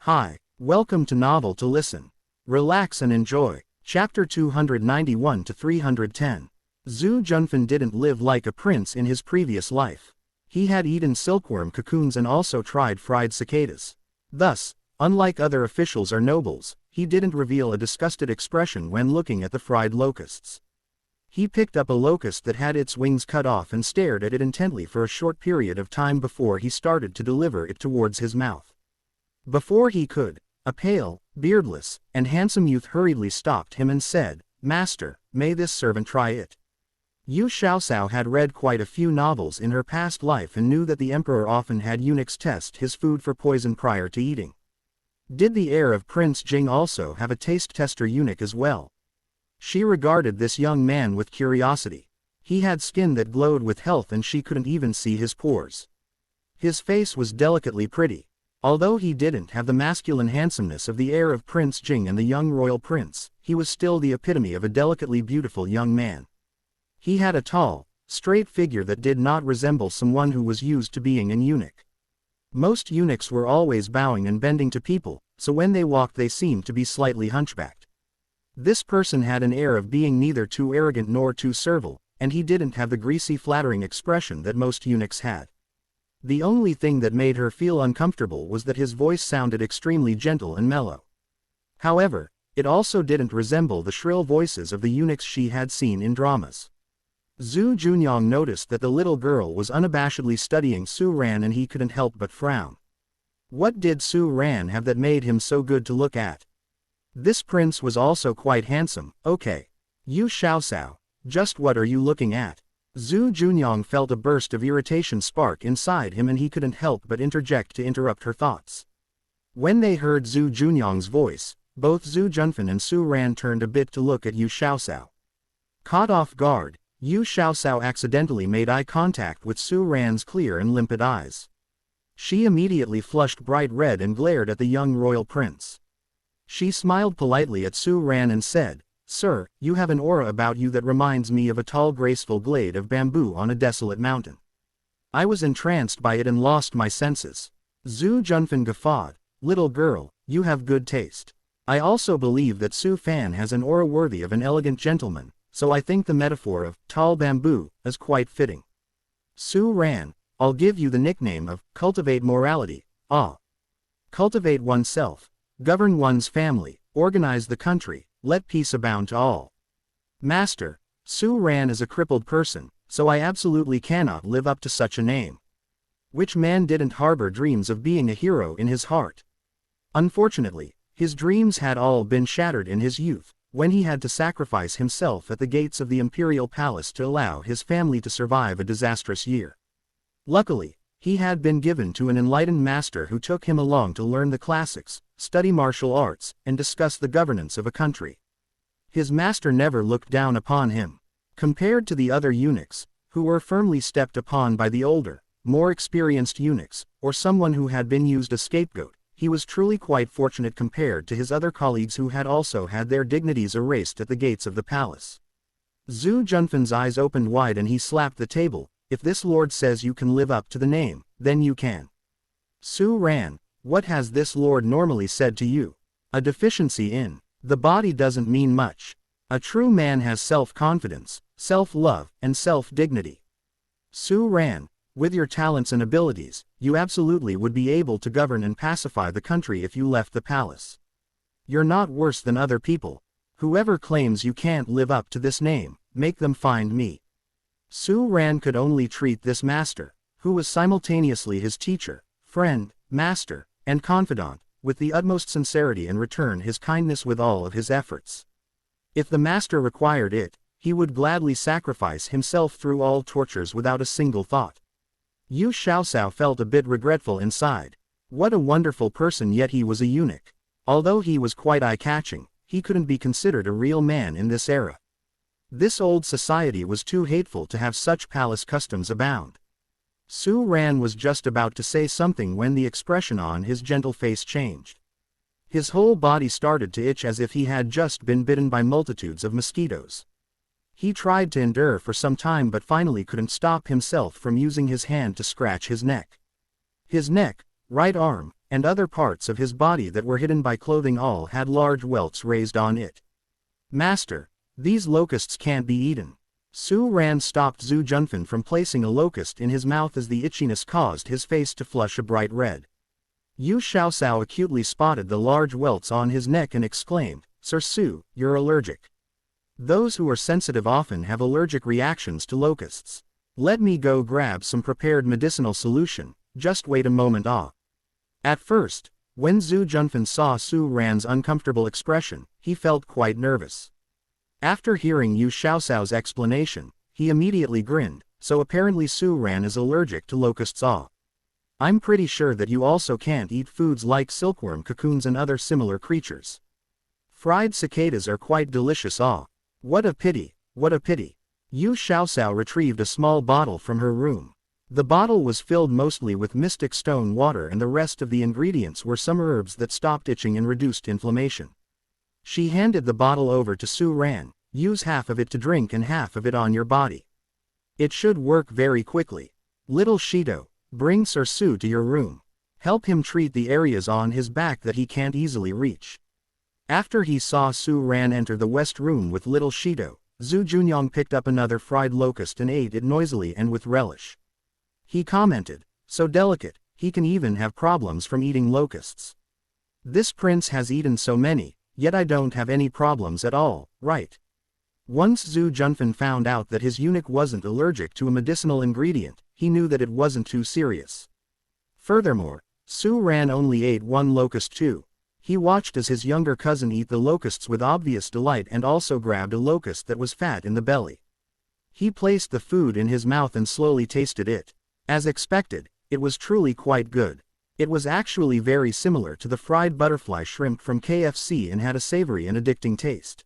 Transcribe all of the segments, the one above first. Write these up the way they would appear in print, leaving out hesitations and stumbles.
Hi, welcome to Novel to Listen. Relax and enjoy. Chapter 291 to 310. Zhu Junfan didn't live like a prince in his previous life. He had eaten silkworm cocoons and also tried fried cicadas. Thus, unlike other officials or nobles, he didn't reveal a disgusted expression when looking at the fried locusts. He picked up a locust that had its wings cut off and stared at it intently for a short period of time before he started to deliver it towards his mouth. Before he could, a pale, beardless, and handsome youth hurriedly stopped him and said, "Master, may this servant try it?" Yu Xiaoxiao had read quite a few novels in her past life and knew that the emperor often had eunuchs test his food for poison prior to eating. Did the heir of Prince Jing also have a taste tester eunuch as well? She regarded this young man with curiosity. He had skin that glowed with health and she couldn't even see his pores. His face was delicately pretty. Although he didn't have the masculine handsomeness of the heir of Prince Jing and the young royal prince, he was still the epitome of a delicately beautiful young man. He had a tall, straight figure that did not resemble someone who was used to being an eunuch. Most eunuchs were always bowing and bending to people, so when they walked they seemed to be slightly hunchbacked. This person had an air of being neither too arrogant nor too servile, and he didn't have the greasy flattering expression that most eunuchs had. The only thing that made her feel uncomfortable was that his voice sounded extremely gentle and mellow. However, it also didn't resemble the shrill voices of the eunuchs she had seen in dramas. Zhu Junyang noticed that the little girl was unabashedly studying Su Ran and he couldn't help but frown. What did Su Ran have that made him so good to look at? This prince was also quite handsome. Okay. Yu Xiaoxiao, just what are you looking at? Zhu Junyang felt a burst of irritation spark inside him and he couldn't help but interject to interrupt her thoughts. When they heard Zhu Junyang's voice, both Zhu Junfan and Su Ran turned a bit to look at Yu Xiaoxiao. Caught off guard, Yu Xiaoxiao accidentally made eye contact with Su Ran's clear and limpid eyes. She immediately flushed bright red and glared at the young royal prince. She smiled politely at Su Ran and said, "Sir, you have an aura about you that reminds me of a tall graceful glade of bamboo on a desolate mountain. I was entranced by it and lost my senses." Zhu Junfan guffawed. "Little girl, you have good taste. I also believe that Su Fan has an aura worthy of an elegant gentleman, so I think the metaphor of tall bamboo is quite fitting. Su Ran, I'll give you the nickname of cultivate morality. Cultivate oneself, govern one's family, organize the country, let peace abound to all. Master, Su Ran is a crippled person, so I absolutely cannot live up to such a name. Which man didn't harbor dreams of being a hero in his heart? Unfortunately, his dreams had all been shattered in his youth, when he had to sacrifice himself at the gates of the imperial palace to allow his family to survive a disastrous year. Luckily, he had been given to an enlightened master who took him along to learn the classics, study martial arts, and discuss the governance of a country. His master never looked down upon him. Compared to the other eunuchs, who were firmly stepped upon by the older, more experienced eunuchs, or someone who had been used as scapegoat, he was truly quite fortunate compared to his other colleagues who had also had their dignities erased at the gates of the palace. Zhu Junfan's eyes opened wide and he slapped the table. "If this lord says you can live up to the name, then you can. Su Ran, what has this lord normally said to you? A deficiency in the body doesn't mean much. A true man has self-confidence, self-love, and self-dignity. Su Ran, with your talents and abilities, you absolutely would be able to govern and pacify the country if you left the palace. You're not worse than other people. Whoever claims you can't live up to this name, make them find me." Su Ran could only treat this master, who was simultaneously his teacher, friend, master, and confidant, with the utmost sincerity and return his kindness with all of his efforts. If the master required it, he would gladly sacrifice himself through all tortures without a single thought. Yu Xiaoxiao felt a bit regretful inside. What a wonderful person, yet he was a eunuch. Although he was quite eye-catching, he couldn't be considered a real man in this era. This old society was too hateful to have such palace customs abound. Su Ran was just about to say something when the expression on his gentle face changed. His whole body started to itch as if he had just been bitten by multitudes of mosquitoes. He tried to endure for some time but finally couldn't stop himself from using his hand to scratch his neck. His neck, right arm, and other parts of his body that were hidden by clothing all had large welts raised on it. "Master, these locusts can't be eaten." Su Ran stopped Zhu Junfan from placing a locust in his mouth as the itchiness caused his face to flush a bright red. Yu Xiaosao acutely spotted the large welts on his neck and exclaimed, "Sir Su, you're allergic. Those who are sensitive often have allergic reactions to locusts. Let me go grab some prepared medicinal solution, just wait a moment." At first, when Zhu Junfan saw Su Ran's uncomfortable expression, he felt quite nervous. After hearing Yu Xiaosao's explanation, he immediately grinned, "So apparently Su Ran is allergic to locusts. I'm pretty sure that you also can't eat foods like silkworm cocoons and other similar creatures. Fried cicadas are quite delicious. What a pity, what a pity." Yu Xiaosao retrieved a small bottle from her room. The bottle was filled mostly with mystic stone water, and the rest of the ingredients were some herbs that stopped itching and reduced inflammation. She handed the bottle over to Su Ran. "Use half of it to drink and half of it on your body. It should work very quickly. Little Shido, bring Sir Su to your room. Help him treat the areas on his back that he can't easily reach." After he saw Su Ran enter the west room with little Shido, Zhu Junyang picked up another fried locust and ate it noisily and with relish. He commented, "So delicate, he can even have problems from eating locusts. This prince has eaten so many, yet I don't have any problems at all, right?" Once Zhu Junfan found out that his eunuch wasn't allergic to a medicinal ingredient, he knew that it wasn't too serious. Furthermore, Su Ran only ate one locust too. He watched as his younger cousin eat the locusts with obvious delight and also grabbed a locust that was fat in the belly. He placed the food in his mouth and slowly tasted it. As expected, it was truly quite good. It was actually very similar to the fried butterfly shrimp from KFC and had a savory and addicting taste.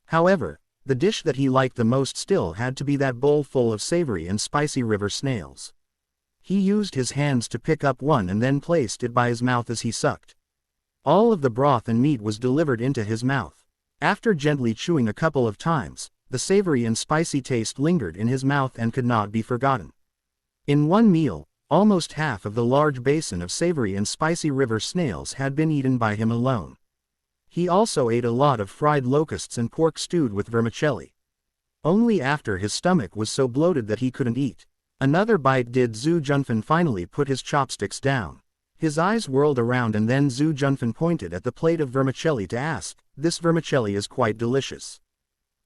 However, the dish that he liked the most still had to be that bowl full of savory and spicy river snails. He used his hands to pick up one and then placed it by his mouth as he sucked. All of the broth and meat was delivered into his mouth. After gently chewing a couple of times, the savory and spicy taste lingered in his mouth and could not be forgotten. In one meal, almost half of the large basin of savory and spicy river snails had been eaten by him alone. He also ate a lot of fried locusts and pork stewed with vermicelli. Only after his stomach was so bloated that he couldn't eat another bite did Zhu Junfan finally put his chopsticks down. His eyes whirled around and then Zhu Junfan pointed at the plate of vermicelli to ask, "This vermicelli is quite delicious.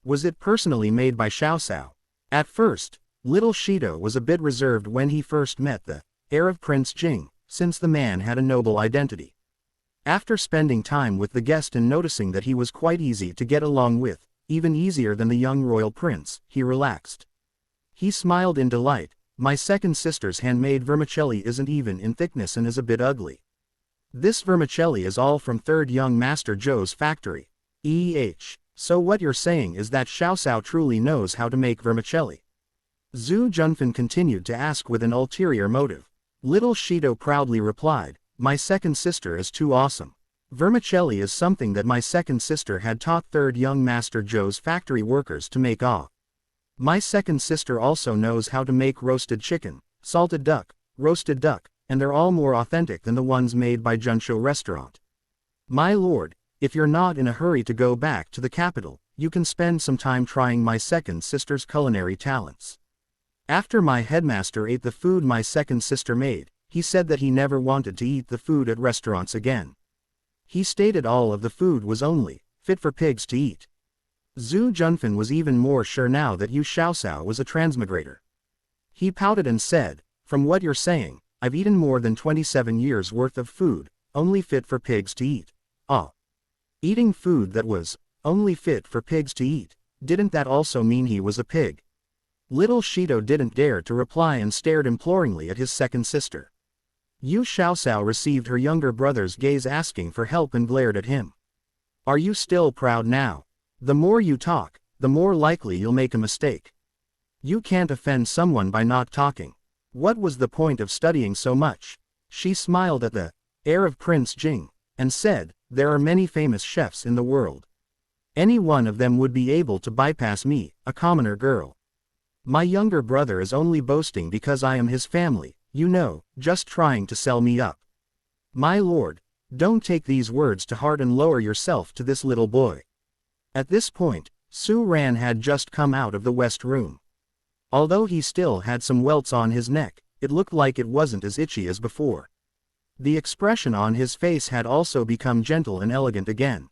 Was it personally made by Xiaosao?" At first, little Shido was a bit reserved when he first met the heir of Prince Jing, since the man had a noble identity. After spending time with the guest and noticing that he was quite easy to get along with, even easier than the young royal prince, he relaxed. He smiled in delight. "My second sister's handmade vermicelli isn't even in thickness and is a bit ugly. This vermicelli is all from third young master Zhou's factory. So what you're saying is that Xiaosao truly knows how to make vermicelli?" Zhu Junfan continued to ask with an ulterior motive. Little Shido proudly replied, "My second sister is too awesome. Vermicelli is something that my second sister had taught third young master Zhou's factory workers to make. My second sister also knows how to make roasted chicken, salted duck, roasted duck, and they're all more authentic than the ones made by Junsho restaurant. My lord, if you're not in a hurry to go back to the capital, you can spend some time trying my second sister's culinary talents." After my headmaster ate the food my second sister made, he said that he never wanted to eat the food at restaurants again. He stated all of the food was only fit for pigs to eat. Zhu Junfan was even more sure now that Yu Xiaosao was a transmigrator. He pouted and said, "From what you're saying, I've eaten more than 27 years worth of food, only fit for pigs to eat." Eating food that was only fit for pigs to eat, didn't that also mean he was a pig? Little Shido didn't dare to reply and stared imploringly at his second sister. Yu Xiaosao received her younger brother's gaze asking for help and glared at him. "Are you still proud now? The more you talk, the more likely you'll make a mistake. You can't offend someone by not talking. What was the point of studying so much?" She smiled at the heir of Prince Jing, and said, "There are many famous chefs in the world. Any one of them would be able to bypass me, a commoner girl. My younger brother is only boasting because I am his family, just trying to sell me up. My lord, don't take these words to heart and lower yourself to this little boy. At this point, Su Ran had just come out of the west room. Although he still had some welts on his neck, it looked like it wasn't as itchy as before. The expression on his face had also become gentle and elegant again.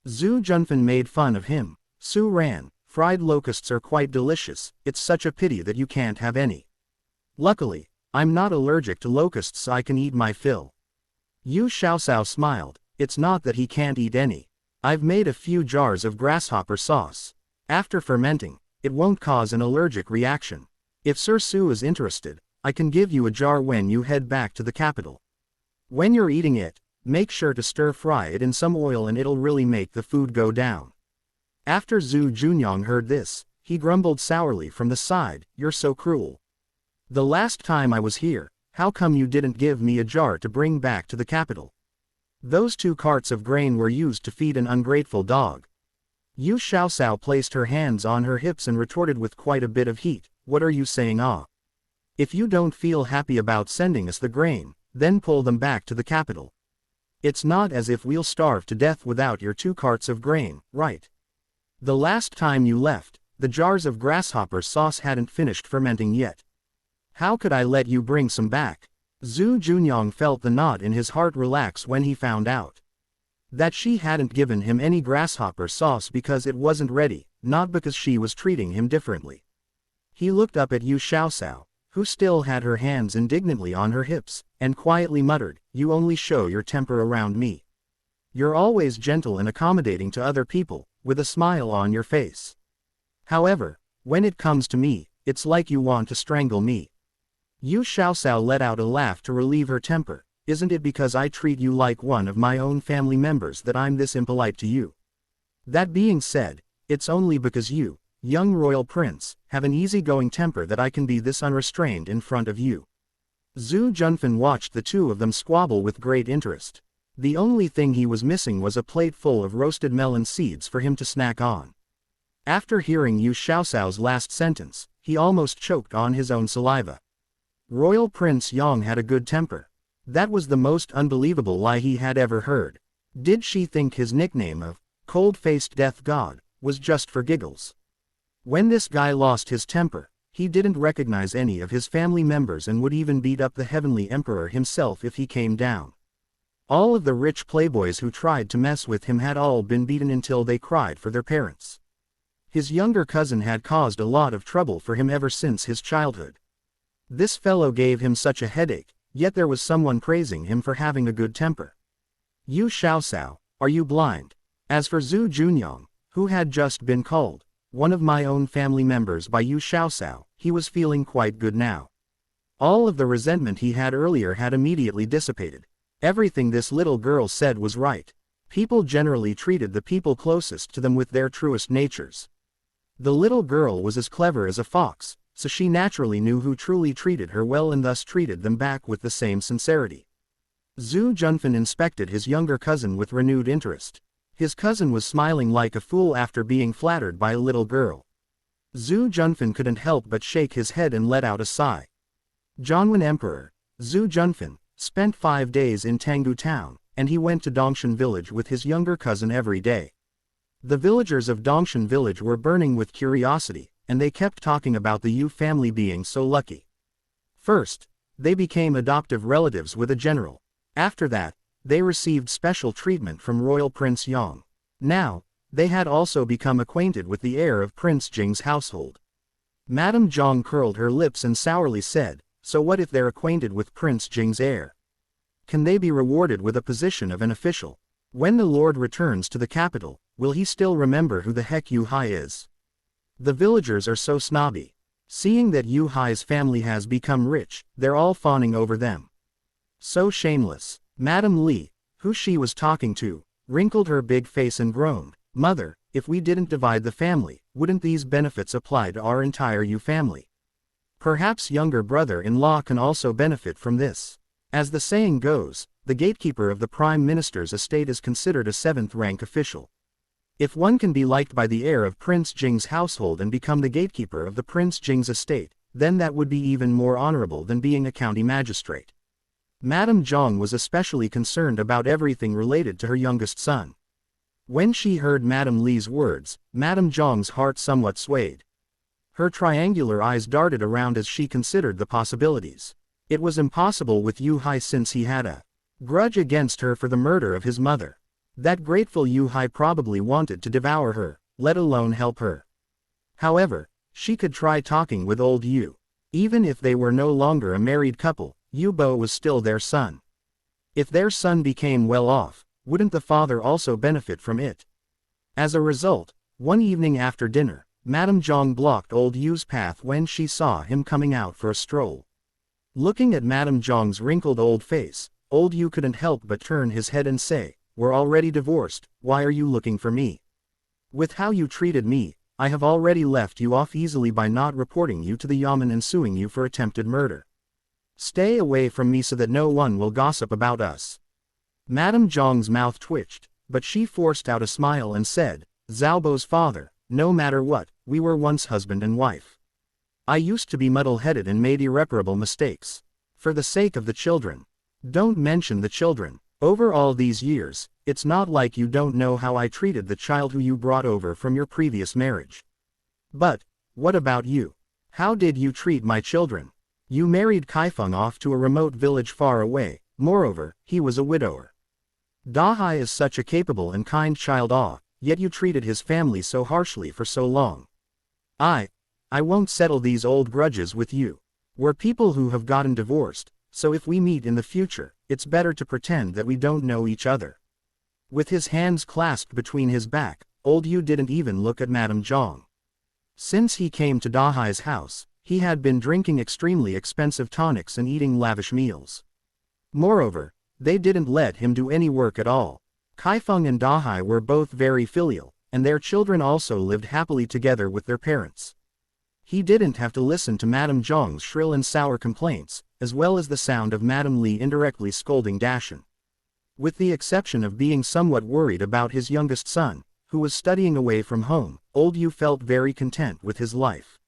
Zhu Junfan made fun of him. Su Ran, fried locusts are quite delicious, it's such a pity that you can't have any. Luckily, I'm not allergic to locusts, so I can eat my fill. Yu Xiaosao smiled. It's not that he can't eat any. I've made a few jars of grasshopper sauce. After fermenting, it won't cause an allergic reaction. If Sir Su is interested, I can give you a jar when you head back to the capital. When you're eating it, make sure to stir-fry it in some oil and it'll really make the food go down. After Zhu Junyang heard this, he grumbled sourly from the side, "You're so cruel. The last time I was here, how come you didn't give me a jar to bring back to the capital? Those 2 carts of grain were used to feed an ungrateful dog." Yu Xiaosao placed her hands on her hips and retorted with quite a bit of heat, "What are you saying, ah? If you don't feel happy about sending us the grain, then pull them back to the capital. It's not as if we'll starve to death without your 2 carts of grain, right? The last time you left, the jars of grasshopper sauce hadn't finished fermenting yet. How could I let you bring some back?" Zhu Junyang felt the knot in his heart relax when he found out that she hadn't given him any grasshopper sauce because it wasn't ready, not because she was treating him differently. He looked up at Yu Xiaosao, who still had her hands indignantly on her hips, and quietly muttered, "You only show your temper around me. You're always gentle and accommodating to other people, with a smile on your face. However, when it comes to me, it's like you want to strangle me." Yu Xiaosao let out a laugh to relieve her temper. "Isn't it because I treat you like one of my own family members that I'm this impolite to you? That being said, it's only because you, young royal prince, have an easygoing temper that I can be this unrestrained in front of you." Zhu Junfan watched the 2 of them squabble with great interest. The only thing he was missing was a plate full of roasted melon seeds for him to snack on. After hearing Yu Xiaosao's last sentence, he almost choked on his own saliva. Royal Prince Yang had a good temper. That was the most unbelievable lie he had ever heard. Did she think his nickname of cold-faced death god was just for giggles? When this guy lost his temper, he didn't recognize any of his family members and would even beat up the heavenly emperor himself if he came down. All of the rich playboys who tried to mess with him had all been beaten until they cried for their parents. His younger cousin had caused a lot of trouble for him ever since his childhood. This fellow gave him such a headache, yet there was someone praising him for having a good temper. Yu Xiaosao, are you blind? As for Zhu Junyang, who had just been called one of my own family members by Yu Xiaosao, he was feeling quite good now. All of the resentment he had earlier had immediately dissipated. Everything this little girl said was right. People generally treated the people closest to them with their truest natures. The little girl was as clever as a fox, so she naturally knew who truly treated her well and thus treated them back with the same sincerity. Zhu Junfan inspected his younger cousin with renewed interest. His cousin was smiling like a fool after being flattered by a little girl. Zhu Junfan couldn't help but shake his head and let out a sigh. Zhongwen Emperor, Zhu Junfan, spent 5 days in Tanggu town, and he went to Dongshan village with his younger cousin every day. The villagers of Dongshan village were burning with curiosity, and they kept talking about the Yu family being so lucky. First, they became adoptive relatives with a general. After that, they received special treatment from Royal Prince Yang. Now, they had also become acquainted with the heir of Prince Jing's household. Madame Zhang curled her lips and sourly said, "So what if they're acquainted with Prince Jing's heir? Can they be rewarded with a position of an official? When the Lord returns to the capital, will he still remember who the heck Yu Hai is?" The villagers are so snobby. Seeing that Yu Hai's family has become rich, they're all fawning over them. So shameless. Madame Li, who she was talking to, wrinkled her big face and groaned, "Mother, if we didn't divide the family, wouldn't these benefits apply to our entire Yu family? Perhaps younger brother-in-law can also benefit from this. As the saying goes, the gatekeeper of the Prime Minister's estate is considered a 7th-rank official. If one can be liked by the heir of Prince Jing's household and become the gatekeeper of the Prince Jing's estate, then that would be even more honorable than being a county magistrate." Madame Zhang was especially concerned about everything related to her youngest son. When she heard Madame Li's words, Madame Zhang's heart somewhat swayed. Her triangular eyes darted around as she considered the possibilities. It was impossible with Yu Hai since he had a grudge against her for the murder of his mother. That grateful Yu Hai probably wanted to devour her, let alone help her. However, she could try talking with old Yu. Even if they were no longer a married couple, Yu Bo was still their son. If their son became well off, wouldn't the father also benefit from it? As a result, one evening after dinner, Madame Zhang blocked old Yu's path when she saw him coming out for a stroll. Looking at Madame Zhang's wrinkled old face, old Yu couldn't help but turn his head and say, "We're already divorced, why are you looking for me? With how you treated me, I have already left you off easily by not reporting you to the yamen and suing you for attempted murder. Stay away from me so that no one will gossip about us." Madame Zhang's mouth twitched, but she forced out a smile and said, "Zhaobo's father, no matter what, we were once husband and wife. I used to be muddle-headed and made irreparable mistakes. For the sake of the children. Don't mention the children. Over all these years, it's not like you don't know how I treated the child who you brought over from your previous marriage. But, what about you? How did you treat my children? You married Kaifeng off to a remote village far away, moreover, he was a widower. Dahai is such a capable and kind child yet you treated his family so harshly for so long. I won't settle these old grudges with you. We're people who have gotten divorced, so if we meet in the future, it's better to pretend that we don't know each other." With his hands clasped between his back, old Yu didn't even look at Madame Zhang. Since he came to Dahai's house, he had been drinking extremely expensive tonics and eating lavish meals. Moreover, they didn't let him do any work at all. Kaifeng and Dahai were both very filial, and their children also lived happily together with their parents. He didn't have to listen to Madame Zhang's shrill and sour complaints, as well as the sound of Madame Li indirectly scolding Dashan. With the exception of being somewhat worried about his youngest son, who was studying away from home, old Yu felt very content with his life.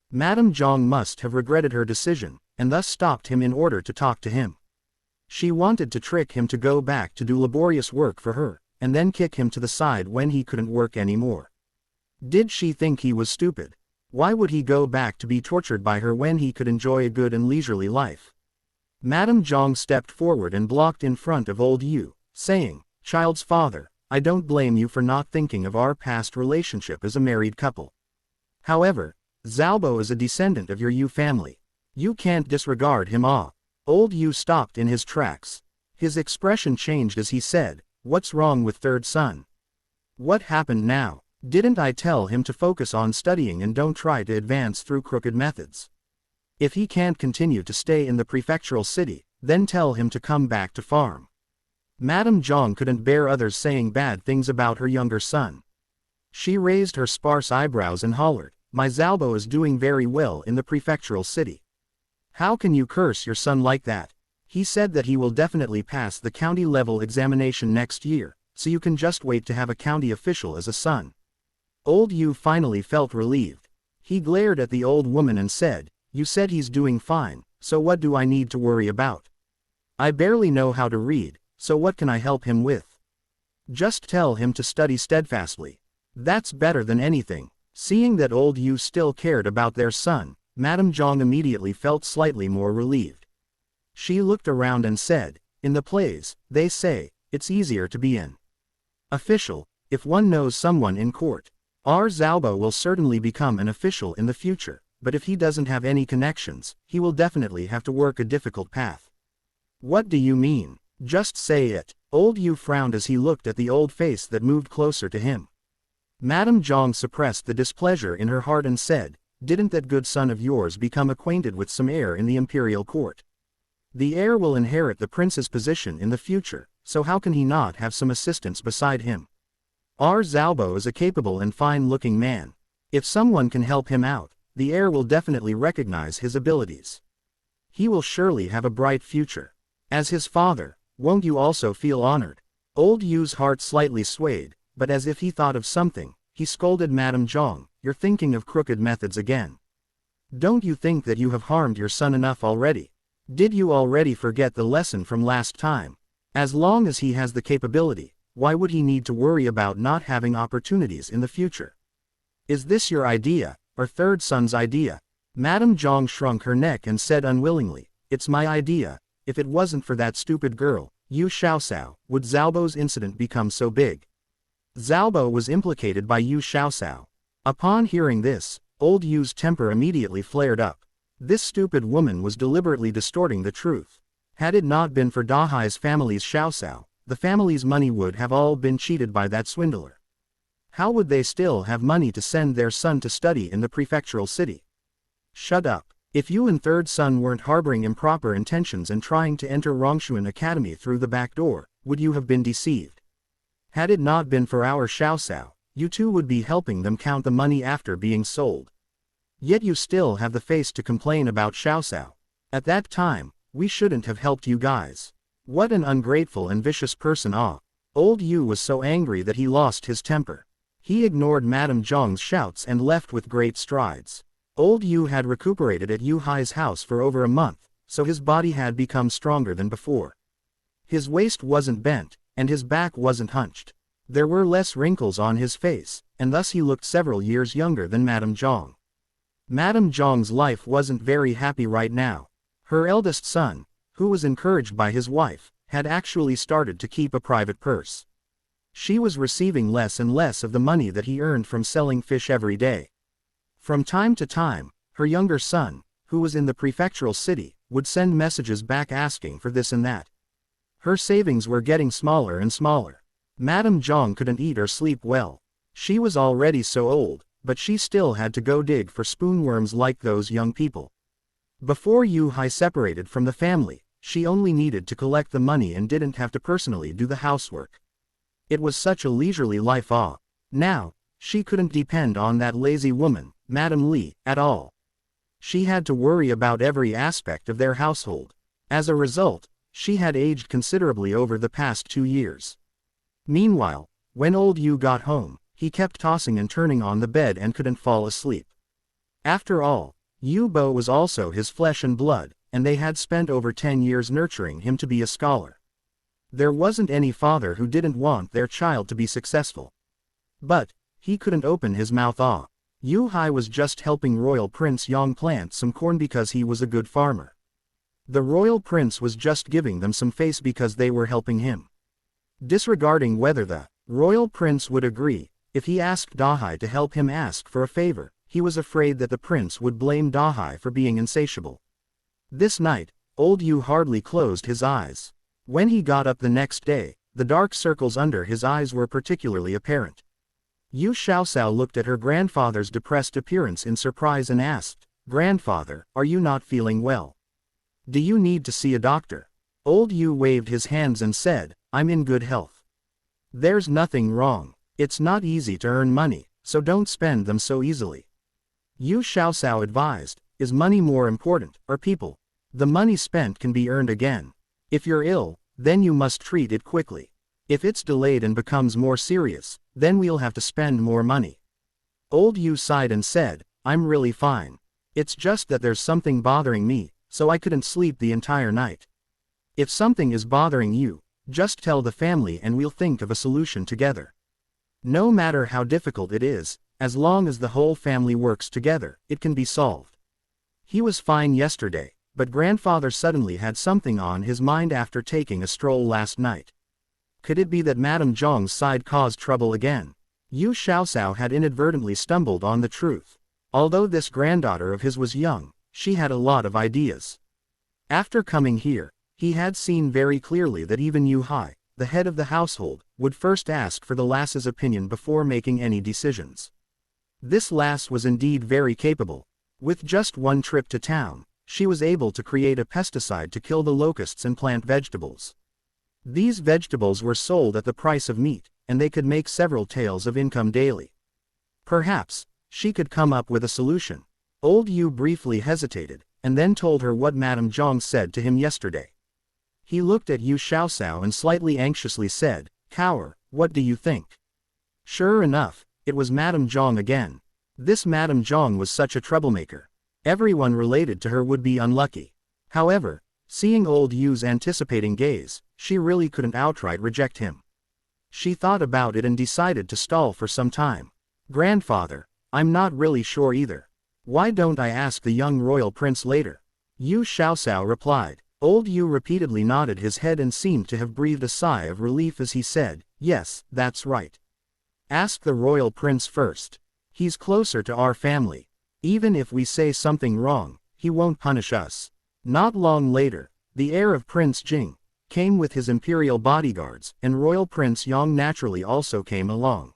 Madame Zhang must have regretted her decision, and thus stopped him in order to talk to him. She wanted to trick him to go back to do laborious work for her, and then kick him to the side when he couldn't work anymore. Did she think he was stupid? Why would he go back to be tortured by her when he could enjoy a good and leisurely life? Madame Zhang stepped forward and blocked in front of old Yu, saying, "Child's father, I don't blame you for not thinking of our past relationship as a married couple. However, Zhaobo is a descendant of your Yu family. You can't disregard him." Old Yu stopped in his tracks. His expression changed as he said, "What's wrong with third son? What happened now? Didn't I tell him to focus on studying and don't try to advance through crooked methods? If he can't continue to stay in the prefectural city, then tell him to come back to farm." Madame Zhang couldn't bear others saying bad things about her younger son. She raised her sparse eyebrows and hollered, "My Zhaobo is doing very well in the prefectural city. How can you curse your son like that? He said that he will definitely pass the county-level examination next year, so you can just wait to have a county official as a son." Old Yu finally felt relieved. He glared at the old woman and said, "You said he's doing fine, so what do I need to worry about? I barely know how to read, so what can I help him with? Just tell him to study steadfastly. That's better than anything." Seeing that old Yu still cared about their son, Madame Zhang immediately felt slightly more relieved. She looked around and said, "In the plays, they say, it's easier to be an official if one knows someone in court. Our Zhaobo will certainly become an official in the future, but if he doesn't have any connections, he will definitely have to work a difficult path." "What do you mean? Just say it." Old Yu frowned as he looked at the old face that moved closer to him. Madame Zhang suppressed the displeasure in her heart and said, "Didn't that good son of yours become acquainted with some heir in the imperial court? The heir will inherit the prince's position in the future, so how can he not have some assistants beside him? Our Zhaobo is a capable and fine-looking man. If someone can help him out, the heir will definitely recognize his abilities. He will surely have a bright future. As his father, won't you also feel honored?" Old Yu's heart slightly swayed, but as if he thought of something, he scolded Madame Zhang, "You're thinking of crooked methods again. Don't you think that you have harmed your son enough already? Did you already forget the lesson from last time? As long as he has the capability, why would he need to worry about not having opportunities in the future? Is this your idea, or third son's idea? Madame Zhang shrunk her neck and said unwillingly, it's my idea. If it wasn't for that stupid girl, Yu Xiaosao, would Zhaobo's incident become so big? Zhaobo was implicated by Yu Xiaosao. Upon hearing this, old Yu's temper immediately flared up. This stupid woman was deliberately distorting the truth. Had it not been for Dahai's family's Xiaosao, the family's money would have all been cheated by that swindler. How would they still have money to send their son to study in the prefectural city? Shut up. If you and third son weren't harboring improper intentions and trying to enter Rongshuan Academy through the back door, would you have been deceived? Had it not been for our Xiaosao, you two would be helping them count the money after being sold. Yet you still have the face to complain about Xiaosao. At that time, we shouldn't have helped you guys. What an ungrateful and vicious person. Old Yu was so angry that he lost his temper. He ignored Madame Zhang's shouts and left with great strides. Old Yu had recuperated at Yu Hai's house for over a month, so his body had become stronger than before. His waist wasn't bent, and his back wasn't hunched. There were less wrinkles on his face, and thus he looked several years younger than Madame Zhang. Madame Zhang's life wasn't very happy right now. Her eldest son, who was encouraged by his wife, had actually started to keep a private purse. She was receiving less and less of the money that he earned from selling fish every day. From time to time, her younger son, who was in the prefectural city, would send messages back asking for this and that. Her savings were getting smaller and smaller. Madame Zhang couldn't eat or sleep well. She was already so old, but she still had to go dig for spoonworms like those young people. Before Yu Hai separated from the family, she only needed to collect the money and didn't have to personally do the housework. It was such a leisurely life. Now, she couldn't depend on that lazy woman, Madame Li, at all. She had to worry about every aspect of their household. As a result, she had aged considerably over the past 2 years. Meanwhile, when old Yu got home, he kept tossing and turning on the bed and couldn't fall asleep. After all, Yu Bo was also his flesh and blood, and they had spent over 10 years nurturing him to be a scholar. There wasn't any father who didn't want their child to be successful. But he couldn't open his mouth. Yu Hai was just helping Royal Prince Yang plant some corn because he was a good farmer. The Royal Prince was just giving them some face because they were helping him. Disregarding whether the Royal Prince would agree, if he asked Dahai to help him ask for a favor, he was afraid that the prince would blame Dahai for being insatiable. This night, old Yu hardly closed his eyes. When he got up the next day, the dark circles under his eyes were particularly apparent. Yu Xiaosao looked at her grandfather's depressed appearance in surprise and asked, "Grandfather, are you not feeling well? Do you need to see a doctor?" Old Yu waved his hands and said, "I'm in good health. There's nothing wrong. It's not easy to earn money, so don't spend them so easily." Yu Xiaosao advised, "Is money more important, or people? The money spent can be earned again. If you're ill, then you must treat it quickly. If it's delayed and becomes more serious, then we'll have to spend more money." Old Yu sighed and said, "I'm really fine. It's just that there's something bothering me, so I couldn't sleep the entire night. If something is bothering you, just tell the family and we'll think of a solution together. No matter how difficult it is, as long as the whole family works together, it can be solved." He was fine yesterday, but grandfather suddenly had something on his mind after taking a stroll last night. Could it be that Madame Zhang's side caused trouble again? Yu Xiaosao had inadvertently stumbled on the truth. Although this granddaughter of his was young, she had a lot of ideas. After coming here, he had seen very clearly that even Yu Hai, the head of the household, would first ask for the lass's opinion before making any decisions. This lass was indeed very capable. With just one trip to town, she was able to create a pesticide to kill the locusts and plant vegetables. These vegetables were sold at the price of meat, and they could make several taels of income daily. Perhaps she could come up with a solution. Old Yu briefly hesitated, and then told her what Madame Zhang said to him yesterday. He looked at Yu Xiaosao and slightly anxiously said, "Cower, what do you think?" Sure enough, it was Madame Zhang again. This Madame Zhang was such a troublemaker. Everyone related to her would be unlucky. However, Seeing old Yu's anticipating gaze, she really couldn't outright reject him. She thought about it and decided to stall for some time. Grandfather, I'm not really sure either. Why don't I ask the young royal prince later? Yu Xiaoxiao replied. Old Yu repeatedly nodded his head and seemed to have breathed a sigh of relief as he said, yes, that's right. Ask the royal prince first. He's closer to our family. Even if we say something wrong, he won't punish us. Not long later, the heir of Prince Jing came with his imperial bodyguards, and Royal Prince Yang naturally also came along.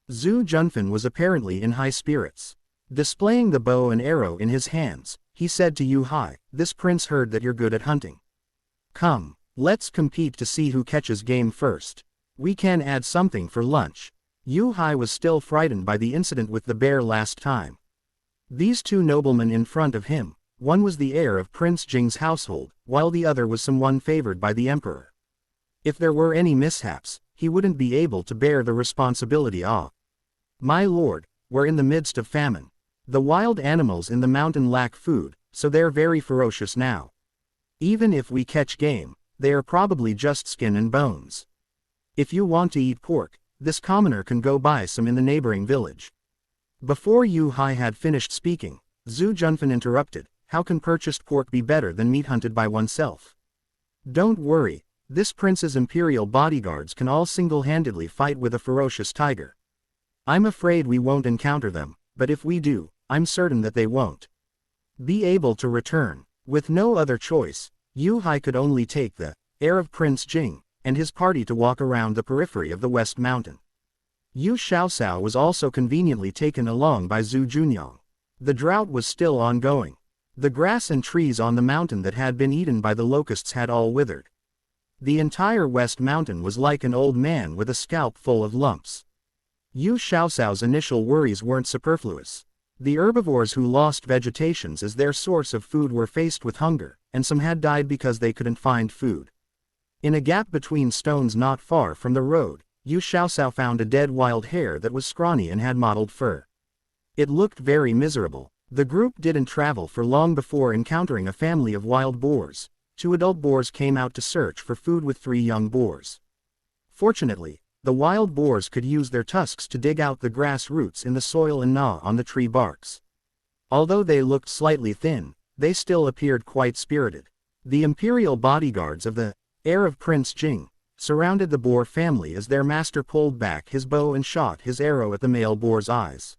Zhu Junfan was apparently in high spirits. Displaying the bow and arrow in his hands, he said to Yu Hai, this prince heard that you're good at hunting. Come, let's compete to see who catches game first. We can add something for lunch. Yu Hai was still frightened by the incident with the bear last time. These two noblemen in front of him, one was the heir of Prince Jing's household, while the other was someone favored by the emperor. If there were any mishaps, he wouldn't be able to bear the responsibility of. My lord, we're in the midst of famine. The wild animals in the mountain lack food, so they're very ferocious now. Even if we catch game, they are probably just skin and bones. If you want to eat pork, this commoner can go buy some in the neighboring village. Before Yu Hai had finished speaking, Zhu Junfan interrupted, how can purchased pork be better than meat hunted by oneself? Don't worry, this prince's imperial bodyguards can all single-handedly fight with a ferocious tiger. I'm afraid we won't encounter them, but if we do, I'm certain that they won't be able to return. With no other choice, Yu Hai could only take the heir of Prince Jing and his party to walk around the periphery of the West Mountain. Yu Xiaoxiao was also conveniently taken along by Zhu Junyang. The drought was still ongoing. The grass and trees on the mountain that had been eaten by the locusts had all withered. The entire West Mountain was like an old man with a scalp full of lumps. Yu Xiaoxiao's initial worries weren't superfluous. The herbivores who lost vegetations as their source of food were faced with hunger, and some had died because they couldn't find food. In a gap between stones not far from the road, Yu Xiaoxiao found a dead wild hare that was scrawny and had mottled fur. It looked very miserable. The group didn't travel for long before encountering a family of wild boars. 2 adult boars came out to search for food with 3 young boars. Fortunately, the wild boars could use their tusks to dig out the grass roots in the soil and gnaw on the tree barks. Although they looked slightly thin, they still appeared quite spirited. The imperial bodyguards of the heir of Prince Jing surrounded the boar family as their master pulled back his bow and shot his arrow at the male boar's eyes.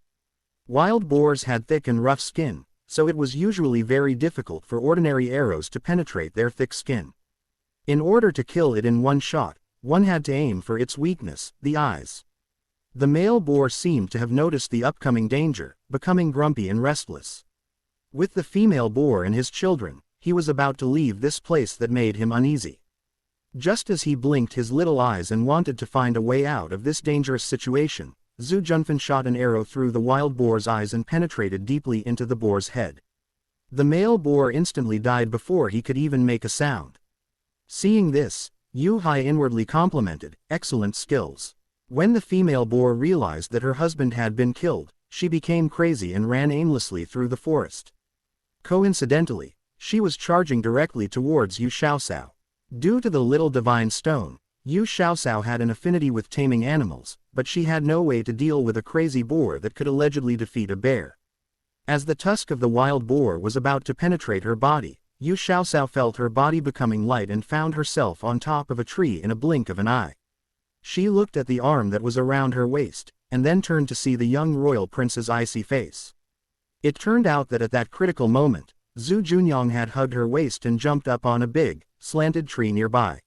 Wild boars had thick and rough skin, so it was usually very difficult for ordinary arrows to penetrate their thick skin. In order to kill it in one shot, one had to aim for its weakness, the eyes. The male boar seemed to have noticed the upcoming danger, becoming grumpy and restless. With the female boar and his children, he was about to leave this place that made him uneasy. Just as he blinked his little eyes and wanted to find a way out of this dangerous situation, Zhu Junfan shot an arrow through the wild boar's eyes and penetrated deeply into the boar's head. The male boar instantly died before he could even make a sound. Seeing this, Yu Hai inwardly complimented, excellent skills. When the female boar realized that her husband had been killed, she became crazy and ran aimlessly through the forest. Coincidentally, she was charging directly towards Yu Xiaoxiao. Due to the little divine stone, Yu Xiaoxiao had an affinity with taming animals, but she had no way to deal with a crazy boar that could allegedly defeat a bear. As the tusk of the wild boar was about to penetrate her body, Yu Xiaoxiao felt her body becoming light and found herself on top of a tree in a blink of an eye. She looked at the arm that was around her waist, and then turned to see the young royal prince's icy face. It turned out that at that critical moment, Zhu Junyang had hugged her waist and jumped up on a big, slanted tree nearby.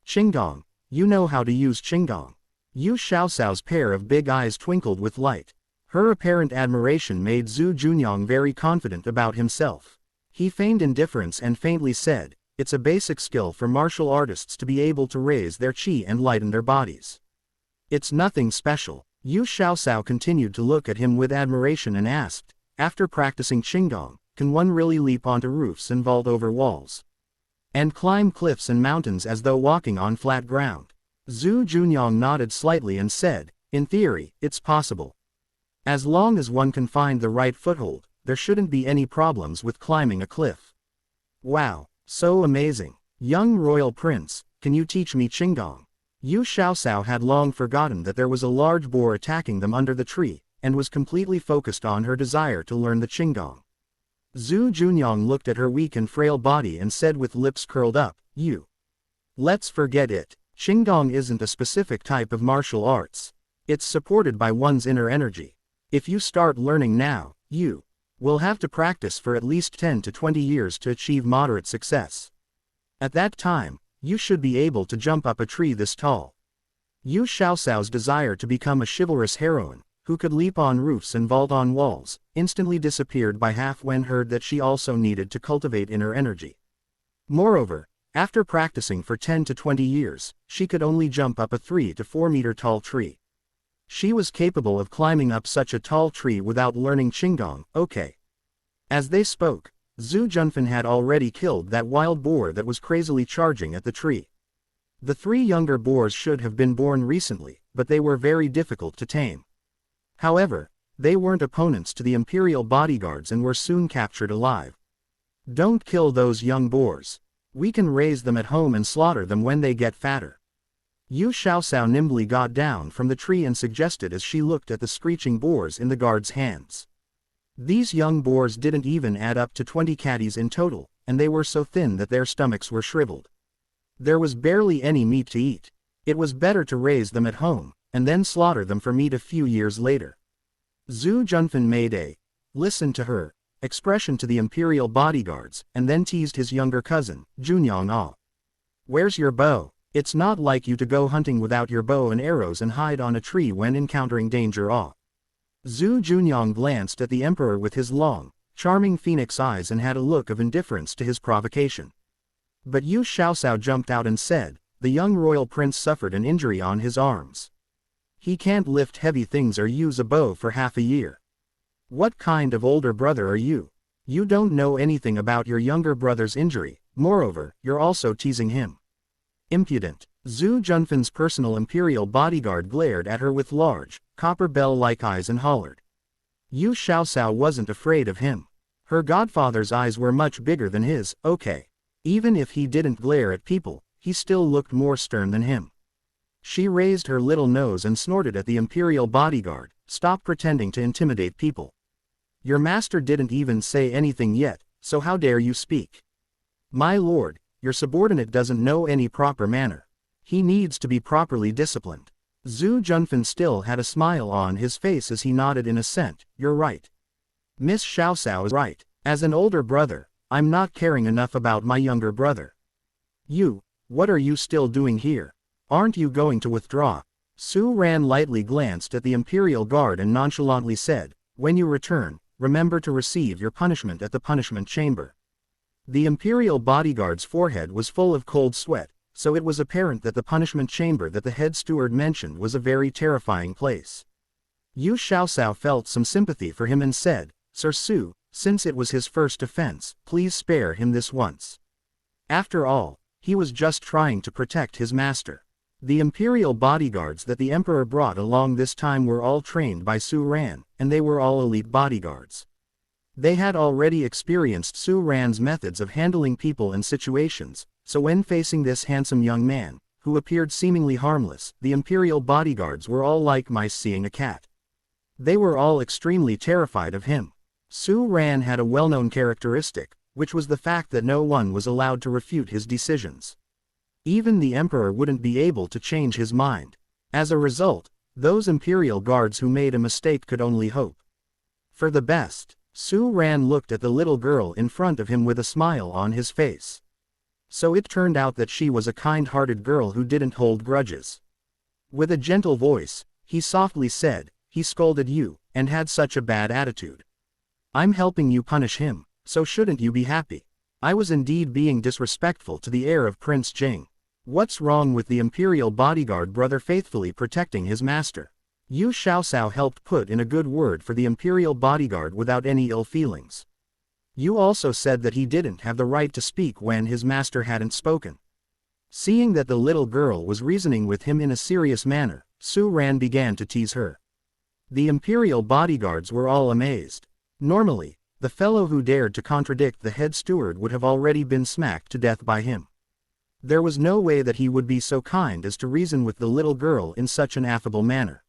Qinggong, you know how to use Qinggong. Yu Xiaoxiao's pair of big eyes twinkled with light. Her apparent admiration made Zhu Junyang very confident about himself. He feigned indifference and faintly said, it's a basic skill for martial artists to be able to raise their qi and lighten their bodies. It's nothing special. Yu Xiaoxiao continued to look at him with admiration and asked, after practicing Qinggong, can one really leap onto roofs and vault over walls? And climb cliffs and mountains as though walking on flat ground? Zhu Junyang nodded slightly and said, in theory, it's possible. As long as one can find the right foothold, there shouldn't be any problems with climbing a cliff. Wow, So amazing. Young royal prince, can you teach me Qinggong? Yu Xiaoxiao had long forgotten that there was a large boar attacking them under the tree, and was completely focused on her desire to learn the Qinggong. Zhu Junyang looked at her weak and frail body and said with lips curled up, Let's forget it. Qinggong isn't a specific type of martial arts. It's supported by one's inner energy. If you start learning now, you will have to practice for at least 10 to 20 years to achieve moderate success. At that time, you should be able to jump up a tree this tall. Yu Xiaoxiao's desire to become a chivalrous heroine, who could leap on roofs and vault on walls, instantly disappeared by half when heard that she also needed to cultivate inner energy. Moreover, after practicing for 10 to 20 years, she could only jump up a 3 to 4 meter tall tree. She was capable of climbing up such a tall tree without learning Qinggong, okay. As they spoke, Zhu Junfan had already killed that wild boar that was crazily charging at the tree. The 3 younger boars should have been born recently, but they were very difficult to tame. However, they weren't opponents to the imperial bodyguards and were soon captured alive. Don't kill those young boars. We can raise them at home and slaughter them when they get fatter. Yu Xiaoxiao nimbly got down from the tree and suggested as she looked at the screeching boars in the guard's hands. These young boars didn't even add up to 20 catties in total, and they were so thin that their stomachs were shriveled. There was barely any meat to eat. It was better to raise them at home, and then slaughter them for meat a few years later. Zhu Junfan made a listen to her expression to the imperial bodyguards, and then teased his younger cousin, Junyang Ah. Where's your bow? It's not like you to go hunting without your bow and arrows and hide on a tree when encountering danger. Ah. Zhu Junyang glanced at the emperor with his long, charming phoenix eyes and had a look of indifference to his provocation. But Yu Xiaoxiao jumped out and said, the young royal prince suffered an injury on his arms. He can't lift heavy things or use a bow for half a year. What kind of older brother are you? You don't know anything about your younger brother's injury, moreover, you're also teasing him. Impudent. Zhu Junfan's personal imperial bodyguard glared at her with large, copper bell-like eyes and hollered. Yu Xiaoxiao wasn't afraid of him. Her godfather's eyes were much bigger than his, okay. Even if he didn't glare at people, he still looked more stern than him. She raised her little nose and snorted at the imperial bodyguard, stop pretending to intimidate people. Your master didn't even say anything yet, so how dare you speak? My lord, your subordinate doesn't know any proper manner. He needs to be properly disciplined. Zhu Junfan still had a smile on his face as he nodded in assent. You're right. Miss Xiaoxiao is right. As an older brother, I'm not caring enough about my younger brother. What are you still doing here? Aren't you going to withdraw? Su Ran lightly glanced at the imperial guard and nonchalantly said, when you return, remember to receive your punishment at the punishment chamber. The imperial bodyguard's forehead was full of cold sweat, so it was apparent that the punishment chamber that the head steward mentioned was a very terrifying place. Yu Xiaoxiao felt some sympathy for him and said, Sir Su, since it was his first offense, please spare him this once. After all, he was just trying to protect his master. The imperial bodyguards that the emperor brought along this time were all trained by Su Ran, and they were all elite bodyguards. They had already experienced Su Ran's methods of handling people and situations, so when facing this handsome young man, who appeared seemingly harmless, the imperial bodyguards were all like mice seeing a cat. They were all extremely terrified of him. Su Ran had a well-known characteristic, which was the fact that no one was allowed to refute his decisions. Even the emperor wouldn't be able to change his mind. As a result, those imperial guards who made a mistake could only hope for the best. Su Ran looked at the little girl in front of him with a smile on his face. So it turned out that she was a kind-hearted girl who didn't hold grudges. With a gentle voice, he softly said, he scolded you, and had such a bad attitude. I'm helping you punish him, so shouldn't you be happy? I was indeed being disrespectful to the heir of Prince Jing. What's wrong with the imperial bodyguard brother faithfully protecting his master? Yu Xiaoxiao helped put in a good word for the imperial bodyguard without any ill feelings. You also said that he didn't have the right to speak when his master hadn't spoken. Seeing that the little girl was reasoning with him in a serious manner, Su Ran began to tease her. The imperial bodyguards were all amazed. Normally, the fellow who dared to contradict the head steward would have already been smacked to death by him. There was no way that he would be so kind as to reason with the little girl in such an affable manner.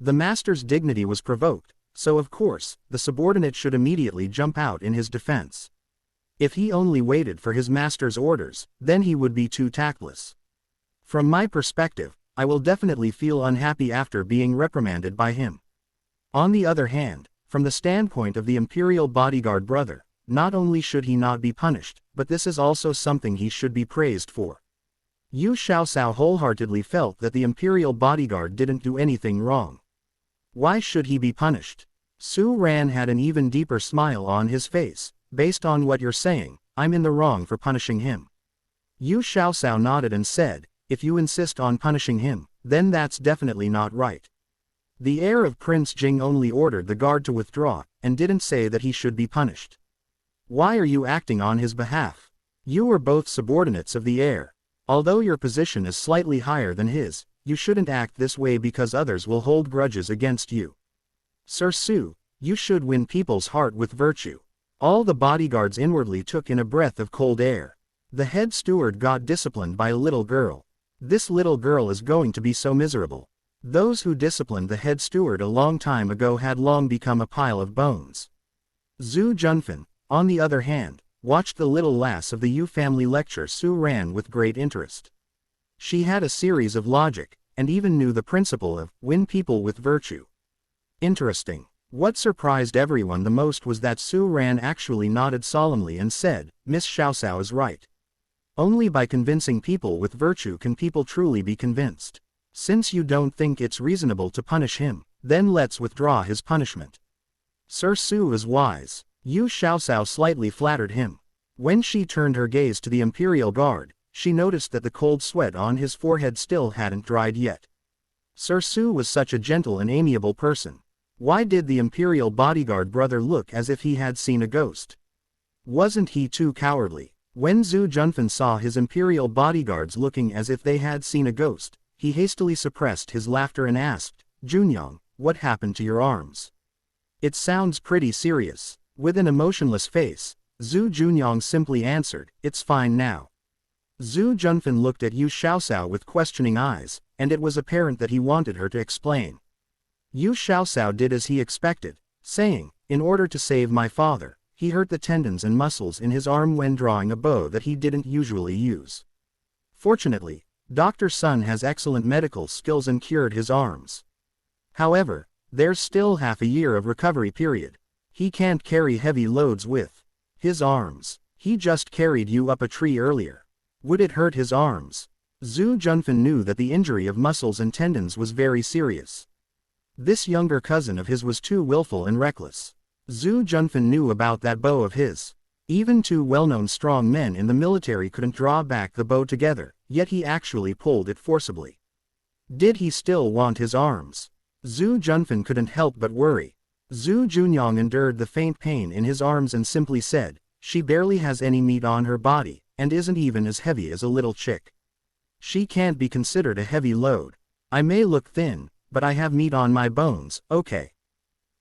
The master's dignity was provoked, so of course, the subordinate should immediately jump out in his defense. If he only waited for his master's orders, then he would be too tactless. From my perspective, I will definitely feel unhappy after being reprimanded by him. On the other hand, from the standpoint of the imperial bodyguard brother, not only should he not be punished, but this is also something he should be praised for. Yu Xiaoxiao wholeheartedly felt that the imperial bodyguard didn't do anything wrong. Why should he be punished? Su Ran had an even deeper smile on his face. Based on what you're saying, I'm in the wrong for punishing him. Yu Xiaoxiao nodded and said, if you insist on punishing him, then that's definitely not right. The heir of Prince Jing only ordered the guard to withdraw, and didn't say that he should be punished. Why are you acting on his behalf? You are both subordinates of the heir. Although your position is slightly higher than his, you shouldn't act this way because others will hold grudges against you. Sir Su, you should win people's heart with virtue. All the bodyguards inwardly took in a breath of cold air. The head steward got disciplined by a little girl. This little girl is going to be so miserable. Those who disciplined the head steward a long time ago had long become a pile of bones. Zhu Junfan, on the other hand, watched the little lass of the Yu family lecture Su Ran with great interest. She had a series of logic, and even knew the principle of win people with virtue. Interesting. What surprised everyone the most was that Su Ran actually nodded solemnly and said, Miss Xiaoxiao is right. Only by convincing people with virtue can people truly be convinced. Since you don't think it's reasonable to punish him, then let's withdraw his punishment. Sir Su is wise. Yu Xiaoxiao slightly flattered him. When she turned her gaze to the imperial guard, she noticed that the cold sweat on his forehead still hadn't dried yet. Sir Su was such a gentle and amiable person. Why did the imperial bodyguard brother look as if he had seen a ghost? Wasn't he too cowardly? When Zhu Junfan saw his imperial bodyguards looking as if they had seen a ghost, he hastily suppressed his laughter and asked, Junyang, what happened to your arms? It sounds pretty serious. With an emotionless face, Zhu Junyang simply answered, it's fine now. Zhu Junfan looked at Yu Xiaoxiao with questioning eyes, and it was apparent that he wanted her to explain. Yu Xiaoxiao did as he expected, saying, in order to save my father, he hurt the tendons and muscles in his arm when drawing a bow that he didn't usually use. Fortunately, Dr. Sun has excellent medical skills and cured his arms. However, there's still half a year of recovery period. He can't carry heavy loads with his arms. He just carried you up a tree earlier. Would it hurt his arms? Zhu Junfan knew that the injury of muscles and tendons was very serious. This younger cousin of his was too willful and reckless. Zhu Junfan knew about that bow of his. Even two well-known strong men in the military couldn't draw back the bow together, yet he actually pulled it forcibly. Did he still want his arms? Zhu Junfan couldn't help but worry. Zhu Junyang endured the faint pain in his arms and simply said, she barely has any meat on her body, and isn't even as heavy as a little chick. She can't be considered a heavy load. I may look thin, but I have meat on my bones, okay.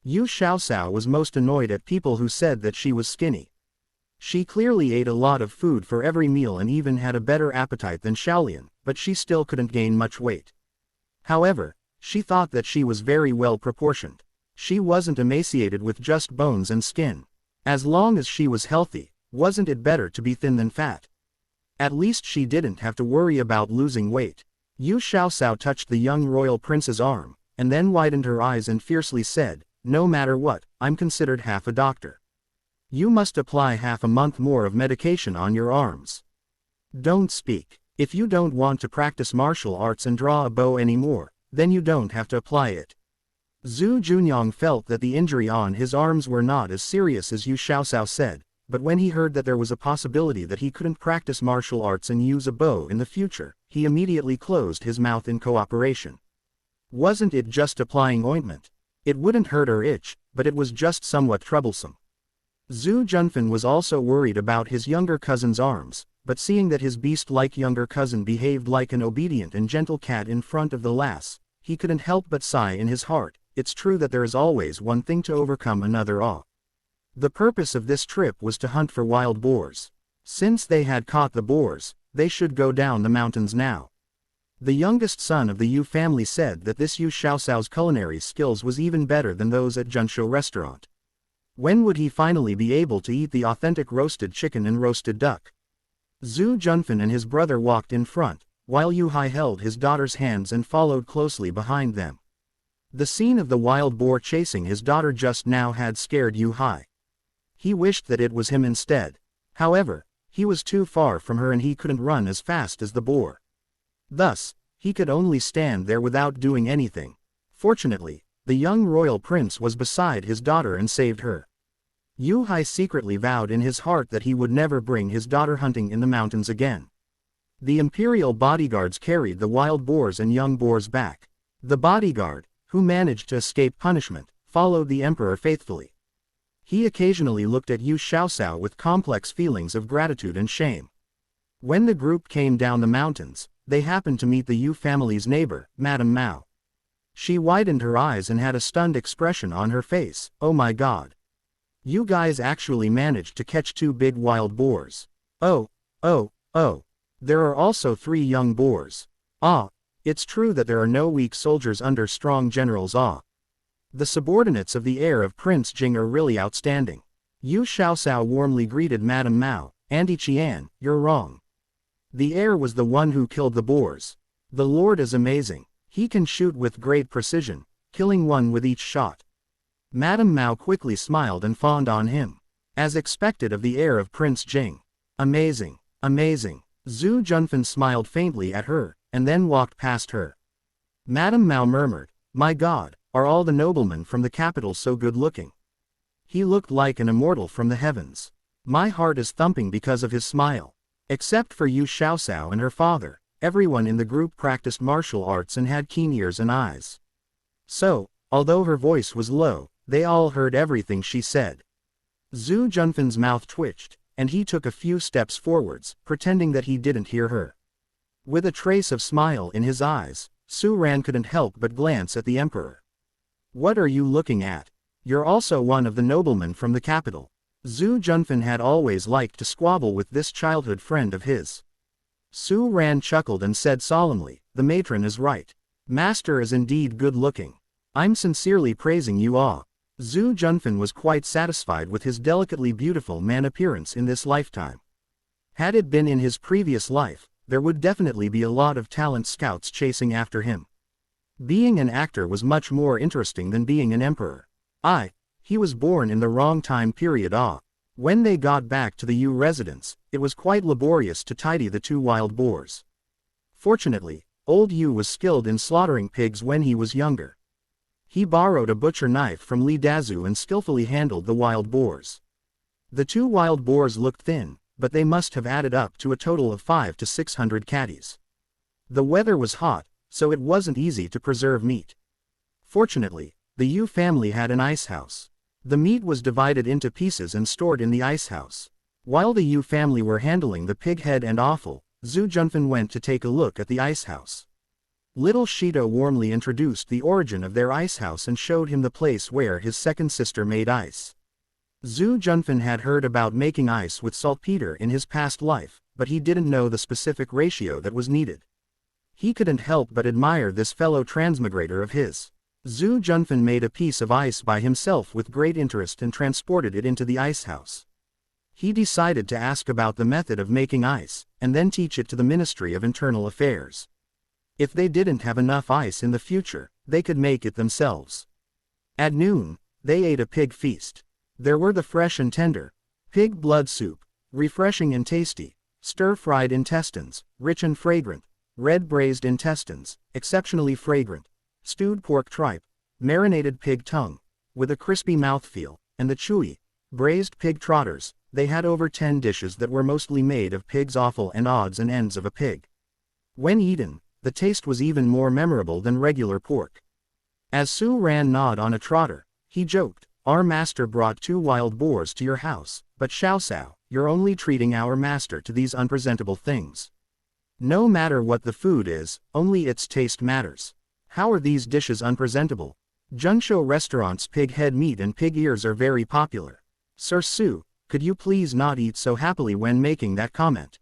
Yu Xiaoxiao was most annoyed at people who said that she was skinny. She clearly ate a lot of food for every meal and even had a better appetite than Shaolian, but she still couldn't gain much weight. However, she thought that she was very well proportioned. She wasn't emaciated with just bones and skin. As long as she was healthy, wasn't it better to be thin than fat? At least she didn't have to worry about losing weight. Yu Xiaoxiao touched the young royal prince's arm, and then widened her eyes and fiercely said, no matter what, I'm considered half a doctor. You must apply half a month more of medication on your arms. Don't speak. If you don't want to practice martial arts and draw a bow anymore, then you don't have to apply it. Zhu Junyang felt that the injury on his arms were not as serious as Yu Xiaoxiao said, but when he heard that there was a possibility that he couldn't practice martial arts and use a bow in the future, he immediately closed his mouth in cooperation. Wasn't it just applying ointment? It wouldn't hurt or itch, but it was just somewhat troublesome. Zhu Junfan was also worried about his younger cousin's arms, but seeing that his beast-like younger cousin behaved like an obedient and gentle cat in front of the lass, he couldn't help but sigh in his heart. It's true that there is always one thing to overcome another awe. The purpose of this trip was to hunt for wild boars. Since they had caught the boars, they should go down the mountains now. The youngest son of the Yu family said that this Yu Xiaoxiao's culinary skills was even better than those at Junshou restaurant. When would he finally be able to eat the authentic roasted chicken and roasted duck? Zhu Junfan and his brother walked in front, while Yu Hai held his daughter's hands and followed closely behind them. The scene of the wild boar chasing his daughter just now had scared Yu Hai. He wished that it was him instead. However, he was too far from her and he couldn't run as fast as the boar. Thus, he could only stand there without doing anything. Fortunately, the young royal prince was beside his daughter and saved her. Yu Hai secretly vowed in his heart that he would never bring his daughter hunting in the mountains again. The imperial bodyguards carried the wild boars and young boars back. The bodyguard, who managed to escape punishment, followed the emperor faithfully. He occasionally looked at Yu Xiaoxiao with complex feelings of gratitude and shame. When the group came down the mountains, they happened to meet the Yu family's neighbor, Madame Mao. She widened her eyes and had a stunned expression on her face. "Oh my God. You guys actually managed to catch 2 big wild boars. Oh. There are also 3 young boars. Ah. It's true that there are no weak soldiers under strong generals. Ah. The subordinates of the heir of Prince Jing are really outstanding." Yu Xiaoxiao warmly greeted Madame Mao. "Auntie Qian, you're wrong. The heir was the one who killed the boars. The lord is amazing. He can shoot with great precision, killing one with each shot." Madame Mao quickly smiled and fawned on him. As expected of the heir of Prince Jing. "Amazing, amazing." Zhu Junfan smiled faintly at her, and then walked past her. Madame Mao murmured, "My God, are all the noblemen from the capital so good-looking? He looked like an immortal from the heavens. My heart is thumping because of his smile." Except for Yu Xiaoxiao and her father, everyone in the group practiced martial arts and had keen ears and eyes. So, although her voice was low, they all heard everything she said. Zhu Junfan's mouth twitched, and he took a few steps forwards, pretending that he didn't hear her. With a trace of smile in his eyes, Su Ran couldn't help but glance at the emperor. "What are you looking at? You're also one of the noblemen from the capital." Zhu Junfan had always liked to squabble with this childhood friend of his. Su Ran chuckled and said solemnly, "The matron is right. Master is indeed good-looking. I'm sincerely praising you all." Zhu Junfan was quite satisfied with his delicately beautiful man appearance in this lifetime. Had it been in his previous life, there would definitely be a lot of talent scouts chasing after him. Being an actor was much more interesting than being an emperor. He was born in the wrong time period. When they got back to the Yu residence, it was quite laborious to tidy the 2 wild boars. Fortunately, old Yu was skilled in slaughtering pigs when he was younger. He borrowed a butcher knife from Li Dazu and skillfully handled the wild boars. The 2 wild boars looked thin, but they must have added up to a total of 500 to 600 catties. The weather was hot, so it wasn't easy to preserve meat. Fortunately, the Yu family had an ice house. The meat was divided into pieces and stored in the ice house. While the Yu family were handling the pig head and offal, Zhu Junfan went to take a look at the ice house. Little Shito warmly introduced the origin of their ice house and showed him the place where his second sister made ice. Zhu Junfan had heard about making ice with saltpeter in his past life, but he didn't know the specific ratio that was needed. He couldn't help but admire this fellow transmigrator of his. Zhu Junfan made a piece of ice by himself with great interest and transported it into the ice house. He decided to ask about the method of making ice, and then teach it to the Ministry of Internal Affairs. If they didn't have enough ice in the future, they could make it themselves. At noon, they ate a pig feast. There were the fresh and tender pig blood soup, refreshing and tasty, stir-fried intestines, rich and fragrant, red braised intestines, exceptionally fragrant, stewed pork tripe, marinated pig tongue, with a crispy mouthfeel, and the chewy, braised pig trotters. They had over 10 dishes that were mostly made of pig's offal and odds and ends of a pig. When eaten, the taste was even more memorable than regular pork. As Su Ran gnawed on a trotter, he joked, "Our master brought 2 wild boars to your house, but Xiaoxiao, you're only treating our master to these unpresentable things. No matter what the food is, only its taste matters. How are these dishes unpresentable? Junshou restaurant's pig head meat and pig ears are very popular. Sir Su, could you please not eat so happily when making that comment?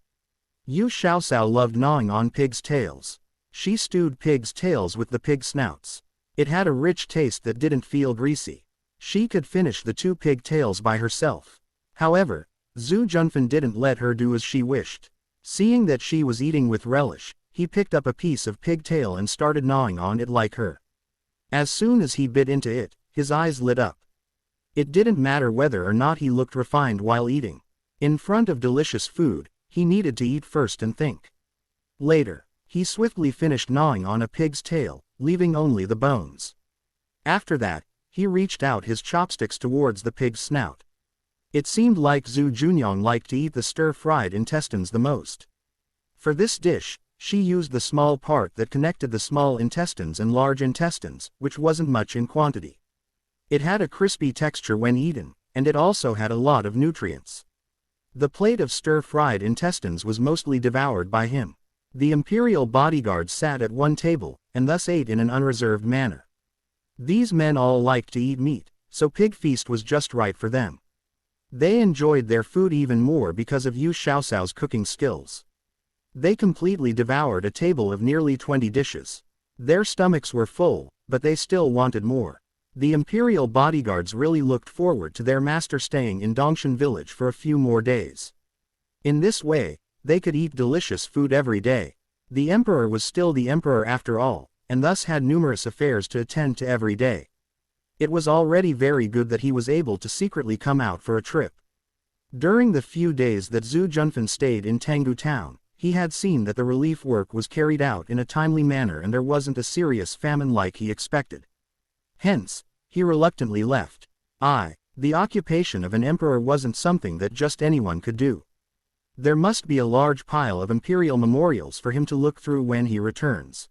Yu Xiaoxiao loved gnawing on pigs' tails. She stewed pigs' tails with the pig snouts. It had a rich taste that didn't feel greasy. She could finish the 2 pig tails by herself. However, Zhu Junfan didn't let her do as she wished. Seeing that she was eating with relish, he picked up a piece of pig tail and started gnawing on it like her. As soon as he bit into it, his eyes lit up. It didn't matter whether or not he looked refined while eating. In front of delicious food, he needed to eat first and think. Later, he swiftly finished gnawing on a pig's tail, leaving only the bones. After that, he reached out his chopsticks towards the pig's snout. It seemed like Zhu Junyang liked to eat the stir-fried intestines the most. For this dish, she used the small part that connected the small intestines and large intestines, which wasn't much in quantity. It had a crispy texture when eaten, and it also had a lot of nutrients. The plate of stir-fried intestines was mostly devoured by him. The imperial bodyguards sat at one table, and thus ate in an unreserved manner. These men all liked to eat meat, so pig feast was just right for them. They enjoyed their food even more because of Yu Xiaoxiao's cooking skills. They completely devoured a table of nearly 20 dishes. Their stomachs were full, but they still wanted more. The imperial bodyguards really looked forward to their master staying in Dongshan village for a few more days. In this way, they could eat delicious food every day. The emperor was still the emperor after all, and thus had numerous affairs to attend to every day. It was already very good that he was able to secretly come out for a trip. During the few days that Zhu Junfan stayed in Tanggu town, he had seen that the relief work was carried out in a timely manner and there wasn't a serious famine like he expected. Hence, he reluctantly left. The occupation of an emperor wasn't something that just anyone could do. There must be a large pile of imperial memorials for him to look through when he returns.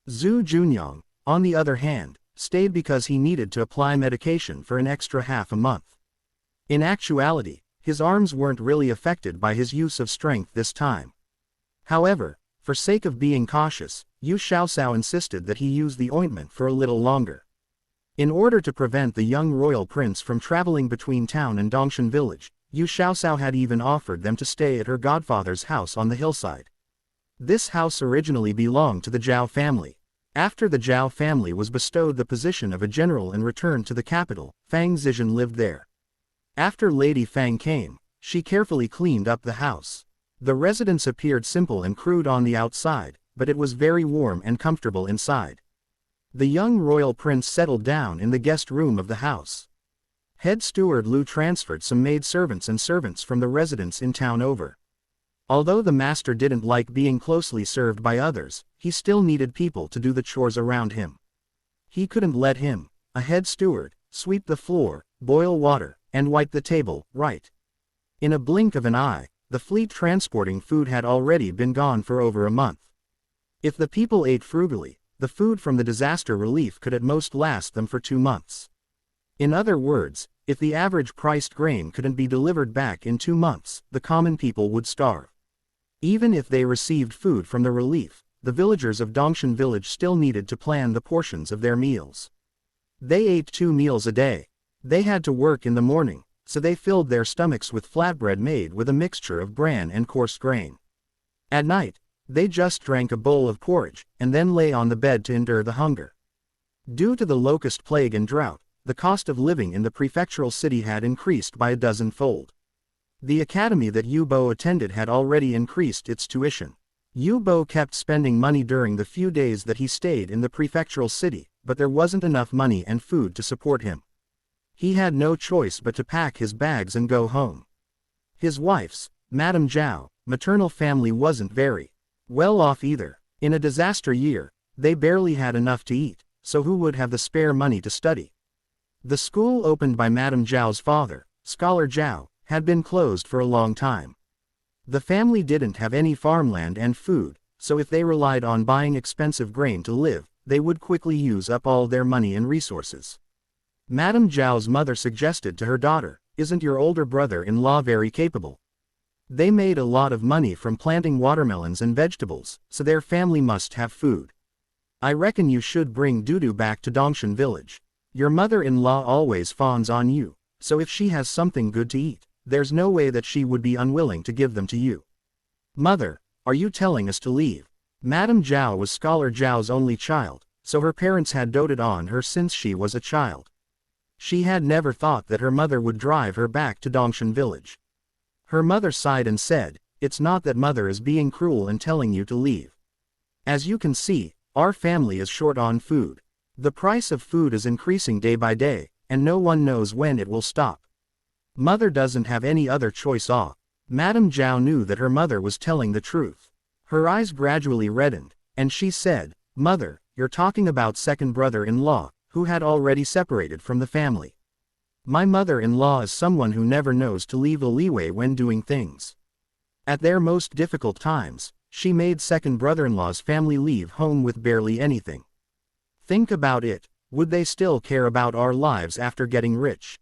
Zhu Junyang, on the other hand, stayed because he needed to apply medication for an extra half a month. In actuality, his arms weren't really affected by his use of strength this time. However, for sake of being cautious, Yu Xiaoxiao insisted that he use the ointment for a little longer. In order to prevent the young royal prince from traveling between town and Dongshan village, Yu Xiaoxiao had even offered them to stay at her godfather's house on the hillside. This house originally belonged to the Zhao family. After the Zhao family was bestowed the position of a general and returned to the capital, Fang Zizhen lived there. After Lady Fang came, she carefully cleaned up the house. The residence appeared simple and crude on the outside, but it was very warm and comfortable inside. The young royal prince settled down in the guest room of the house. Head steward Lu transferred some maidservants and servants from the residence in town over. Although the master didn't like being closely served by others, he still needed people to do the chores around him. He couldn't let him, a head steward, sweep the floor, boil water, and wipe the table, right? In a blink of an eye, the fleet transporting food had already been gone for over a month. If the people ate frugally, the food from the disaster relief could at most last them for 2 months. In other words, if the average priced grain couldn't be delivered back in 2 months, the common people would starve. Even if they received food from the relief, the villagers of Dongshan village still needed to plan the portions of their meals. They ate 2 meals a day. They had to work in the morning, so they filled their stomachs with flatbread made with a mixture of bran and coarse grain. At night, they just drank a bowl of porridge, and then lay on the bed to endure the hunger. Due to the locust plague and drought, the cost of living in the prefectural city had increased by a dozen-fold. The academy that Yu Bo attended had already increased its tuition. Yu Bo kept spending money during the few days that he stayed in the prefectural city, but there wasn't enough money and food to support him. He had no choice but to pack his bags and go home. His wife's, Madame Zhao, maternal family wasn't very well off either. In a disaster year, they barely had enough to eat, so who would have the spare money to study? The school opened by Madame Zhao's father, Scholar Zhao, had been closed for a long time. The family didn't have any farmland and food, so if they relied on buying expensive grain to live, they would quickly use up all their money and resources. Madame Zhao's mother suggested to her daughter, "Isn't your older brother-in-law very capable? They made a lot of money from planting watermelons and vegetables, so their family must have food. I reckon you should bring Dudu back to Dongshan village. Your mother-in-law always fawns on you, so if she has something good to eat, there's no way that she would be unwilling to give them to you. Mother, are you telling us to leave? Madame Zhao was Scholar Zhao's only child, so her parents had doted on her since she was a child. She had never thought that her mother would drive her back to Dongshan village. Her mother sighed and said, "It's not that mother is being cruel and telling you to leave. As you can see, our family is short on food. The price of food is increasing day by day, and no one knows when it will stop. Mother doesn't have any other choice." Madame Zhao knew that her mother was telling the truth. Her eyes gradually reddened, and she said, "Mother, you're talking about second brother-in-law, who had already separated from the family. My mother-in-law is someone who never knows to leave a leeway when doing things. At their most difficult times, she made second brother-in-law's family leave home with barely anything. Think about it, would they still care about our lives after getting rich?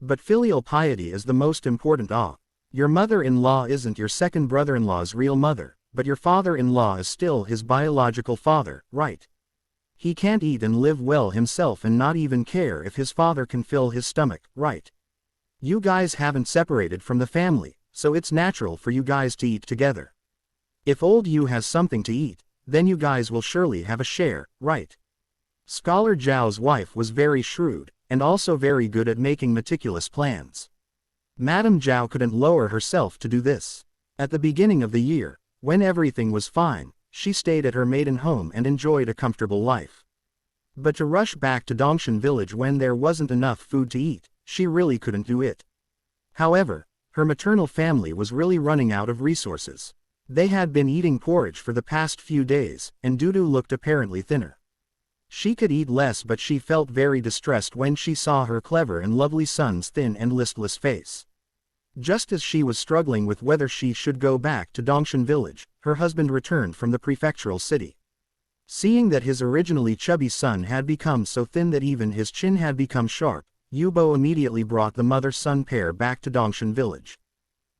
But filial piety is the most important. Your mother-in-law isn't your second brother-in-law's real mother, but your father-in-law is still his biological father, right? He can't eat and live well himself and not even care if his father can fill his stomach, right? You guys haven't separated from the family, so it's natural for you guys to eat together. If old you has something to eat, then you guys will surely have a share, right?" Scholar Zhao's wife was very shrewd, and also very good at making meticulous plans. Madame Zhao couldn't lower herself to do this. At the beginning of the year, when everything was fine, she stayed at her maiden home and enjoyed a comfortable life. But to rush back to Dongshan village when there wasn't enough food to eat, she really couldn't do it. However, her maternal family was really running out of resources. They had been eating porridge for the past few days, and Dudu looked apparently thinner. She could eat less, but she felt very distressed when she saw her clever and lovely son's thin and listless face. Just as she was struggling with whether she should go back to Dongshan village, her husband returned from the prefectural city. Seeing that his originally chubby son had become so thin that even his chin had become sharp, Yubo immediately brought the mother-son pair back to Dongshan village.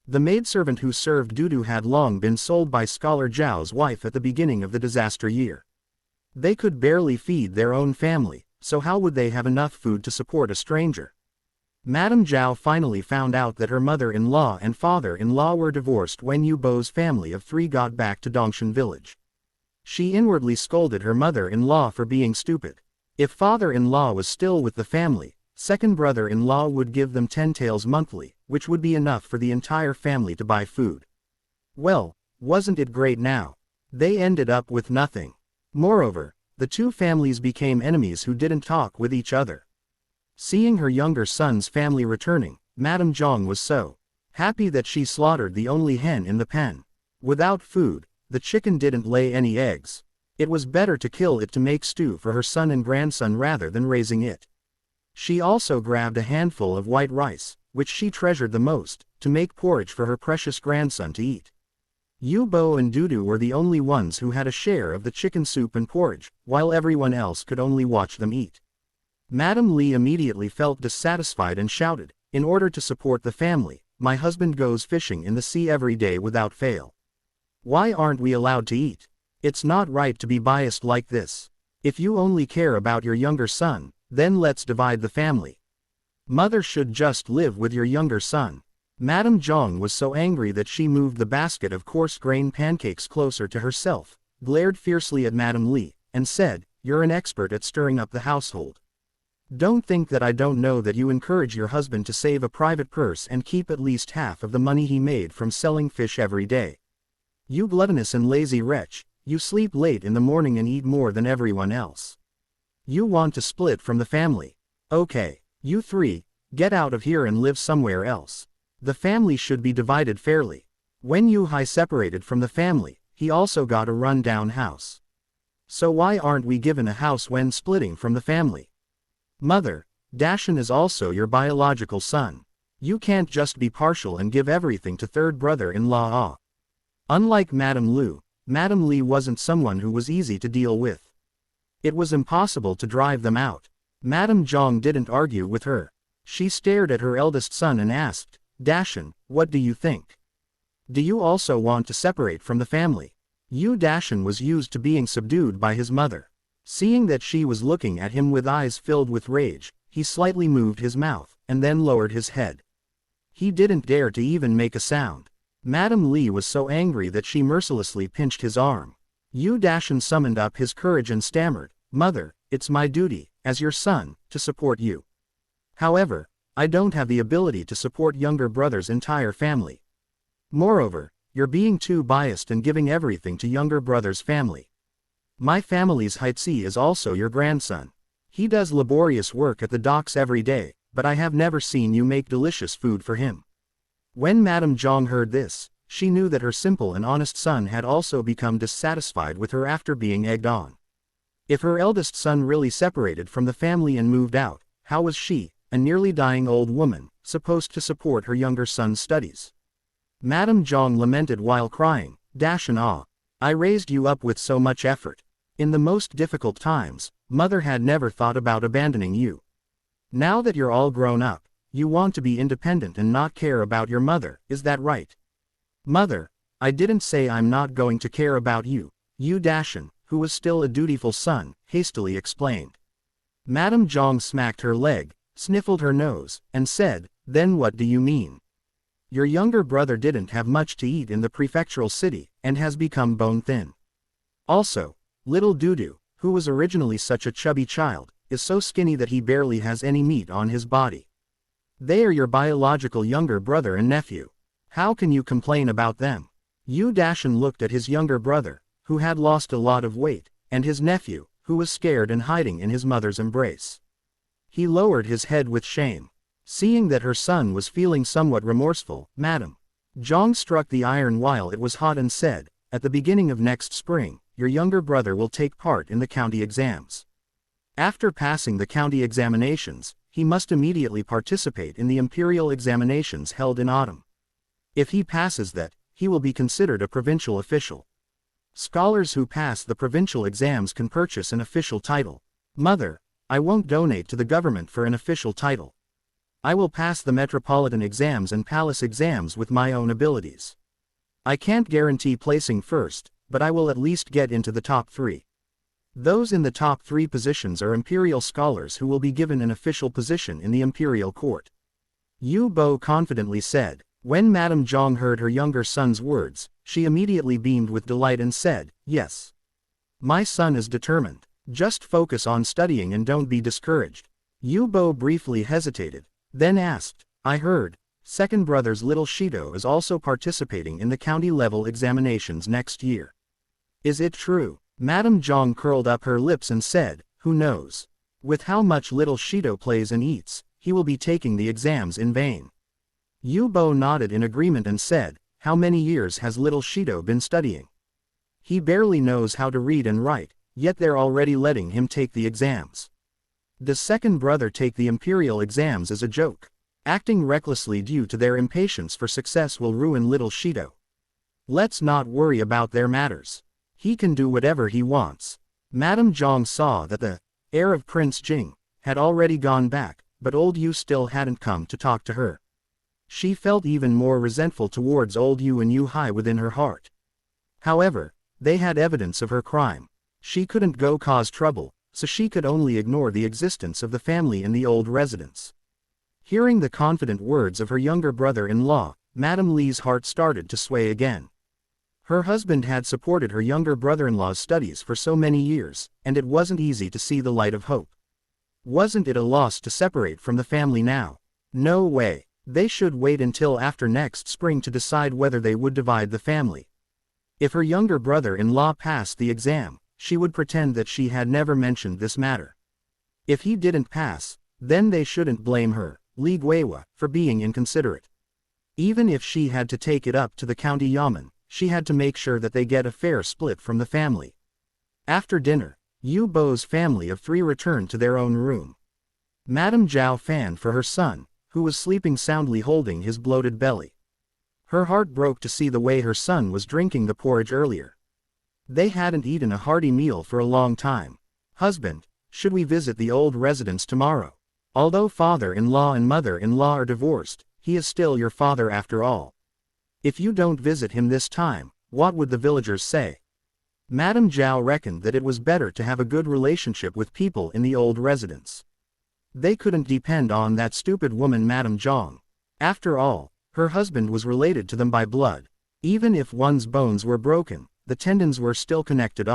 The maidservant who served Dudu had long been sold by Scholar Zhao's wife at the beginning of the disaster year. They could barely feed their own family, so how would they have enough food to support a stranger? Madame Zhao finally found out that her mother-in-law and father-in-law were divorced when Yubo's family of 3 got back to Dongshan village. She inwardly scolded her mother-in-law for being stupid. If father-in-law was still with the family, second brother-in-law would give them 10 taels monthly, which would be enough for the entire family to buy food. Well, wasn't it great now? They ended up with nothing. Moreover, the two families became enemies who didn't talk with each other. Seeing her younger son's family returning, Madame Zhang was so happy that she slaughtered the only hen in the pen. Without food, the chicken didn't lay any eggs. It was better to kill it to make stew for her son and grandson rather than raising it. She also grabbed a handful of white rice, which she treasured the most, to make porridge for her precious grandson to eat. Yubo and Dudu were the only ones who had a share of the chicken soup and porridge, while everyone else could only watch them eat. Madame Li immediately felt dissatisfied and shouted, "In order to support the family, my husband goes fishing in the sea every day without fail. Why aren't we allowed to eat? It's not right to be biased like this. If you only care about your younger son, then let's divide the family. Mother should just live with your younger son." Madame Zhang was so angry that she moved the basket of coarse grain pancakes closer to herself, glared fiercely at Madame Li, and said, "You're an expert at stirring up the household. Don't think that I don't know that you encourage your husband to save a private purse and keep at least half of the money he made from selling fish every day. You gluttonous and lazy wretch, you sleep late in the morning and eat more than everyone else. You want to split from the family. Okay, you 3, get out of here and live somewhere else. The family should be divided fairly. When Yu Hai separated from the family, he also got a run-down house. So why aren't we given a house when splitting from the family? Mother, Dashan is also your biological son. You can't just be partial and give everything to third brother-in-law." Unlike Madame Lu, Madame Li wasn't someone who was easy to deal with. It was impossible to drive them out. Madame Zhang didn't argue with her. She stared at her eldest son and asked, "Dashan, what do you think? Do you also want to separate from the family?" Dashan was used to being subdued by his mother. Seeing that she was looking at him with eyes filled with rage, he slightly moved his mouth, and then lowered his head. He didn't dare to even make a sound. Madam Li was so angry that she mercilessly pinched his arm. Yu Dashan summoned up his courage and stammered, "Mother, it's my duty, as your son, to support you. However, I don't have the ability to support younger brother's entire family. Moreover, you're being too biased and giving everything to younger brother's family. My family's Haitzi is also your grandson. He does laborious work at the docks every day, but I have never seen you make delicious food for him." When Madame Zhang heard this, she knew that her simple and honest son had also become dissatisfied with her after being egged on. If her eldest son really separated from the family and moved out, how was she, a nearly dying old woman, supposed to support her younger son's studies? Madame Zhang lamented while crying, "Dashan, I raised you up with so much effort. In the most difficult times, mother had never thought about abandoning you. Now that you're all grown up, you want to be independent and not care about your mother, is that right?" "Mother, I didn't say I'm not going to care about you," Yu Dashan, who was still a dutiful son, hastily explained. Madame Zhang smacked her leg, sniffled her nose, and said, "Then what do you mean? Your younger brother didn't have much to eat in the prefectural city, and has become bone thin. Also, little Dudu, who was originally such a chubby child, is so skinny that he barely has any meat on his body. They are your biological younger brother and nephew. How can you complain about them?" Yu Dashan looked at his younger brother, who had lost a lot of weight, and his nephew, who was scared and hiding in his mother's embrace. He lowered his head with shame. Seeing that her son was feeling somewhat remorseful, Madame Zhang struck the iron while it was hot and said, "At the beginning of next spring, your younger brother will take part in the county exams. After passing the county examinations, he must immediately participate in the imperial examinations held in autumn. If he passes that, he will be considered a provincial official. Scholars who pass the provincial exams can purchase an official title. Mother, I won't donate to the government for an official title. I will pass the metropolitan exams and palace exams with my own abilities. I can't guarantee placing first, but I will at least get into the top 3. Those in the top 3 positions are imperial scholars who will be given an official position in the imperial court." Yu Bo confidently said. When Madame Zhang heard her younger son's words, she immediately beamed with delight and said, "Yes. My son is determined. Just focus on studying and don't be discouraged." Yu Bo briefly hesitated, then asked, "I heard, second brother's little Shido is also participating in the county-level examinations next year. Is it true?" Madame Zhang curled up her lips and said, "Who knows? With how much little Shido plays and eats, he will be taking the exams in vain." Yu Bo nodded in agreement and said, "How many years has little Shido been studying? He barely knows how to read and write, yet they're already letting him take the exams. Does second brother take the imperial exams as a joke? Acting recklessly due to their impatience for success will ruin little Shido. Let's not worry about their matters. He can do whatever he wants." Madame Zhang saw that the heir of Prince Jing had already gone back, but old Yu still hadn't come to talk to her. She felt even more resentful towards old Yu and Yu Hai within her heart. However, they had evidence of her crime. She couldn't go cause trouble, so she could only ignore the existence of the family in the old residence. Hearing the confident words of her younger brother-in-law, Madame Li's heart started to sway again. Her husband had supported her younger brother-in-law's studies for so many years, and it wasn't easy to see the light of hope. Wasn't it a loss to separate from the family now? No way. They should wait until after next spring to decide whether they would divide the family. If her younger brother-in-law passed the exam, she would pretend that she had never mentioned this matter. If he didn't pass, then they shouldn't blame her, Li Guiwa, for being inconsiderate. Even if she had to take it up to the county yamen, she had to make sure that they get a fair split from the family. After dinner, Yu Bo's family of 3 returned to their own room. Madame Zhao fanned for her son, who was sleeping soundly holding his bloated belly. Her heart broke to see the way her son was drinking the porridge earlier. They hadn't eaten a hearty meal for a long time. "Husband, should we visit the old residence tomorrow? Although father-in-law and mother-in-law are divorced, he is still your father after all. If you don't visit him this time, what would the villagers say?" Madame Zhao reckoned that it was better to have a good relationship with people in the old residence. They couldn't depend on that stupid woman Madame Zhang. After all, her husband was related to them by blood. Even if one's bones were broken, the tendons were still connected.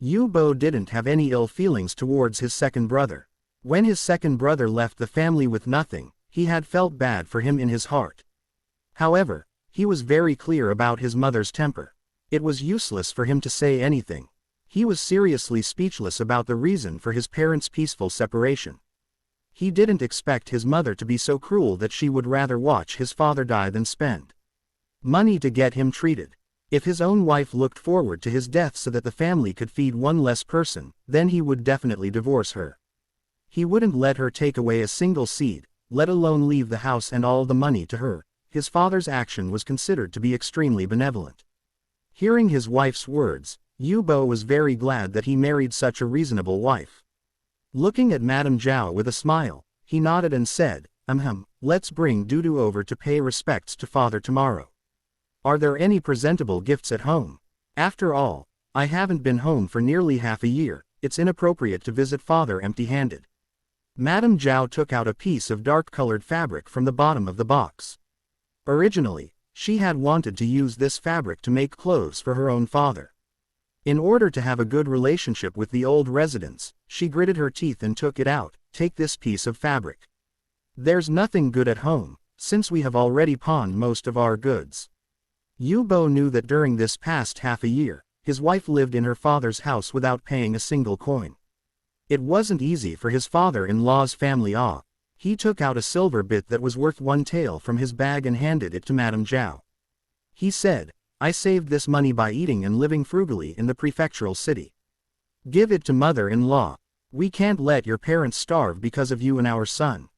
Yu Bo didn't have any ill feelings towards his second brother. When his second brother left the family with nothing, he had felt bad for him in his heart. However, he was very clear about his mother's temper. It was useless for him to say anything. He was seriously speechless about the reason for his parents' peaceful separation. He didn't expect his mother to be so cruel that she would rather watch his father die than spend money to get him treated. If his own wife looked forward to his death so that the family could feed one less person, then he would definitely divorce her. He wouldn't let her take away a single seed, let alone leave the house and all the money to her. His father's action was considered to be extremely benevolent. Hearing his wife's words, Yu Bo was very glad that he married such a reasonable wife. Looking at Madame Zhao with a smile, he nodded and said, let's bring Dudu over to pay respects to father tomorrow. Are there any presentable gifts at home? After all, I haven't been home for nearly half a year. It's inappropriate to visit father empty-handed. Madame Zhao took out a piece of dark-colored fabric from the bottom of the box. Originally, she had wanted to use this fabric to make clothes for her own father. In order to have a good relationship with the old residents, she gritted her teeth and took it out. Take this piece of fabric. There's nothing good at home, since we have already pawned most of our goods. Yu Bo knew that during this past half a year, his wife lived in her father's house without paying a single coin. It wasn't easy for his father-in-law's family. He took out a silver bit that was worth one tael from his bag and handed it to Madame Zhao. He said, I saved this money by eating and living frugally in the prefectural city. Give it to mother-in-law. We can't let your parents starve because of you and our son.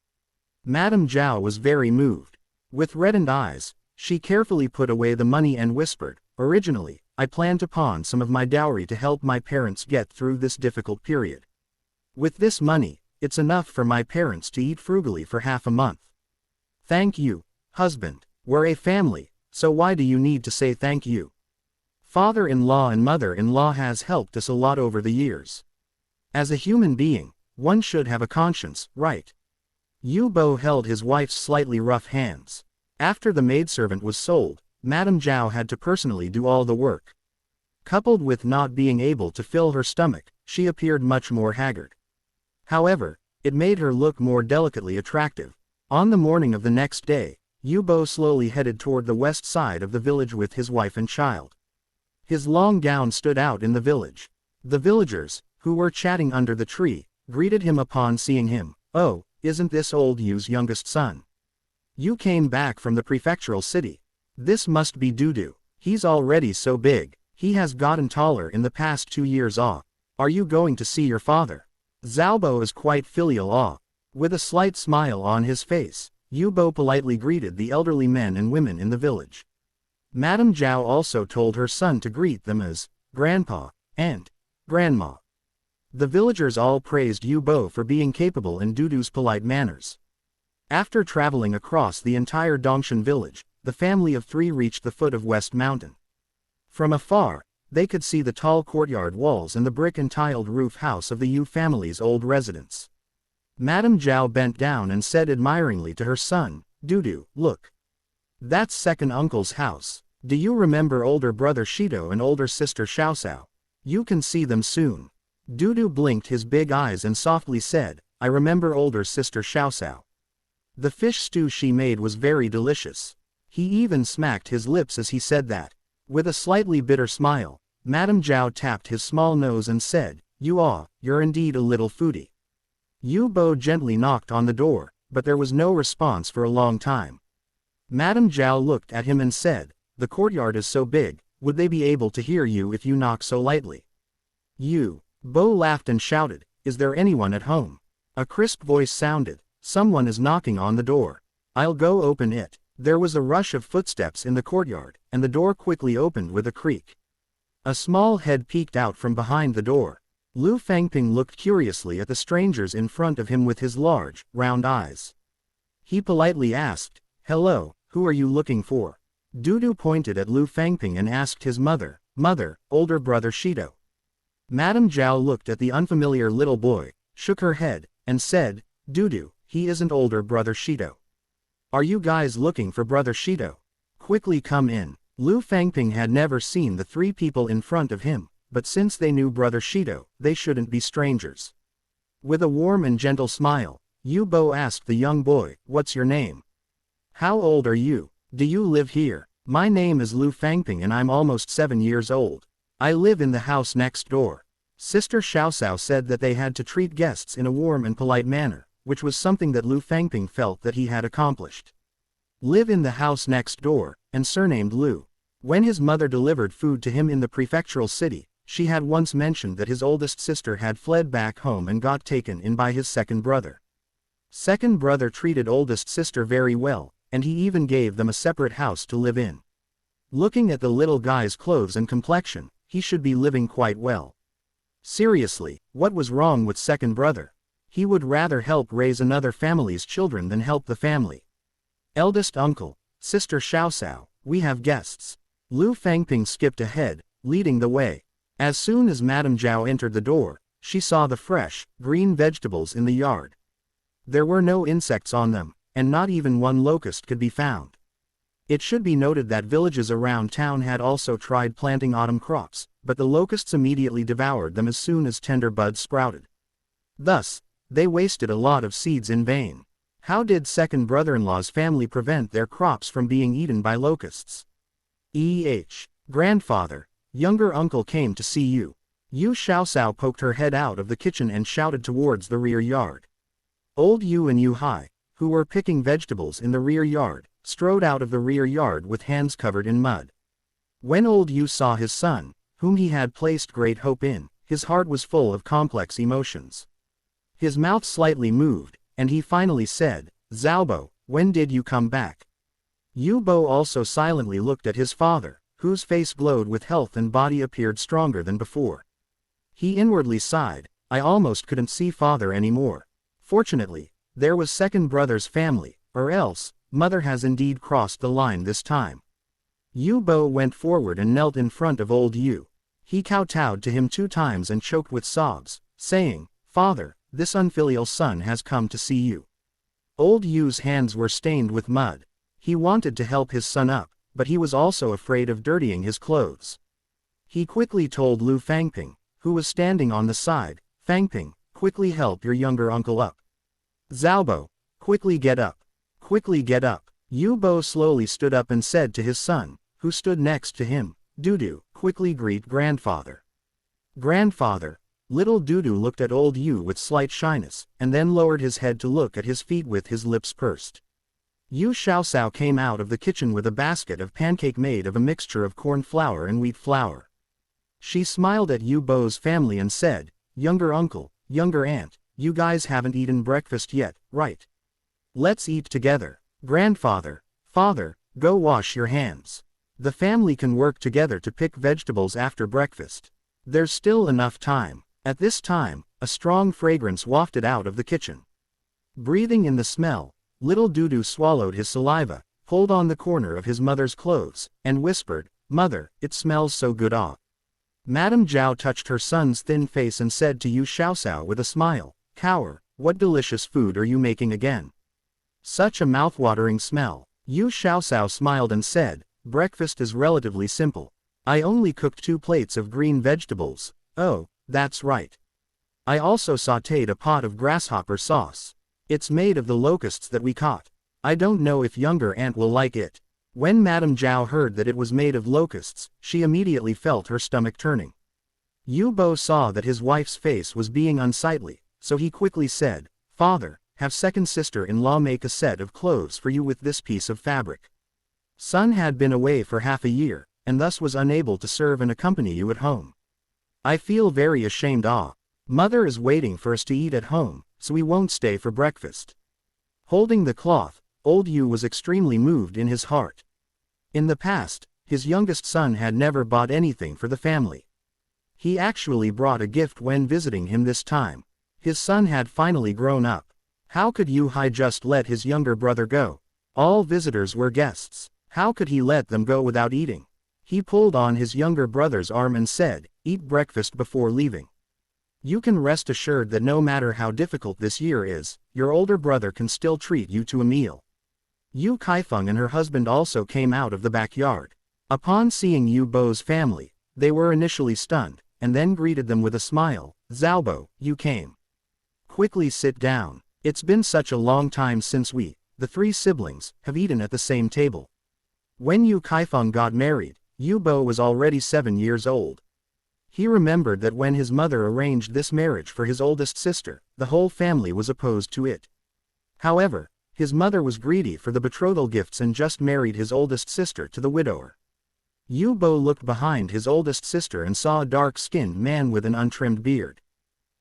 Madame Zhao was very moved. With reddened eyes, she carefully put away the money and whispered, originally, I planned to pawn some of my dowry to help my parents get through this difficult period. With this money, it's enough for my parents to eat frugally for half a month. Thank you, husband. We're a family, so why do you need to say thank you? Father-in-law and mother-in-law has helped us a lot over the years. As a human being, one should have a conscience, right? Yu Bo held his wife's slightly rough hands. After the maidservant was sold, Madame Zhao had to personally do all the work. Coupled with not being able to fill her stomach, she appeared much more haggard. However, it made her look more delicately attractive. On the morning of the next day, Yu Bo slowly headed toward the west side of the village with his wife and child. His long gown stood out in the village. The villagers, who were chatting under the tree, greeted him upon seeing him. Oh, isn't this old Yu's youngest son? You came back from the prefectural city. This must be Dudu. He's already so big. He has gotten taller in the past 2 years. Are you going to see your father? Zhaobo is quite filial. With a slight smile on his face, Yu Bo politely greeted the elderly men and women in the village. Madame Zhao also told her son to greet them as Grandpa and Grandma. The villagers all praised Yu Bo for being capable in Dudu's polite manners. After traveling across the entire Dongshan village, the family of 3 reached the foot of West Mountain. From afar, they could see the tall courtyard walls and the brick and tiled roof house of the Yu family's old residence. Madame Zhao bent down and said admiringly to her son, Dudu, look. That's second uncle's house. Do you remember older brother Shido and older sister Xiaoxiao? You can see them soon. Dudu blinked his big eyes and softly said, I remember older sister Xiaoxiao. The fish stew she made was very delicious. He even smacked his lips as he said that. With a slightly bitter smile, Madame Zhao tapped his small nose and said, you're indeed a little foodie. Yu Bo gently knocked on the door, but there was no response for a long time. Madame Zhao looked at him and said, the courtyard is so big, would they be able to hear you if you knock so lightly? Yu Bo laughed and shouted, is there anyone at home? A crisp voice sounded, someone is knocking on the door. I'll go open it. There was a rush of footsteps in the courtyard, and the door quickly opened with a creak. A small head peeked out from behind the door. Lu Fangping looked curiously at the strangers in front of him with his large, round eyes. He politely asked, hello, who are you looking for? Dudu pointed at Lu Fangping and asked his mother, older brother Shido. Madame Zhao looked at the unfamiliar little boy, shook her head, and said, Dudu, he isn't older brother Shito. Are you guys looking for brother Shito? Quickly come in. Lu Fangping had never seen the three people in front of him, but since they knew brother Shito, they shouldn't be strangers. With a warm and gentle smile, Yu Bo asked the young boy, "What's your name? How old are you? Do you live here?" "My name is Lu Fangping and I'm almost 7 years old. I live in the house next door." Sister Xiaosao said that they had to treat guests in a warm and polite manner, which was something that Lu Fangping felt that he had accomplished. Live in the house next door, and surnamed Lu. When his mother delivered food to him in the prefectural city, she had once mentioned that his oldest sister had fled back home and got taken in by his second brother. Second brother treated oldest sister very well, and he even gave them a separate house to live in. Looking at the little guy's clothes and complexion, he should be living quite well. Seriously, what was wrong with second brother? He would rather help raise another family's children than help the family. Eldest uncle, Sister Xiaosao, we have guests. Lu Fangping skipped ahead, leading the way. As soon as Madame Zhao entered the door, she saw the fresh, green vegetables in the yard. There were no insects on them, and not even one locust could be found. It should be noted that villages around town had also tried planting autumn crops, but the locusts immediately devoured them as soon as tender buds sprouted. Thus, they wasted a lot of seeds in vain. How did second brother-in-law's family prevent their crops from being eaten by locusts? Grandfather, younger uncle came to see you. Yu Xiaosao poked her head out of the kitchen and shouted towards the rear yard. Old Yu and Yu Hai, who were picking vegetables in the rear yard, strode out of the rear yard with hands covered in mud. When old Yu saw his son, whom he had placed great hope in, his heart was full of complex emotions. His mouth slightly moved, and he finally said, "Zhaobo, when did you come back?" Yu Bo also silently looked at his father, whose face glowed with health and body appeared stronger than before. He inwardly sighed, "I almost couldn't see father anymore. Fortunately, there was second brother's family, or else, mother has indeed crossed the line this time." Yu Bo went forward and knelt in front of old Yu. He kowtowed to him 2 times and choked with sobs, saying, "Father, this unfilial son has come to see you." Old Yu's hands were stained with mud. He wanted to help his son up, but he was also afraid of dirtying his clothes. He quickly told Lu Fangping, who was standing on the side, "Fangping, quickly help your younger uncle up. Zhaobo, quickly get up. Quickly get up." Yu Bo slowly stood up and said to his son, who stood next to him, "Dudu, quickly greet grandfather." "Grandfather." Little Dudu looked at old Yu with slight shyness, and then lowered his head to look at his feet with his lips pursed. Yu Xiaosao came out of the kitchen with a basket of pancake made of a mixture of corn flour and wheat flour. She smiled at Yu Bo's family and said, "Younger uncle, younger aunt, you guys haven't eaten breakfast yet, right? Let's eat together. Grandfather, father, go wash your hands. The family can work together to pick vegetables after breakfast. There's still enough time." At this time, a strong fragrance wafted out of the kitchen. Breathing in the smell, little Dudu swallowed his saliva, pulled on the corner of his mother's clothes, and whispered, "Mother, it smells so good ah." Madame Zhao touched her son's thin face and said to Yu Xiaosao with a smile, "Cower, what delicious food are you making again? Such a mouthwatering smell." Yu Xiaosao smiled and said, "Breakfast is relatively simple. I only cooked 2 plates of green vegetables. Oh, that's right. I also sautéed a pot of grasshopper sauce. It's made of the locusts that we caught. I don't know if younger aunt will like it." When Madame Zhao heard that it was made of locusts, she immediately felt her stomach turning. Yu Bo saw that his wife's face was being unsightly, so he quickly said, "Father, have second sister-in-law make a set of clothes for you with this piece of fabric. Son had been away for half a year, and thus was unable to serve and accompany you at home. I feel very ashamed ah. Mother is waiting for us to eat at home, so we won't stay for breakfast." Holding the cloth, old Yu was extremely moved in his heart. In the past, his youngest son had never bought anything for the family. He actually brought a gift when visiting him this time. His son had finally grown up. How could Yu Hai just let his younger brother go? All visitors were guests. How could he let them go without eating? He pulled on his younger brother's arm and said, "Eat breakfast before leaving." You can rest assured that no matter how difficult this year is, your older brother can still treat you to a meal. Yu Kaifeng and her husband also came out of the backyard. Upon seeing Yu Bo's family, they were initially stunned, and then greeted them with a smile. Zhaobo, you came. Quickly sit down. It's been such a long time since we, the three siblings, have eaten at the same table. When Yu Kaifeng got married, Yu Bo was already 7 years old. He remembered that when his mother arranged this marriage for his oldest sister, the whole family was opposed to it. However, his mother was greedy for the betrothal gifts and just married his oldest sister to the widower. Yu Bo looked behind his oldest sister and saw a dark-skinned man with an untrimmed beard.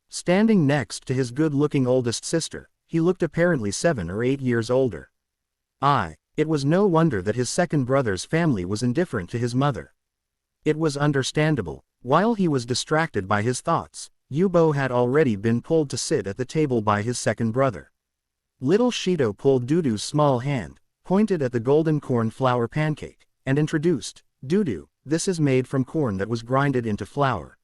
Standing next to his good-looking oldest sister, he looked apparently 7 or 8 years older. It was no wonder that his second brother's family was indifferent to his mother. It was understandable. While he was distracted by his thoughts, Yu Bo had already been pulled to sit at the table by his second brother. Little Shido pulled Dudu's small hand, pointed at the golden corn flour pancake, and introduced, Dudu, this is made from corn that was grinded into flour.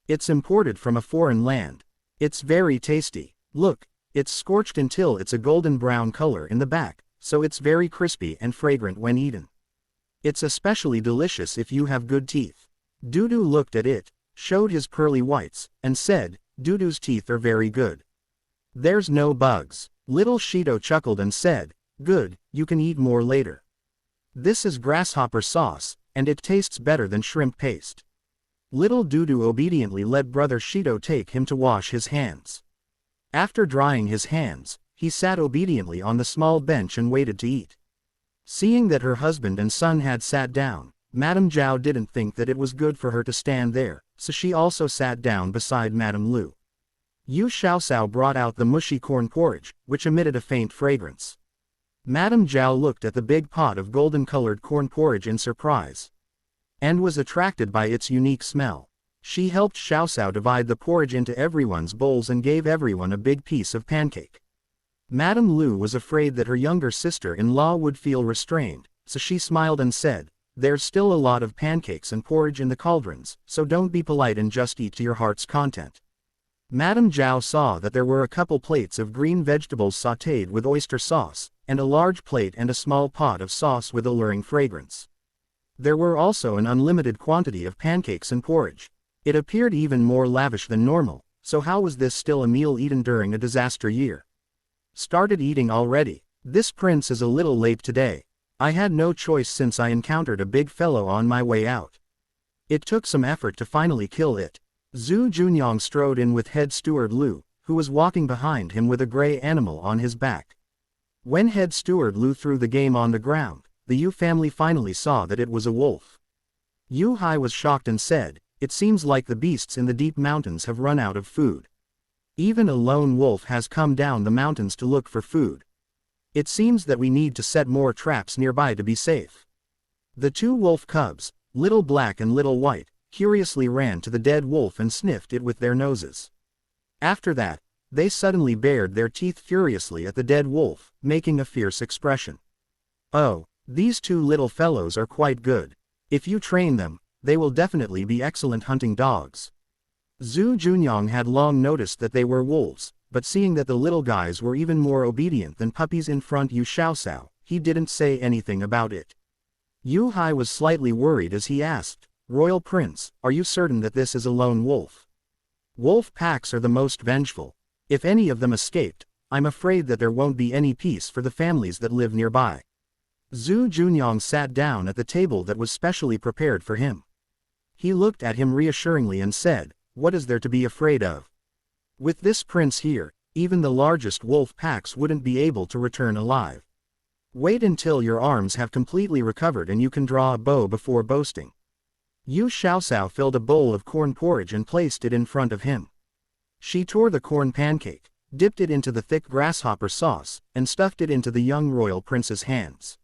It's imported from a foreign land. It's very tasty. Look, it's scorched until it's a golden brown color in the back, so it's very crispy and fragrant when eaten. It's especially delicious if you have good teeth. Dudu looked at it, showed his pearly whites, and said, Dudu's teeth are very good. There's no bugs. Little Shido chuckled and said, good, you can eat more later. This is grasshopper sauce, and it tastes better than shrimp paste. Little Dudu obediently let Brother Shido take him to wash his hands. After drying his hands, he sat obediently on the small bench and waited to eat. Seeing that her husband and son had sat down, Madame Zhao didn't think that it was good for her to stand there, so she also sat down beside Madame Lu. Yu Xiaosao brought out the mushy corn porridge, which emitted a faint fragrance. Madame Zhao looked at the big pot of golden-colored corn porridge in surprise, and was attracted by its unique smell. She helped Xiaosao divide the porridge into everyone's bowls and gave everyone a big piece of pancake. Madame Lu was afraid that her younger sister-in-law would feel restrained, so she smiled and said, there's still a lot of pancakes and porridge in the cauldrons, so don't be polite and just eat to your heart's content. Madame Zhao saw that there were a couple plates of green vegetables sautéed with oyster sauce, and a large plate and a small pot of sauce with alluring fragrance. There were also an unlimited quantity of pancakes and porridge. It appeared even more lavish than normal, so how was this still a meal eaten during a disaster year? Started eating already. This prince is a little late today. I had no choice since I encountered a big fellow on my way out. It took some effort to finally kill it. Zhu Junyang strode in with head steward Lu, who was walking behind him with a gray animal on his back. When head steward Lu threw the game on the ground, the Yu family finally saw that it was a wolf. Yu Hai was shocked and said, it seems like the beasts in the deep mountains have run out of food. Even a lone wolf has come down the mountains to look for food. It seems that we need to set more traps nearby to be safe. The two wolf cubs, Little Black and Little White, curiously ran to the dead wolf and sniffed it with their noses. After that, they suddenly bared their teeth furiously at the dead wolf, making a fierce expression. Oh, these two little fellows are quite good. If you train them, they will definitely be excellent hunting dogs. Zhu Junyang had long noticed that they were wolves, but seeing that the little guys were even more obedient than puppies in front Yu Xiaosao, he didn't say anything about it. Yu Hai was slightly worried as he asked, Royal Prince, are you certain that this is a lone wolf? Wolf packs are the most vengeful. If any of them escaped, I'm afraid that there won't be any peace for the families that live nearby. Zhu Junyang sat down at the table that was specially prepared for him. He looked at him reassuringly and said, what is there to be afraid of? With this prince here, even the largest wolf packs wouldn't be able to return alive. Wait until your arms have completely recovered and you can draw a bow before boasting. Yu Xiaosao filled a bowl of corn porridge and placed it in front of him. She tore the corn pancake, dipped it into the thick grasshopper sauce, and stuffed it into the young royal prince's hands.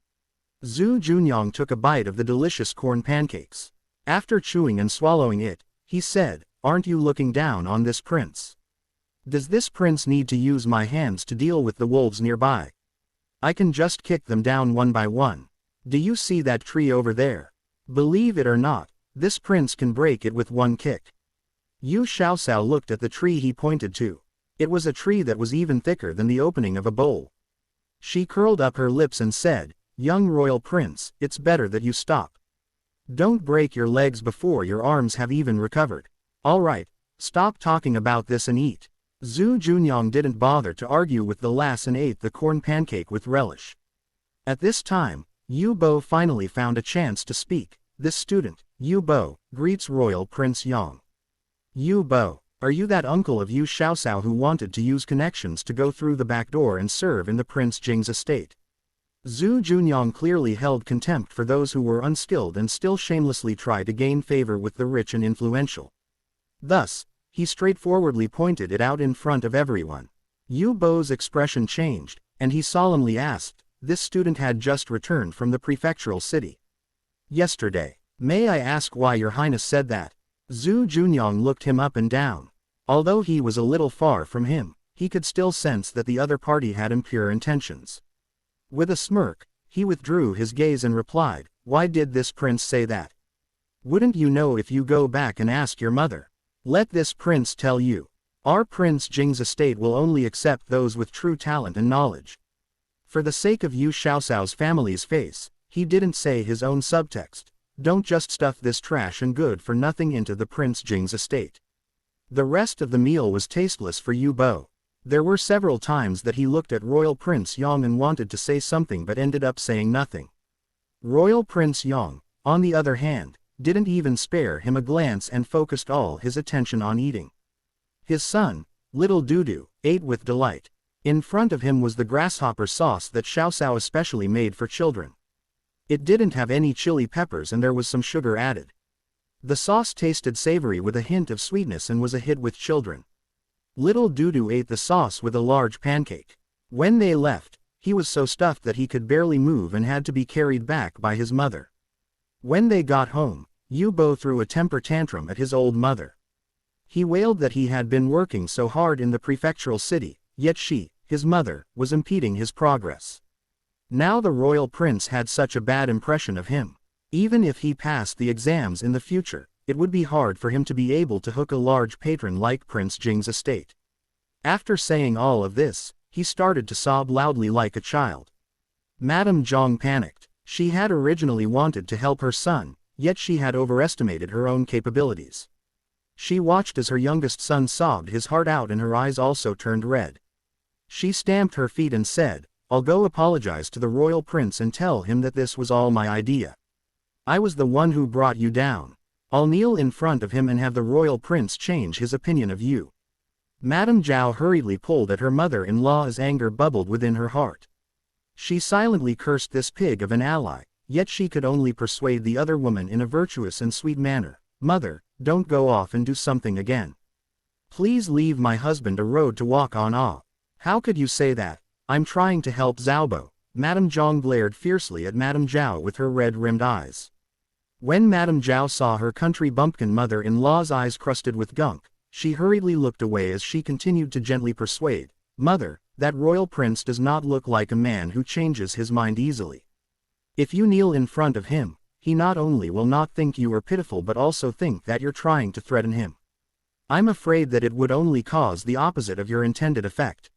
Zhu Junyang took a bite of the delicious corn pancakes. After chewing and swallowing it, he said, aren't you looking down on this prince? Does this prince need to use my hands to deal with the wolves nearby? I can just kick them down one by one. Do you see that tree over there? Believe it or not, this prince can break it with one kick. Yu Xiaoxiao looked at the tree he pointed to. It was a tree that was even thicker than the opening of a bowl. She curled up her lips and said, "Young royal prince, it's better that you stop. Don't break your legs before your arms have even recovered. All right, stop talking about this and eat." Zhu Junyang didn't bother to argue with the lass and ate the corn pancake with relish. At this time, Yu Bo finally found a chance to speak. "This student, Yu Bo, greets Royal Prince Yang." "Yu Bo, are you that uncle of Yu Xiaoxiao who wanted to use connections to go through the back door and serve in the Prince Jing's estate?" Zhu Junyang clearly held contempt for those who were unskilled and still shamelessly try to gain favor with the rich and influential. Thus, he straightforwardly pointed it out in front of everyone. Yu Bo's expression changed, and he solemnly asked, "This student had just returned from the prefectural city yesterday. May I ask why your highness said that?" Zhu Junyang looked him up and down. Although he was a little far from him, he could still sense that the other party had impure intentions. With a smirk, he withdrew his gaze and replied, "Why did this prince say that? Wouldn't you know if you go back and ask your mother? Let this prince tell you. Our Prince Jing's estate will only accept those with true talent and knowledge." For the sake of Yu Xiaoxiao's family's face, he didn't say his own subtext, "Don't just stuff this trash and good for nothing into the Prince Jing's estate." The rest of the meal was tasteless for Yu Bo. There were several times that he looked at Royal Prince Yang and wanted to say something but ended up saying nothing. Royal Prince Yang, on the other hand, didn't even spare him a glance and focused all his attention on eating. His son, little Dudu, ate with delight. In front of him was the grasshopper sauce that Xiaoxiao especially made for children. It didn't have any chili peppers and there was some sugar added. The sauce tasted savory with a hint of sweetness and was a hit with children. Little Dudu ate the sauce with a large pancake. When they left, he was so stuffed that he could barely move and had to be carried back by his mother. When they got home, Yu Bo threw a temper tantrum at his old mother. He wailed that he had been working so hard in the prefectural city, yet she, his mother, was impeding his progress. Now the royal prince had such a bad impression of him. Even if he passed the exams in the future, it would be hard for him to be able to hook a large patron like Prince Jing's estate. After saying all of this, he started to sob loudly like a child. Madame Zhang panicked. She had originally wanted to help her son, yet she had overestimated her own capabilities. She watched as her youngest son sobbed his heart out and her eyes also turned red. She stamped her feet and said, "I'll go apologize to the royal prince and tell him that this was all my idea. I was the one who brought you down. I'll kneel in front of him and have the royal prince change his opinion of you." Madame Zhao hurriedly pulled at her mother-in-law as anger bubbled within her heart. She silently cursed this pig of an ally, yet she could only persuade the other woman in a virtuous and sweet manner, "Mother, don't go off and do something again. Please leave my husband a road to walk on. Ah. How could you say that? I'm trying to help Xiaobo." Madame Zhang glared fiercely at Madame Zhao with her red-rimmed eyes. When Madame Zhao saw her country bumpkin mother-in-law's eyes crusted with gunk, she hurriedly looked away as she continued to gently persuade, "Mother, that royal prince does not look like a man who changes his mind easily. If you kneel in front of him, he not only will not think you are pitiful but also think that you're trying to threaten him. I'm afraid that it would only cause the opposite of your intended effect."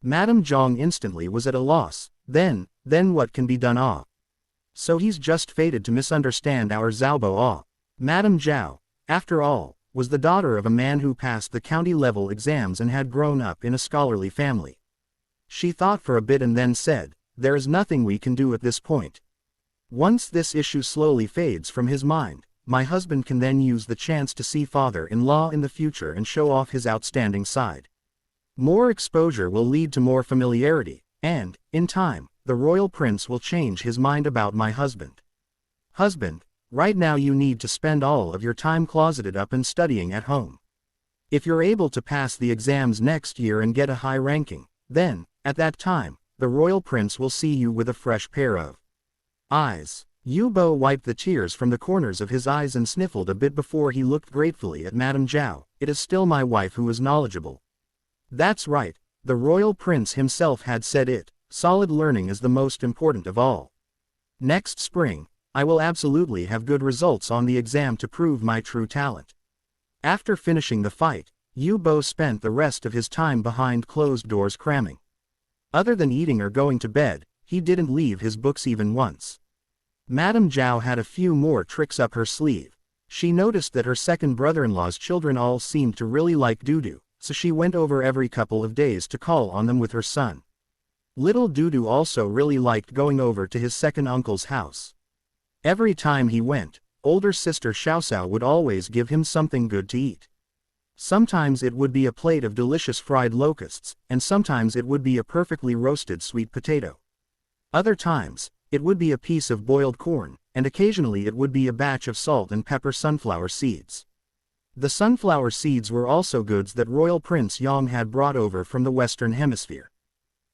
Madame Zhang instantly was at a loss. Then what can be done? Ah. So he's just fated to misunderstand our Xiaobo. Ah. Madame Zhao, after all, was the daughter of a man who passed the county-level exams and had grown up in a scholarly family. She thought for a bit and then said, "There is nothing we can do at this point. Once this issue slowly fades from his mind, my husband can then use the chance to see father-in-law in the future and show off his outstanding side. More exposure will lead to more familiarity, and, in time, the royal prince will change his mind about my husband. Husband, right now you need to spend all of your time closeted up and studying at home. If you're able to pass the exams next year and get a high ranking, then, at that time, the royal prince will see you with a fresh pair of eyes." Yu Bo wiped the tears from the corners of his eyes and sniffled a bit before he looked gratefully at Madame Zhao. "It is still my wife who is knowledgeable." That's right, the royal prince himself had said it, solid learning is the most important of all. Next spring, I will absolutely have good results on the exam to prove my true talent. After finishing the fight, Yu Bo spent the rest of his time behind closed doors cramming. Other than eating or going to bed, he didn't leave his books even once. Madame Zhao had a few more tricks up her sleeve. She noticed that her second brother-in-law's children all seemed to really like Dudu, so she went over every couple of days to call on them with her son. Little Dudu also really liked going over to his second uncle's house. Every time he went, older sister Xiaoxiao would always give him something good to eat. Sometimes it would be a plate of delicious fried locusts, and sometimes it would be a perfectly roasted sweet potato. Other times, it would be a piece of boiled corn, and occasionally it would be a batch of salt and pepper sunflower seeds. The sunflower seeds were also goods that Royal Prince Yong had brought over from the Western Hemisphere.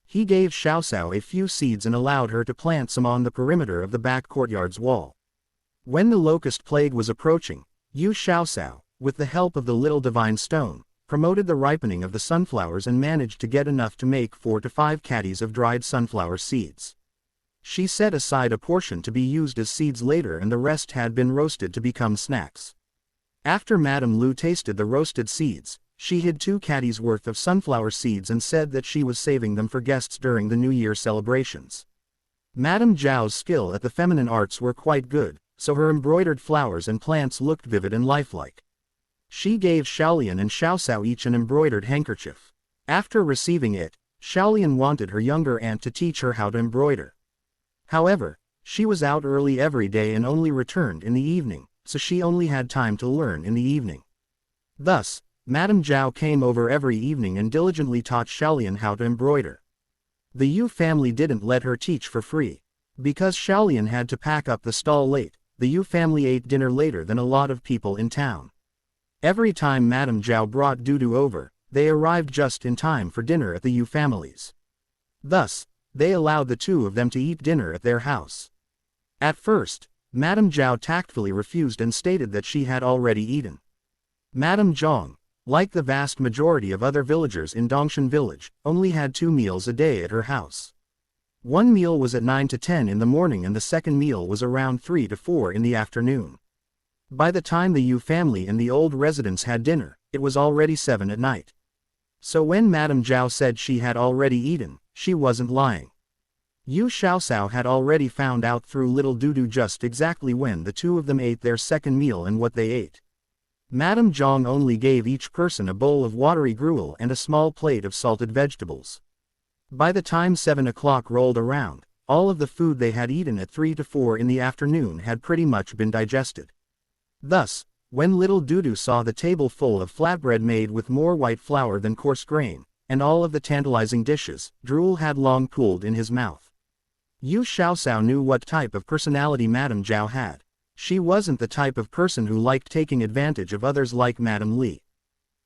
He gave Xiaoxiao a few seeds and allowed her to plant some on the perimeter of the back courtyard's wall. When the locust plague was approaching, Yu Xiaoxiao, with the help of the little divine stone, promoted the ripening of the sunflowers and managed to get enough to make 4 to 5 caddies of dried sunflower seeds. She set aside a portion to be used as seeds later and the rest had been roasted to become snacks. After Madame Lu tasted the roasted seeds, she hid 2 caddies worth of sunflower seeds and said that she was saving them for guests during the New Year celebrations. Madame Zhao's skill at the feminine arts were quite good, so her embroidered flowers and plants looked vivid and lifelike. She gave Xiaolian and Xiaoxiao each an embroidered handkerchief. After receiving it, Xiaolian wanted her younger aunt to teach her how to embroider. However, she was out early every day and only returned in the evening, so she only had time to learn in the evening. Thus, Madame Zhao came over every evening and diligently taught Xiaolian how to embroider. The Yu family didn't let her teach for free. Because Xiaolian had to pack up the stall late, the Yu family ate dinner later than a lot of people in town. Every time Madame Zhao brought Dudu over, they arrived just in time for dinner at the Yu family's. Thus, they allowed the 2 of them to eat dinner at their house. At first, Madame Zhao tactfully refused and stated that she had already eaten. Madame Zhang, like the vast majority of other villagers in Dongshan village, only had 2 meals a day at her house. One meal was at 9 to 10 in the morning and the second meal was around 3 to 4 in the afternoon. By the time the Yu family and the old residents had dinner, it was already 7 at night. So when Madame Zhao said she had already eaten, she wasn't lying. Yu Xiaoxiao had already found out through little Dudu just exactly when the 2 of them ate their second meal and what they ate. Madame Zhang only gave each person a bowl of watery gruel and a small plate of salted vegetables. By the time 7 o'clock rolled around, all of the food they had eaten at 3 to 4 in the afternoon had pretty much been digested. Thus, when little Dudu saw the table full of flatbread made with more white flour than coarse grain, and all of the tantalizing dishes, drool had long pooled in his mouth. Yu Xiaoxiao knew what type of personality Madame Zhao had. She wasn't the type of person who liked taking advantage of others like Madame Li.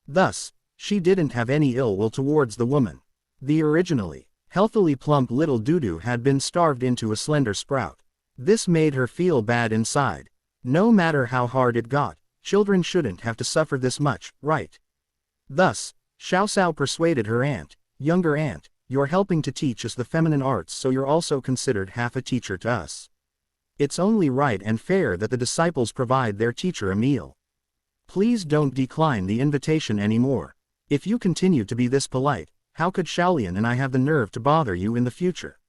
Thus, she didn't have any ill will towards the woman. The originally healthily plump little Dudu had been starved into a slender sprout. This made her feel bad inside. No matter how hard it got, children shouldn't have to suffer this much, right? Thus, Xiaoxiao persuaded her aunt, younger aunt, you're helping to teach us the feminine arts so you're also considered half a teacher to us. It's only right and fair that the disciples provide their teacher a meal. Please don't decline the invitation anymore. If you continue to be this polite, how could Xiaolian and I have the nerve to bother you in the future?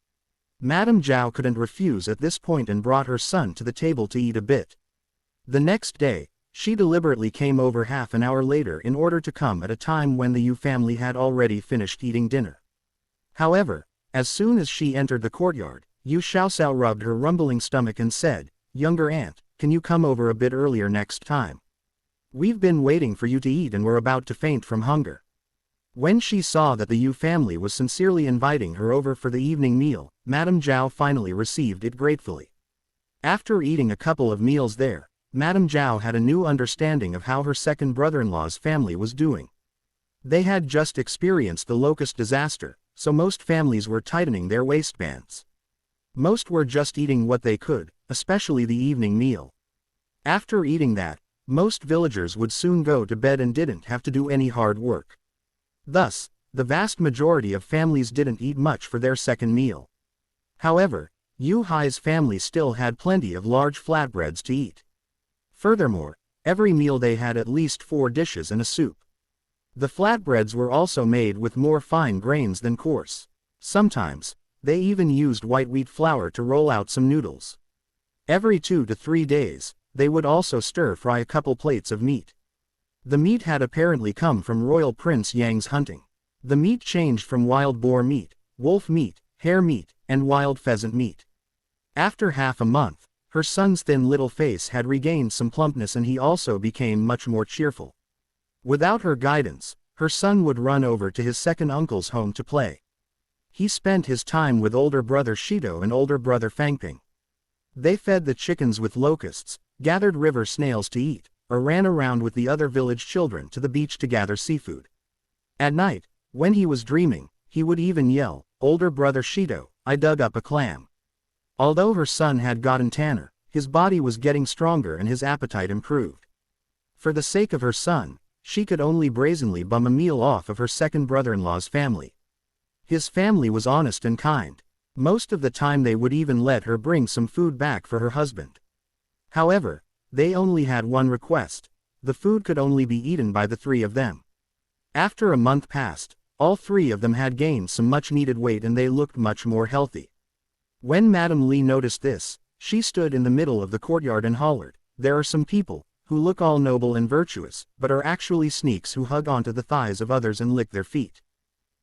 Madame Zhao couldn't refuse at this point and brought her son to the table to eat a bit. The next day, she deliberately came over half an hour later in order to come at a time when the Yu family had already finished eating dinner. However, as soon as she entered the courtyard, Yu Xiaoxiao rubbed her rumbling stomach and said, "Younger aunt, can you come over a bit earlier next time? We've been waiting for you to eat and we're about to faint from hunger." When she saw that the Yu family was sincerely inviting her over for the evening meal, Madame Zhao finally received it gratefully. After eating a couple of meals there, Madame Zhao had a new understanding of how her second brother-in-law's family was doing. They had just experienced the locust disaster, so most families were tightening their waistbands. Most were just eating what they could, especially the evening meal. After eating that, most villagers would soon go to bed and didn't have to do any hard work. Thus, the vast majority of families didn't eat much for their second meal. However, Yu Hai's family still had plenty of large flatbreads to eat. Furthermore, Every meal they had at least 4 dishes and a soup. The flatbreads were also made with more fine grains than coarse. Sometimes, they even used white wheat flour to roll out some noodles. Every 2 to 3 days, they would also stir-fry a couple plates of meat. The meat had apparently come from Royal Prince Yang's hunting. The meat changed from wild boar meat, wolf meat, hare meat, and wild pheasant meat. After half a month, her son's thin little face had regained some plumpness and he also became much more cheerful. Without her guidance, her son would run over to his second uncle's home to play. He spent his time with older brother Shido and older brother Fangping. They fed the chickens with locusts, gathered river snails to eat, or ran around with the other village children to the beach to gather seafood. At night, when he was dreaming, he would even yell, "Older brother Shido, I dug up a clam." Although her son had gotten tanner, his body was getting stronger and his appetite improved. For the sake of her son, she could only brazenly bum a meal off of her second brother-in-law's family. His family was honest and kind. Most of the time they would even let her bring some food back for her husband. However, they only had one request: the food could only be eaten by the 3 of them. After a month passed, all 3 of them had gained some much-needed weight and they looked much more healthy. When Madame Li noticed this, she stood in the middle of the courtyard and hollered, "There are some people, who look all noble and virtuous, but are actually sneaks who hug onto the thighs of others and lick their feet.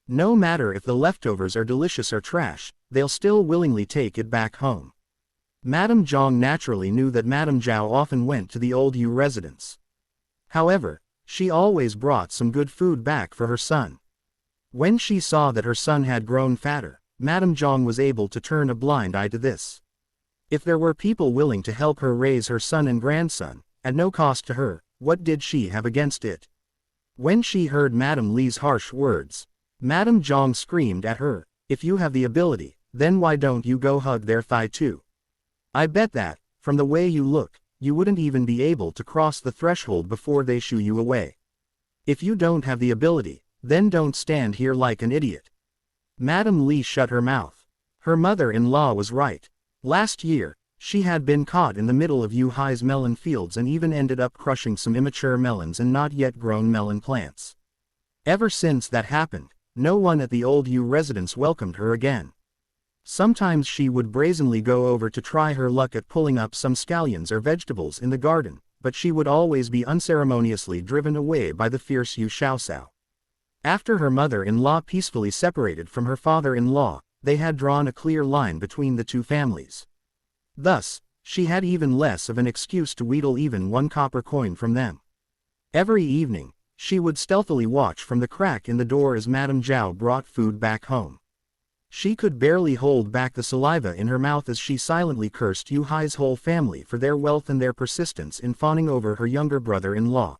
No matter if the leftovers are delicious or trash, they'll still willingly take it back home." Madame Zhang naturally knew that Madame Zhao often went to the old Yu residence. However, she always brought some good food back for her son. When she saw that her son had grown fatter, Madame Zhang was able to turn a blind eye to this. If there were people willing to help her raise her son and grandson, at no cost to her, what did she have against it? When she heard Madame Li's harsh words, Madame Zhang screamed at her, "If you have the ability, then why don't you go hug their thigh too? I bet that, from the way you look, you wouldn't even be able to cross the threshold before they shoo you away. If you don't have the ability, then don't stand here like an idiot." Madame Li shut her mouth. Her mother-in-law was right. Last year, she had been caught in the middle of Yu Hai's melon fields and even ended up crushing some immature melons and not yet grown melon plants. Ever since that happened, no one at the old Yu residence welcomed her again. Sometimes she would brazenly go over to try her luck at pulling up some scallions or vegetables in the garden, but she would always be unceremoniously driven away by the fierce Yu Xiaosao. After her mother-in-law peacefully separated from her father-in-law, they had drawn a clear line between the 2 families. Thus, she had even less of an excuse to wheedle even 1 copper coin from them. Every evening, she would stealthily watch from the crack in the door as Madame Zhao brought food back home. She could barely hold back the saliva in her mouth as she silently cursed Yu Hai's whole family for their wealth and their persistence in fawning over her younger brother-in-law.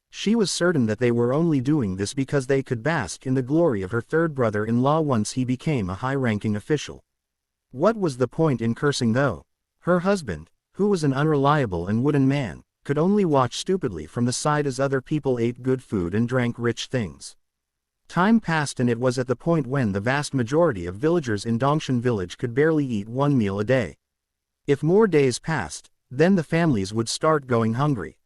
She was certain that they were only doing this because they could bask in the glory of her third brother-in-law once he became a high-ranking official. What was the point in cursing though? Her husband, who was an unreliable and wooden man, could only watch stupidly from the side as other people ate good food and drank rich things. Time passed and it was at the point when the vast majority of villagers in Dongshan village could barely eat 1 meal a day. If more days passed, then the families would start going hungry.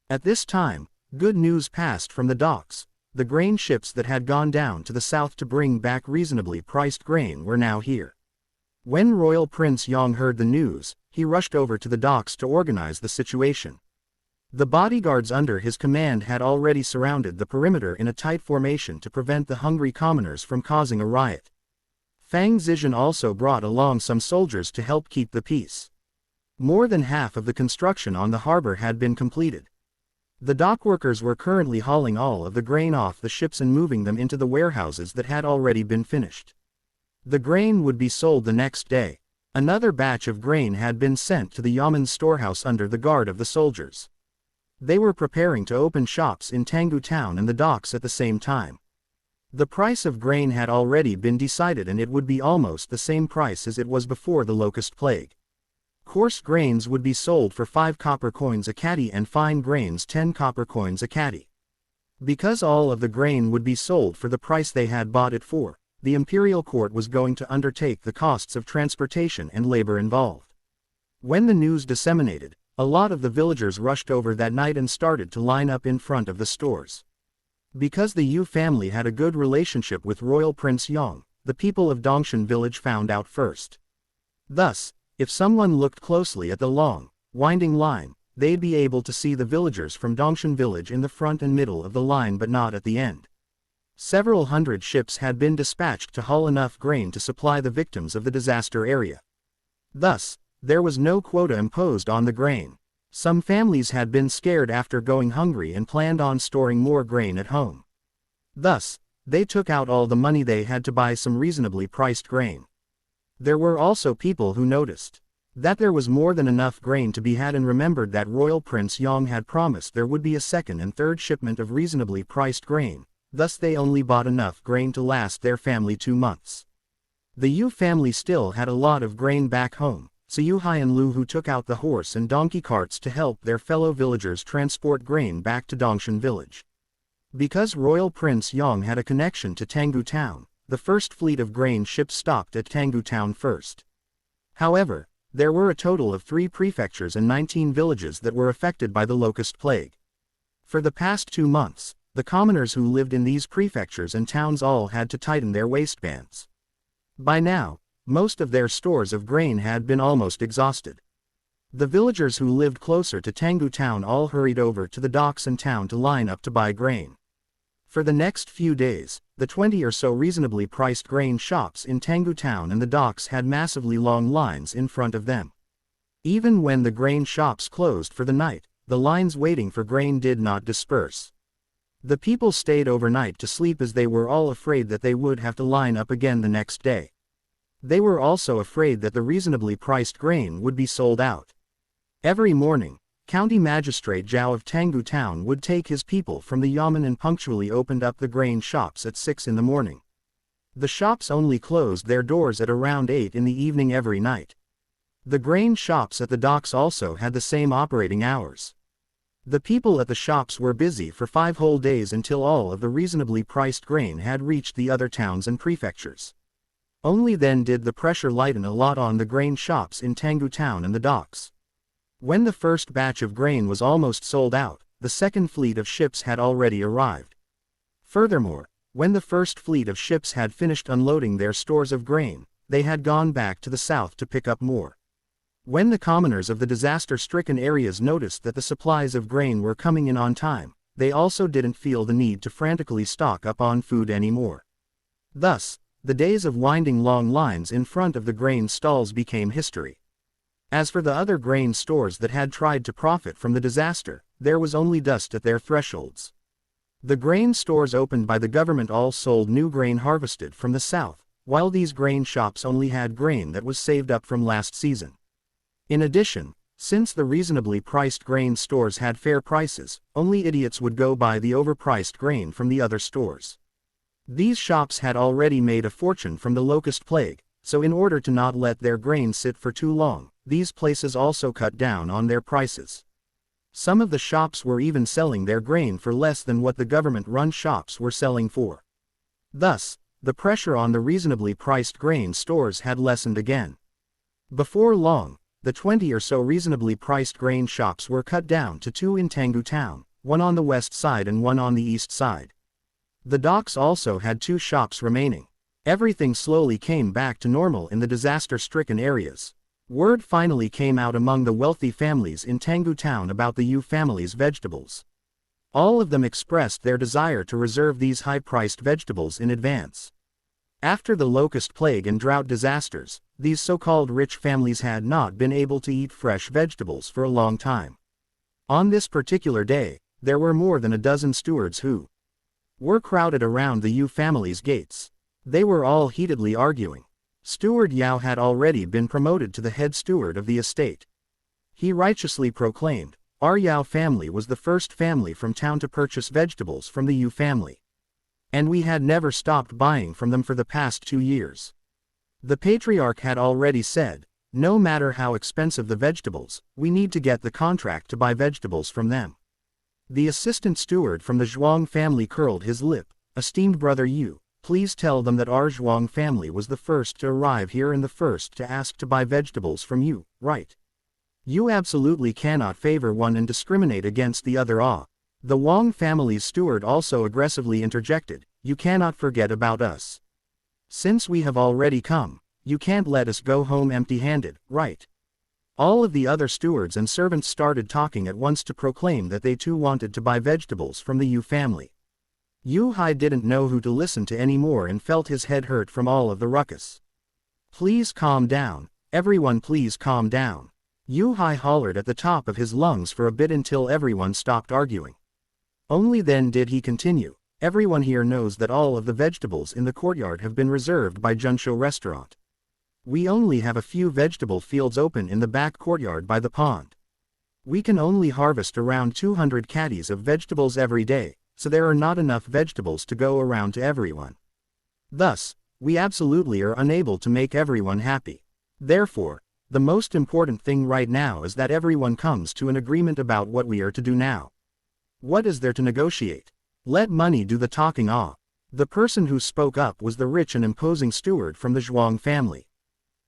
At this time, good news passed from the docks. The grain ships that had gone down to the south to bring back reasonably priced grain were now here. When Royal Prince Yang heard the news, he rushed over to the docks to organize the situation. The bodyguards under his command had already surrounded the perimeter in a tight formation to prevent the hungry commoners from causing a riot. Fang Zizhen also brought along some soldiers to help keep the peace. More than half of the construction on the harbor had been completed. The dockworkers were currently hauling all of the grain off the ships and moving them into the warehouses that had already been finished. The grain would be sold the next day. Another batch of grain had been sent to the Yamen's storehouse under the guard of the soldiers. They were preparing to open shops in Tanggu town and the docks at the same time. The price of grain had already been decided and it would be almost the same price as it was before the locust plague. Coarse grains would be sold for 5 copper coins a caddy and fine grains 10 copper coins a caddy. Because all of the grain would be sold for the price they had bought it for, the imperial court was going to undertake the costs of transportation and labor involved. When the news disseminated, A lot of the villagers rushed over that night and started to line up in front of the stores. Because the Yu family had a good relationship with Royal Prince Yong, the people of Dongshan village found out first. Thus, if someone looked closely at the long, winding line, they'd be able to see the villagers from Dongshan village in the front and middle of the line but not at the end. Several hundred ships had been dispatched to haul enough grain to supply the victims of the disaster area. Thus, there was no quota imposed on the grain. Some families had been scared after going hungry and planned on storing more grain at home. Thus, they took out all the money they had to buy some reasonably priced grain. There were also people who noticed that there was more than enough grain to be had and remembered that Royal Prince Yong had promised there would be a second and third shipment of reasonably priced grain, thus they only bought enough grain to last their family 2 months. The Yu family still had a lot of grain back home, so Yu Hai and Lu Hu took out the horse and donkey carts to help their fellow villagers transport grain back to Dongshan village. Because Royal Prince Yong had a connection to Tanggu town, the first fleet of grain ships stopped at Tanggu town first. However, there were a total of 3 prefectures and 19 villages that were affected by the locust plague. For the past 2 months, the commoners who lived in these prefectures and towns all had to tighten their waistbands. By now, most of their stores of grain had been almost exhausted. The villagers who lived closer to Tanggu town all hurried over to the docks and town to line up to buy grain. For the next few days, the 20 or so reasonably priced grain shops in Tanggu town and the docks had massively long lines in front of them. Even when the grain shops closed for the night, the lines waiting for grain did not disperse. The people stayed overnight to sleep as they were all afraid that they would have to line up again the next day. They were also afraid that the reasonably priced grain would be sold out. Every morning, County Magistrate Zhao of Tanggu town would take his people from the yamen and punctually opened up the grain shops at 6 in the morning. The shops only closed their doors at around 8 in the evening every night. The grain shops at the docks also had the same operating hours. The people at the shops were busy for 5 whole days until all of the reasonably priced grain had reached the other towns and prefectures. Only then did the pressure lighten a lot on the grain shops in Tanggu town and the docks. When the first batch of grain was almost sold out, the second fleet of ships had already arrived. Furthermore, when the first fleet of ships had finished unloading their stores of grain, they had gone back to the south to pick up more. When the commoners of the disaster-stricken areas noticed that the supplies of grain were coming in on time, they also didn't feel the need to frantically stock up on food anymore. Thus, the days of winding long lines in front of the grain stalls became history. As for the other grain stores that had tried to profit from the disaster, there was only dust at their thresholds. The grain stores opened by the government all sold new grain harvested from the south, while these grain shops only had grain that was saved up from last season. In addition, since the reasonably priced grain stores had fair prices, only idiots would go buy the overpriced grain from the other stores. These shops had already made a fortune from the locust plague, so in order to not let their grain sit for too long, these places also cut down on their prices. Some of the shops were even selling their grain for less than what the government-run shops were selling for. Thus, the pressure on the reasonably priced grain stores had lessened again. Before long, the 20 or so reasonably priced grain shops were cut down to 2 in Tanggu town, one on the west side and one on the east side. The docks also had 2 shops remaining. Everything slowly came back to normal in the disaster-stricken areas. Word finally came out among the wealthy families in Tanggu town about the Yu family's vegetables. All of them expressed their desire to reserve these high-priced vegetables in advance. After the locust plague and drought disasters, these so-called rich families had not been able to eat fresh vegetables for a long time. On this particular day, there were more than a dozen stewards who were crowded around the Yu family's gates. They were all heatedly arguing. Steward Yao had already been promoted to the head steward of the estate. He righteously proclaimed, "Our Yao family was the first family from town to purchase vegetables from the Yu family. And we had never stopped buying from them for the past 2 years." The patriarch had already said, "No matter how expensive the vegetables, we need to get the contract to buy vegetables from them." The assistant steward from the Zhuang family curled his lip. "Esteemed brother Yu, please tell them that our Zhuang family was the first to arrive here and the first to ask to buy vegetables from you, right?" You absolutely cannot favor one and discriminate against the other. The Wang family's steward also aggressively interjected, you cannot forget about us. Since we have already come, you can't let us go home empty-handed, right? All of the other stewards and servants started talking at once to proclaim that they too wanted to buy vegetables from the Yu family. Yu Hai didn't know who to listen to anymore and felt his head hurt from all of the ruckus. Please calm down, everyone, please calm down. Yu Hai hollered at the top of his lungs for a bit until everyone stopped arguing. Only then did he continue, everyone here knows that all of the vegetables in the courtyard have been reserved by Junsho restaurant. We only have a few vegetable fields open in the back courtyard by the pond. We can only harvest around 200 caddies of vegetables every day, so there are not enough vegetables to go around to everyone. Thus, we absolutely are unable to make everyone happy. Therefore, the most important thing right now is that everyone comes to an agreement about what we are to do now. What is there to negotiate? Let money do the talking. The person who spoke up was the rich and imposing steward from the Zhuang family.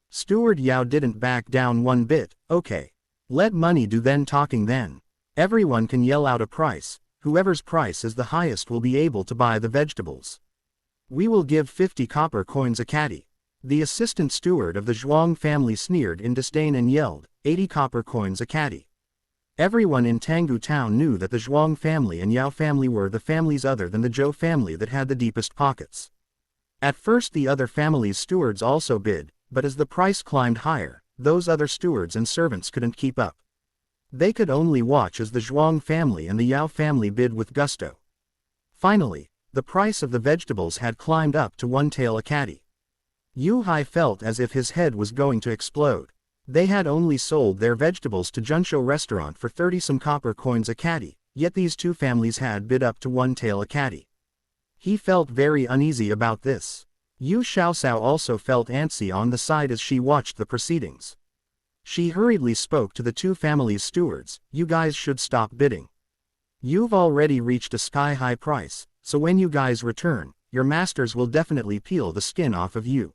Steward Yao didn't back down one bit. Okay. Let money do then talking then. Everyone can yell out a price, whoever's price is the highest will be able to buy the vegetables. We will give 50 copper coins a caddy. The assistant steward of the Zhuang family sneered in disdain and yelled, 80 copper coins a caddy. Everyone in Tanggu town knew that the Zhuang family and Yao family were the families other than the Zhou family that had the deepest pockets. At first the other families' stewards also bid, but as the price climbed higher, those other stewards and servants couldn't keep up. They could only watch as the Zhuang family and the Yao family bid with gusto. Finally, the price of the vegetables had climbed up to 1 tael a caddy. Yu Hai felt as if his head was going to explode. They had only sold their vegetables to Junsho restaurant for 30-some copper coins a caddy, yet these two families had bid up to 1 tael a caddy. He felt very uneasy about this. Yu Xiaosao also felt antsy on the side as she watched the proceedings. She hurriedly spoke to the two families' stewards, you guys should stop bidding. You've already reached a sky-high price, so when you guys return, your masters will definitely peel the skin off of you.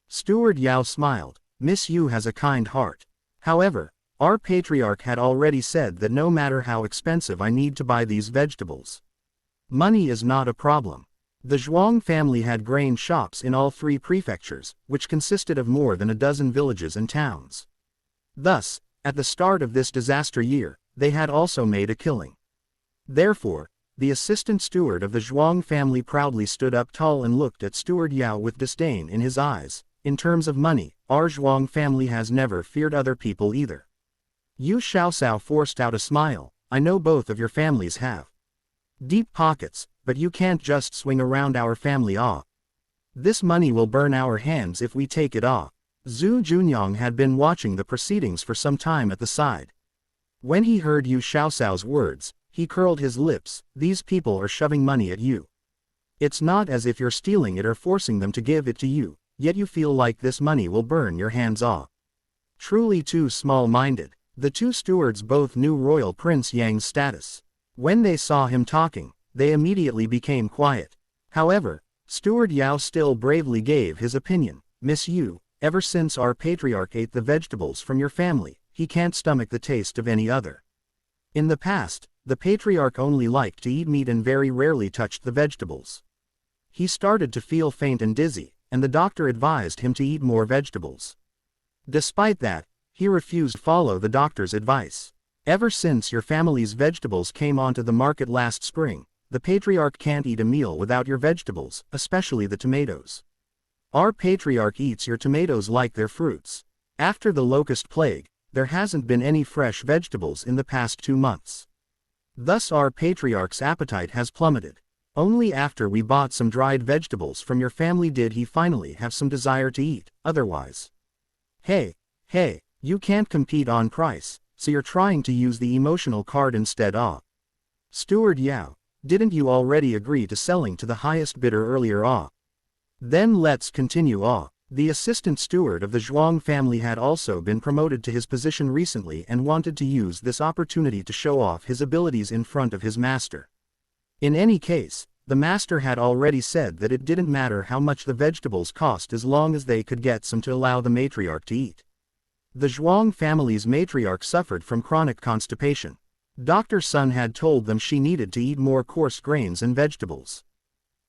Steward Yao smiled. Miss Yu has a kind heart. However, our patriarch had already said that no matter how expensive I need to buy these vegetables, money is not a problem. The Zhuang family had grain shops in all 3 prefectures, which consisted of more than a dozen villages and towns. Thus, at the start of this disaster year, they had also made a killing. Therefore, the assistant steward of the Zhuang family proudly stood up tall and looked at Steward Yao with disdain in his eyes. In terms of money, our Zhuang family has never feared other people either. Yu Xiaosao forced out a smile, I know both of your families have deep pockets, but you can't just swing around our family. This money will burn our hands if we take it. Zhu Junyang had been watching the proceedings for some time at the side. When he heard Yu Xiaosao's words, he curled his lips, these people are shoving money at you. It's not as if you're stealing it or forcing them to give it to you, yet you feel like this money will burn your hands off. Truly too small-minded. The two stewards both knew Royal Prince Yang's status. When they saw him talking, they immediately became quiet. However, Steward Yao still bravely gave his opinion. Miss Yu, ever since our patriarch ate the vegetables from your family, he can't stomach the taste of any other. In the past, the patriarch only liked to eat meat and very rarely touched the vegetables. He started to feel faint and dizzy, and the doctor advised him to eat more vegetables. Despite that, he refused to follow the doctor's advice. Ever since your family's vegetables came onto the market last spring, the patriarch can't eat a meal without your vegetables, especially the tomatoes. Our patriarch eats your tomatoes like they're fruits. After the locust plague, there hasn't been any fresh vegetables in the past 2 months. Thus our patriarch's appetite has plummeted. Only after we bought some dried vegetables from your family did he finally have some desire to eat, otherwise. Hey, you can't compete on price, so you're trying to use the emotional card instead. Steward Yao, didn't you already agree to selling to the highest bidder earlier? Then let's continue. The assistant steward of the Zhuang family had also been promoted to his position recently and wanted to use this opportunity to show off his abilities in front of his master. In any case, the master had already said that it didn't matter how much the vegetables cost as long as they could get some to allow the matriarch to eat. The Zhuang family's matriarch suffered from chronic constipation. Dr. Sun had told them she needed to eat more coarse grains and vegetables.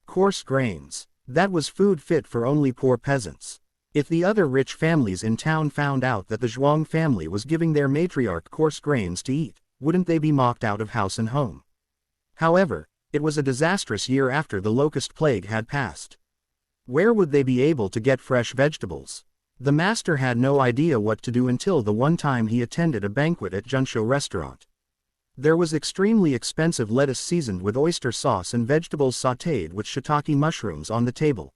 Coarse grains. That was food fit for only poor peasants. If the other rich families in town found out that the Zhuang family was giving their matriarch coarse grains to eat, wouldn't they be mocked out of house and home? However, it was a disastrous year after the locust plague had passed. Where would they be able to get fresh vegetables? The master had no idea what to do until the one time he attended a banquet at Junsho restaurant. There was extremely expensive lettuce seasoned with oyster sauce and vegetables sautéed with shiitake mushrooms on the table.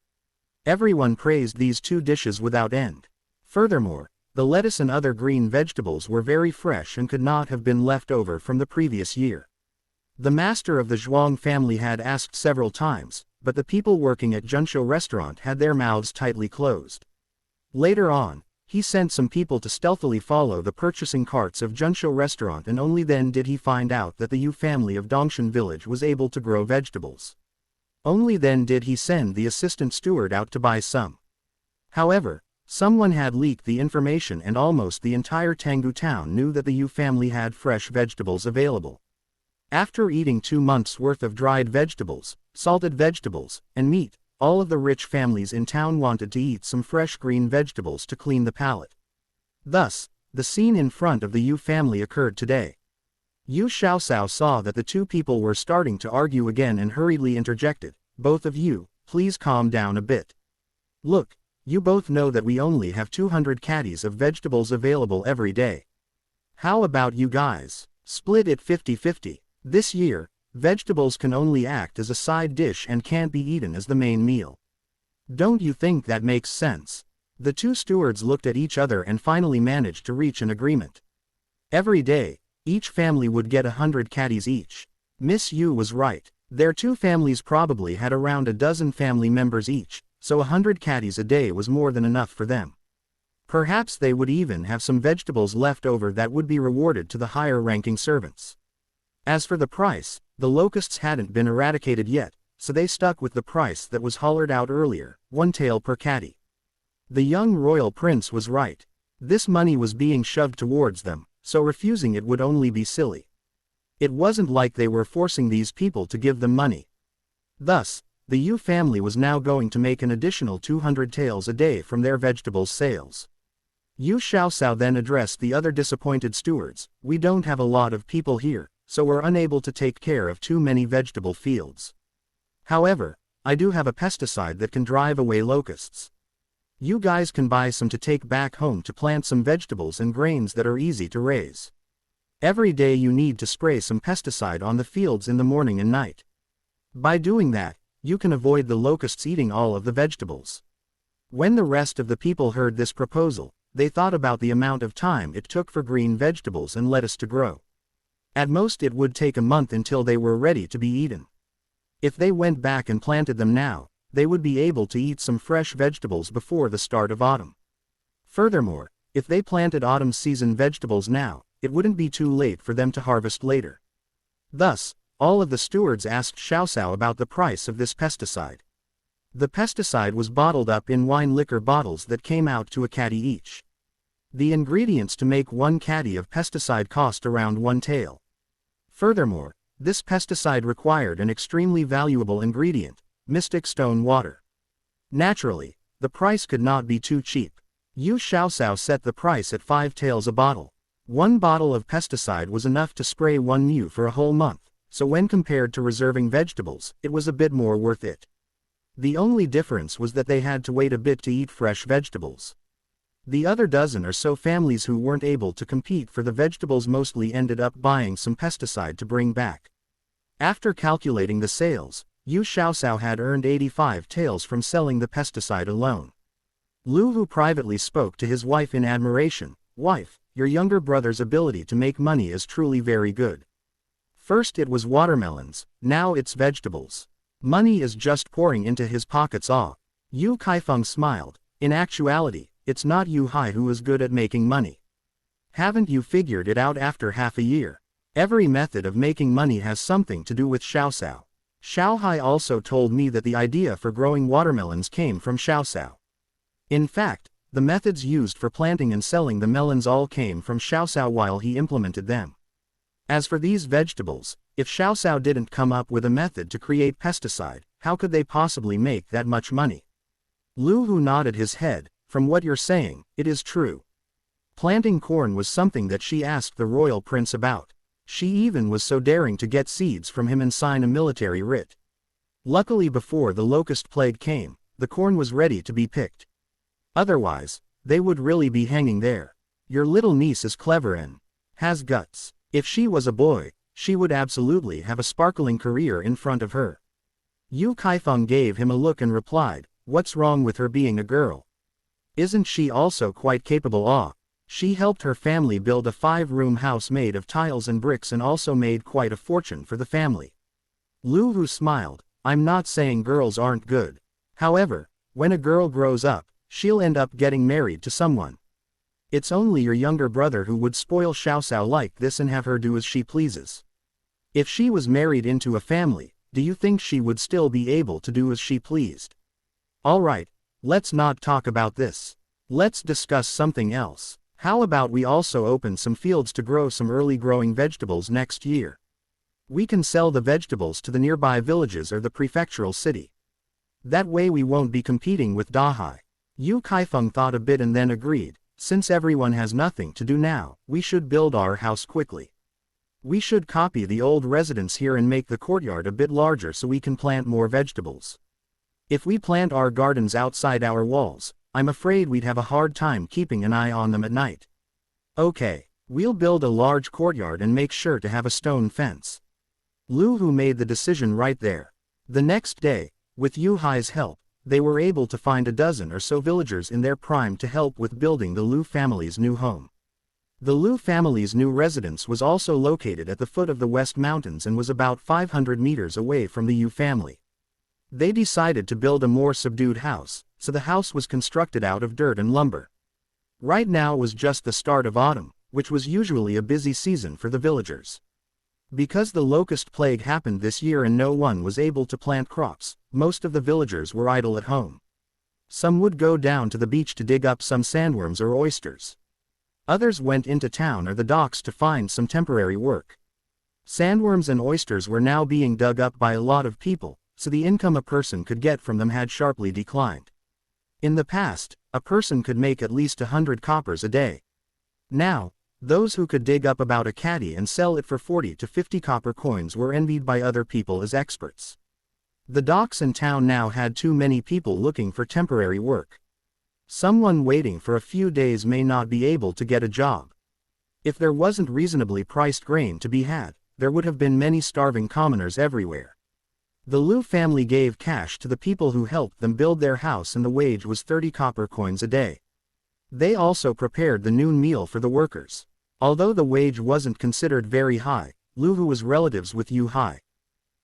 Everyone praised these two dishes without end. Furthermore, the lettuce and other green vegetables were very fresh and could not have been left over from the previous year. The master of the Zhuang family had asked several times, but the people working at Junsho restaurant had their mouths tightly closed. Later on, he sent some people to stealthily follow the purchasing carts of Junsho restaurant, and only then did he find out that the Yu family of Dongshan village was able to grow vegetables. Only then did he send the assistant steward out to buy some. However, someone had leaked the information and almost the entire Tanggu town knew that the Yu family had fresh vegetables available. After eating 2 months' worth of dried vegetables, salted vegetables, and meat, all of the rich families in town wanted to eat some fresh green vegetables to clean the palate. Thus, the scene in front of the Yu family occurred today. Yu Xiaosao saw that the two people were starting to argue again and hurriedly interjected, "Both of you, please calm down a bit. Look, you both know that we only have 200 caddies of vegetables available every day. How about you guys split it 50-50? This year, vegetables can only act as a side dish and can't be eaten as the main meal. Don't you think that makes sense?" The two stewards looked at each other and finally managed to reach an agreement. Every day, each family would get 100 caddies each. Miss Yu was right. Their two families probably had around a dozen family members each, so 100 caddies a day was more than enough for them. Perhaps they would even have some vegetables left over that would be rewarded to the higher-ranking servants. As for the price, the locusts hadn't been eradicated yet, so they stuck with the price that was hollered out earlier, 1 tael per caddy. The young royal prince was right. This money was being shoved towards them, so refusing it would only be silly. It wasn't like they were forcing these people to give them money. Thus, the Yu family was now going to make an additional 200 taels a day from their vegetables sales. Yu Xiaosao then addressed the other disappointed stewards, "We don't have a lot of people here, so we're unable to take care of too many vegetable fields. However, I do have a pesticide that can drive away locusts. You guys can buy some to take back home to plant some vegetables and grains that are easy to raise. Every day you need to spray some pesticide on the fields in the morning and night. By doing that, you can avoid the locusts eating all of the vegetables." When the rest of the people heard this proposal, they thought about the amount of time it took for green vegetables and lettuce to grow. At most it would take a month until they were ready to be eaten. If they went back and planted them now, they would be able to eat some fresh vegetables before the start of autumn. Furthermore, if they planted autumn season vegetables now, it wouldn't be too late for them to harvest later. Thus, all of the stewards asked Xiaosao about the price of this pesticide. The pesticide was bottled up in wine liquor bottles that came out to a caddy each. The ingredients to make 1 caddy of pesticide cost around 1 tael. Furthermore, this pesticide required an extremely valuable ingredient, mystic stone water. Naturally, the price could not be too cheap. Yu Xiaosao set the price at 5 taels a bottle. 1 bottle of pesticide was enough to spray 1 mu for a whole month, so when compared to reserving vegetables, it was a bit more worth it. The only difference was that they had to wait a bit to eat fresh vegetables. The other dozen or so families who weren't able to compete for the vegetables mostly ended up buying some pesticide to bring back. After calculating the sales, Yu Xiaosao had earned 85 taels from selling the pesticide alone. Lu Hu privately spoke to his wife in admiration, "Wife, your younger brother's ability to make money is truly very good. First it was watermelons, now it's vegetables. Money is just pouring into his pockets." Yu Kaifeng smiled. "In actuality, it's not Yu Hai who is good at making money. Haven't you figured it out after half a year? Every method of making money has something to do with Xiaosao. Xiao Hai also told me that the idea for growing watermelons came from Xiaosao. In fact, The methods used for planting and selling the melons all came from Xiaoxiao while he implemented them. As for these vegetables, if Xiaoxiao didn't come up with a method to create pesticide, how could they possibly make that much money? Lu Hu nodded his head. From what you're saying, it is true. Planting corn was something that she asked the royal prince about. She even was so daring to get seeds from him and sign a military writ. Luckily before the locust plague came, the corn was ready to be picked. Otherwise, they would really be hanging there. Your little niece is clever and has guts. If she was a boy, she would absolutely have a sparkling career in front of her. Yu Kaifeng gave him a look and replied, "What's wrong with her being a girl? Isn't she also quite capable? She helped her family build a 5-room house made of tiles and bricks and also made quite a fortune for the family." Lu Hu smiled. "I'm not saying girls aren't good. However, when a girl grows up, she'll end up getting married to someone. It's only your younger brother who would spoil Xiaoxiao like this and have her do as she pleases. If she was married into a family, do you think she would still be able to do as she pleased? Alright, let's not talk about this. Let's discuss something else. How about we also open some fields to grow some early growing vegetables next year? We can sell the vegetables to the nearby villages or the prefectural city. That way we won't be competing with Dahai." Yu Kaifeng thought a bit and then agreed. "Since everyone has nothing to do now, we should build our house quickly. We should copy the old residence here and make the courtyard a bit larger so we can plant more vegetables. If we plant our gardens outside our walls, I'm afraid we'd have a hard time keeping an eye on them at night. Okay, we'll build a large courtyard and make sure to have a stone fence." Lu Hu made the decision right there. The next day, with Yu Hai's help, they were able to find a dozen or so villagers in their prime to help with building the Lu family's new home. The Lu family's new residence was also located at the foot of the West Mountains and was about 500 meters away from the Yu family. They decided to build a more subdued house, so the house was constructed out of dirt and lumber. Right now was just the start of autumn, which was usually a busy season for the villagers. Because the locust plague happened this year and no one was able to plant crops, most of the villagers were idle at home. Some would go down to the beach to dig up some sandworms or oysters. Others went into town or the docks to find some temporary work. Sandworms and oysters were now being dug up by a lot of people, so the income a person could get from them had sharply declined. In the past, a person could make at least 100 coppers a day. Now, those who could dig up about a caddy and sell it for 40 to 50 copper coins were envied by other people as experts. The docks in town now had too many people looking for temporary work. Someone waiting for a few days may not be able to get a job. If there wasn't reasonably priced grain to be had, there would have been many starving commoners everywhere. The Lu family gave cash to the people who helped them build their house and the wage was 30 copper coins a day. They also prepared the noon meal for the workers. Although the wage wasn't considered very high, Lu Hu was relatives with Yu Hai.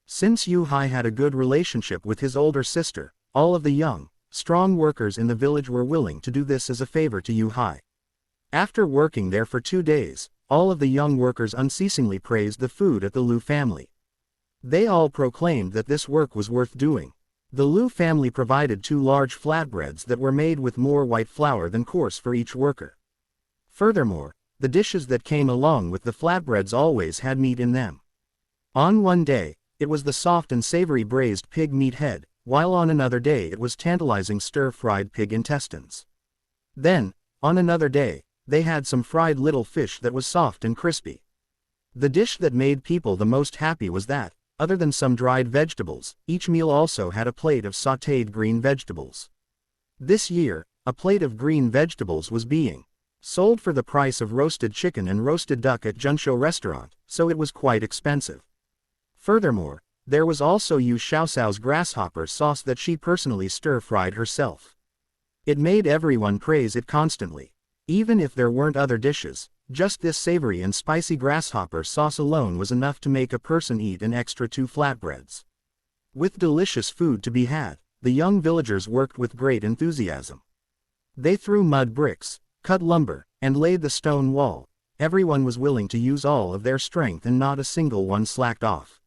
Since Yu Hai had a good relationship with his older sister, all of the young, strong workers in the village were willing to do this as a favor to Yu Hai. After working there for 2 days, all of the young workers unceasingly praised the food at the Lu family. They all proclaimed that this work was worth doing. The Lu family provided 2 large flatbreads that were made with more white flour than coarse for each worker. Furthermore, the dishes that came along with the flatbreads always had meat in them. On one day, it was the soft and savory braised pig meat head, while on another day it was tantalizing stir-fried pig intestines. Then, on another day, they had some fried little fish that was soft and crispy. The dish that made people the most happy was that, other than some dried vegetables, each meal also had a plate of sautéed green vegetables. This year, a plate of green vegetables was being sold for the price of roasted chicken and roasted duck at Junshou restaurant, so it was quite expensive. Furthermore, there was also Yu Xiaoxiao's grasshopper sauce that she personally stir-fried herself. It made everyone praise it constantly. Even if there weren't other dishes, just this savory and spicy grasshopper sauce alone was enough to make a person eat an extra 2 flatbreads. With delicious food to be had, the young villagers worked with great enthusiasm. They threw mud bricks, cut lumber, and laid the stone wall. Everyone was willing to use all of their strength and not a single one slacked off.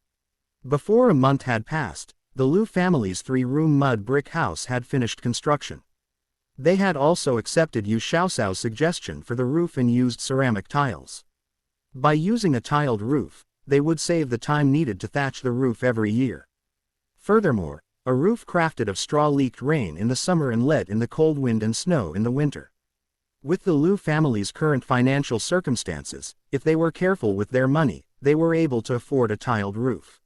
Before a month had passed, the Lu family's 3-room mud brick house had finished construction. They had also accepted Yu Xiaoxiao's suggestion for the roof and used ceramic tiles. By using a tiled roof, they would save the time needed to thatch the roof every year. Furthermore, a roof crafted of straw leaked rain in the summer and let in the cold wind and snow in the winter. With the Liu family's current financial circumstances, if they were careful with their money, they were able to afford a tiled roof.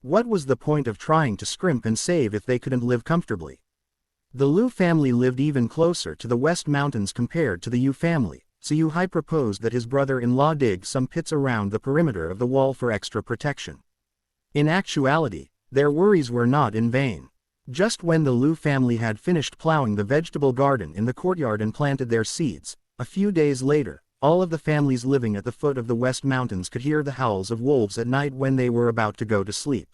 What was the point of trying to scrimp and save if they couldn't live comfortably? The Liu family lived even closer to the West Mountains compared to the Yu family, so Yu Hai proposed that his brother-in-law dig some pits around the perimeter of the wall for extra protection. In actuality, their worries were not in vain. Just when the Liu family had finished plowing the vegetable garden in the courtyard and planted their seeds, a few days later, all of the families living at the foot of the West Mountains could hear the howls of wolves at night when they were about to go to sleep.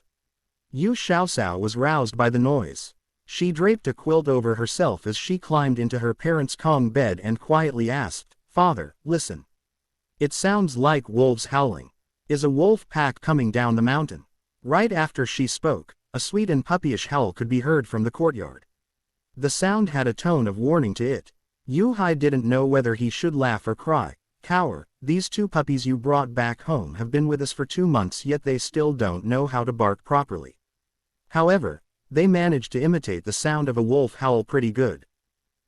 Yu Xiaoxiao was roused by the noise. She draped a quilt over herself as she climbed into her parents' Kong bed and quietly asked, "Father, listen. It sounds like wolves howling. Is a wolf pack coming down the mountain?" Right after she spoke, a sweet and puppyish howl could be heard from the courtyard. The sound had a tone of warning to it. Yu Hai didn't know whether he should laugh or cry. "Cower, these two puppies you brought back home have been with us for 2 months yet they still don't know how to bark properly. However, they managed to imitate the sound of a wolf howl pretty good.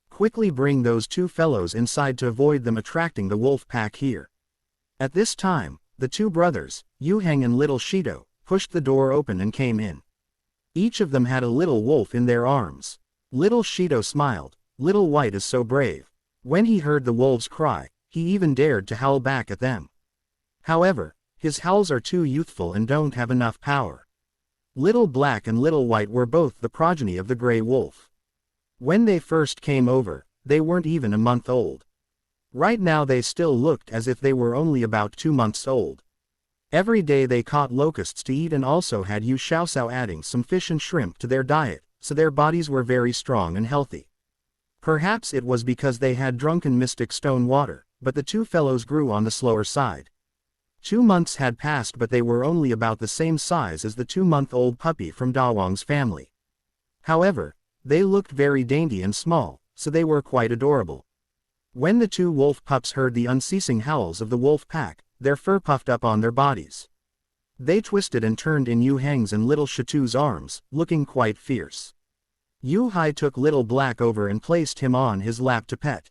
Quickly bring those two fellows inside to avoid them attracting the wolf pack here." At this time, the two brothers, Yu Heng and Little Shido, pushed the door open and came in. Each of them had a little wolf in their arms. Little Shido smiled. Little White is so brave. When he heard the wolves cry, he even dared to howl back at them. However, his howls are too youthful and don't have enough power. Little Black and Little White were both the progeny of the gray wolf. When they first came over, they weren't even a month old. Right now they still looked as if they were only about 2 months old. Every day they caught locusts to eat and also had Yu Xiaoxiao adding some fish and shrimp to their diet, so their bodies were very strong and healthy. Perhaps it was because they had drunken mystic stone water, but the two fellows grew on the slower side. 2 months had passed but they were only about the same size as the 2-month-old puppy from Da Wang's family. However, they looked very dainty and small, so they were quite adorable. When the two wolf pups heard the unceasing howls of the wolf pack, their fur puffed up on their bodies. They twisted and turned in Yu Heng's and Little Shitu's arms, looking quite fierce. Yu Hai took Little Black over and placed him on his lap to pet.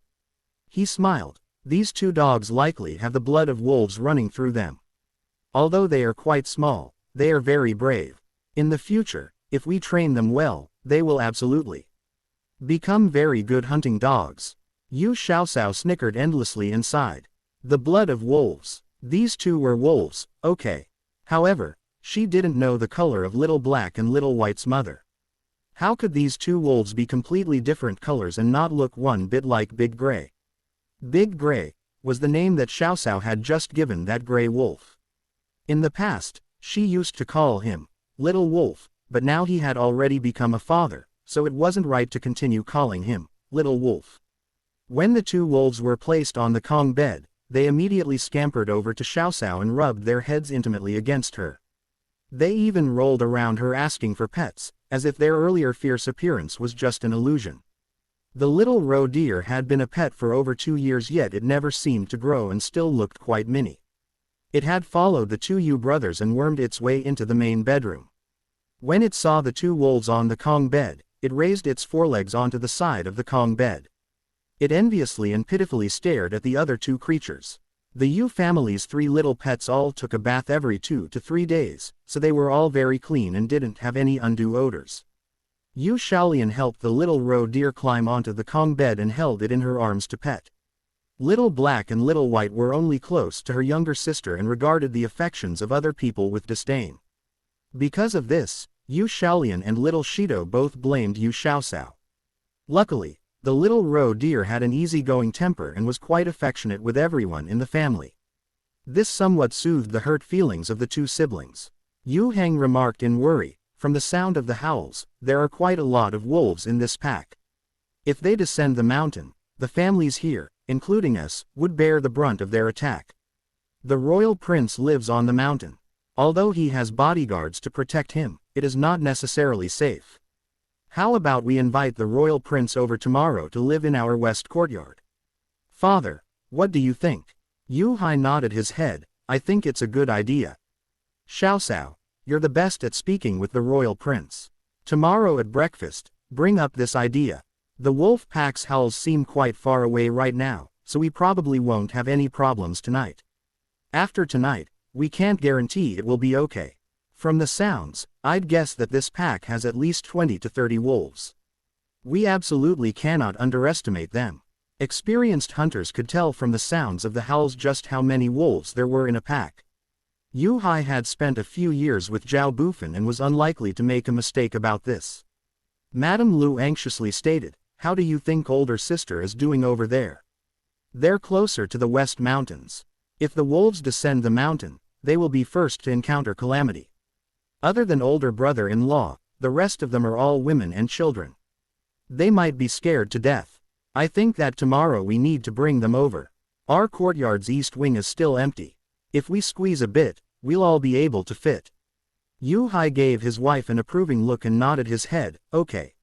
He smiled. These two dogs likely have the blood of wolves running through them. Although they are quite small, they are very brave. In the future, if we train them well, they will absolutely become very good hunting dogs. Yu Xiaoxiao snickered endlessly inside. The blood of wolves. These two were wolves, okay. However, she didn't know the color of Little Black and Little White's mother. How could these two wolves be completely different colors and not look one bit like Big Gray? Big Gray was the name that Xiaoxiao had just given that gray wolf. In the past, she used to call him Little Wolf, but now he had already become a father, so it wasn't right to continue calling him Little Wolf. When the two wolves were placed on the Kong bed, they immediately scampered over to Xiaoxiao and rubbed their heads intimately against her. They even rolled around her asking for pets, as if their earlier fierce appearance was just an illusion. The little roe deer had been a pet for over 2 years yet it never seemed to grow and still looked quite mini. It had followed the two Yu brothers and wormed its way into the main bedroom. When it saw the two wolves on the Kong bed, it raised its forelegs onto the side of the Kong bed. It enviously and pitifully stared at the other two creatures. The Yu family's 3 little pets all took a bath every 2 to 3 days, so they were all very clean and didn't have any undue odors. Yu Shaolian helped the little roe deer climb onto the Kong bed and held it in her arms to pet. Little Black and Little White were only close to her younger sister and regarded the affections of other people with disdain. Because of this, Yu Shaolian and Little Shido both blamed Yu Xiaoxiao. Luckily, the little roe deer had an easygoing temper and was quite affectionate with everyone in the family. This somewhat soothed the hurt feelings of the two siblings. Yu Heng remarked in worry, "From the sound of the howls, there are quite a lot of wolves in this pack. If they descend the mountain, the families here, including us, would bear the brunt of their attack. The royal prince lives on the mountain. Although he has bodyguards to protect him, it is not necessarily safe." How about we invite the royal prince over tomorrow to live in our west courtyard? Father, what do you think? Yu Hai nodded his head. I think it's a good idea. Xiaoxiao, you're the best at speaking with the royal prince. Tomorrow at breakfast, bring up this idea. The wolf pack's howls seem quite far away right now, so we probably won't have any problems tonight. After tonight, we can't guarantee it will be okay. From the sounds, I'd guess that this pack has at least 20 to 30 wolves. We absolutely cannot underestimate them. Experienced hunters could tell from the sounds of the howls just how many wolves there were in a pack. Yu Hai had spent a few years with Zhao Bufan and was unlikely to make a mistake about this. Madame Lu anxiously stated, how do you think older sister is doing over there? They're closer to the West Mountains. If the wolves descend the mountain, they will be first to encounter calamity. Other than older brother-in-law, the rest of them are all women and children. They might be scared to death. I think that tomorrow we need to bring them over. Our courtyard's east wing is still empty. If we squeeze a bit, we'll all be able to fit. Yu Hai gave his wife an approving look and nodded his head, okay.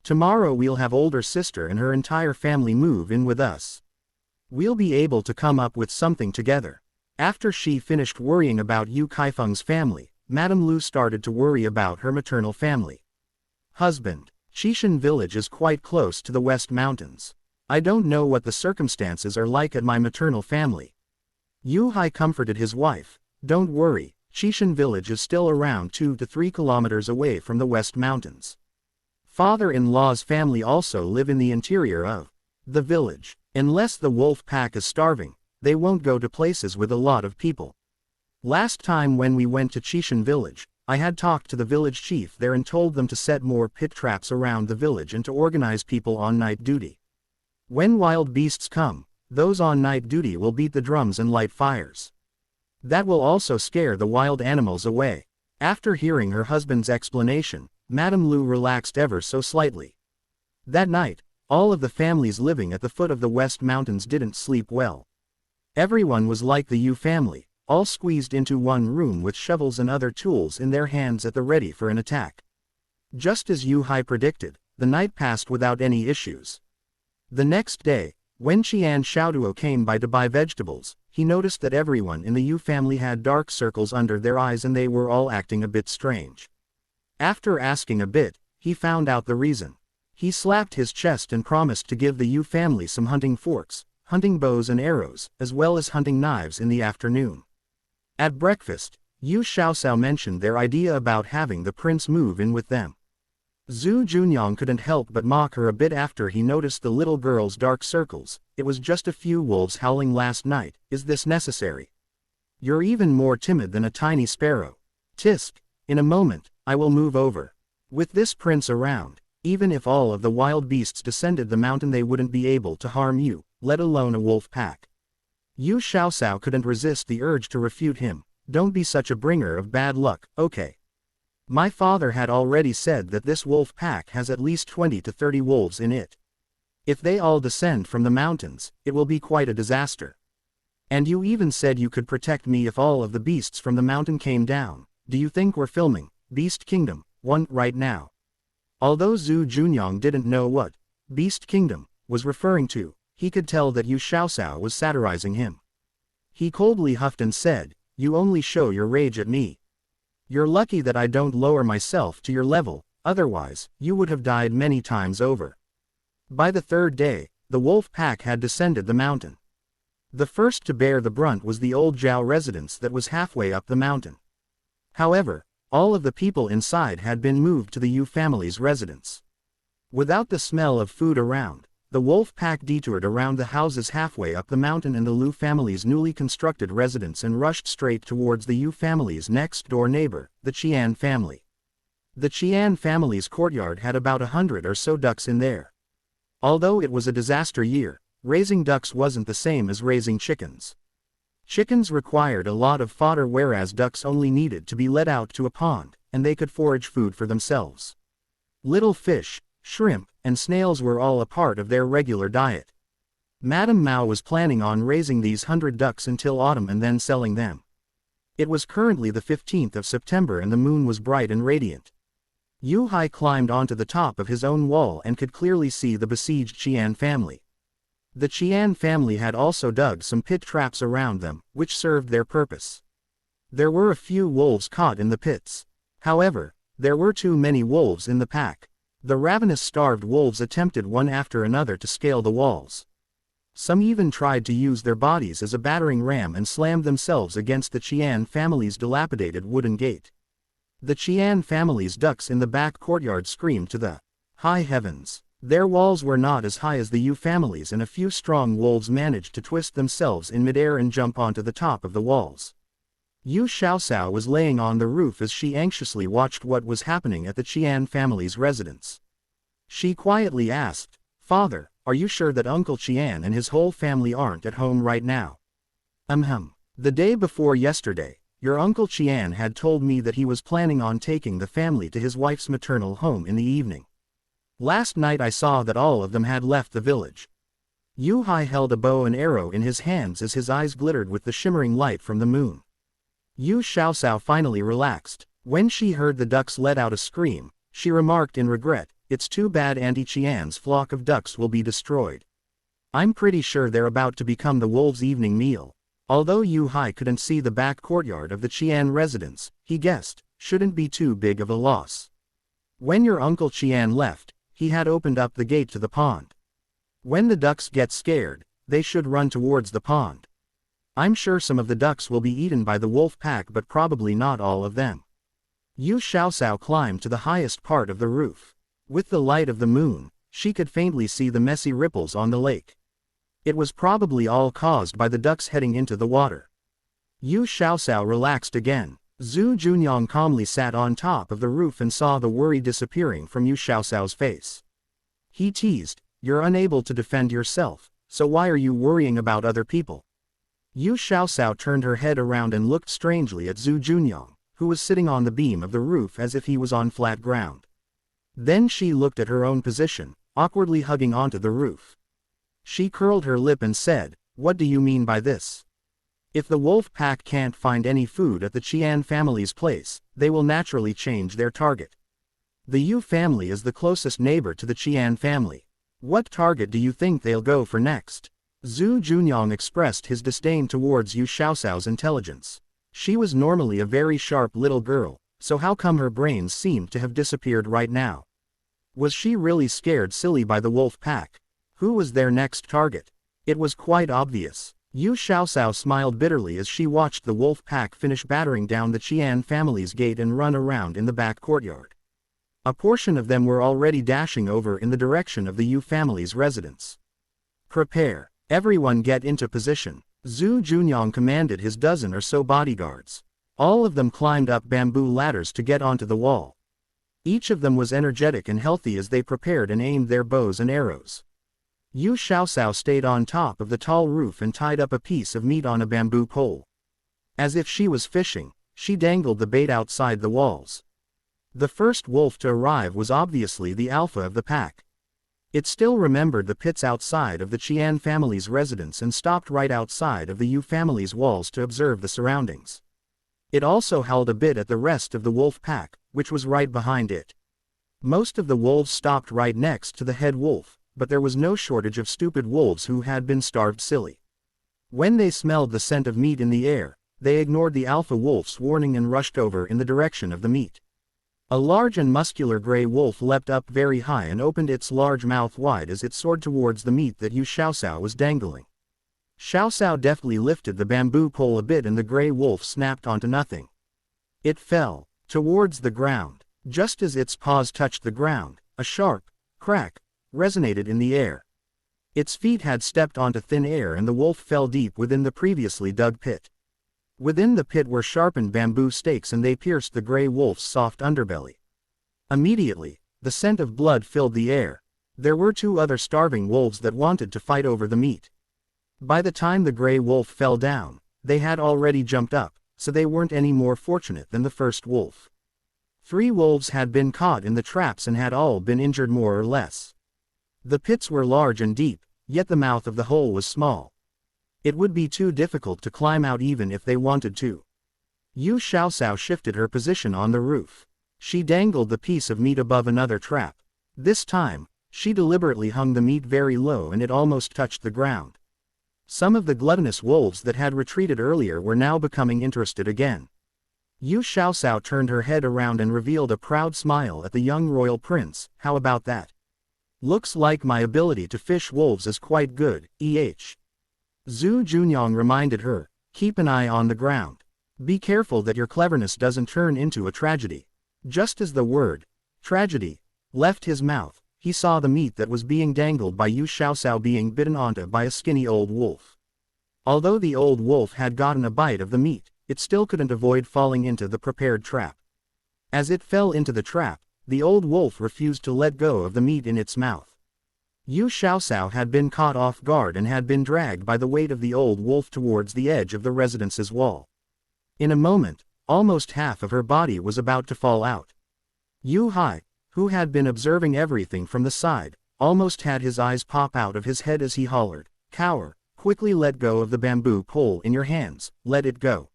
Tomorrow we'll have older sister and her entire family move in with us. We'll be able to come up with something together. After she finished worrying about Yu Kaifeng's family, Madame Lu started to worry about her maternal family. Husband, Qishan village is quite close to the West Mountains. I don't know what the circumstances are like at my maternal family. Yu Hai comforted his wife, don't worry, Qishan village is still around 2 to 3 kilometers away from the West Mountains. Father-in-law's family also live in the interior of the village. Unless the wolf pack is starving, they won't go to places with a lot of people. Last time when we went to Qishan village, I had talked to the village chief there and told them to set more pit traps around the village and to organize people on night duty. When wild beasts come, those on night duty will beat the drums and light fires. That will also scare the wild animals away. After hearing her husband's explanation, Madame Lu relaxed ever so slightly. That night, all of the families living at the foot of the West Mountains didn't sleep well. Everyone was like the Yu family, all squeezed into one room with shovels and other tools in their hands at the ready for an attack. Just as Yu Hai predicted, the night passed without any issues. The next day, when Qian Xiaoduo came by to buy vegetables, he noticed that everyone in the Yu family had dark circles under their eyes and they were all acting a bit strange. After asking a bit, he found out the reason. He slapped his chest and promised to give the Yu family some hunting forks, hunting bows and arrows, as well as hunting knives in the afternoon. At breakfast, Yu Xiaoxiao mentioned their idea about having the prince move in with them. Zhu Junyang couldn't help but mock her a bit after he noticed the little girl's dark circles. It was just a few wolves howling last night, is this necessary? You're even more timid than a tiny sparrow. Tisk, in a moment, I will move over. With this prince around, even if all of the wild beasts descended the mountain they wouldn't be able to harm you, let alone a wolf pack. Yu Xiaoxiao couldn't resist the urge to refute him. Don't be such a bringer of bad luck, okay? My father had already said that this wolf pack has at least 20 to 30 wolves in it. If they all descend from the mountains, it will be quite a disaster. And you even said you could protect me if all of the beasts from the mountain came down. Do you think we're filming Beast Kingdom 1 right now? Although Zhu Junyang didn't know what Beast Kingdom was referring to, he could tell that Yu Xiaoxiao was satirizing him. He coldly huffed and said, you only show your rage at me. You're lucky that I don't lower myself to your level, otherwise, you would have died many times over. By the third day, the wolf pack had descended the mountain. The first to bear the brunt was the old Zhao residence that was halfway up the mountain. However, all of the people inside had been moved to the Yu family's residence. Without the smell of food around, the wolf pack detoured around the houses halfway up the mountain and the Lu family's newly constructed residence and rushed straight towards the Yu family's next-door neighbor, the Qian family. The Qian family's courtyard had about 100 or so ducks in there. Although it was a disaster year, raising ducks wasn't the same as raising chickens. Chickens required a lot of fodder whereas ducks only needed to be let out to a pond, and they could forage food for themselves. Little fish, shrimp, and snails were all a part of their regular diet. Madame Mao was planning on raising these 100 ducks until autumn and then selling them. It was currently the 15th of September and the moon was bright and radiant. Yu Hai climbed onto the top of his own wall and could clearly see the besieged Qian family. The Qian family had also dug some pit traps around them, which served their purpose. There were a few wolves caught in the pits. However, there were too many wolves in the pack. The ravenous starved wolves attempted one after another to scale the walls. Some even tried to use their bodies as a battering ram and slammed themselves against the Qian family's dilapidated wooden gate. The Qian family's ducks in the back courtyard screamed to the high heavens. Their walls were not as high as the Yu family's, and a few strong wolves managed to twist themselves in midair and jump onto the top of the walls. Yu Xiaoxiao was laying on the roof as she anxiously watched what was happening at the Qian family's residence. She quietly asked, "Father, are you sure that Uncle Qian and his whole family aren't at home right now?" The day before yesterday, your Uncle Qian had told me that he was planning on taking the family to his wife's maternal home in the evening. Last night I saw that all of them had left the village." Yu Hai held a bow and arrow in his hands as his eyes glittered with the shimmering light from the moon. Yu Xiaoxiao finally relaxed. When she heard the ducks let out a scream, she remarked in regret, "It's too bad Auntie Qian's flock of ducks will be destroyed. I'm pretty sure they're about to become the wolves' evening meal." Although Yu Hai couldn't see the back courtyard of the Qian residence, he guessed, shouldn't be too big of a loss. When your Uncle Qian left, he had opened up the gate to the pond. When the ducks get scared, they should run towards the pond. I'm sure some of the ducks will be eaten by the wolf pack, but probably not all of them. Yu Xiaoxiao climbed to the highest part of the roof. With the light of the moon, she could faintly see the messy ripples on the lake. It was probably all caused by the ducks heading into the water. Yu Xiaoxiao relaxed again. Zhu Junyang calmly sat on top of the roof and saw the worry disappearing from Yu Xiaoxiao's face. He teased, "You're unable to defend yourself, so why are you worrying about other people?" Yu Xiaoxiao turned her head around and looked strangely at Zhu Junyang, who was sitting on the beam of the roof as if he was on flat ground. Then she looked at her own position, awkwardly hugging onto the roof. She curled her lip and said, "What do you mean by this? If the wolf pack can't find any food at the Qian family's place, they will naturally change their target. The Yu family is the closest neighbor to the Qian family. What target do you think they'll go for next?" Zhu Junyang expressed his disdain towards Yu Xiaoxiao's intelligence. She was normally a very sharp little girl, so how come her brains seemed to have disappeared right now? Was she really scared silly by the wolf pack? Who was their next target? It was quite obvious. Yu Xiaoxiao smiled bitterly as she watched the wolf pack finish battering down the Qian family's gate and run around in the back courtyard. A portion of them were already dashing over in the direction of the Yu family's residence. "Prepare. Everyone get into position," Zhu Junyang commanded his dozen or so bodyguards. All of them climbed up bamboo ladders to get onto the wall. Each of them was energetic and healthy as they prepared and aimed their bows and arrows. Yu Xiaoxiao stayed on top of the tall roof and tied up a piece of meat on a bamboo pole. As if she was fishing, she dangled the bait outside the walls. The first wolf to arrive was obviously the alpha of the pack. It still remembered the pits outside of the Qian family's residence and stopped right outside of the Yu family's walls to observe the surroundings. It also held a bit at the rest of the wolf pack, which was right behind it. Most of the wolves stopped right next to the head wolf, but there was no shortage of stupid wolves who had been starved silly. When they smelled the scent of meat in the air, they ignored the alpha wolf's warning and rushed over in the direction of the meat. A large and muscular gray wolf leapt up very high and opened its large mouth wide as it soared towards the meat that Yu Xiaoxiao was dangling. Xiaoxiao deftly lifted the bamboo pole a bit and the gray wolf snapped onto nothing. It fell towards the ground. Just as its paws touched the ground, a sharp crack resonated in the air. Its feet had stepped onto thin air and the wolf fell deep within the previously dug pit. Within the pit were sharpened bamboo stakes and they pierced the gray wolf's soft underbelly. Immediately, the scent of blood filled the air. There were two other starving wolves that wanted to fight over the meat. By the time the gray wolf fell down, they had already jumped up, so they weren't any more fortunate than the first wolf. 3 wolves had been caught in the traps and had all been injured more or less. The pits were large and deep, yet the mouth of the hole was small. It would be too difficult to climb out even if they wanted to. Yu Xiaoxiao shifted her position on the roof. She dangled the piece of meat above another trap. This time, she deliberately hung the meat very low and it almost touched the ground. Some of the gluttonous wolves that had retreated earlier were now becoming interested again. Yu Xiaoxiao turned her head around and revealed a proud smile at the young royal prince. How about that? Looks like my ability to fish wolves is quite good, Zhu Junyang reminded her. Keep an eye on the ground. Be careful that your cleverness doesn't turn into a tragedy. Just as the word, tragedy, left his mouth, he saw the meat that was being dangled by Yu Xiaoxiao being bitten onto by a skinny old wolf. Although the old wolf had gotten a bite of the meat, it still couldn't avoid falling into the prepared trap. As it fell into the trap, the old wolf refused to let go of the meat in its mouth. Yu Xiaoxiao had been caught off guard and had been dragged by the weight of the old wolf towards the edge of the residence's wall. In a moment, almost half of her body was about to fall out. Yu Hai, who had been observing everything from the side, almost had his eyes pop out of his head as he hollered, "Cower, quickly let go of the bamboo pole in your hands, let it go."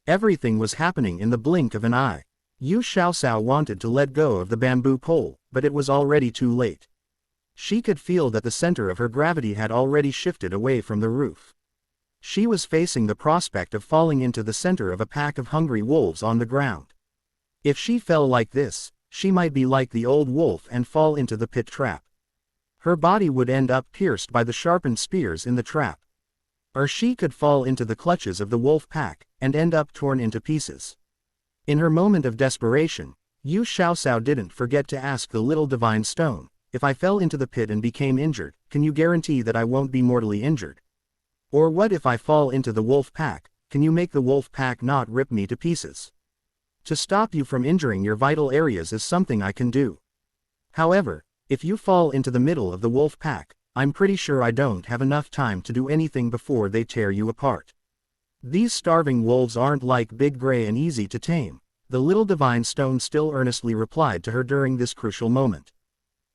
Everything was happening in the blink of an eye. Yu Xiaoxiao wanted to let go of the bamboo pole, but it was already too late. She could feel that the center of her gravity had already shifted away from the roof. She was facing the prospect of falling into the center of a pack of hungry wolves on the ground. If she fell like this, she might be like the old wolf and fall into the pit trap. Her body would end up pierced by the sharpened spears in the trap. Or she could fall into the clutches of the wolf pack, and end up torn into pieces. In her moment of desperation, Yu Xiaoxiao didn't forget to ask the little divine stone, "If I fell into the pit and became injured, can you guarantee that I won't be mortally injured? Or what if I fall into the wolf pack, can you make the wolf pack not rip me to pieces? To stop you from injuring your vital areas is something I can do. However, if you fall into the middle of the wolf pack, I'm pretty sure I don't have enough time to do anything before they tear you apart. These starving wolves aren't like big gray and easy to tame," the little divine stone still earnestly replied to her during this crucial moment.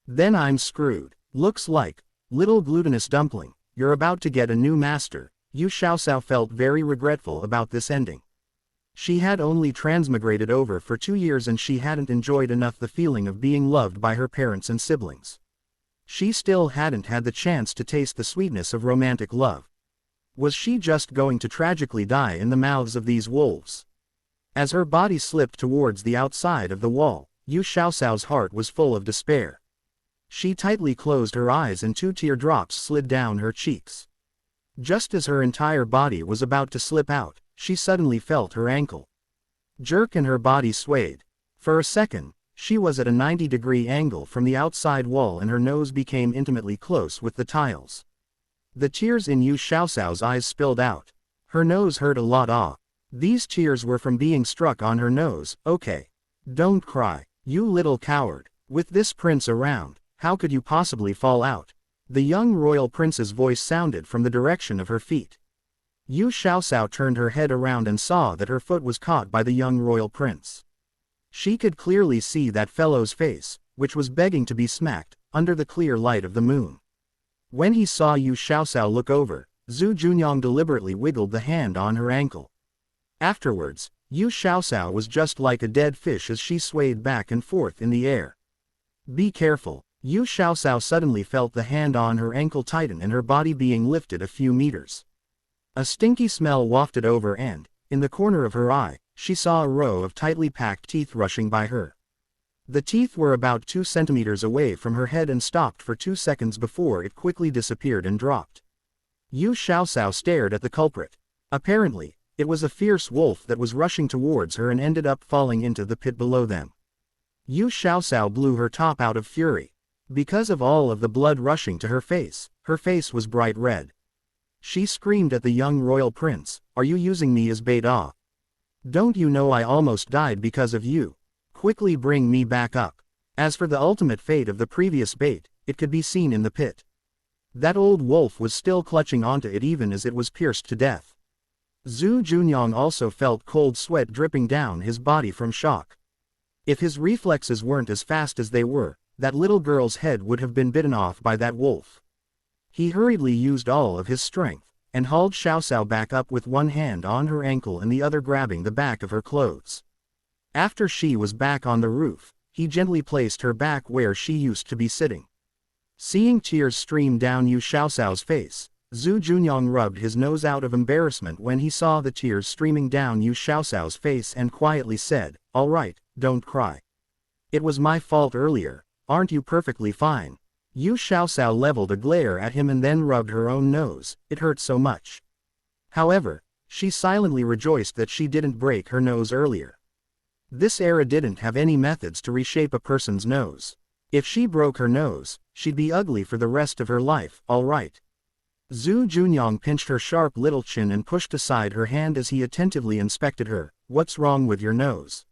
"Then I'm screwed. Looks like, little glutinous dumpling, you're about to get a new master." Yu Xiaoxiao felt very regretful about this ending. She had only transmigrated over for 2 years and she hadn't enjoyed enough the feeling of being loved by her parents and siblings. She still hadn't had the chance to taste the sweetness of romantic love. Was she just going to tragically die in the mouths of these wolves? As her body slipped towards the outside of the wall, Yu Xiaoxiao's heart was full of despair. She tightly closed her eyes and 2 teardrops slid down her cheeks. Just as her entire body was about to slip out, she suddenly felt her ankle jerk and her body swayed. For a second, she was at a 90-degree angle from the outside wall and her nose became intimately close with the tiles. The tears in Yu Xiaoxiao's eyes spilled out. Her nose hurt a lot. These tears were from being struck on her nose. "Okay. Don't cry, you little coward. With this prince around, how could you possibly fall out?" The young royal prince's voice sounded from the direction of her feet. Yu Xiaoxiao turned her head around and saw that her foot was caught by the young royal prince. She could clearly see that fellow's face, which was begging to be smacked, under the clear light of the moon. When he saw Yu Xiaoxiao look over, Zhu Junyang deliberately wiggled the hand on her ankle. Afterwards, Yu Xiaoxiao was just like a dead fish as she swayed back and forth in the air. "Be careful." Yu Xiaoxiao suddenly felt the hand on her ankle tighten and her body being lifted a few meters. A stinky smell wafted over and, in the corner of her eye, she saw a row of tightly packed teeth rushing by her. The teeth were about 2 centimeters away from her head and stopped for 2 seconds before it quickly disappeared and dropped. Yu Xiaoxiao stared at the culprit. Apparently, it was a fierce wolf that was rushing towards her and ended up falling into the pit below them. Yu Xiaoxiao blew her top out of fury. Because of all of the blood rushing to her face was bright red. She screamed at the young royal prince, "Are you using me as bait? Don't you know I almost died because of you? Quickly bring me back up." As for the ultimate fate of the previous bait, it could be seen in the pit. That old wolf was still clutching onto it even as it was pierced to death. Zhu Junyang also felt cold sweat dripping down his body from shock. If his reflexes weren't as fast as they were, that little girl's head would have been bitten off by that wolf. He hurriedly used all of his strength, and hauled Xiaoxiao back up with one hand on her ankle and the other grabbing the back of her clothes. After she was back on the roof, he gently placed her back where she used to be sitting. Seeing tears stream down Yu Xiaoxiao's face, Zhu Junyang rubbed his nose out of embarrassment when he saw the tears streaming down Yu Xiaoxiao's face and quietly said, "All right, don't cry. It was my fault earlier, aren't you perfectly fine?" Yu Xiaoxiao leveled a glare at him and then rubbed her own nose, it hurt so much. However, she silently rejoiced that she didn't break her nose earlier. This era didn't have any methods to reshape a person's nose. If she broke her nose, she'd be ugly for the rest of her life. All right. Zhu Junyang pinched her sharp little chin and pushed aside her hand as he attentively inspected her. "What's wrong with your nose?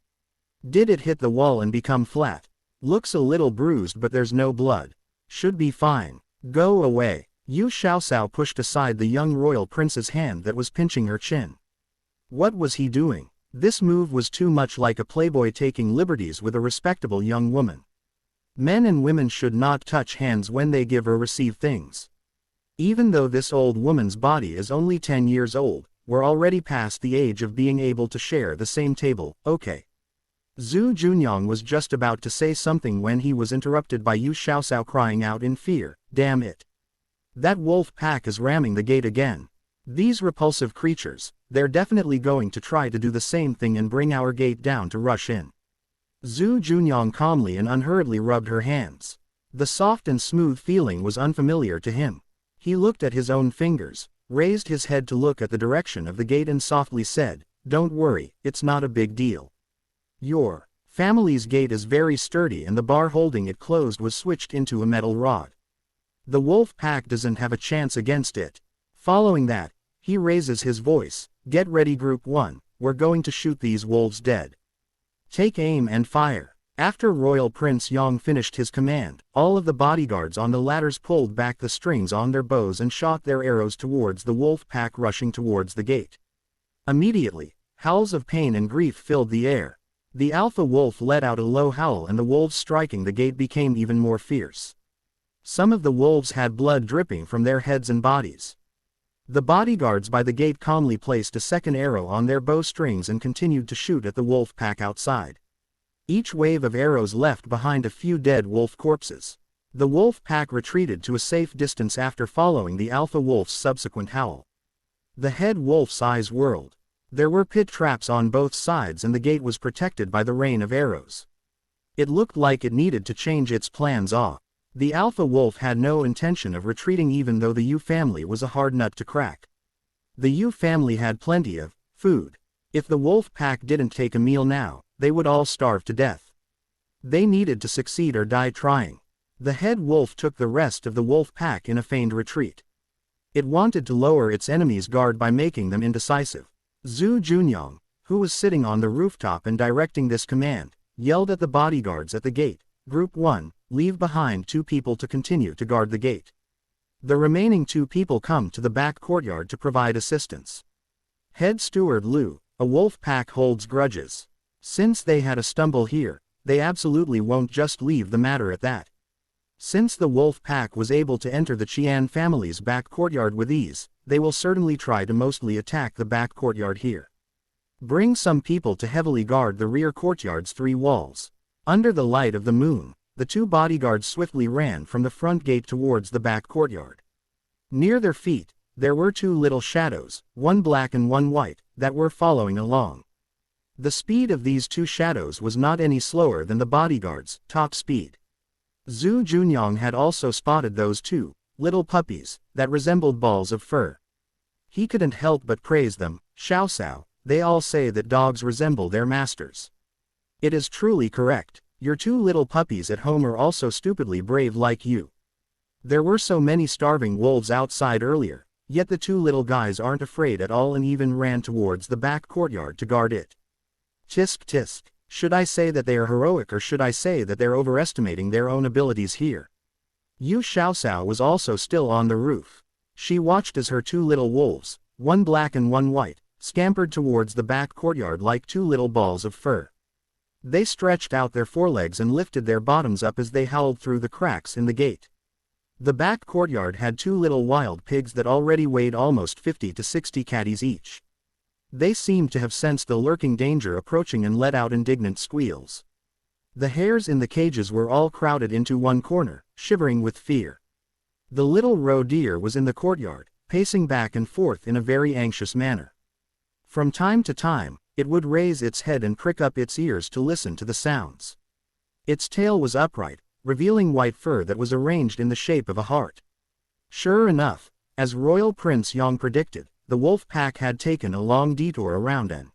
Did it hit the wall and become flat? Looks a little bruised but there's no blood. Should be fine. Go away." Yu Xiaoxiao pushed aside the young royal prince's hand that was pinching her chin. What was he doing? This move was too much like a playboy taking liberties with a respectable young woman. Men and women should not touch hands when they give or receive things. Even though this old woman's body is only 10 years old, we're already past the age of being able to share the same table, okay. Zhu Junyang was just about to say something when he was interrupted by Yu Xiaoxiao crying out in fear, "Damn it! That wolf pack is ramming the gate again. These repulsive creatures, they're definitely going to try to do the same thing and bring our gate down to rush in." Zhu Junyang calmly and unhurriedly rubbed her hands. The soft and smooth feeling was unfamiliar to him. He looked at his own fingers, raised his head to look at the direction of the gate and softly said, "Don't worry, it's not a big deal. Your family's gate is very sturdy and the bar holding it closed was switched into a metal rod. The wolf pack doesn't have a chance against it." Following that, he raises his voice, "Get ready Group 1, we're going to shoot these wolves dead. Take aim and fire." After Royal Prince Yang finished his command, all of the bodyguards on the ladders pulled back the strings on their bows and shot their arrows towards the wolf pack rushing towards the gate. Immediately, howls of pain and grief filled the air. The alpha wolf let out a low howl and the wolves striking the gate became even more fierce. Some of the wolves had blood dripping from their heads and bodies. The bodyguards by the gate calmly placed a second arrow on their bowstrings and continued to shoot at the wolf pack outside. Each wave of arrows left behind a few dead wolf corpses. The wolf pack retreated to a safe distance after following the alpha wolf's subsequent howl. The head wolf's eyes whirled. There were pit traps on both sides and the gate was protected by the rain of arrows. It looked like it needed to change its plans off. The alpha wolf had no intention of retreating even though the Yu family was a hard nut to crack. The Yu family had plenty of food. If the wolf pack didn't take a meal now, they would all starve to death. They needed to succeed or die trying. The head wolf took the rest of the wolf pack in a feigned retreat. It wanted to lower its enemies' guard by making them indecisive. Zhu Junyang, who was sitting on the rooftop and directing this command, yelled at the bodyguards at the gate, "Group 1, leave behind 2 people to continue to guard the gate. The remaining 2 people come to the back courtyard to provide assistance." Head Steward Liu, "A wolf pack holds grudges. Since they had a stumble here, they absolutely won't just leave the matter at that. Since the wolf pack was able to enter the Qian family's back courtyard with ease, they will certainly try to mostly attack the back courtyard here. Bring some people to heavily guard the rear courtyard's 3 walls." Under the light of the moon, the 2 bodyguards swiftly ran from the front gate towards the back courtyard. Near their feet, there were 2 little shadows, one black and one white, that were following along. The speed of these 2 shadows was not any slower than the bodyguards' top speed. Zhu Junyang had also spotted those 2 little puppies that resembled balls of fur. He couldn't help but praise them. "Xiaoxiao, they all say that dogs resemble their masters. It is truly correct. Your 2 little puppies at home are also stupidly brave like you. There were so many starving wolves outside earlier, yet the 2 little guys aren't afraid at all and even ran towards the back courtyard to guard it. Tisk tisk. Should I say that they are heroic or should I say that they're overestimating their own abilities here?" Yu Xiaoxiao was also still on the roof. She watched as her 2 little wolves, one black and one white, scampered towards the back courtyard like 2 little balls of fur. They stretched out their forelegs and lifted their bottoms up as they howled through the cracks in the gate. The back courtyard had 2 little wild pigs that already weighed almost 50 to 60 catties each. They seemed to have sensed the lurking danger approaching and let out indignant squeals. The hares in the cages were all crowded into one corner, shivering with fear. The little roe deer was in the courtyard, pacing back and forth in a very anxious manner. From time to time, it would raise its head and prick up its ears to listen to the sounds. Its tail was upright, revealing white fur that was arranged in the shape of a heart. Sure enough, as Royal Prince Yong predicted, the wolf pack had taken a long detour around and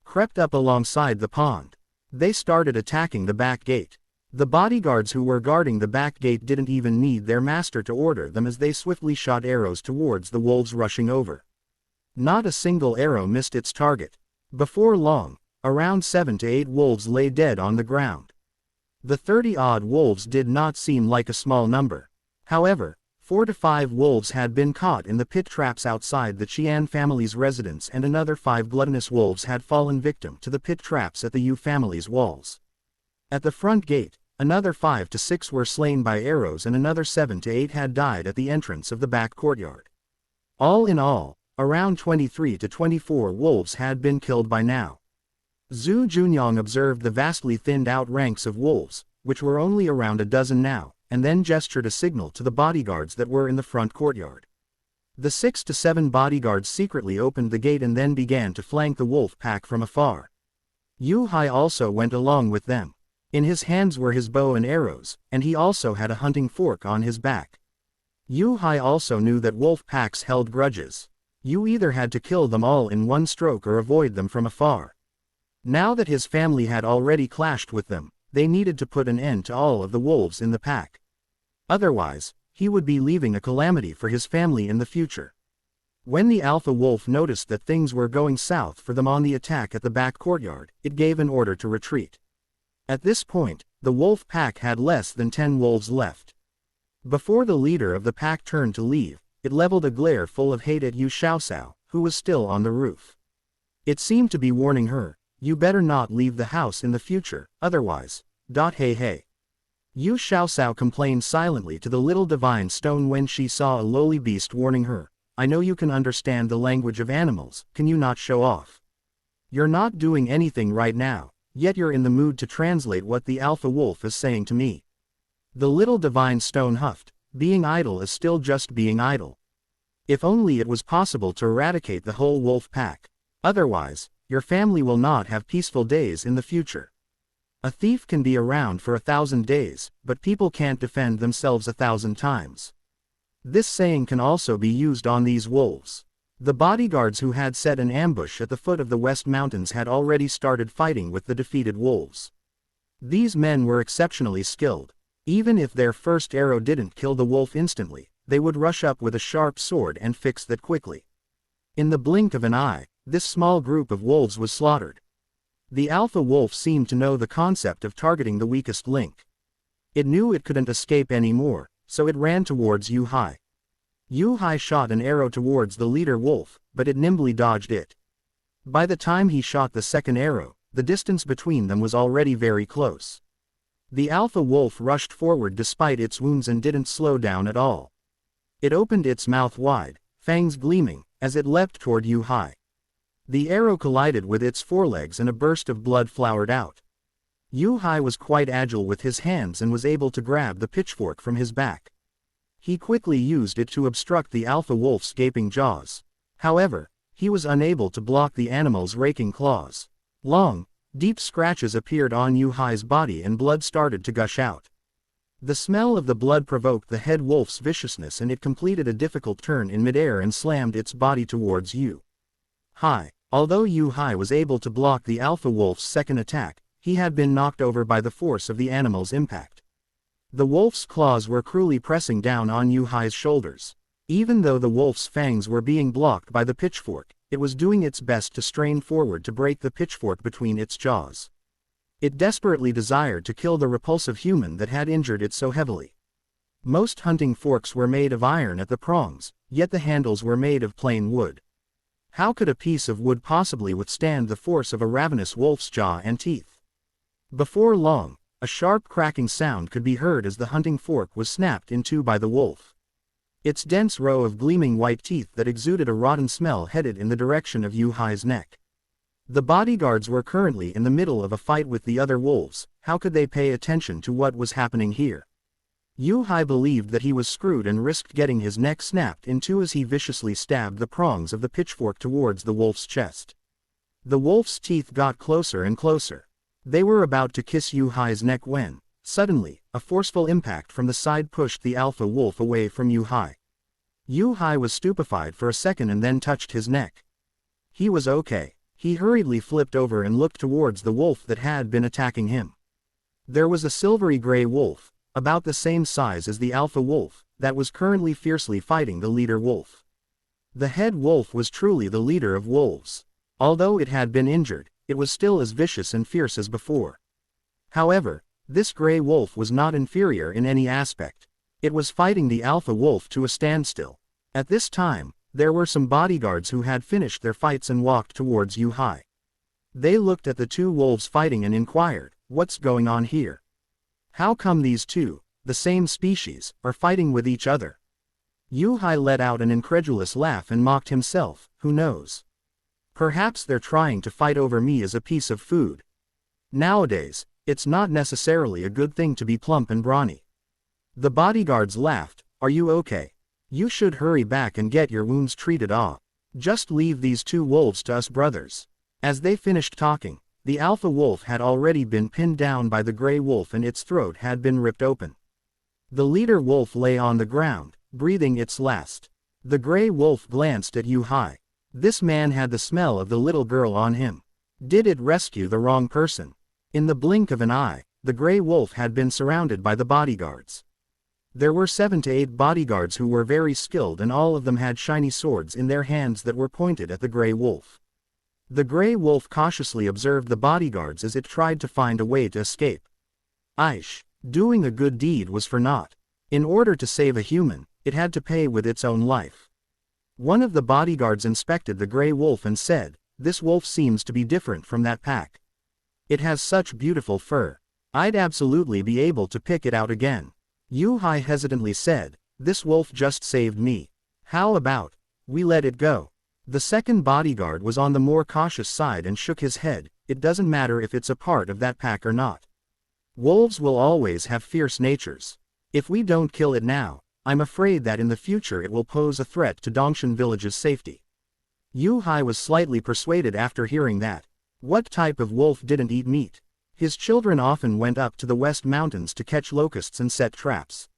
crept up alongside the pond. They started attacking the back gate. The bodyguards who were guarding the back gate didn't even need their master to order them as they swiftly shot arrows towards the wolves rushing over. Not a single arrow missed its target. Before long, around 7 to 8 wolves lay dead on the ground. The 30-odd wolves did not seem like a small number. However, 4 to 5 wolves had been caught in the pit traps outside the Qian family's residence, and another 5 gluttonous wolves had fallen victim to the pit traps at the Yu family's walls. At the front gate, another 5 to 6 were slain by arrows and another 7 to 8 had died at the entrance of the back courtyard. All in all, around 23 to 24 wolves had been killed by now. Zhu Junyang observed the vastly thinned out ranks of wolves, which were only around a dozen now, and then gestured a signal to the bodyguards that were in the front courtyard. The 6 to 7 bodyguards secretly opened the gate and then began to flank the wolf pack from afar. Yu Hai also went along with them. In his hands were his bow and arrows, and he also had a hunting fork on his back. Yu Hai also knew that wolf packs held grudges. You either had to kill them all in one stroke or avoid them from afar. Now that his family had already clashed with them, they needed to put an end to all of the wolves in the pack. Otherwise, he would be leaving a calamity for his family in the future. When the alpha wolf noticed that things were going south for them on the attack at the back courtyard, it gave an order to retreat. At this point, the wolf pack had less than 10 wolves left. Before the leader of the pack turned to leave, it leveled a glare full of hate at Yu Xiaosao, who was still on the roof. It seemed to be warning her, "You better not leave the house in the future, otherwise, hey hey." Yu Xiaosao complained silently to the little divine stone when she saw a lowly beast warning her, "I know you can understand the language of animals, can you not show off? You're not doing anything right now, yet you're in the mood to translate what the alpha wolf is saying to me." The little divine stone huffed, "Being idle is still just being idle. If only it was possible to eradicate the whole wolf pack. Otherwise, your family will not have peaceful days in the future. A thief can be around for 1,000 days, but people can't defend themselves 1,000 times." This saying can also be used on these wolves. The bodyguards who had set an ambush at the foot of the West Mountains had already started fighting with the defeated wolves. These men were exceptionally skilled. Even if their first arrow didn't kill the wolf instantly, they would rush up with a sharp sword and fix that quickly. In the blink of an eye, this small group of wolves was slaughtered. The alpha wolf seemed to know the concept of targeting the weakest link. It knew it couldn't escape anymore, so it ran towards Yu Hai. Yu Hai shot an arrow towards the leader wolf, but it nimbly dodged it. By the time he shot the second arrow, the distance between them was already very close. The alpha wolf rushed forward despite its wounds and didn't slow down at all. It opened its mouth wide, fangs gleaming, as it leapt toward Yu Hai. The arrow collided with its forelegs and a burst of blood flowered out. Yu Hai was quite agile with his hands and was able to grab the pitchfork from his back. He quickly used it to obstruct the alpha wolf's gaping jaws. However, he was unable to block the animal's raking claws. Long, deep scratches appeared on Yu Hai's body and blood started to gush out. The smell of the blood provoked the head wolf's viciousness and it completed a difficult turn in midair and slammed its body towards Yu Hai. Although Yu Hai was able to block the alpha wolf's second attack, he had been knocked over by the force of the animal's impact. The wolf's claws were cruelly pressing down on Yu Hai's shoulders. Even though the wolf's fangs were being blocked by the pitchfork, it was doing its best to strain forward to break the pitchfork between its jaws. It desperately desired to kill the repulsive human that had injured it so heavily. Most hunting forks were made of iron at the prongs, yet the handles were made of plain wood. How could a piece of wood possibly withstand the force of a ravenous wolf's jaw and teeth? Before long, a sharp cracking sound could be heard as the hunting fork was snapped in two by the wolf. Its dense row of gleaming white teeth that exuded a rotten smell headed in the direction of Yu Hai's neck. The bodyguards were currently in the middle of a fight with the other wolves. How could they pay attention to what was happening here? Yu Hai believed that he was screwed and risked getting his neck snapped in two as he viciously stabbed the prongs of the pitchfork towards the wolf's chest. The wolf's teeth got closer and closer. They were about to kiss Yu Hai's neck when, suddenly, a forceful impact from the side pushed the alpha wolf away from Yu Hai. Yu Hai was stupefied for a second and then touched his neck. He was okay. He hurriedly flipped over and looked towards the wolf that had been attacking him. There was a silvery gray wolf, about the same size as the alpha wolf, that was currently fiercely fighting the leader wolf. The head wolf was truly the leader of wolves. Although it had been injured, it was still as vicious and fierce as before. However, this gray wolf was not inferior in any aspect. It was fighting the alpha wolf to a standstill. At this time, there were some bodyguards who had finished their fights and walked towards Yu Hai. They looked at the two wolves fighting and inquired, "What's going on here? How come these two, the same species, are fighting with each other?" Yu Hai let out an incredulous laugh and mocked himself, "Who knows? Perhaps they're trying to fight over me as a piece of food. Nowadays, it's not necessarily a good thing to be plump and brawny." The bodyguards laughed. "Are you okay? You should hurry back and get your wounds treated off. Just leave these two wolves to us brothers." As they finished talking, the alpha wolf had already been pinned down by the gray wolf and its throat had been ripped open. The leader wolf lay on the ground, breathing its last. The gray wolf glanced at Yu Hai. This man had the smell of the little girl on him. Did it rescue the wrong person? In the blink of an eye, the gray wolf had been surrounded by the bodyguards. There were 7 to 8 bodyguards who were very skilled and all of them had shiny swords in their hands that were pointed at the gray wolf. The gray wolf cautiously observed the bodyguards as it tried to find a way to escape. Aish, doing a good deed was for naught. In order to save a human, it had to pay with its own life. One of the bodyguards inspected the gray wolf and said, "This wolf seems to be different from that pack. It has such beautiful fur. I'd absolutely be able to pick it out again." Yu Hai hesitantly said, "This wolf just saved me. How about we let it go?" The second bodyguard was on the more cautious side and shook his head. "It doesn't matter if it's a part of that pack or not. Wolves will always have fierce natures. If we don't kill it now, I'm afraid that in the future it will pose a threat to Dongshan village's safety." Yu Hai was slightly persuaded after hearing that. What type of wolf didn't eat meat? His children often went up to the West Mountains to catch locusts and set traps.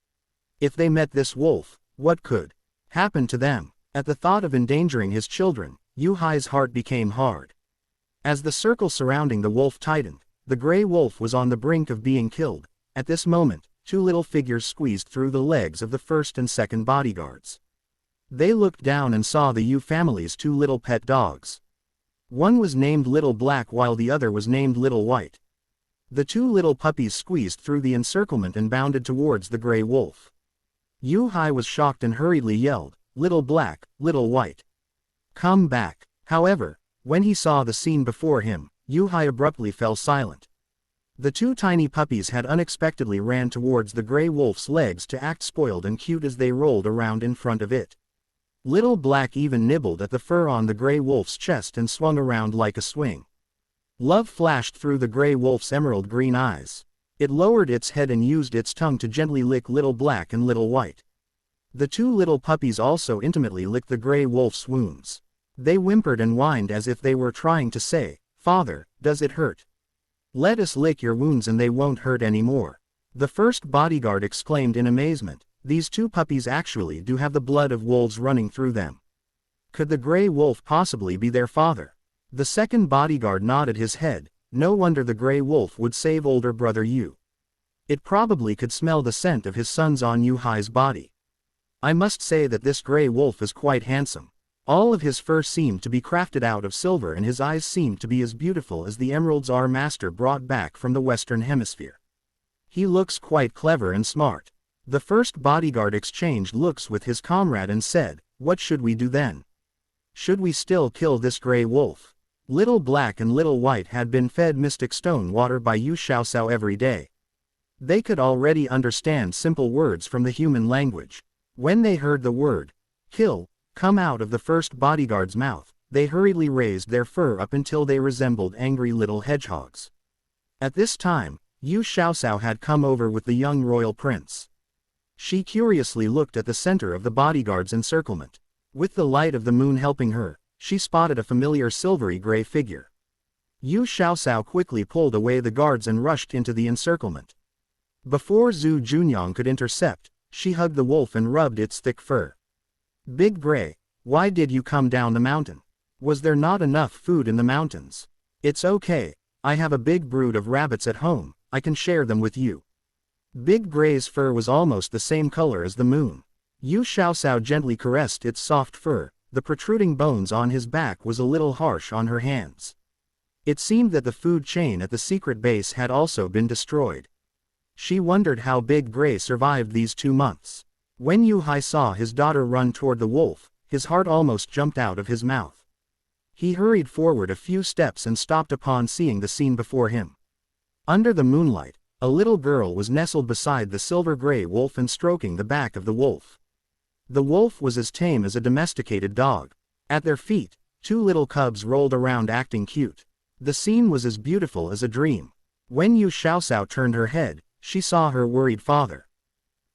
If they met this wolf, what could happen to them? At the thought of endangering his children, Yu Hai's heart became hard. As the circle surrounding the wolf tightened, the gray wolf was on the brink of being killed. At this moment, 2 little figures squeezed through the legs of the first and second bodyguards. They looked down and saw the Yu family's 2 little pet dogs. One was named Little Black while the other was named Little White. The 2 little puppies squeezed through the encirclement and bounded towards the gray wolf. Yu Hai was shocked and hurriedly yelled, "Little Black, Little White. Come back." However, when he saw the scene before him, Yu Hai abruptly fell silent. The 2 tiny puppies had unexpectedly ran towards the gray wolf's legs to act spoiled and cute as they rolled around in front of it. Little Black even nibbled at the fur on the gray wolf's chest and swung around like a swing. Love flashed through the gray wolf's emerald green eyes. It lowered its head and used its tongue to gently lick Little Black and Little White. The 2 little puppies also intimately licked the gray wolf's wounds. They whimpered and whined as if they were trying to say, "Father, does it hurt? Let us lick your wounds and they won't hurt anymore." The first bodyguard exclaimed in amazement, "These 2 puppies actually do have the blood of wolves running through them. Could the gray wolf possibly be their father?" The second bodyguard nodded his head. No wonder the gray wolf would save older brother Yu. It probably could smell the scent of his sons on Yu Hai's body. I must say that this gray wolf is quite handsome. All of his fur seemed to be crafted out of silver and his eyes seemed to be as beautiful as the emeralds our master brought back from the Western Hemisphere. He looks quite clever and smart. The first bodyguard exchanged looks with his comrade and said, "What should we do then? Should we still kill this gray wolf?" Little Black and Little White had been fed mystic stone water by Yu Xiaosao every day. They could already understand simple words from the human language. When they heard the word, kill, come out of the first bodyguard's mouth, they hurriedly raised their fur up until they resembled angry little hedgehogs. At this time, Yu Xiaoxiao had come over with the young royal prince. She curiously looked at the center of the bodyguard's encirclement. With the light of the moon helping her, she spotted a familiar silvery gray figure. Yu Xiaoxiao quickly pulled away the guards and rushed into the encirclement. Before Zhu Junyang could intercept, she hugged the wolf and rubbed its thick fur. Big Gray, why did you come down the mountain? Was there not enough food in the mountains? It's okay, I have a big brood of rabbits at home, I can share them with you. Big Gray's fur was almost the same color as the moon. Yu Xiaoxiao gently caressed its soft fur, the protruding bones on his back was a little harsh on her hands. It seemed that the food chain at the secret base had also been destroyed. She wondered how Big Gray survived these 2 months. When Yu Hai saw his daughter run toward the wolf, his heart almost jumped out of his mouth. He hurried forward a few steps and stopped upon seeing the scene before him. Under the moonlight, a little girl was nestled beside the silver-gray wolf and stroking the back of the wolf. The wolf was as tame as a domesticated dog. At their feet, 2 little cubs rolled around acting cute. The scene was as beautiful as a dream. When Yu Xiaoxiao turned her head, she saw her worried father.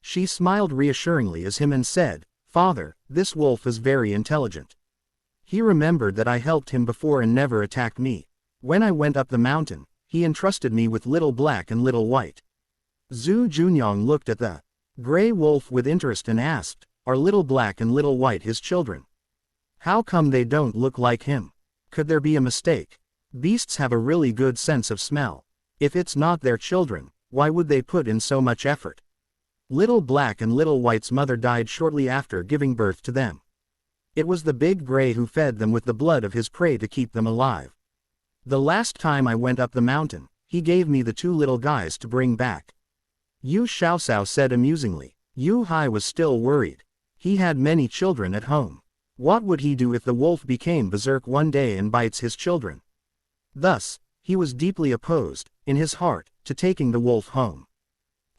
She smiled reassuringly as him and said, "Father, this wolf is very intelligent. He remembered that I helped him before and never attacked me. When I went up the mountain, he entrusted me with Little Black and Little White." Zhu Junyang looked at the gray wolf with interest and asked, "Are Little Black and Little White his children? How come they don't look like him? Could there be a mistake? Beasts have a really good sense of smell. If it's not their children, why would they put in so much effort?" Little Black and Little White's mother died shortly after giving birth to them. It was the Big Gray who fed them with the blood of his prey to keep them alive. The last time I went up the mountain, he gave me the 2 little guys to bring back. Yu Xiaoxiao said amusingly. Yu Hai was still worried. He had many children at home. What would he do if the wolf became berserk one day and bites his children? Thus, he was deeply opposed, in his heart, to taking the wolf home.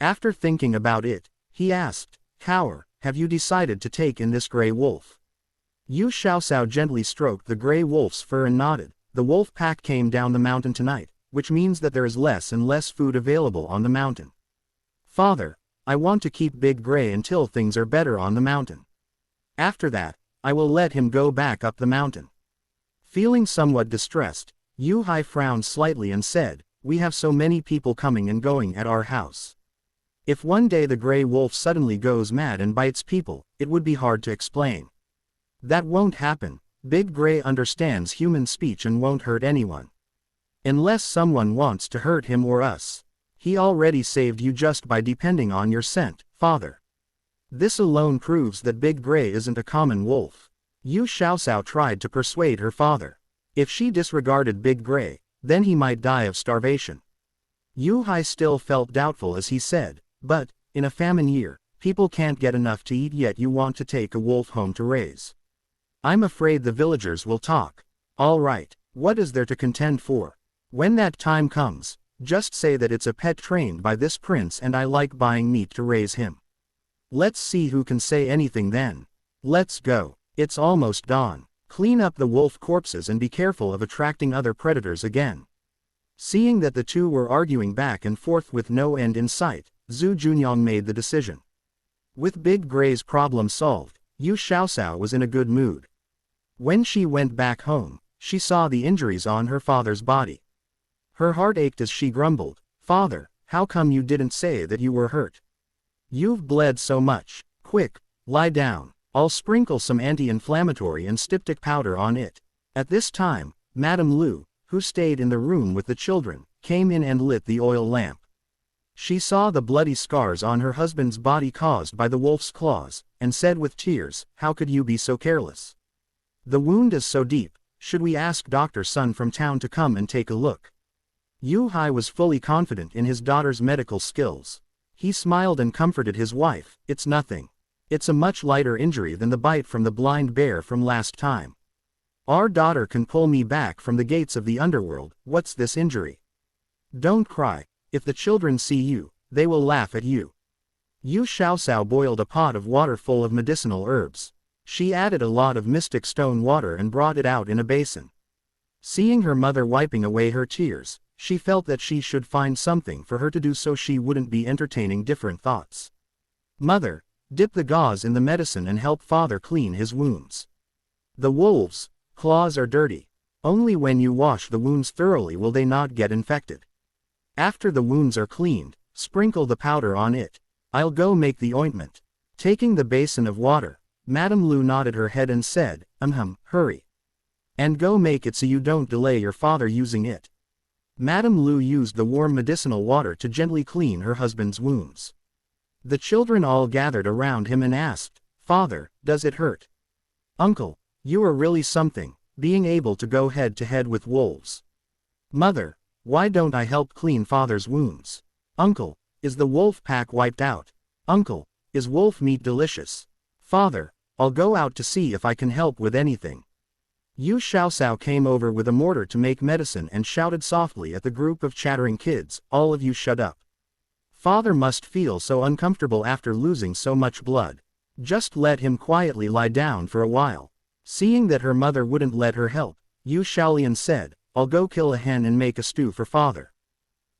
After thinking about it, he asked, "Cower, have you decided to take in this gray wolf?" Yu Xiaoxiao gently stroked the gray wolf's fur and nodded. The wolf pack came down the mountain tonight, which means that there is less and less food available on the mountain. Father, I want to keep Big Gray until things are better on the mountain. After that, I will let him go back up the mountain. Feeling somewhat distressed, Yu Hai frowned slightly and said, "We have so many people coming and going at our house. If one day the gray wolf suddenly goes mad and bites people, it would be hard to explain. That won't happen. Big Gray understands human speech and won't hurt anyone. Unless someone wants to hurt him or us. He already saved you just by depending on your scent, Father. This alone proves that Big Gray isn't a common wolf." Yu Xiaoxiao tried to persuade her father. If she disregarded Big Gray, then he might die of starvation. Yu Hai still felt doubtful as he said, "But, in a famine year, people can't get enough to eat yet you want to take a wolf home to raise. I'm afraid the villagers will talk. All right, what is there to contend for? When that time comes, just say that it's a pet trained by this prince and I like buying meat to raise him. Let's see who can say anything then. Let's go. It's almost dawn. Clean up the wolf corpses and be careful of attracting other predators again." Seeing that the two were arguing back and forth with no end in sight, Zhu Junyang made the decision. With Big Gray's problem solved, Yu Xiaoxiao was in a good mood. When she went back home, she saw the injuries on her father's body. Her heart ached as she grumbled, "Father, how come you didn't say that you were hurt? You've bled so much. Quick, lie down. I'll sprinkle some anti-inflammatory and styptic powder on it." At this time, Madame Lu, who stayed in the room with the children, came in and lit the oil lamp. She saw the bloody scars on her husband's body caused by the wolf's claws, and said with tears, "How could you be so careless? The wound is so deep, should we ask Dr. Sun from town to come and take a look?" Yu Hai was fully confident in his daughter's medical skills. He smiled and comforted his wife, "It's nothing. It's a much lighter injury than the bite from the blind bear from last time. Our daughter can pull me back from the gates of the underworld. What's this injury? Don't cry. If the children see you, they will laugh at you." Yu Xiaosao boiled a pot of water full of medicinal herbs. She added a lot of mystic stone water and brought it out in a basin. Seeing her mother wiping away her tears, she felt that she should find something for her to do so she wouldn't be entertaining different thoughts. Mother, dip the gauze in the medicine and help father clean his wounds. The wolves' claws are dirty. Only when you wash the wounds thoroughly will they not get infected. After the wounds are cleaned, sprinkle the powder on it. I'll go make the ointment. Taking the basin of water, Madame Lu nodded her head and said, hurry. And go make it so you don't delay your father using it. Madame Lu used the warm medicinal water to gently clean her husband's wounds. The children all gathered around him and asked, Father, does it hurt? Uncle, you are really something, being able to go head to head with wolves. Mother, why don't I help clean father's wounds? Uncle, is the wolf pack wiped out? Uncle, is wolf meat delicious? Father, I'll go out to see if I can help with anything. Yu Xiaosao came over with a mortar to make medicine and shouted softly at the group of chattering kids, all of you shut up. Father must feel so uncomfortable after losing so much blood. Just let him quietly lie down for a while. Seeing that her mother wouldn't let her help, Yu Shaolian said, I'll go kill a hen and make a stew for father.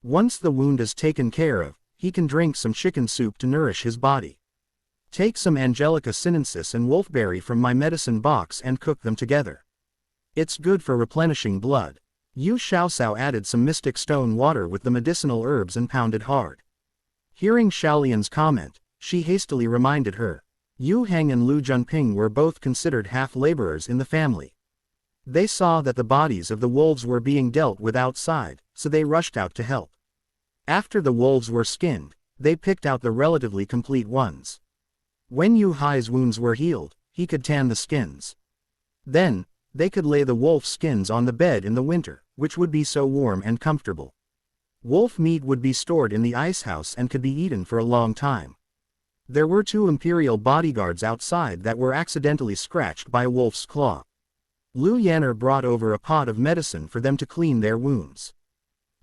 Once the wound is taken care of, he can drink some chicken soup to nourish his body. Take some Angelica sinensis and wolfberry from my medicine box and cook them together. It's good for replenishing blood. Yu Xiaosao added some mystic stone water with the medicinal herbs and pounded hard. Hearing Shaolian's comment, she hastily reminded her. Yu Heng and Lu Junping were both considered half-laborers in the family. They saw that the bodies of the wolves were being dealt with outside, so they rushed out to help. After the wolves were skinned, they picked out the relatively complete ones. When Yu Hai's wounds were healed, he could tan the skins. Then, they could lay the wolf skins on the bed in the winter, which would be so warm and comfortable. Wolf meat would be stored in the ice house and could be eaten for a long time. There were 2 imperial bodyguards outside that were accidentally scratched by a wolf's claw. Lu Yanner brought over a pot of medicine for them to clean their wounds.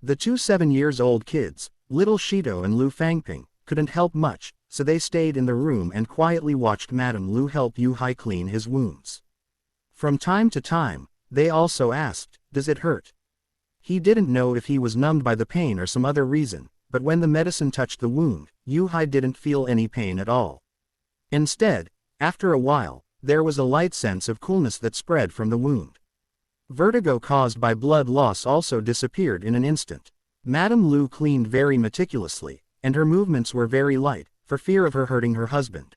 The 2 7-year-old kids, Little Shito and Lu Fangping, couldn't help much, so they stayed in the room and quietly watched Madame Lu help Yu Hai clean his wounds. From time to time, they also asked, does it hurt? He didn't know if he was numbed by the pain or some other reason, but when the medicine touched the wound, Yu Hai didn't feel any pain at all. Instead, after a while, there was a light sense of coolness that spread from the wound. Vertigo caused by blood loss also disappeared in an instant. Madame Lu cleaned very meticulously, and her movements were very light, for fear of her hurting her husband.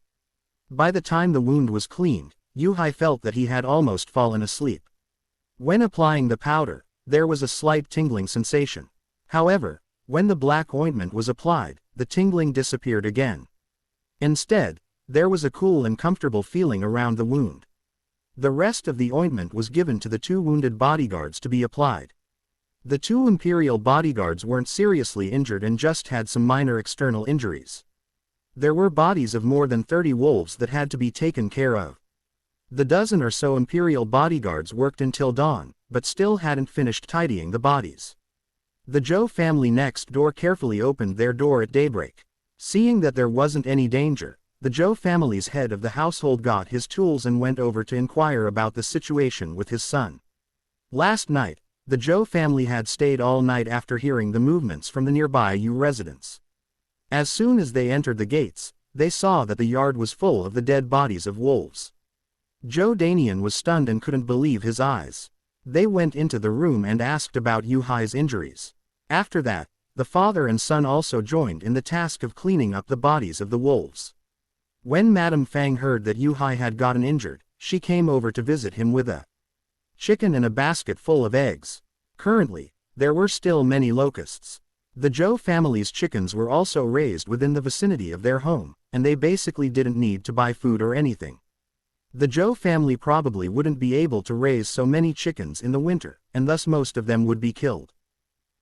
By the time the wound was cleaned, Yu Hai felt that he had almost fallen asleep. When applying the powder, there was a slight tingling sensation. However, when the black ointment was applied, the tingling disappeared again. Instead, there was a cool and comfortable feeling around the wound. The rest of the ointment was given to the 2 wounded bodyguards to be applied. The 2 imperial bodyguards weren't seriously injured and just had some minor external injuries. There were bodies of more than 30 wolves that had to be taken care of. The dozen or so imperial bodyguards worked until dawn, but still hadn't finished tidying the bodies. The Zhou family next door carefully opened their door at daybreak. Seeing that there wasn't any danger, the Zhou family's head of the household got his tools and went over to inquire about the situation with his son. Last night, the Zhou family had stayed all night after hearing the movements from the nearby Yu residence. As soon as they entered the gates, they saw that the yard was full of the dead bodies of wolves. Zhou Danian was stunned and couldn't believe his eyes. They went into the room and asked about Yu Hai's injuries. After that, the father and son also joined in the task of cleaning up the bodies of the wolves. When Madame Fang heard that Yu Hai had gotten injured, she came over to visit him with a chicken and a basket full of eggs. Currently, there were still many locusts. The Zhou family's chickens were also raised within the vicinity of their home, and they basically didn't need to buy food or anything. The Zhou family probably wouldn't be able to raise so many chickens in the winter, and thus most of them would be killed.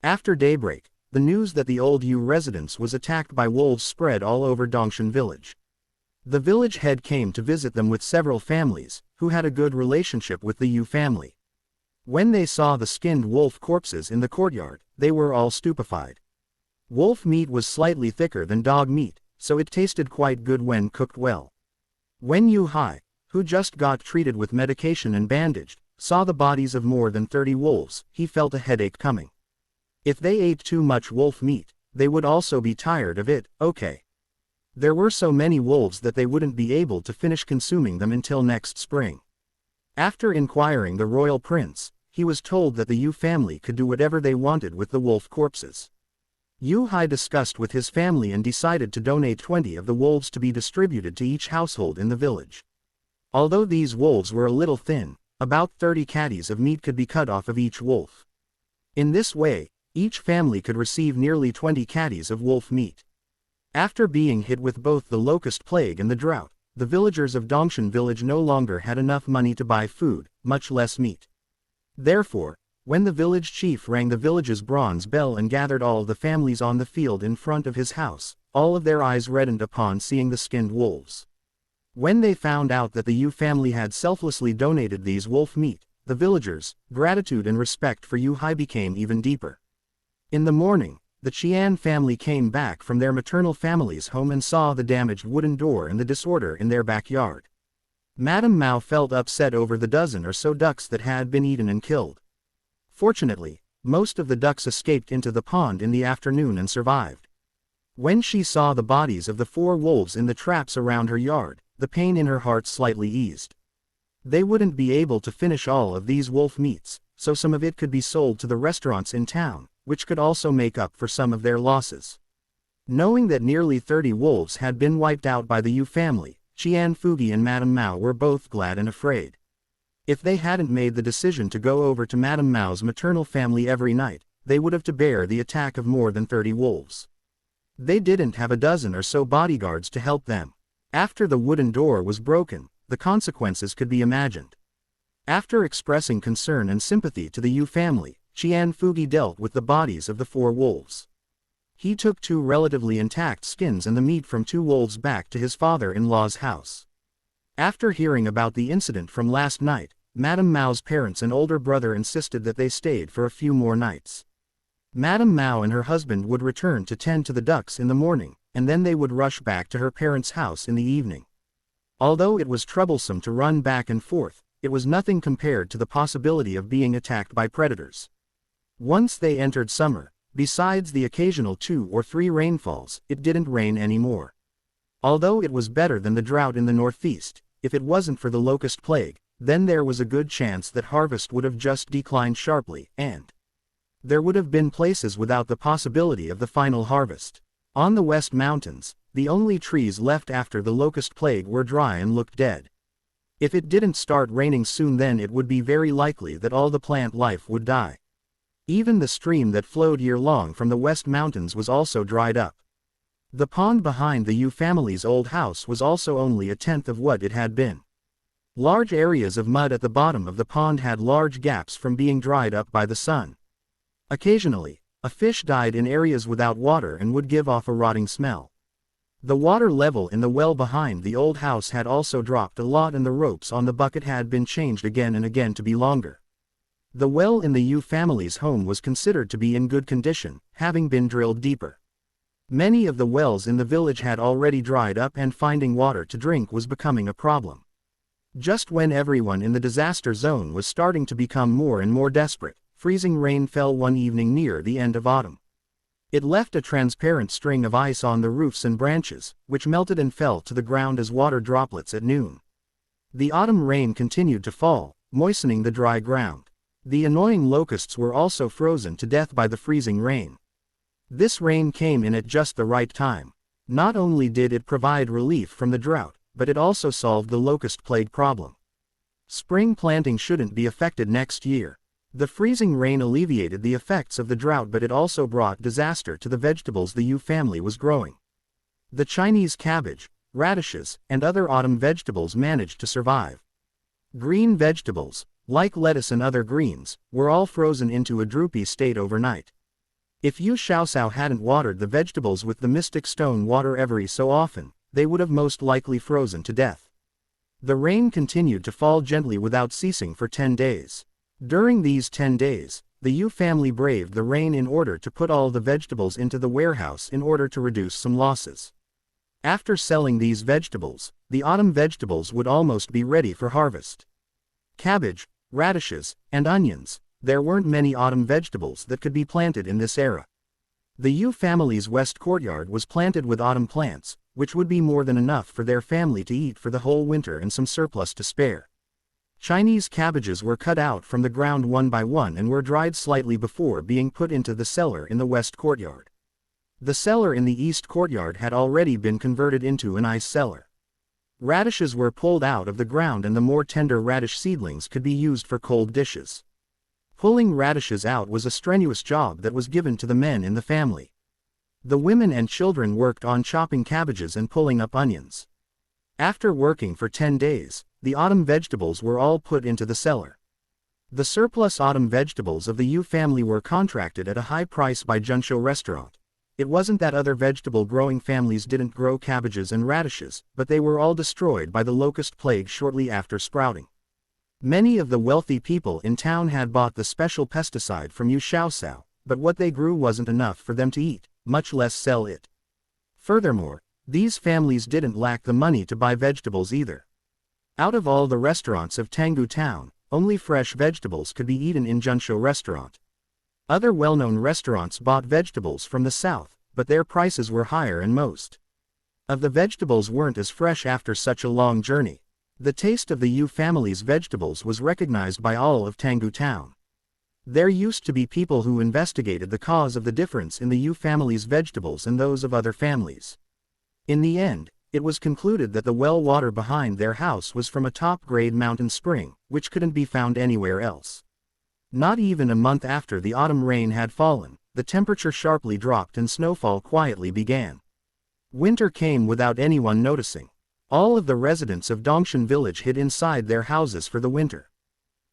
After daybreak, the news that the old Yu residence was attacked by wolves spread all over Dongshan village. The village head came to visit them with several families, who had a good relationship with the Yu family. When they saw the skinned wolf corpses in the courtyard, they were all stupefied. Wolf meat was slightly thicker than dog meat, so it tasted quite good when cooked well. When Yu Hai, who just got treated with medication and bandaged, saw the bodies of more than 30 wolves, he felt a headache coming. If they ate too much wolf meat, they would also be tired of it. Okay. There were so many wolves that they wouldn't be able to finish consuming them until next spring. After inquiring the royal prince, he was told that the Yu family could do whatever they wanted with the wolf corpses. Yu Hai discussed with his family and decided to donate 20 of the wolves to be distributed to each household in the village. Although these wolves were a little thin, about 30 caddies of meat could be cut off of each wolf. In this way, each family could receive nearly 20 caddies of wolf meat. After being hit with both the locust plague and the drought, the villagers of Dongshan village no longer had enough money to buy food, much less meat. Therefore, when the village chief rang the village's bronze bell and gathered all the families on the field in front of his house, all of their eyes reddened upon seeing the skinned wolves. When they found out that the Yu family had selflessly donated these wolf meat, the villagers' gratitude and respect for Yu Hai became even deeper. In the morning, the Qian family came back from their maternal family's home and saw the damaged wooden door and the disorder in their backyard. Madame Mao felt upset over the dozen or so ducks that had been eaten and killed. Fortunately, most of the ducks escaped into the pond in the afternoon and survived. When she saw the bodies of the 4 wolves in the traps around her yard, the pain in her heart slightly eased. They wouldn't be able to finish all of these wolf meats, so some of it could be sold to the restaurants in town, which could also make up for some of their losses. Knowing that nearly 30 wolves had been wiped out by the Yu family, Qian Fugi and Madame Mao were both glad and afraid. If they hadn't made the decision to go over to Madame Mao's maternal family every night, they would have to bear the attack of more than 30 wolves. They didn't have a dozen or so bodyguards to help them. After the wooden door was broken, the consequences could be imagined. After expressing concern and sympathy to the Yu family, Qian Fugi dealt with the bodies of the 4 wolves. He took 2 relatively intact skins and the meat from 2 wolves back to his father-in-law's house. After hearing about the incident from last night, Madame Mao's parents and older brother insisted that they stayed for a few more nights. Madame Mao and her husband would return to tend to the ducks in the morning, and then they would rush back to her parents' house in the evening. Although it was troublesome to run back and forth, it was nothing compared to the possibility of being attacked by predators. Once they entered summer, besides the occasional 2 or 3 rainfalls, it didn't rain anymore. Although it was better than the drought in the northeast, if it wasn't for the locust plague, then there was a good chance that harvest would have just declined sharply, and there would have been places without the possibility of the final harvest. On the West Mountains, the only trees left after the locust plague were dry and looked dead. If it didn't start raining soon, then it would be very likely that all the plant life would die. Even the stream that flowed year-long from the West Mountains was also dried up. The pond behind the Yu family's old house was also only a tenth of what it had been. Large areas of mud at the bottom of the pond had large gaps from being dried up by the sun. Occasionally, a fish died in areas without water and would give off a rotting smell. The water level in the well behind the old house had also dropped a lot, and the ropes on the bucket had been changed again and again to be longer. The well in the Yu family's home was considered to be in good condition, having been drilled deeper. Many of the wells in the village had already dried up, and finding water to drink was becoming a problem. Just when everyone in the disaster zone was starting to become more and more desperate, freezing rain fell one evening near the end of autumn. It left a transparent string of ice on the roofs and branches, which melted and fell to the ground as water droplets at noon. The autumn rain continued to fall, moistening the dry ground. The annoying locusts were also frozen to death by the freezing rain. This rain came in at just the right time. Not only did it provide relief from the drought, but it also solved the locust plague problem. Spring planting shouldn't be affected next year. The freezing rain alleviated the effects of the drought, but it also brought disaster to the vegetables the Yu family was growing. The Chinese cabbage, radishes, and other autumn vegetables managed to survive. Green vegetables, like lettuce and other greens, were all frozen into a droopy state overnight. If Yu Xiaosao hadn't watered the vegetables with the mystic stone water every so often, they would have most likely frozen to death. The rain continued to fall gently without ceasing for 10 days. During these 10 days, the Yu family braved the rain in order to put all the vegetables into the warehouse in order to reduce some losses. After selling these vegetables, the autumn vegetables would almost be ready for harvest. Cabbage, radishes, and onions. There weren't many autumn vegetables that could be planted in this era. The Yu family's west courtyard was planted with autumn plants, which would be more than enough for their family to eat for the whole winter and some surplus to spare. Chinese cabbages were cut out from the ground one by one and were dried slightly before being put into the cellar in the west courtyard. The cellar in the east courtyard had already been converted into an ice cellar. Radishes were pulled out of the ground and the more tender radish seedlings could be used for cold dishes. Pulling radishes out was a strenuous job that was given to the men in the family. The women and children worked on chopping cabbages and pulling up onions. After working for 10 days, the autumn vegetables were all put into the cellar. The surplus autumn vegetables of the Yu family were contracted at a high price by Junsho restaurant. It wasn't that other vegetable-growing families didn't grow cabbages and radishes, but they were all destroyed by the locust plague shortly after sprouting. Many of the wealthy people in town had bought the special pesticide from Yu Xiaosao, but what they grew wasn't enough for them to eat, much less sell it. Furthermore, these families didn't lack the money to buy vegetables either. Out of all the restaurants of Tanggu town, only fresh vegetables could be eaten in Junsho restaurant. Other well-known restaurants bought vegetables from the south, but their prices were higher and most of the vegetables weren't as fresh after such a long journey. The taste of the Yu family's vegetables was recognized by all of Tanggu town. There used to be people who investigated the cause of the difference in the Yu family's vegetables and those of other families. In the end, it was concluded that the well water behind their house was from a top-grade mountain spring, which couldn't be found anywhere else. Not even a month after the autumn rain had fallen, the temperature sharply dropped and snowfall quietly began. Winter came without anyone noticing. All of the residents of Dongshan village hid inside their houses for the winter.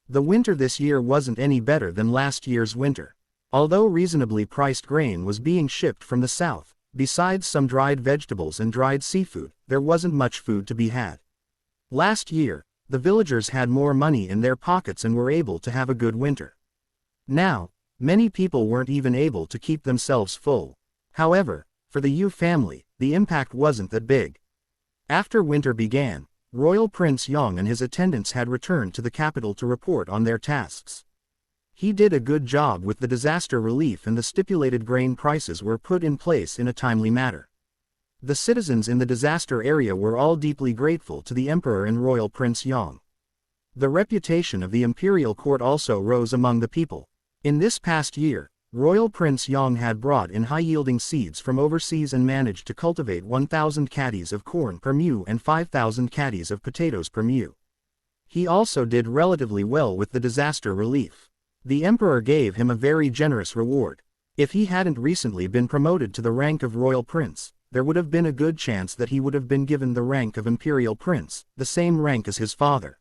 The winter this year wasn't any better than last year's winter. Although reasonably priced grain was being shipped from the south, besides some dried vegetables and dried seafood, there wasn't much food to be had. Last year, the villagers had more money in their pockets and were able to have a good winter. Now, many people weren't even able to keep themselves full. However, for the Yu family, the impact wasn't that big. After winter began, Royal Prince Yong and his attendants had returned to the capital to report on their tasks. He did a good job with the disaster relief and the stipulated grain prices were put in place in a timely manner. The citizens in the disaster area were all deeply grateful to the Emperor and Royal Prince Yong. The reputation of the imperial court also rose among the people. In this past year, Royal Prince Yong had brought in high-yielding seeds from overseas and managed to cultivate 1,000 caddies of corn per mu and 5,000 caddies of potatoes per mu. He also did relatively well with the disaster relief. The emperor gave him a very generous reward. If he hadn't recently been promoted to the rank of royal prince, there would have been a good chance that he would have been given the rank of imperial prince, the same rank as his father.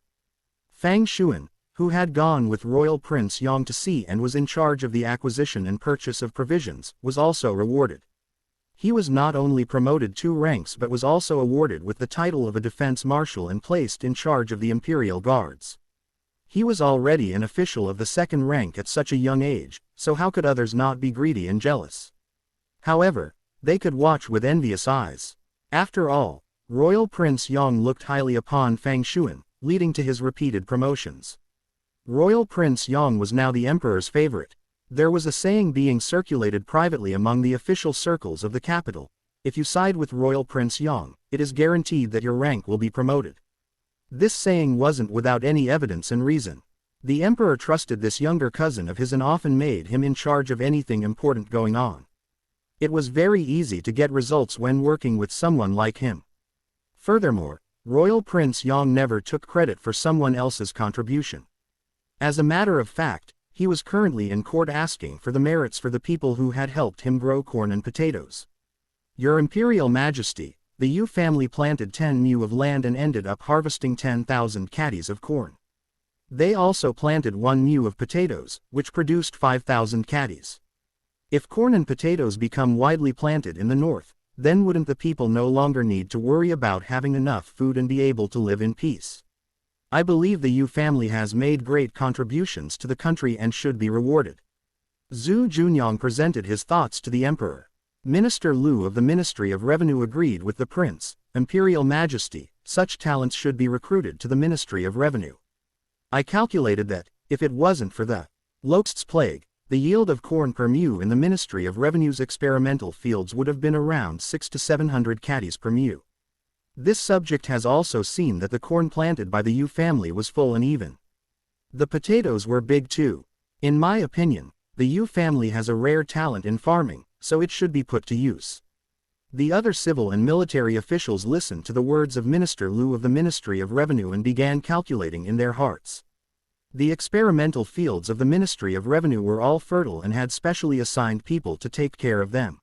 Fang Xuan, who had gone with Royal Prince Yong to sea and was in charge of the acquisition and purchase of provisions, was also rewarded. He was not only promoted 2 ranks but was also awarded with the title of a defense marshal and placed in charge of the imperial guards. He was already an official of the 2nd rank at such a young age, so how could others not be greedy and jealous? However, they could watch with envious eyes. After all, Royal Prince Yong looked highly upon Fang Xuan, leading to his repeated promotions. Royal Prince Yong was now the emperor's favorite. There was a saying being circulated privately among the official circles of the capital: if you side with Royal Prince Yong, it is guaranteed that your rank will be promoted. This saying wasn't without any evidence and reason. The emperor trusted this younger cousin of his and often made him in charge of anything important going on. It was very easy to get results when working with someone like him. Furthermore, Royal Prince Yong never took credit for someone else's contribution. As a matter of fact, he was currently in court asking for the merits for the people who had helped him grow corn and potatoes. Your Imperial Majesty, the Yu family planted 10 mu of land and ended up harvesting 10,000 caddies of corn. They also planted 1 mu of potatoes, which produced 5,000 caddies. If corn and potatoes become widely planted in the north, then wouldn't the people no longer need to worry about having enough food and be able to live in peace? I believe the Yu family has made great contributions to the country and should be rewarded. Zhu Junyang presented his thoughts to the emperor. Minister Lu of the Ministry of Revenue agreed with the prince, Imperial Majesty, such talents should be recruited to the Ministry of Revenue. I calculated that, if it wasn't for the locust's plague, the yield of corn per mu in the Ministry of Revenue's experimental fields would have been around 600 to 700 caddies per mu. This subject has also seen that the corn planted by the Yu family was full and even. The potatoes were big too. In my opinion, the Yu family has a rare talent in farming, so it should be put to use. The other civil and military officials listened to the words of Minister Lu of the Ministry of Revenue and began calculating in their hearts. The experimental fields of the Ministry of Revenue were all fertile and had specially assigned people to take care of them.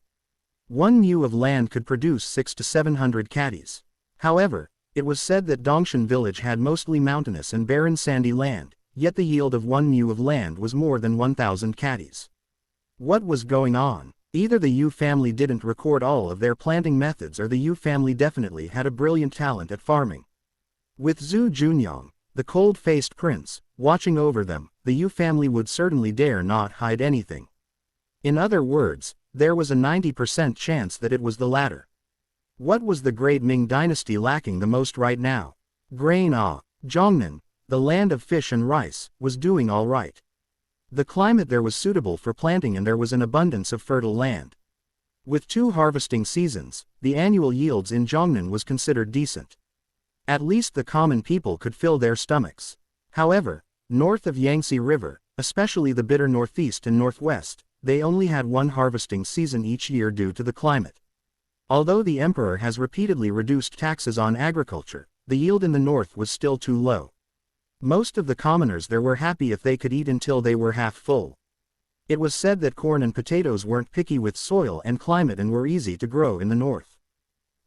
1 mu of land could produce 600 to 700 caddies. However, it was said that Dongshan village had mostly mountainous and barren sandy land, yet the yield of 1 mu of land was more than 1,000 caddies. What was going on? Either the Yu family didn't record all of their planting methods or the Yu family definitely had a brilliant talent at farming. With Zhu Junyang, the cold-faced prince, watching over them, the Yu family would certainly dare not hide anything. In other words, there was a 90% chance that it was the latter. What was the great Ming dynasty lacking the most right now? Grain. Zhongnan, the land of fish and rice, was doing all right. The climate there was suitable for planting and there was an abundance of fertile land. With 2 harvesting seasons, the annual yields in Zhongnan was considered decent. At least the common people could fill their stomachs. However, north of Yangtze River, especially the bitter northeast and northwest, they only had 1 harvesting season each year due to the climate. Although the emperor has repeatedly reduced taxes on agriculture, the yield in the north was still too low. Most of the commoners there were happy if they could eat until they were half full. It was said that corn and potatoes weren't picky with soil and climate and were easy to grow in the north.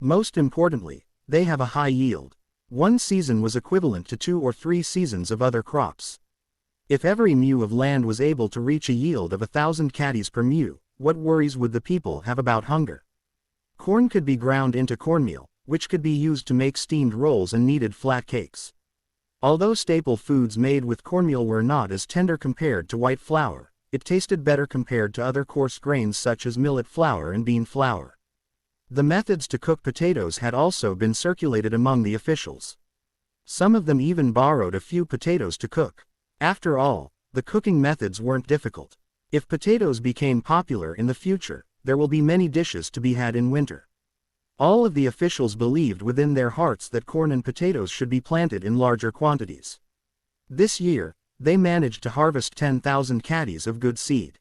Most importantly, they have a high yield. 1 season was equivalent to 2 or 3 seasons of other crops. If every mu of land was able to reach a yield of 1,000 caddies per mu, what worries would the people have about hunger? Corn could be ground into cornmeal, which could be used to make steamed rolls and kneaded flat cakes. Although staple foods made with cornmeal were not as tender compared to white flour, it tasted better compared to other coarse grains such as millet flour and bean flour. The methods to cook potatoes had also been circulated among the officials. Some of them even borrowed a few potatoes to cook. After all, the cooking methods weren't difficult. If potatoes became popular in the future, there will be many dishes to be had in winter. All of the officials believed within their hearts that corn and potatoes should be planted in larger quantities. This year, they managed to harvest 10,000 caddies of good seed.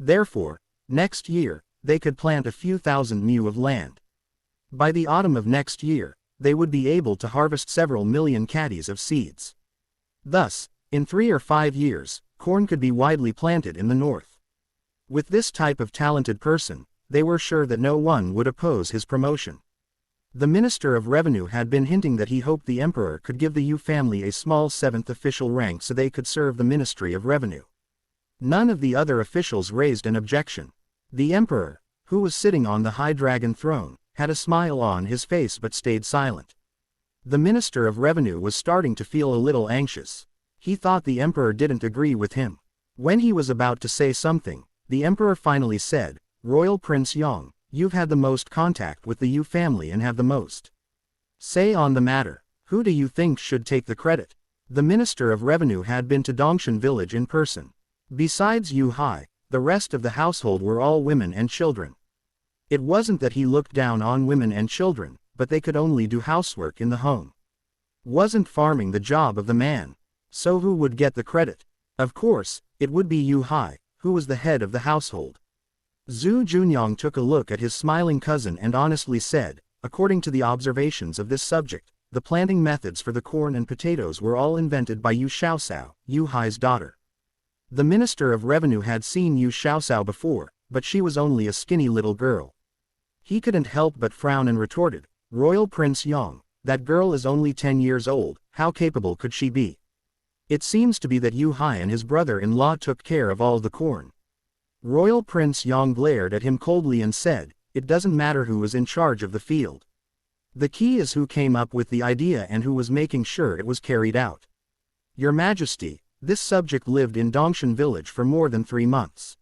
Therefore, next year, they could plant a few thousand mu of land. By the autumn of next year, they would be able to harvest several million caddies of seeds. Thus, in 3 or 5 years, corn could be widely planted in the north. With this type of talented person, they were sure that no one would oppose his promotion. The Minister of Revenue had been hinting that he hoped the emperor could give the Yu family a small 7th official rank so they could serve the Ministry of Revenue. None of the other officials raised an objection. The emperor, who was sitting on the high dragon throne, had a smile on his face but stayed silent. The Minister of Revenue was starting to feel a little anxious. He thought the emperor didn't agree with him. When he was about to say something, the emperor finally said, "Royal Prince Yang, you've had the most contact with the Yu family and have the most say on the matter. Who do you think should take the credit?" The Minister of Revenue had been to Dongshan village in person. Besides Yu Hai, the rest of the household were all women and children. It wasn't that he looked down on women and children, but they could only do housework in the home. Wasn't farming the job of the man? So who would get the credit? Of course, it would be Yu Hai, who was the head of the household. Zhu Junyang took a look at his smiling cousin and honestly said, according to the observations of this subject, the planting methods for the corn and potatoes were all invented by Yu Shaosao, Yu Hai's daughter. The Minister of Revenue had seen Yu Shaosao before, but she was only a skinny little girl. He couldn't help but frown and retorted, "Royal Prince Yang, that girl is only 10 years old, how capable could she be?" It seems to be that Yu Hai and his brother-in-law took care of all the corn. Royal Prince Yang glared at him coldly and said, "It doesn't matter who was in charge of the field. The key is who came up with the idea and who was making sure it was carried out. Your Majesty, this subject lived in Dongshan village for more than 3 months.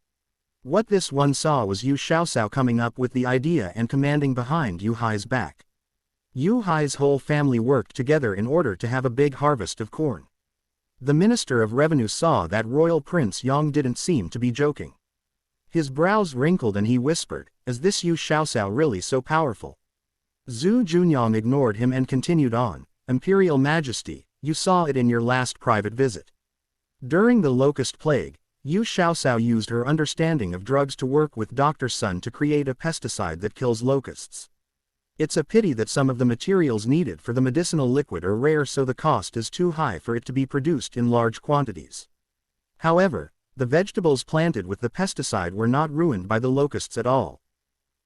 What this one saw was Yu Xiaosao coming up with the idea and commanding behind Yu Hai's back. Yu Hai's whole family worked together in order to have a big harvest of corn. The Minister of Revenue saw that Royal Prince Yang didn't seem to be joking. His brows wrinkled and he whispered, "Is this Yu Xiaosao really so powerful?" Zhu Junyang ignored him and continued on, "Imperial Majesty, you saw it in your last private visit. During the locust plague, Yu Xiaosao used her understanding of drugs to work with Dr. Sun to create a pesticide that kills locusts. It's a pity that some of the materials needed for the medicinal liquid are rare, so the cost is too high for it to be produced in large quantities. However, the vegetables planted with the pesticide were not ruined by the locusts at all.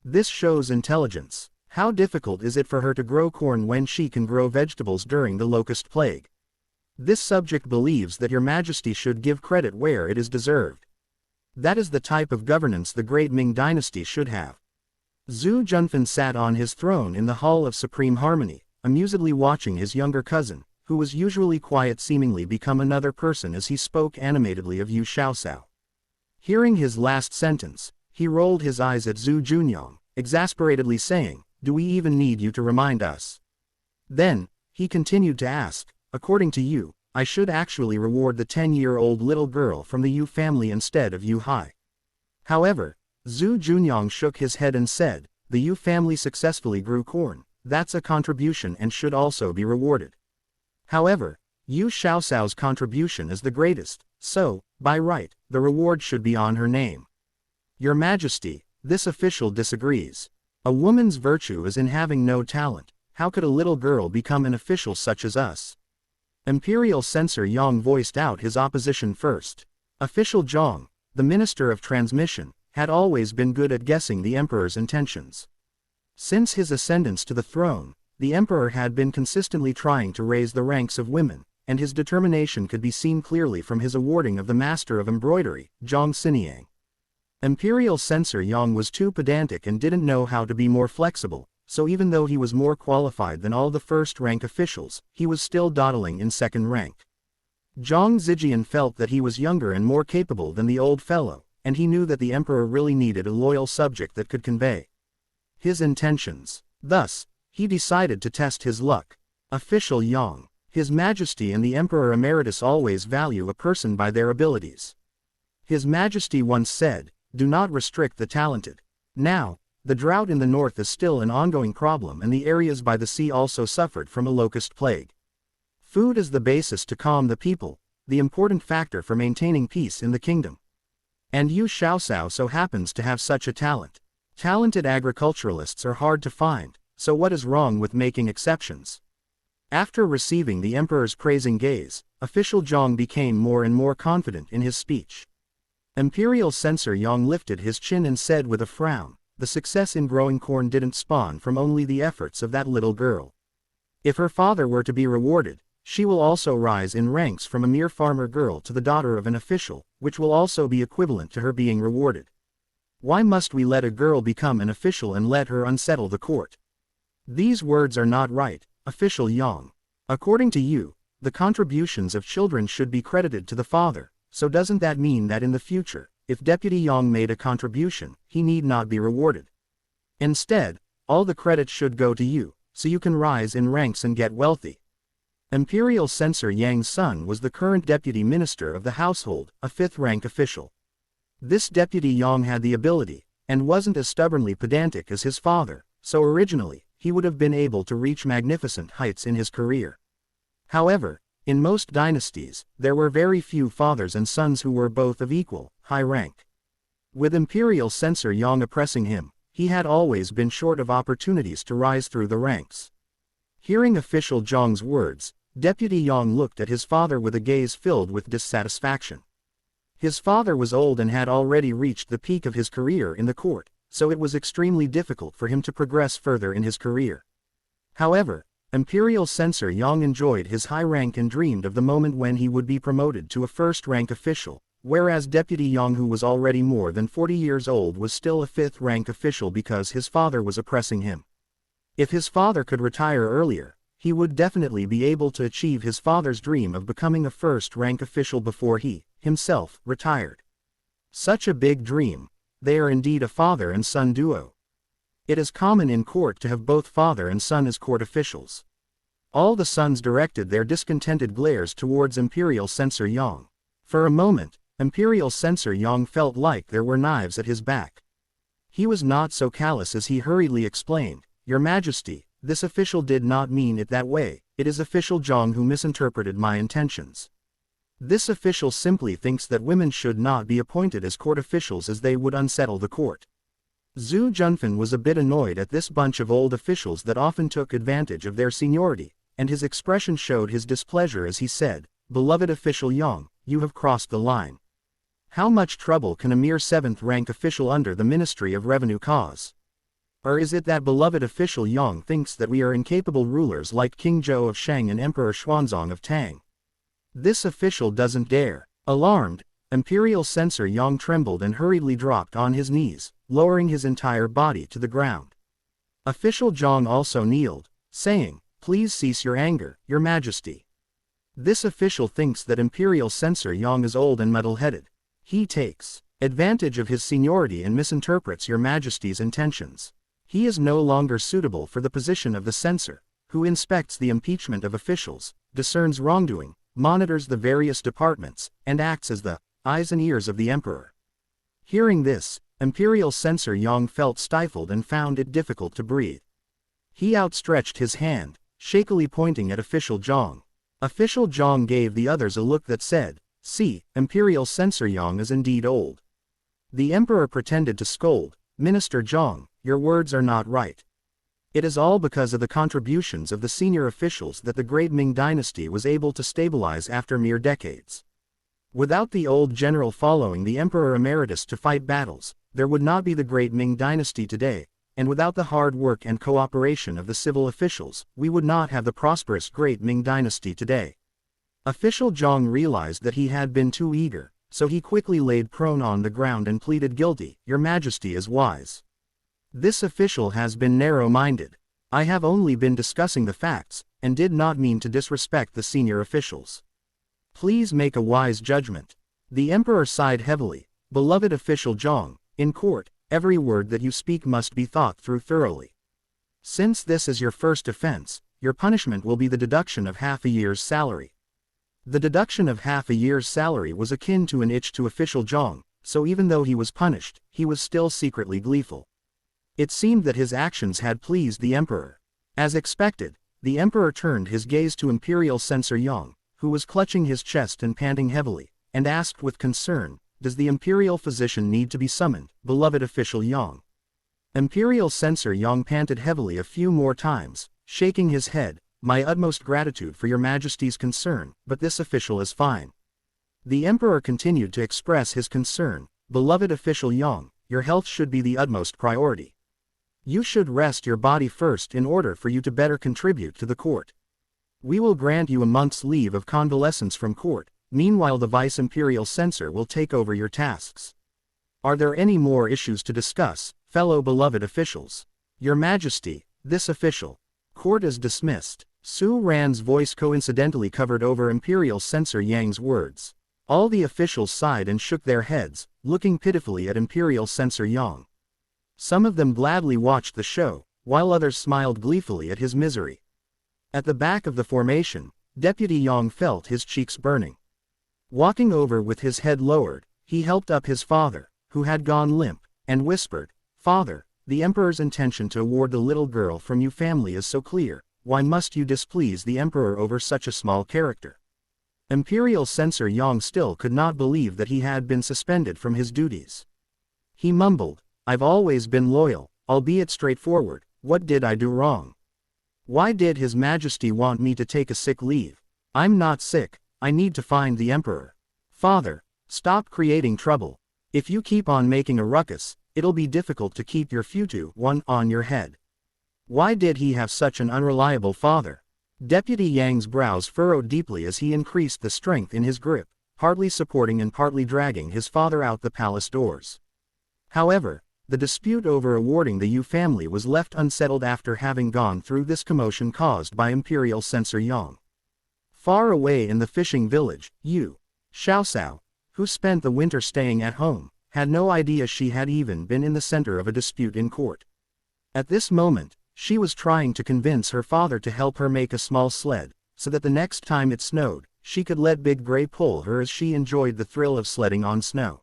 This shows intelligence. How difficult is it for her to grow corn when she can grow vegetables during the locust plague? This subject believes that Your Majesty should give credit where it is deserved. That is the type of governance the great Ming dynasty should have." Zhu Junfan sat on his throne in the Hall of Supreme Harmony, amusedly watching his younger cousin, who was usually quiet, seemingly become another person as he spoke animatedly of Yu Xiaosao. Hearing his last sentence, he rolled his eyes at Zhu Junyang, exasperatedly saying, "Do we even need you to remind us?" Then, he continued to ask, "According to you, I should actually reward the 10-year-old little girl from the Yu family instead of Yu Hai." However, Zhu Junyang shook his head and said, "The Yu family successfully grew corn, that's a contribution and should also be rewarded. However, Yu Xiaosao's contribution is the greatest, so, by right, the reward should be on her name." "Your Majesty, this official disagrees. A woman's virtue is in having no talent. How could a little girl become an official such as us?" Imperial Censor Yang voiced out his opposition first. Official Zhang, the Minister of Transmission, had always been good at guessing the emperor's intentions. Since his ascendance to the throne, the emperor had been consistently trying to raise the ranks of women, and his determination could be seen clearly from his awarding of the Master of Embroidery, Zhang Xiniang. Imperial Censor Yang was too pedantic and didn't know how to be more flexible, so even though he was more qualified than all the first-rank officials, he was still dawdling in second rank. Zhang Zijian felt that he was younger and more capable than the old fellow, and he knew that the emperor really needed a loyal subject that could convey his intentions. Thus, he decided to test his luck. Official Yang, His Majesty and the Emperor Emeritus always value a person by their abilities. His Majesty once said, "Do not restrict the talented." Now, the drought in the north is still an ongoing problem, and the areas by the sea also suffered from a locust plague. Food is the basis to calm the people, the important factor for maintaining peace in the kingdom. And Yu Xiaosao so happens to have such a talent. Talented agriculturalists are hard to find, so what is wrong with making exceptions? After receiving the emperor's praising gaze, official Zhang became more and more confident in his speech. Imperial Censor Yang lifted his chin and said with a frown, "The success in growing corn didn't spawn from only the efforts of that little girl. If her father were to be rewarded, she will also rise in ranks from a mere farmer girl to the daughter of an official, which will also be equivalent to her being rewarded. Why must we let a girl become an official and let her unsettle the court? These words are not right, Official Yang. According to you, the contributions of children should be credited to the father, so doesn't that mean that in the future, if Deputy Yang made a contribution, he need not be rewarded? Instead, all the credit should go to you, so you can rise in ranks and get wealthy." Imperial Censor Yang's son was the current Deputy Minister of the Household, a fifth-rank official. This Deputy Yang had the ability, and wasn't as stubbornly pedantic as his father, so originally, he would have been able to reach magnificent heights in his career. However, in most dynasties, there were very few fathers and sons who were both of equal, high rank. With Imperial Censor Yang oppressing him, he had always been short of opportunities to rise through the ranks. Hearing Official Zhang's words, Deputy Yang looked at his father with a gaze filled with dissatisfaction. His father was old and had already reached the peak of his career in the court, so it was extremely difficult for him to progress further in his career. However, Imperial Censor Yang enjoyed his high rank and dreamed of the moment when he would be promoted to a first-rank official, whereas Deputy Yang, who was already more than 40 years old, was still a fifth-rank official because his father was oppressing him. If his father could retire earlier, he would definitely be able to achieve his father's dream of becoming a first-rank official before he, himself, retired. Such a big dream. they are indeed a father and son duo. It is common in court to have both father and son as court officials. All the sons directed their discontented glares towards Imperial Censor Yang. For a moment, Imperial Censor Yang felt like there were knives at his back. He was not so callous as he hurriedly explained, "Your Majesty, this official did not mean it that way, it is official Zhang who misinterpreted my intentions. This official simply thinks that women should not be appointed as court officials as they would unsettle the court." Zhu Junfan was a bit annoyed at this bunch of old officials that often took advantage of their seniority, and his expression showed his displeasure as he said, "Beloved official Yang, you have crossed the line. How much trouble can a mere 7th-rank official under the Ministry of Revenue cause? Or is it that beloved official Yang thinks that we are incapable rulers like King Zhou of Shang and Emperor Xuanzong of Tang? This official doesn't dare." Alarmed, Imperial Censor Yang trembled and hurriedly dropped on his knees, lowering his entire body to the ground. Official Zhang also kneeled, saying, "Please cease your anger, Your Majesty. This official thinks that Imperial Censor Yang is old and muddle-headed. He takes advantage of his seniority and misinterprets Your Majesty's intentions. He is no longer suitable for the position of the censor, who inspects the impeachment of officials, discerns wrongdoing, monitors the various departments, and acts as the eyes and ears of the emperor." Hearing this, Imperial Censor Yang felt stifled and found it difficult to breathe. He outstretched his hand, shakily pointing at official Zhang. Official Zhang gave the others a look that said, "See, Imperial Censor Yang is indeed old." The emperor pretended to scold, "Minister Zhang, your words are not right. It is all because of the contributions of the senior officials that the great Ming dynasty was able to stabilize after mere decades. Without the old general following the Emperor Emeritus to fight battles, there would not be the great Ming dynasty today, and without the hard work and cooperation of the civil officials, we would not have the prosperous great Ming dynasty today." Official Zhang realized that he had been too eager, so he quickly laid prone on the ground and pleaded guilty, "Your Majesty is wise. This official has been narrow-minded. I have only been discussing the facts, and did not mean to disrespect the senior officials. Please make a wise judgment." The emperor sighed heavily, "Beloved official Zhang, in court, every word that you speak must be thought through thoroughly. Since this is your first offense, your punishment will be the deduction of half a year's salary." The deduction of half a year's salary was akin to an itch to official Zhang, so even though he was punished, he was still secretly gleeful. It seemed that his actions had pleased the emperor. As expected, the emperor turned his gaze to Imperial Censor Yang, who was clutching his chest and panting heavily, and asked with concern, "Does the imperial physician need to be summoned, beloved official Yang?" Imperial Censor Yang panted heavily a few more times, shaking his head, "My utmost gratitude for your Majesty's concern, but this official is fine." The emperor continued to express his concern, "Beloved official Yang, your health should be the utmost priority. You should rest your body first in order for you to better contribute to the court. We will grant you a month's leave of convalescence from court, meanwhile the vice-imperial censor will take over your tasks. Are there any more issues to discuss, fellow beloved officials?" "Your Majesty, this official." "Court is dismissed." Su Ran's voice coincidentally covered over Imperial Censor Yang's words. All the officials sighed and shook their heads, looking pitifully at Imperial Censor Yang. Some of them gladly watched the show, while others smiled gleefully at his misery. At the back of the formation, Deputy Yang felt his cheeks burning. Walking over with his head lowered, he helped up his father, who had gone limp, and whispered, "Father, the emperor's intention to award the little girl from your family is so clear, why must you displease the emperor over such a small character?" Imperial Censor Yang still could not believe that he had been suspended from his duties. He mumbled, "I've always been loyal, albeit straightforward. What did I do wrong? Why did His Majesty want me to take a sick leave? I'm not sick, I need to find the emperor." "Father, stop creating trouble. If you keep on making a ruckus, it'll be difficult to keep your futu one on your head." Why did he have such an unreliable father? Deputy Yang's brows furrowed deeply as he increased the strength in his grip, partly supporting and partly dragging his father out the palace doors. However, the dispute over awarding the Yu family was left unsettled after having gone through this commotion caused by Imperial Censor Yang. Far away in the fishing village, Yu Xiaosao, who spent the winter staying at home, had no idea she had even been in the center of a dispute in court. At this moment, she was trying to convince her father to help her make a small sled, so that the next time it snowed, she could let Big Gray pull her as she enjoyed the thrill of sledding on snow.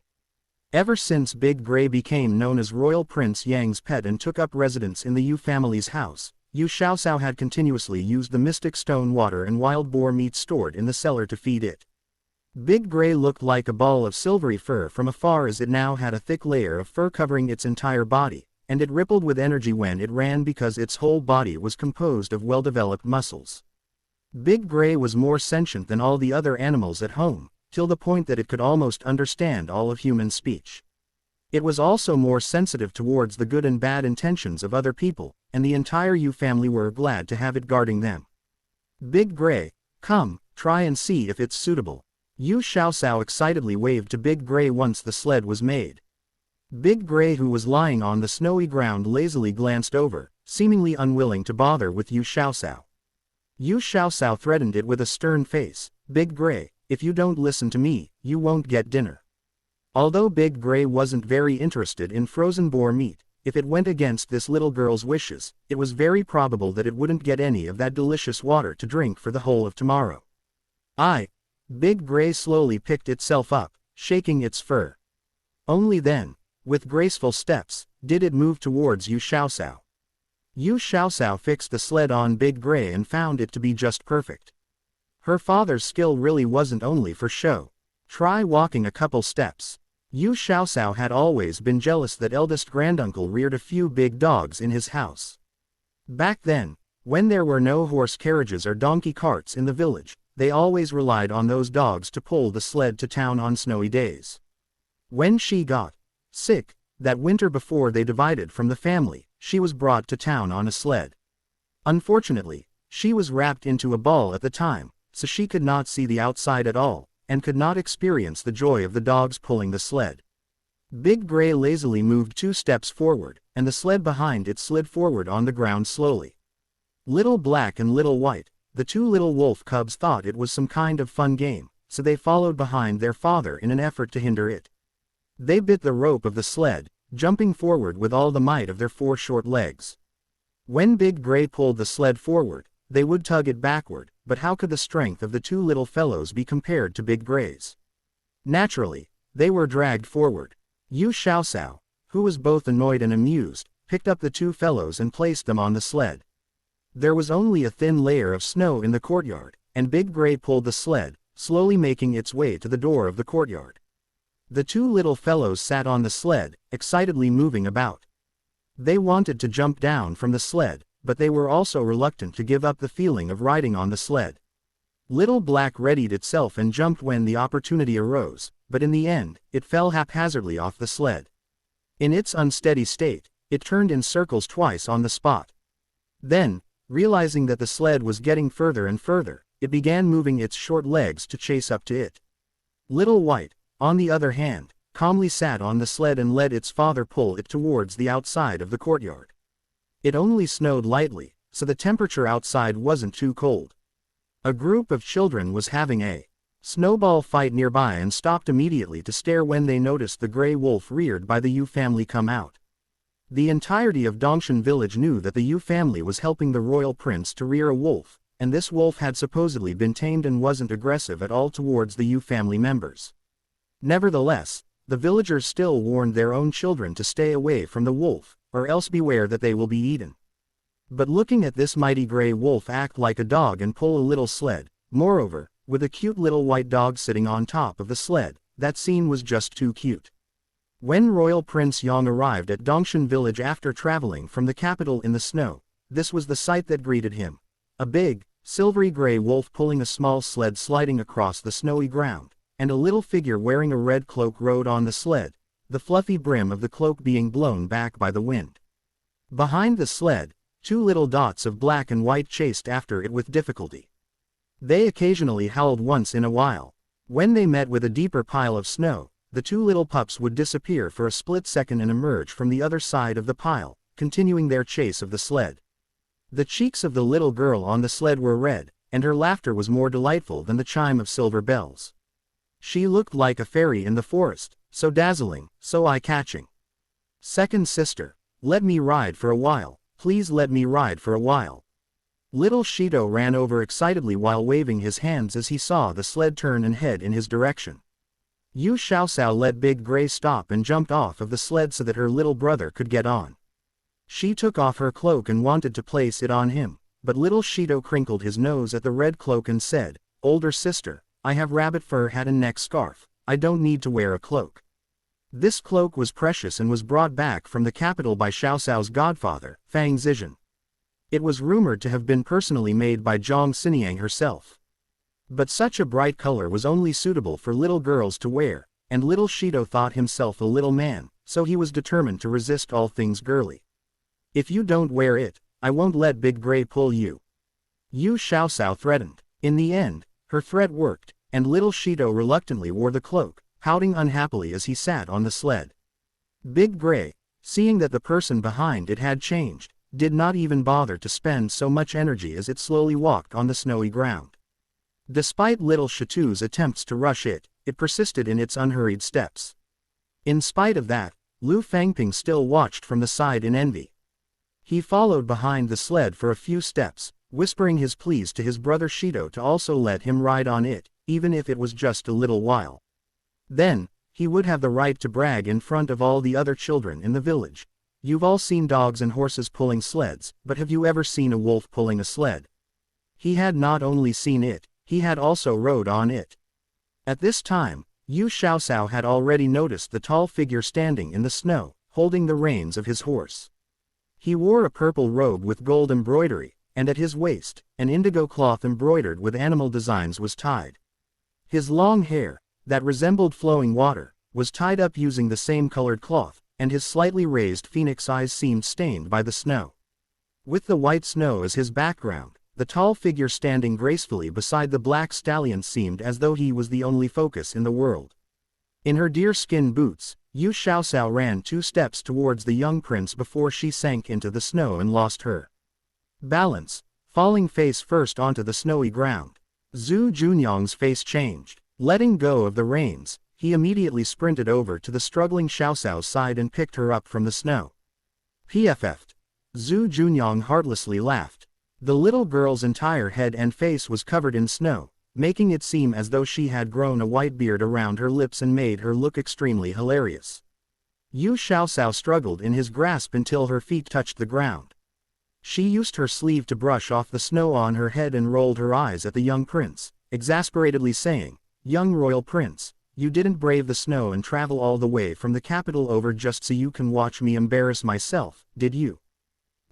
Ever since Big Gray became known as Royal Prince Yang's pet and took up residence in the Yu family's house, Yu Xiaoxiao had continuously used the mystic stone water and wild boar meat stored in the cellar to feed it. Big Gray looked like a ball of silvery fur from afar, as it now had a thick layer of fur covering its entire body, and it rippled with energy when it ran because its whole body was composed of well-developed muscles. Big Gray was more sentient than all the other animals at home, till the point that it could almost understand all of human speech. It was also more sensitive towards the good and bad intentions of other people, and the entire Yu family were glad to have it guarding them. Big Gray, come, try and see if it's suitable. Yu Xiaoxiao excitedly waved to Big Gray once the sled was made. Big Gray, who was lying on the snowy ground, lazily glanced over, seemingly unwilling to bother with Yu Xiaoxiao. Yu Xiaoxiao threatened it with a stern face, Big Gray, if you don't listen to me, you won't get dinner. Although Big Gray wasn't very interested in frozen boar meat, if it went against this little girl's wishes, it was very probable that it wouldn't get any of that delicious water to drink for the whole of tomorrow. Big Gray slowly picked itself up, shaking its fur. Only then, with graceful steps, did it move towards Yu Xiaoxiao. Yu Xiaoxiao fixed the sled on Big Gray and found it to be just perfect. Her father's skill really wasn't only for show. Try walking a couple steps. Yu Xiaoxiao had always been jealous that eldest granduncle reared a few big dogs in his house. Back then, when there were no horse carriages or donkey carts in the village, they always relied on those dogs to pull the sled to town on snowy days. When she got sick, that winter before they divided from the family, she was brought to town on a sled. Unfortunately, she was wrapped into a ball at the time, so she could not see the outside at all, and could not experience the joy of the dogs pulling the sled. Big Gray lazily moved 2 steps forward, and the sled behind it slid forward on the ground slowly. Little Black and Little White, the 2 little wolf cubs, thought it was some kind of fun game, so they followed behind their father in an effort to hinder it. They bit the rope of the sled, jumping forward with all the might of their 4 short legs. When Big Gray pulled the sled forward, they would tug it backward, but how could the strength of the 2 little fellows be compared to Big Gray's? Naturally, they were dragged forward. Yu Xiaoxiao, who was both annoyed and amused, picked up the 2 fellows and placed them on the sled. There was only a thin layer of snow in the courtyard, and Big Gray pulled the sled, slowly making its way to the door of the courtyard. The 2 little fellows sat on the sled, excitedly moving about. They wanted to jump down from the sled, but they were also reluctant to give up the feeling of riding on the sled. Little Black readied itself and jumped when the opportunity arose, but in the end, it fell haphazardly off the sled. In its unsteady state, it turned in circles twice on the spot. Then, realizing that the sled was getting further and further, it began moving its short legs to chase up to it. Little White, on the other hand, calmly sat on the sled and let its father pull it towards the outside of the courtyard. It only snowed lightly, so the temperature outside wasn't too cold. A group of children was having a snowball fight nearby and stopped immediately to stare when they noticed the gray wolf reared by the Yu family come out. The entirety of Dongshan village knew that the Yu family was helping the royal prince to rear a wolf, and this wolf had supposedly been tamed and wasn't aggressive at all towards the Yu family members. Nevertheless, the villagers still warned their own children to stay away from the wolf, or else beware that they will be eaten. But looking at this mighty gray wolf act like a dog and pull a little sled, moreover, with a cute little white dog sitting on top of the sled, that scene was just too cute. When Royal Prince Yang arrived at Dongshan village after traveling from the capital in the snow, this was the sight that greeted him. A big, silvery gray wolf pulling a small sled sliding across the snowy ground, and a little figure wearing a red cloak rode on the sled, the fluffy brim of the cloak being blown back by the wind. Behind the sled, 2 little dots of black and white chased after it with difficulty. They occasionally howled once in a while. When they met with a deeper pile of snow, the 2 little pups would disappear for a split second and emerge from the other side of the pile, continuing their chase of the sled. The cheeks of the little girl on the sled were red, and her laughter was more delightful than the chime of silver bells. She looked like a fairy in the forest, so dazzling, so eye-catching. Second sister. Let me ride for a while, please let me ride for a while. Little Shido ran over excitedly while waving his hands as he saw the sled turn and head in his direction. Yu Xiaoxiao let Big Gray stop and jumped off of the sled so that her little brother could get on. She took off her cloak and wanted to place it on him, but little Shido crinkled his nose at the red cloak and said, "Older sister, I have rabbit fur hat and neck scarf, I don't need to wear a cloak." This cloak was precious and was brought back from the capital by Xiaoxiao's godfather, Fang Zizhen. It was rumored to have been personally made by Zhang Xiniang herself. But such a bright color was only suitable for little girls to wear, and little Shido thought himself a little man, so he was determined to resist all things girly. "If you don't wear it, I won't let Big Gray pull you," Yu Xiaoxiao threatened. In the end, her threat worked, and little Shido reluctantly wore the cloak, pouting unhappily as he sat on the sled. Big Gray, seeing that the person behind it had changed, did not even bother to spend so much energy as it slowly walked on the snowy ground. Despite little Shitu's attempts to rush it, it persisted in its unhurried steps. In spite of that, Lu Fangping still watched from the side in envy. He followed behind the sled for a few steps, whispering his pleas to his brother Shido to also let him ride on it, even if it was just a little while. Then, he would have the right to brag in front of all the other children in the village. "You've all seen dogs and horses pulling sleds, but have you ever seen a wolf pulling a sled?" He had not only seen it, he had also rode on it. At this time, Yu Xiaoxiao had already noticed the tall figure standing in the snow, holding the reins of his horse. He wore a purple robe with gold embroidery, and at his waist, an indigo cloth embroidered with animal designs was tied. His long hair, that resembled flowing water, was tied up using the same colored cloth, and his slightly raised phoenix eyes seemed stained by the snow. With the white snow as his background, the tall figure standing gracefully beside the black stallion seemed as though he was the only focus in the world. In her deerskin boots, Yu Xiaoxiao ran 2 steps towards the young prince before she sank into the snow and lost her balance, falling face first onto the snowy ground. Zhu Junyang's face changed. Letting go of the reins, he immediately sprinted over to the struggling Xiaoxiao's side and picked her up from the snow. "PFF'd." Zhu Junyang heartlessly laughed. The little girl's entire head and face was covered in snow, making it seem as though she had grown a white beard around her lips and made her look extremely hilarious. Yu Xiaoxiao struggled in his grasp until her feet touched the ground. She used her sleeve to brush off the snow on her head and rolled her eyes at the young prince, exasperatedly saying, "Young royal prince, you didn't brave the snow and travel all the way from the capital over just so you can watch me embarrass myself, did you?"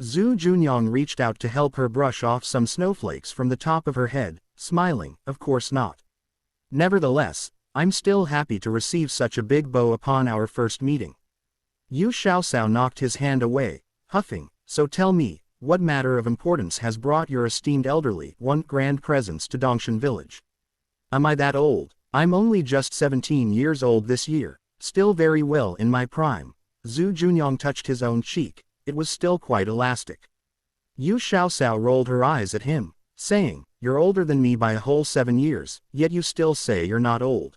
Zhu Junyang reached out to help her brush off some snowflakes from the top of her head, smiling, "Of course not. Nevertheless, I'm still happy to receive such a big bow upon our first meeting." Yu Xiaoxiao knocked his hand away, huffing, "So tell me, what matter of importance has brought your esteemed elderly one grand presence to Dongshan village? Am I that old? I'm only just 17 years old this year, still very well in my prime." Zhu Junyang touched his own cheek. It was still quite elastic. Yu Xiaoxiao rolled her eyes at him, saying, "You're older than me by a whole 7 years, yet you still say you're not old.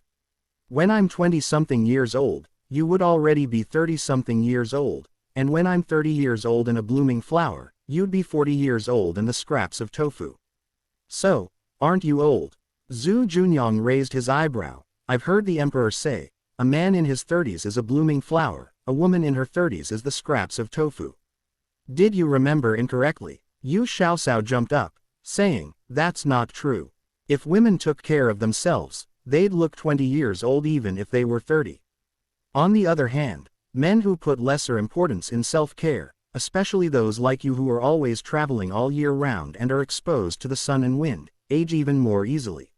When I'm 20-something years old, you would already be 30-something years old, and when I'm 30 years old and a blooming flower, you'd be 40 years old and the scraps of tofu. So, aren't you old?" Zhu Junyang raised his eyebrow. "I've heard the emperor say, a man in his 30s is a blooming flower, a woman in her 30s is the scraps of tofu. Did you remember incorrectly?" Yu Xiaoxiao jumped up, saying, "That's not true. If women took care of themselves, they'd look 20 years old even if they were 30. On the other hand, men who put lesser importance in self-care, especially those like you who are always traveling all year round and are exposed to the sun and wind, age even more easily.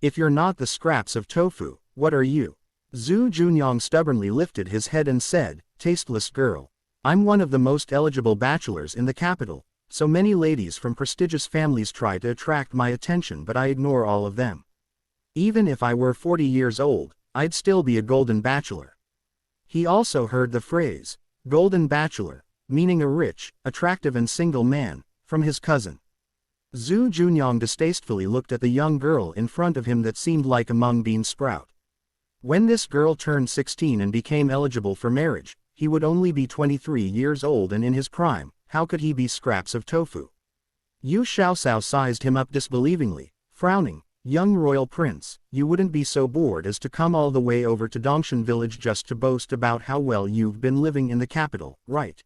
If you're not the scraps of tofu, what are you?" Zhu Junyang stubbornly lifted his head and said, "Tasteless girl. I'm one of the most eligible bachelors in the capital, so many ladies from prestigious families try to attract my attention but I ignore all of them. Even if I were 40 years old, I'd still be a golden bachelor." He also heard the phrase, "golden bachelor," meaning a rich, attractive and single man, from his cousin. Zhu Junyang distastefully looked at the young girl in front of him that seemed like a mung bean sprout. When this girl turned 16 and became eligible for marriage, he would only be 23 years old and in his prime. How could he be scraps of tofu? Yu Xiaosao sized him up disbelievingly, frowning. Young royal prince, you wouldn't be so bored as to come all the way over to Dongshan village just to boast about how well you've been living in the capital, right?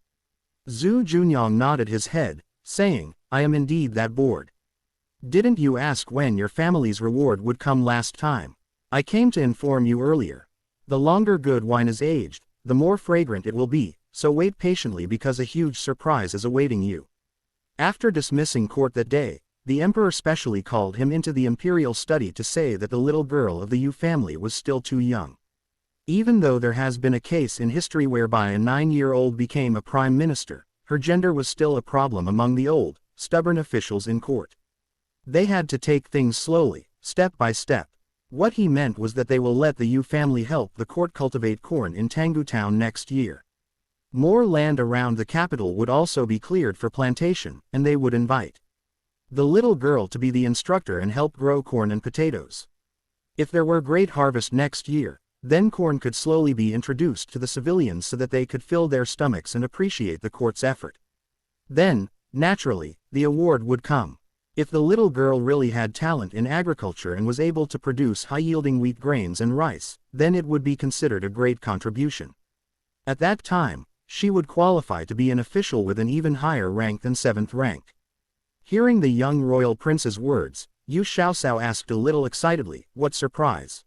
Zhu Junyang nodded his head, saying, I am indeed that bored. Didn't you ask when your family's reward would come last time? I came to inform you earlier. The longer good wine is aged, the more fragrant it will be, so wait patiently because a huge surprise is awaiting you. After dismissing court that day, the emperor specially called him into the imperial study to say that the little girl of the Yu family was still too young. Even though there has been a case in history whereby a 9-year-old became a prime minister, her gender was still a problem among the old, stubborn officials in court. They had to take things slowly, step by step. What he meant was that they will let the Yu family help the court cultivate corn in Tanggu town next year. More land around the capital would also be cleared for plantation, and they would invite the little girl to be the instructor and help grow corn and potatoes. If there were great harvest next year, then corn could slowly be introduced to the civilians so that they could fill their stomachs and appreciate the court's effort. Then, naturally, the award would come. If the little girl really had talent in agriculture and was able to produce high-yielding wheat grains and rice, then it would be considered a great contribution. At that time, she would qualify to be an official with an even higher rank than 7th rank. Hearing the young royal prince's words, Yu Xiaosao asked a little excitedly, what surprise?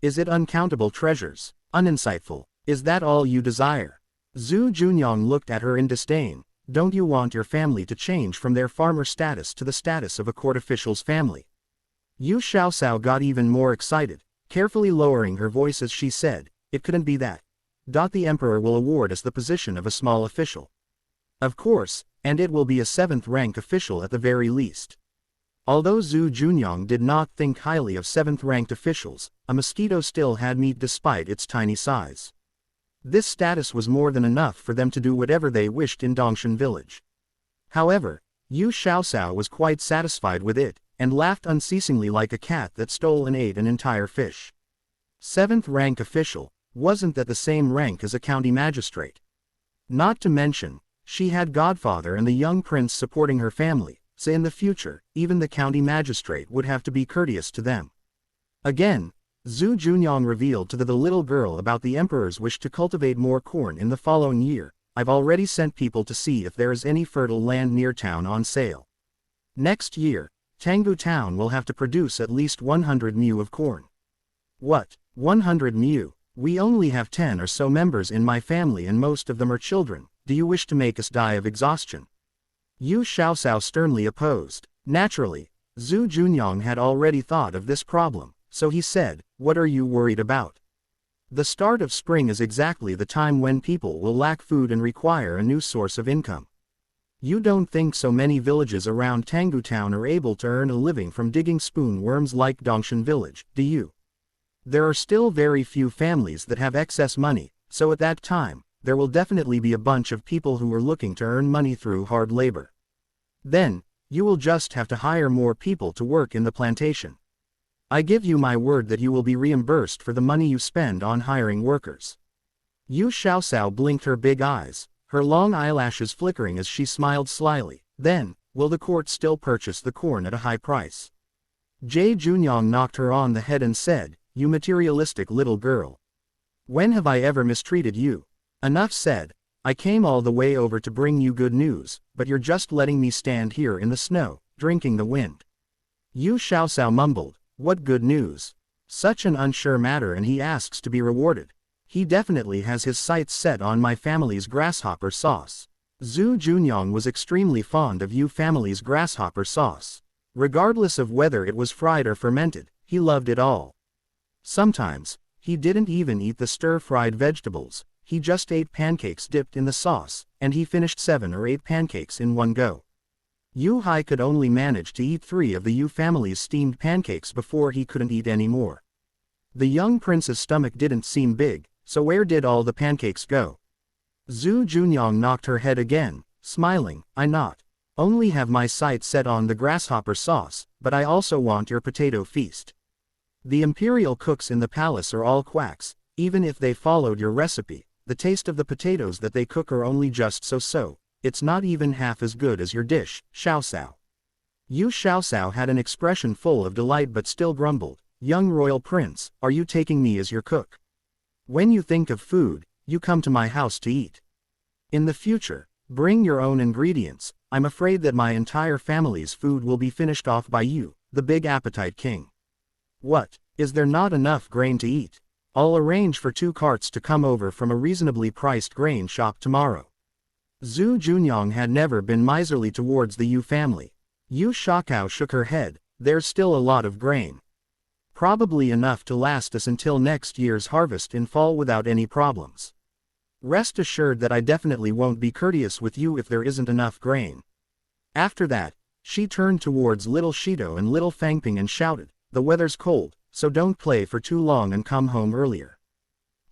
Is it uncountable treasures? Uninsightful. Is that all you desire? Zhu Junyang looked at her in disdain. Don't you want your family to change from their farmer status to the status of a court official's family? Yu Xiaosao got even more excited, carefully lowering her voice as she said, it couldn't be that. The emperor will award us the position of a small official. Of course, and it will be a 7th rank official at the very least. Although Zhu Junyang did not think highly of 7th ranked officials, a mosquito still had meat despite its tiny size. This status was more than enough for them to do whatever they wished in Dongshan village. However, Yu Xiaosao was quite satisfied with it, and laughed unceasingly like a cat that stole and ate an entire fish. 7th rank official, wasn't that the same rank as a county magistrate? Not to mention, she had godfather and the young prince supporting her family, so in the future, even the county magistrate would have to be courteous to them. Again, Zhu Junyang revealed to the little girl about the emperor's wish to cultivate more corn in the following year. I've already sent people to see if there is any fertile land near town on sale. Next year, Tanggu town will have to produce at least 100 mu of corn. What, 100 mu? We only have 10 or so members in my family and most of them are children. Do you wish to make us die of exhaustion? Yu Xiaosao sternly opposed. Naturally, Zhu Junyang had already thought of this problem, so he said, what are you worried about? The start of spring is exactly the time when people will lack food and require a new source of income. You don't think so many villages around Tanggu town are able to earn a living from digging spoon worms like Dongshan village, do you? There are still very few families that have excess money, so at that time, there will definitely be a bunch of people who are looking to earn money through hard labor. Then, you will just have to hire more people to work in the plantation. I give you my word that you will be reimbursed for the money you spend on hiring workers. Yu Xiaosao blinked her big eyes, her long eyelashes flickering as she smiled slyly. Then, will the court still purchase the corn at a high price? Jie Junyang knocked her on the head and said, you materialistic little girl. When have I ever mistreated you? Enough said. I came all the way over to bring you good news, but you're just letting me stand here in the snow, drinking the wind. Yu Xiaosao mumbled, what good news? Such an unsure matter and he asks to be rewarded. He definitely has his sights set on my family's grasshopper sauce. Zhu Junyang was extremely fond of Yu family's grasshopper sauce. Regardless of whether it was fried or fermented, he loved it all. Sometimes, he didn't even eat the stir-fried vegetables. He just ate pancakes dipped in the sauce, and he finished 7 or 8 pancakes in one go. Yu Hai could only manage to eat 3 of the Yu family's steamed pancakes before he couldn't eat any more. The young prince's stomach didn't seem big, so where did all the pancakes go? Zhu Junyang knocked her head again, smiling, I not only have my sights set on the grasshopper sauce, but I also want your potato feast. The imperial cooks in the palace are all quacks, even if they followed your recipe. The taste of the potatoes that they cook are only just so-so. It's not even half as good as your dish, Xiao Cao. Yu Xiaoxiao had an expression full of delight but still grumbled, "Young royal prince, are you taking me as your cook? When you think of food, you come to my house to eat. In the future, bring your own ingredients. I'm afraid that my entire family's food will be finished off by you, the big appetite king. What, is there not enough grain to eat? I'll arrange for 2 carts to come over from a reasonably priced grain shop tomorrow." Zhu Junyang had never been miserly towards the Yu family. Yu Shakao shook her head, "There's still a lot of grain. Probably enough to last us until next year's harvest in fall without any problems. Rest assured that I definitely won't be courteous with you if there isn't enough grain." After that, she turned towards little Shido and little Fangping and shouted, "The weather's cold, so don't play for too long and come home earlier."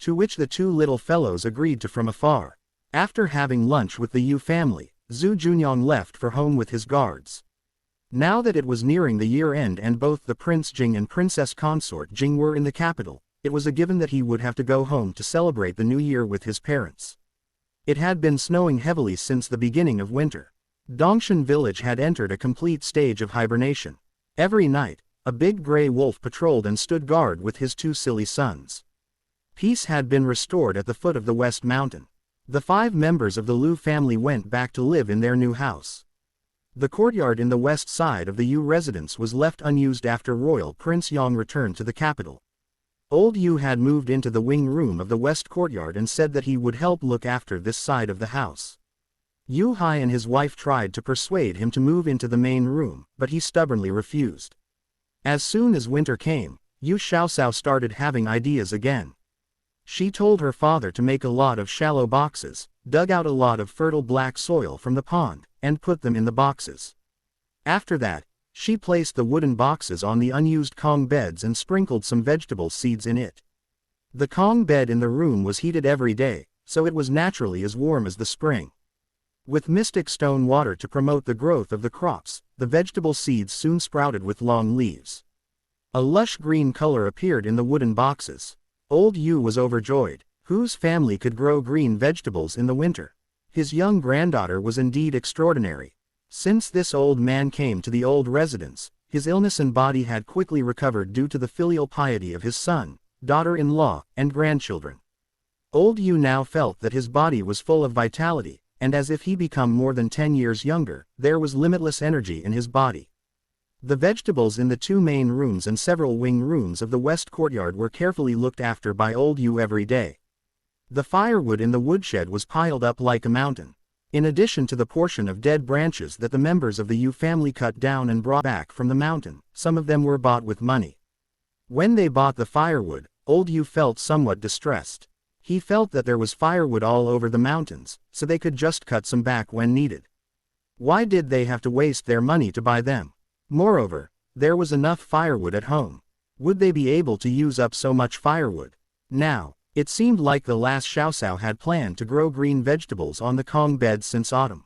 To which the 2 little fellows agreed to from afar. After having lunch with the Yu family, Zhu Junyang left for home with his guards. Now that it was nearing the year-end and both the Prince Jing and Princess Consort Jing were in the capital, it was a given that he would have to go home to celebrate the new year with his parents. It had been snowing heavily since the beginning of winter. Dongshan village had entered a complete stage of hibernation. Every night, a big gray wolf patrolled and stood guard with his 2 silly sons. Peace had been restored at the foot of the West Mountain. The 5 members of the Lu family went back to live in their new house. The courtyard in the west side of the Yu residence was left unused after Royal Prince Yang returned to the capital. Old Yu had moved into the wing room of the west courtyard and said that he would help look after this side of the house. Yu Hai and his wife tried to persuade him to move into the main room, but he stubbornly refused. As soon as winter came, Yu Xiaoxiao started having ideas again. She told her father to make a lot of shallow boxes, dug out a lot of fertile black soil from the pond, and put them in the boxes. After that, she placed the wooden boxes on the unused Kong beds and sprinkled some vegetable seeds in it. The Kong bed in the room was heated every day, so it was naturally as warm as the spring. With mystic stone water to promote the growth of the crops, the vegetable seeds soon sprouted with long leaves. A lush green color appeared in the wooden boxes. Old Yu was overjoyed. Whose family could grow green vegetables in the winter? His young granddaughter was indeed extraordinary. Since this old man came to the old residence, his illness and body had quickly recovered due to the filial piety of his son, daughter-in-law, and grandchildren. Old Yu now felt that his body was full of vitality, and as if he become more than 10 years younger, there was limitless energy in his body. The vegetables in the 2 main rooms and several wing rooms of the west courtyard were carefully looked after by Old Yu every day. The firewood in the woodshed was piled up like a mountain. In addition to the portion of dead branches that the members of the Yu family cut down and brought back from the mountain, some of them were bought with money. When they bought the firewood, Old Yu felt somewhat distressed. He felt that there was firewood all over the mountains, so they could just cut some back when needed. Why did they have to waste their money to buy them? Moreover, there was enough firewood at home. Would they be able to use up so much firewood? Now, it seemed like the last Xiaoxiao had planned to grow green vegetables on the Kong beds since autumn.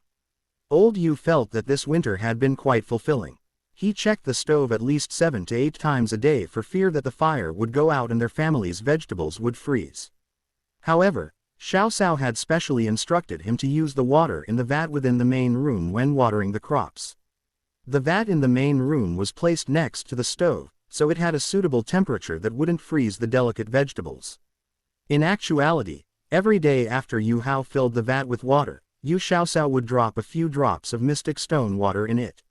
Old Yu felt that this winter had been quite fulfilling. He checked the stove at least 7 to 8 times a day for fear that the fire would go out and their family's vegetables would freeze. However, Xiaoxiao had specially instructed him to use the water in the vat within the main room when watering the crops. The vat in the main room was placed next to the stove, so it had a suitable temperature that wouldn't freeze the delicate vegetables. In actuality, every day after Yu Hao filled the vat with water, Yu Xiaoxiao would drop a few drops of mystic stone water in it.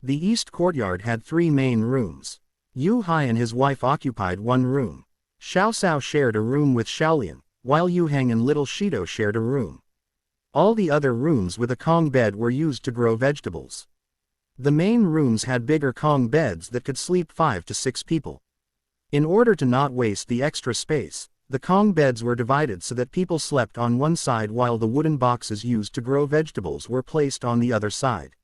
The east courtyard had 3 main rooms. Yu Hai and his wife occupied one room. Xiaoxiao shared a room with Xiaolian, while Yu Heng and little Shido shared a room. All the other rooms with a Kong bed were used to grow vegetables. The main rooms had bigger Kong beds that could sleep 5 to 6 people. In order to not waste the extra space, the Kong beds were divided so that people slept on one side while the wooden boxes used to grow vegetables were placed on the other side.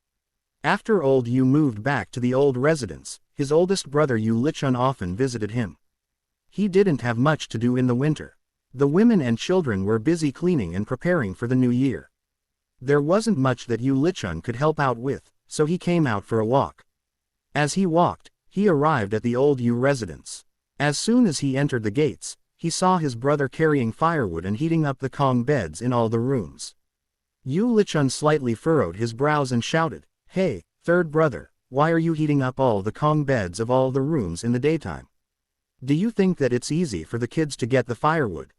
After Old Yu moved back to the old residence, his oldest brother Yu Lichun often visited him. He didn't have much to do in the winter. The women and children were busy cleaning and preparing for the new year. There wasn't much that Yu Lichun could help out with, so he came out for a walk. As he walked, he arrived at the old Yu residence. As soon as he entered the gates, he saw his brother carrying firewood and heating up the Kong beds in all the rooms. Yu Lichun slightly furrowed his brows and shouted, "Hey, third brother, why are you heating up all the Kong beds of all the rooms in the daytime? Do you think that it's easy for the kids to get the firewood?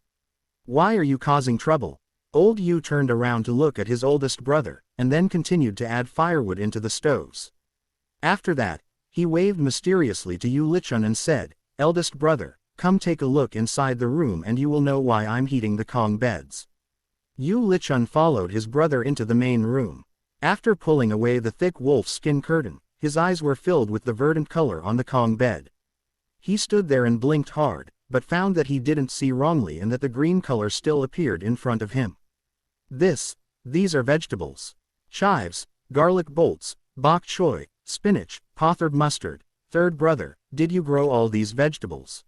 Why are you causing trouble?" Old Yu turned around to look at his oldest brother, and then continued to add firewood into the stoves. After that, he waved mysteriously to Yu Lichun and said, "Eldest brother, come take a look inside the room and you will know why I'm heating the Kong beds." Yu Lichun followed his brother into the main room. After pulling away the thick wolf skin curtain, his eyes were filled with the verdant color on the Kong bed. He stood there and blinked hard, but found that he didn't see wrongly and that the green color still appeared in front of him. These are vegetables. Chives, garlic bolts, bok choy, spinach, potherb mustard. Third brother, did you grow all these vegetables?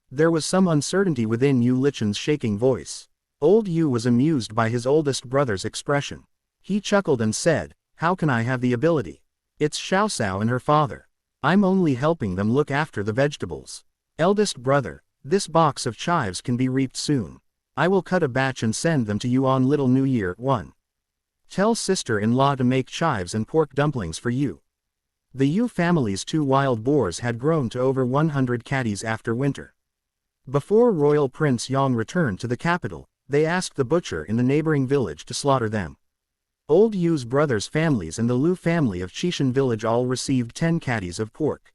There was some uncertainty within Yu Lichun's shaking voice. Old Yu was amused by his oldest brother's expression. He chuckled and said, "How can I have the ability? It's Xiaosao and her father. I'm only helping them look after the vegetables. Eldest brother, this box of chives can be reaped soon. I will cut a batch and send them to you on Little New Year 1. Tell sister-in-law to make chives and pork dumplings for you." The Yu family's 2 wild boars had grown to over 100 catties after winter. Before Royal Prince Yong returned to the capital, they asked the butcher in the neighboring village to slaughter them. Old Yu's brothers' families and the Lu family of Chishan village all received 10 catties of pork.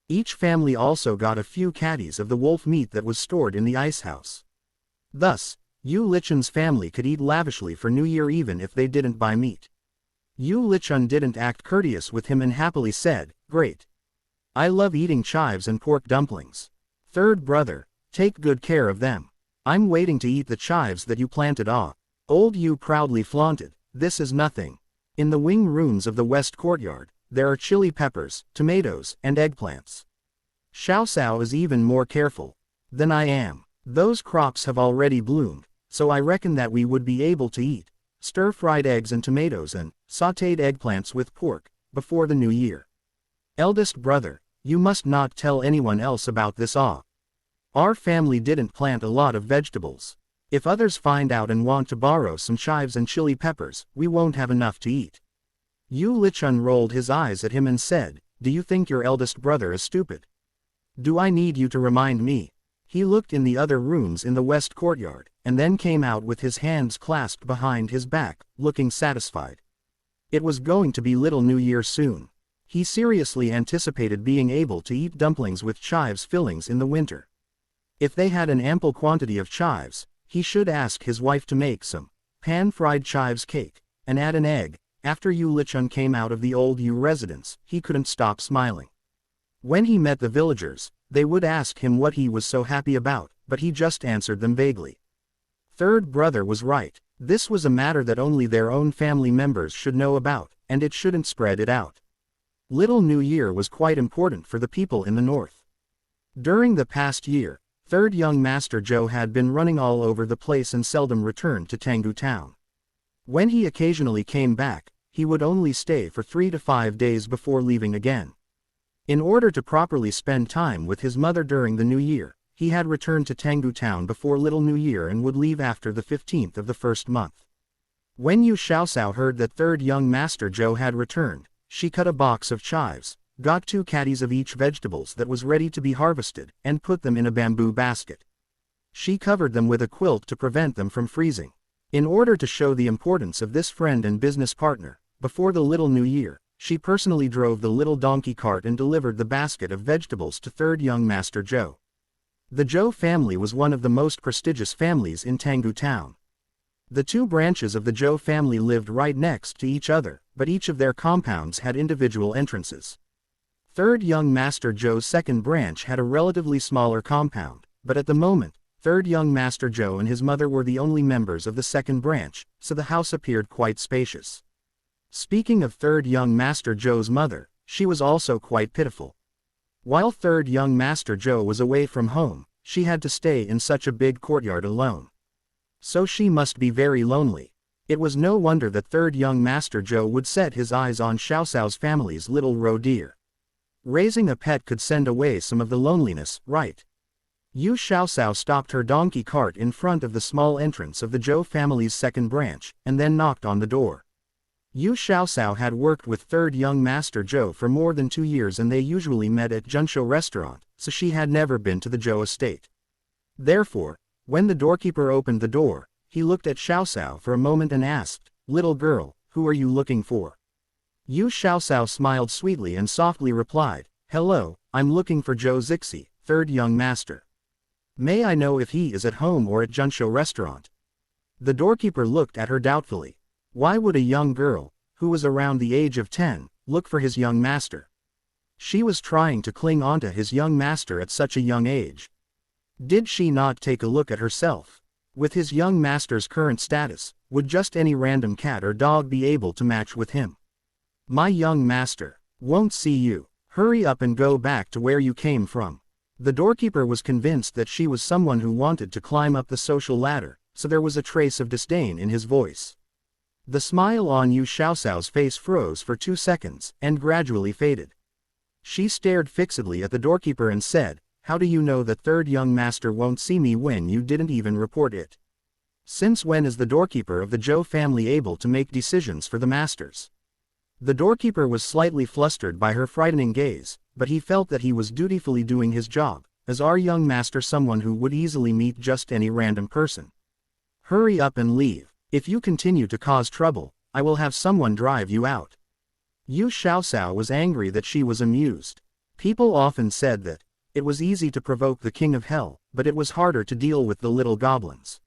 Each family also got a few catties of the wolf meat that was stored in the ice house. Thus, Yu Lichun's family could eat lavishly for New Year even if they didn't buy meat. Yu Lichun didn't act courteous with him and happily said, "Great. I love eating chives and pork dumplings. Third brother, take good care of them. I'm waiting to eat the chives that you planted." Old Yu proudly flaunted, "This is nothing. In the wing rooms of the west courtyard, there are chili peppers, tomatoes, and eggplants. Xiaosao is even more careful than I am. Those crops have already bloomed, so I reckon that we would be able to eat stir-fried eggs and tomatoes and sautéed eggplants with pork before the new year. Eldest brother, you must not tell anyone else about this. Our family didn't plant a lot of vegetables. If others find out and want to borrow some chives and chili peppers, we won't have enough to eat." Yu Lichun rolled his eyes at him and said, "Do you think your eldest brother is stupid? Do I need you to remind me?" He looked in the other rooms in the west courtyard, and then came out with his hands clasped behind his back, looking satisfied. It was going to be Little New Year soon. He seriously anticipated being able to eat dumplings with chives fillings in the winter. If they had an ample quantity of chives, he should ask his wife to make some pan-fried chives cake, and add an egg. After Yu Lichun came out of the old Yu residence, he couldn't stop smiling. When he met the villagers, they would ask him what he was so happy about, but he just answered them vaguely. Third brother was right. This was a matter that only their own family members should know about, and it shouldn't spread it out. Little New Year was quite important for the people in the north. During the past year, third young Master Zhou had been running all over the place and seldom returned to Tanggu town. When he occasionally came back, he would only stay for 3 to 5 days before leaving again. In order to properly spend time with his mother during the new year, he had returned to Tanggu town before Little New Year and would leave after the 15th of the first month. When Yu Xiaosao heard that third young Master Zhou had returned, she cut a box of chives, got 2 catties of each vegetables that was ready to be harvested, and put them in a bamboo basket. She covered them with a quilt to prevent them from freezing. In order to show the importance of this friend and business partner, before the Little New Year, she personally drove the little donkey cart and delivered the basket of vegetables to third young Master Zhou. The Zhou family was one of the most prestigious families in Tanggu town. The 2 branches of the Zhou family lived right next to each other, but each of their compounds had individual entrances. Third young Master Zhou's second branch had a relatively smaller compound, but at the moment, third young Master Zhou and his mother were the only members of the second branch, so the house appeared quite spacious. Speaking of third young Master Zhou's mother, she was also quite pitiful. While third young Master Zhou was away from home, she had to stay in such a big courtyard alone. So she must be very lonely. It was no wonder that third young Master Zhou would set his eyes on Xiaoshao's family's little roe deer. Raising a pet could send away some of the loneliness, right? Yu Xiaosao stopped her donkey cart in front of the small entrance of the Zhou family's second branch, and then knocked on the door. Yu Xiaosao had worked with third young master Zhou for more than 2 years, and they usually met at Zhenshu restaurant, so she had never been to the Zhou estate. Therefore, when the doorkeeper opened the door, he looked at Xiaosao for a moment and asked, "Little girl, who are you looking for?" Yu Xiaosao smiled sweetly and softly replied, "Hello, I'm looking for Zhou Zixi, third young master. May I know if he is at home or at Zhenshu restaurant?" The doorkeeper looked at her doubtfully. Why would a young girl, who was around the age of 10, look for his young master? She was trying to cling onto his young master at such a young age. Did she not take a look at herself? With his young master's current status, would just any random cat or dog be able to match with him? "My young master won't see you. Hurry up and go back to where you came from." The doorkeeper was convinced that she was someone who wanted to climb up the social ladder, so there was a trace of disdain in his voice. The smile on Yu Xiaosao's face froze for 2 seconds, and gradually faded. She stared fixedly at the doorkeeper and said, "How do you know that third young master won't see me when you didn't even report it? Since when is the doorkeeper of the Zhou family able to make decisions for the masters?" The doorkeeper was slightly flustered by her frightening gaze, but he felt that he was dutifully doing his job, as our young master someone who would easily meet just any random person. "Hurry up and leave. If you continue to cause trouble, I will have someone drive you out." Yu Xiaosao was angry that she was amused. People often said that it was easy to provoke the king of hell, but it was harder to deal with the little goblins.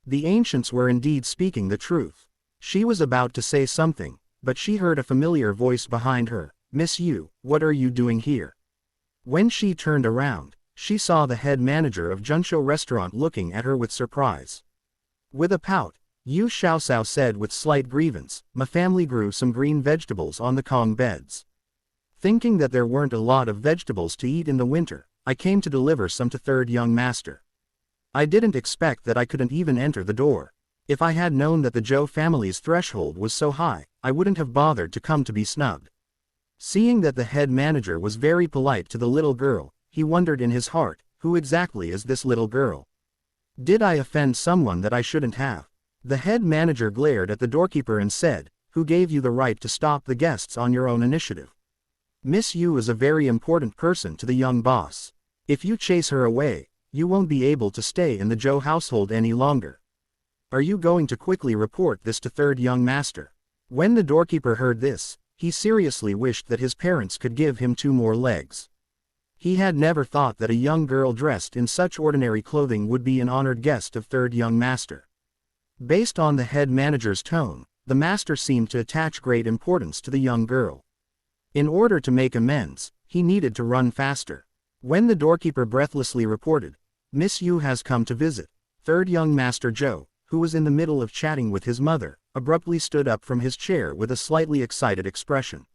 The ancients were indeed speaking the truth. She was about to say something, but she heard a familiar voice behind her. "Miss Yu, what are you doing here?" When she turned around, she saw the head manager of Zhenshu restaurant looking at her with surprise. With a pout, Yu Xiaosao said with slight grievance, "My family grew some green vegetables on the Kong beds. Thinking that there weren't a lot of vegetables to eat in the winter, I came to deliver some to third young master. I didn't expect that I couldn't even enter the door. If I had known that the Zhou family's threshold was so high, I wouldn't have bothered to come to be snubbed." Seeing that the head manager was very polite to the little girl, he wondered in his heart, who exactly is this little girl? Did I offend someone that I shouldn't have? The head manager glared at the doorkeeper and said, "Who gave you the right to stop the guests on your own initiative? Miss Yu is a very important person to the young boss. If you chase her away, you won't be able to stay in the Zhou household any longer. Are you going to quickly report this to third young master?" When the doorkeeper heard this, he seriously wished that his parents could give him 2 more legs. He had never thought that a young girl dressed in such ordinary clothing would be an honored guest of third young master. Based on the head manager's tone, the master seemed to attach great importance to the young girl. In order to make amends, he needed to run faster. When the doorkeeper breathlessly reported, "Miss Yu has come to visit," third young master Zhou, who was in the middle of chatting with his mother, abruptly stood up from his chair with a slightly excited expression.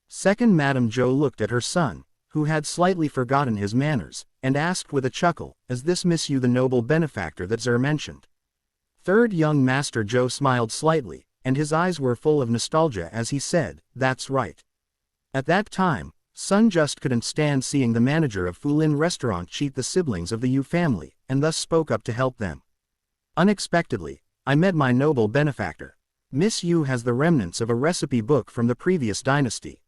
Second Madame Zhou looked at her son, who had slightly forgotten his manners, and asked with a chuckle, "Is this Miss Yu the noble benefactor that Zer mentioned?" Third young master Zhou smiled slightly, and his eyes were full of nostalgia as he said, "That's right." At that time, Sun just couldn't stand seeing the manager of Fulin restaurant cheat the siblings of the Yu family, and thus spoke up to help them. "Unexpectedly, I met my noble benefactor. Miss Yu has the remnants of a recipe book from the previous dynasty.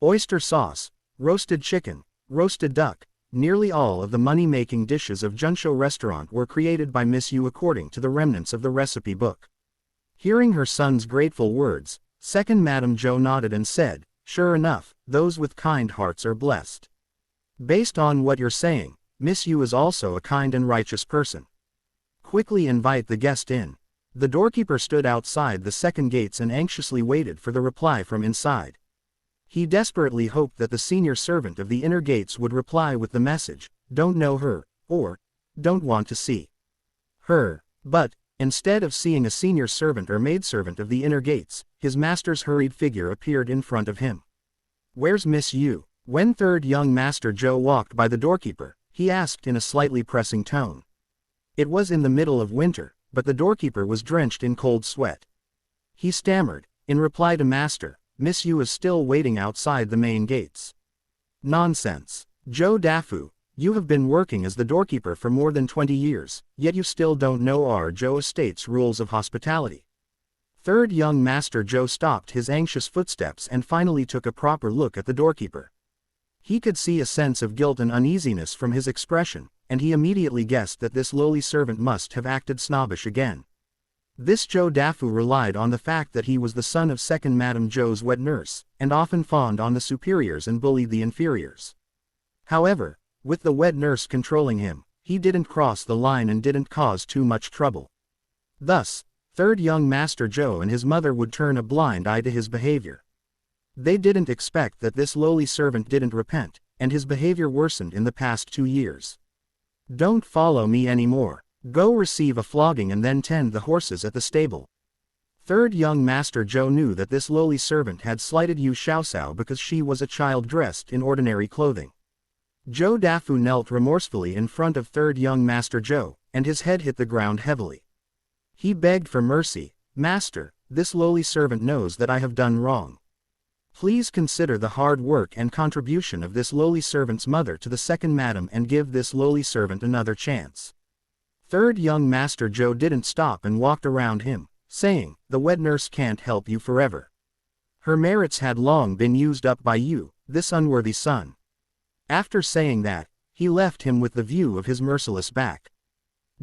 Oyster sauce, roasted chicken, roasted duck, nearly all of the money-making dishes of Zhenshu restaurant were created by Miss Yu according to the remnants of the recipe book." Hearing her son's grateful words, second Madame Zhou nodded and said, "Sure enough, those with kind hearts are blessed. Based on what you're saying, Miss Yu is also a kind and righteous person. Quickly invite the guest in." The doorkeeper stood outside the second gates and anxiously waited for the reply from inside. He desperately hoped that the senior servant of the inner gates would reply with the message, "Don't know her," or "Don't want to see her." But, instead of seeing a senior servant or maidservant of the inner gates, his master's hurried figure appeared in front of him. "Where's Miss Yu?" When third young master Zhou walked by the doorkeeper, he asked in a slightly pressing tone. It was in the middle of winter, but the doorkeeper was drenched in cold sweat. He stammered, in reply to master, "Miss Yu is still waiting outside the main gates." "Nonsense. Zhou Dafu, You have been working as the doorkeeper for more than 20 years, yet you still don't know our Joe Estate's rules of hospitality. Third young Master Joe stopped his anxious footsteps and finally took a proper look at the doorkeeper. He could see a sense of guilt and uneasiness from his expression, and he immediately guessed that this lowly servant must have acted snobbish again. This Joe Daffoo relied on the fact that he was the son of second Madam Joe's wet nurse, and often fawned on the superiors and bullied the inferiors. However, with the wet nurse controlling him, he didn't cross the line and didn't cause too much trouble. Thus, third young Master Joe and his mother would turn a blind eye to his behavior. They didn't expect that this lowly servant didn't repent, and his behavior worsened in the past 2 years. Don't follow me anymore. Go receive a flogging and then tend the horses at the stable. Third young Master Joe knew that this lowly servant had slighted Yu Xiaosao because she was a child dressed in ordinary clothing. Joe Daffoo knelt remorsefully in front of third young Master Joe, and his head hit the ground heavily. He begged for mercy. Master, this lowly servant knows that I have done wrong. Please consider the hard work and contribution of this lowly servant's mother to the second madam and give this lowly servant another chance. Third young Master Joe didn't stop and walked around him, saying, the wet nurse can't help you forever. Her merits had long been used up by you, this unworthy son. After saying that, he left him with the view of his merciless back.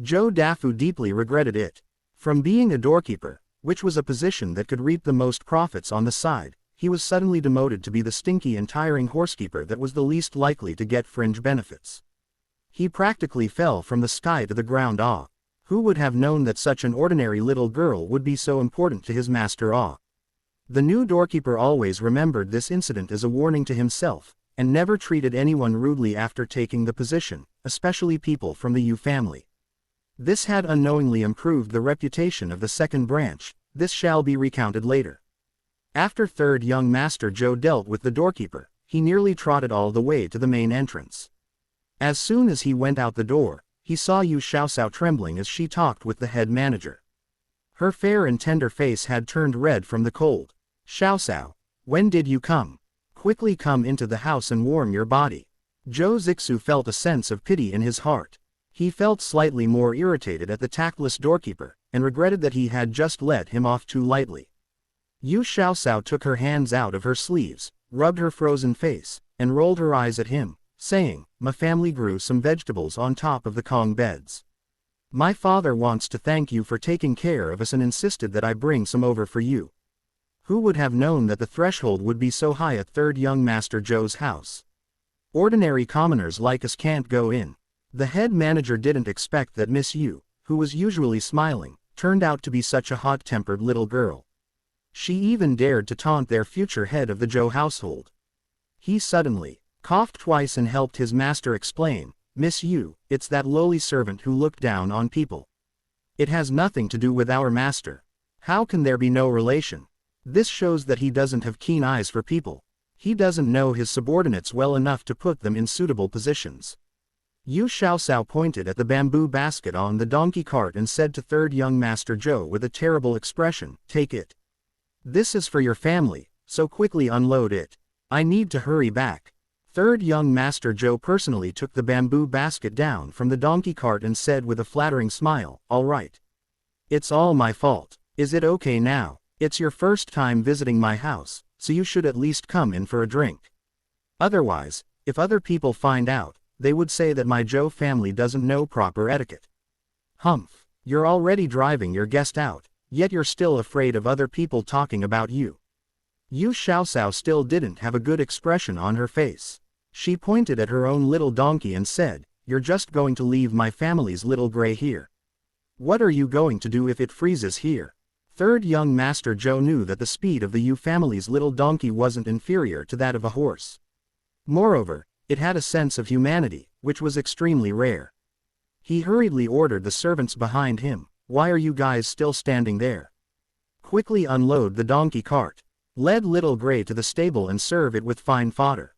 Joe Daffoo deeply regretted it. From being a doorkeeper, which was a position that could reap the most profits on the side, he was suddenly demoted to be the stinky and tiring horsekeeper that was the least likely to get fringe benefits. He practically fell from the sky to the ground. Who would have known that such an ordinary little girl would be so important to his master? The new doorkeeper always remembered this incident as a warning to himself, and never treated anyone rudely after taking the position, especially people from the Yu family. This had unknowingly improved the reputation of the second branch. This shall be recounted later. After third young Master Joe dealt with the doorkeeper, he nearly trotted all the way to the main entrance. As soon as he went out the door, he saw Yu Xiaosao trembling as she talked with the head manager. Her fair and tender face had turned red from the cold. Xiaosao, when did you come? Quickly come into the house and warm your body. Zhou Zixu felt a sense of pity in his heart. He felt slightly more irritated at the tactless doorkeeper, and regretted that he had just let him off too lightly. Yu Xiaosao took her hands out of her sleeves, rubbed her frozen face, and rolled her eyes at him, saying, my family grew some vegetables on top of the Kong beds. My father wants to thank you for taking care of us and insisted that I bring some over for you. Who would have known that the threshold would be so high at third young Master Joe's house? Ordinary commoners like us can't go in. The head manager didn't expect that Miss Yu, who was usually smiling, turned out to be such a hot-tempered little girl. She even dared to taunt their future head of the Joe household. He suddenly coughed twice and helped his master explain, Miss Yu, it's that lowly servant who looked down on people. It has nothing to do with our master. How can there be no relation? This shows that he doesn't have keen eyes for people. He doesn't know his subordinates well enough to put them in suitable positions. Yu Xiaosao pointed at the bamboo basket on the donkey cart and said to third young Master Joe with a terrible expression, take it. This is for your family, so quickly unload it. I need to hurry back. Third young Master Joe personally took the bamboo basket down from the donkey cart and said with a flattering smile, all right. It's all my fault. Is it okay now? It's your first time visiting my house, so you should at least come in for a drink. Otherwise, if other people find out, they would say that my Joe family doesn't know proper etiquette. Humph, you're already driving your guest out, yet you're still afraid of other people talking about you. Yu Xiaosao still didn't have a good expression on her face. She pointed at her own little donkey and said, you're just going to leave my family's little gray here. What are you going to do if it freezes here? Third young Master Joe knew that the speed of the Yu family's little donkey wasn't inferior to that of a horse. Moreover, it had a sense of humanity, which was extremely rare. He hurriedly ordered the servants behind him, why are you guys still standing there? Quickly unload the donkey cart. Lead Little Gray to the stable and serve it with fine fodder.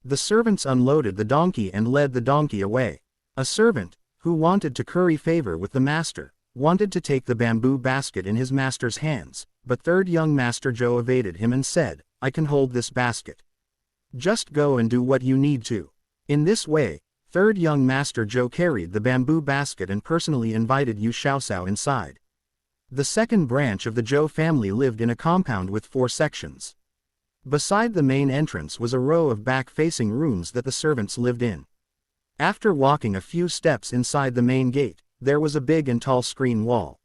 The servants unloaded the donkey and led the donkey away. A servant, who wanted to curry favor with the master, wanted to take the bamboo basket in his master's hands, but third young Master Joe evaded him and said, I can hold this basket. Just go and do what you need to. In this way, Third young Master Zhou carried the bamboo basket and personally invited Yu Xiaoxiao inside. The second branch of the Zhou family lived in a compound with 4 sections. Beside the main entrance was a row of back-facing rooms that the servants lived in. After walking a few steps inside the main gate, there was a big and tall screen wall.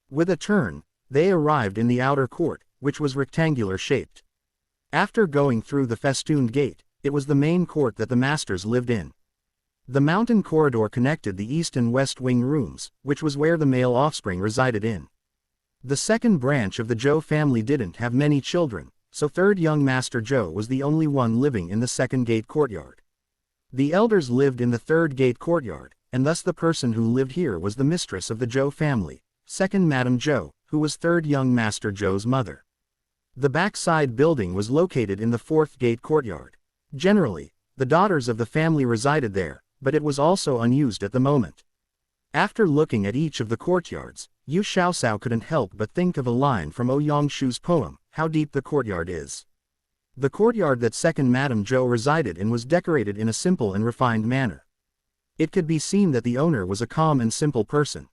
With a turn, they arrived in the outer court, which was rectangular-shaped. After going through the festooned gate, it was the main court that the masters lived in. The mountain corridor connected the east and west wing rooms, which was where the male offspring resided in. The second branch of the Zhou family didn't have many children, so third young Master Zhou was the only one living in the second gate courtyard. The elders lived in the third gate courtyard, and thus the person who lived here was the mistress of the Zhou family, second Madame Zhou, who was third young Master Zhou's mother. The backside building was located in the fourth gate courtyard. Generally, the daughters of the family resided there, but it was also unused at the moment. After looking at each of the courtyards, Yu Xiaoxiao couldn't help but think of a line from Ouyang Shu's poem, How Deep the Courtyard Is. The courtyard that second Madame Zhou resided in was decorated in a simple and refined manner. It could be seen that the owner was a calm and simple person.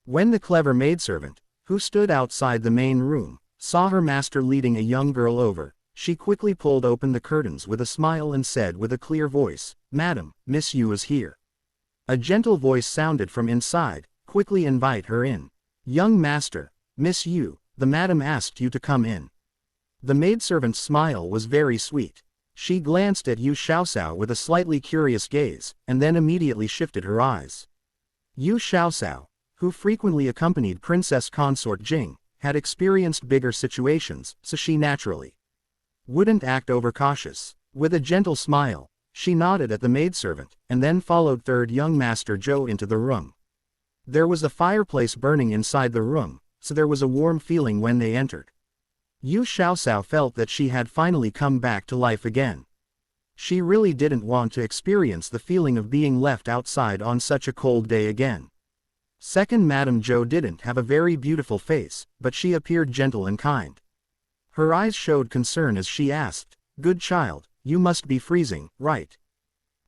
When the clever maidservant, who stood outside the main room, saw her master leading a young girl over, she quickly pulled open the curtains with a smile and said with a clear voice, "Madam, Miss Yu is here." A gentle voice sounded from inside, "Quickly invite her in." "Young master, Miss Yu, the madam asked you to come in." The maidservant's smile was very sweet. She glanced at Yu Xiaoxiao with a slightly curious gaze, and then immediately shifted her eyes. Yu Xiaoxiao, who frequently accompanied Princess Consort Jing, had experienced bigger situations, so she naturally wouldn't act overcautious. With a gentle smile, she nodded at the maidservant, and then followed third young Master Zhou into the room. There was a fireplace burning inside the room, so there was a warm feeling when they entered. Yu Xiaoxiao felt that she had finally come back to life again. She really didn't want to experience the feeling of being left outside on such a cold day again. Second Madame Zhou didn't have a very beautiful face, but she appeared gentle and kind. Her eyes showed concern as she asked, "Good child, you must be freezing, right?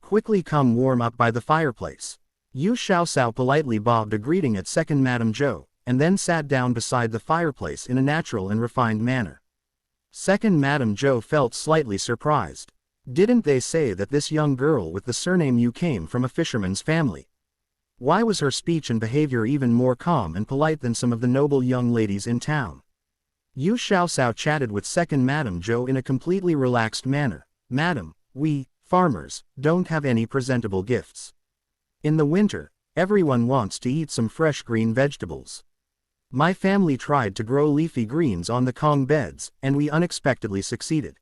Quickly come warm up by the fireplace." Yu Xiaoxiao politely bobbed a greeting at second Madame Zhou, and then sat down beside the fireplace in a natural and refined manner. Second Madame Zhou felt slightly surprised. Didn't they say that this young girl with the surname Yu came from a fisherman's family? Why was her speech and behavior even more calm and polite than some of the noble young ladies in town? Yu Xiaoxiao chatted with second Madame Zhou in a completely relaxed manner. "Madam, we, farmers, don't have any presentable gifts. In the winter, everyone wants to eat some fresh green vegetables. My family tried to grow leafy greens on the Kong beds, and we unexpectedly succeeded.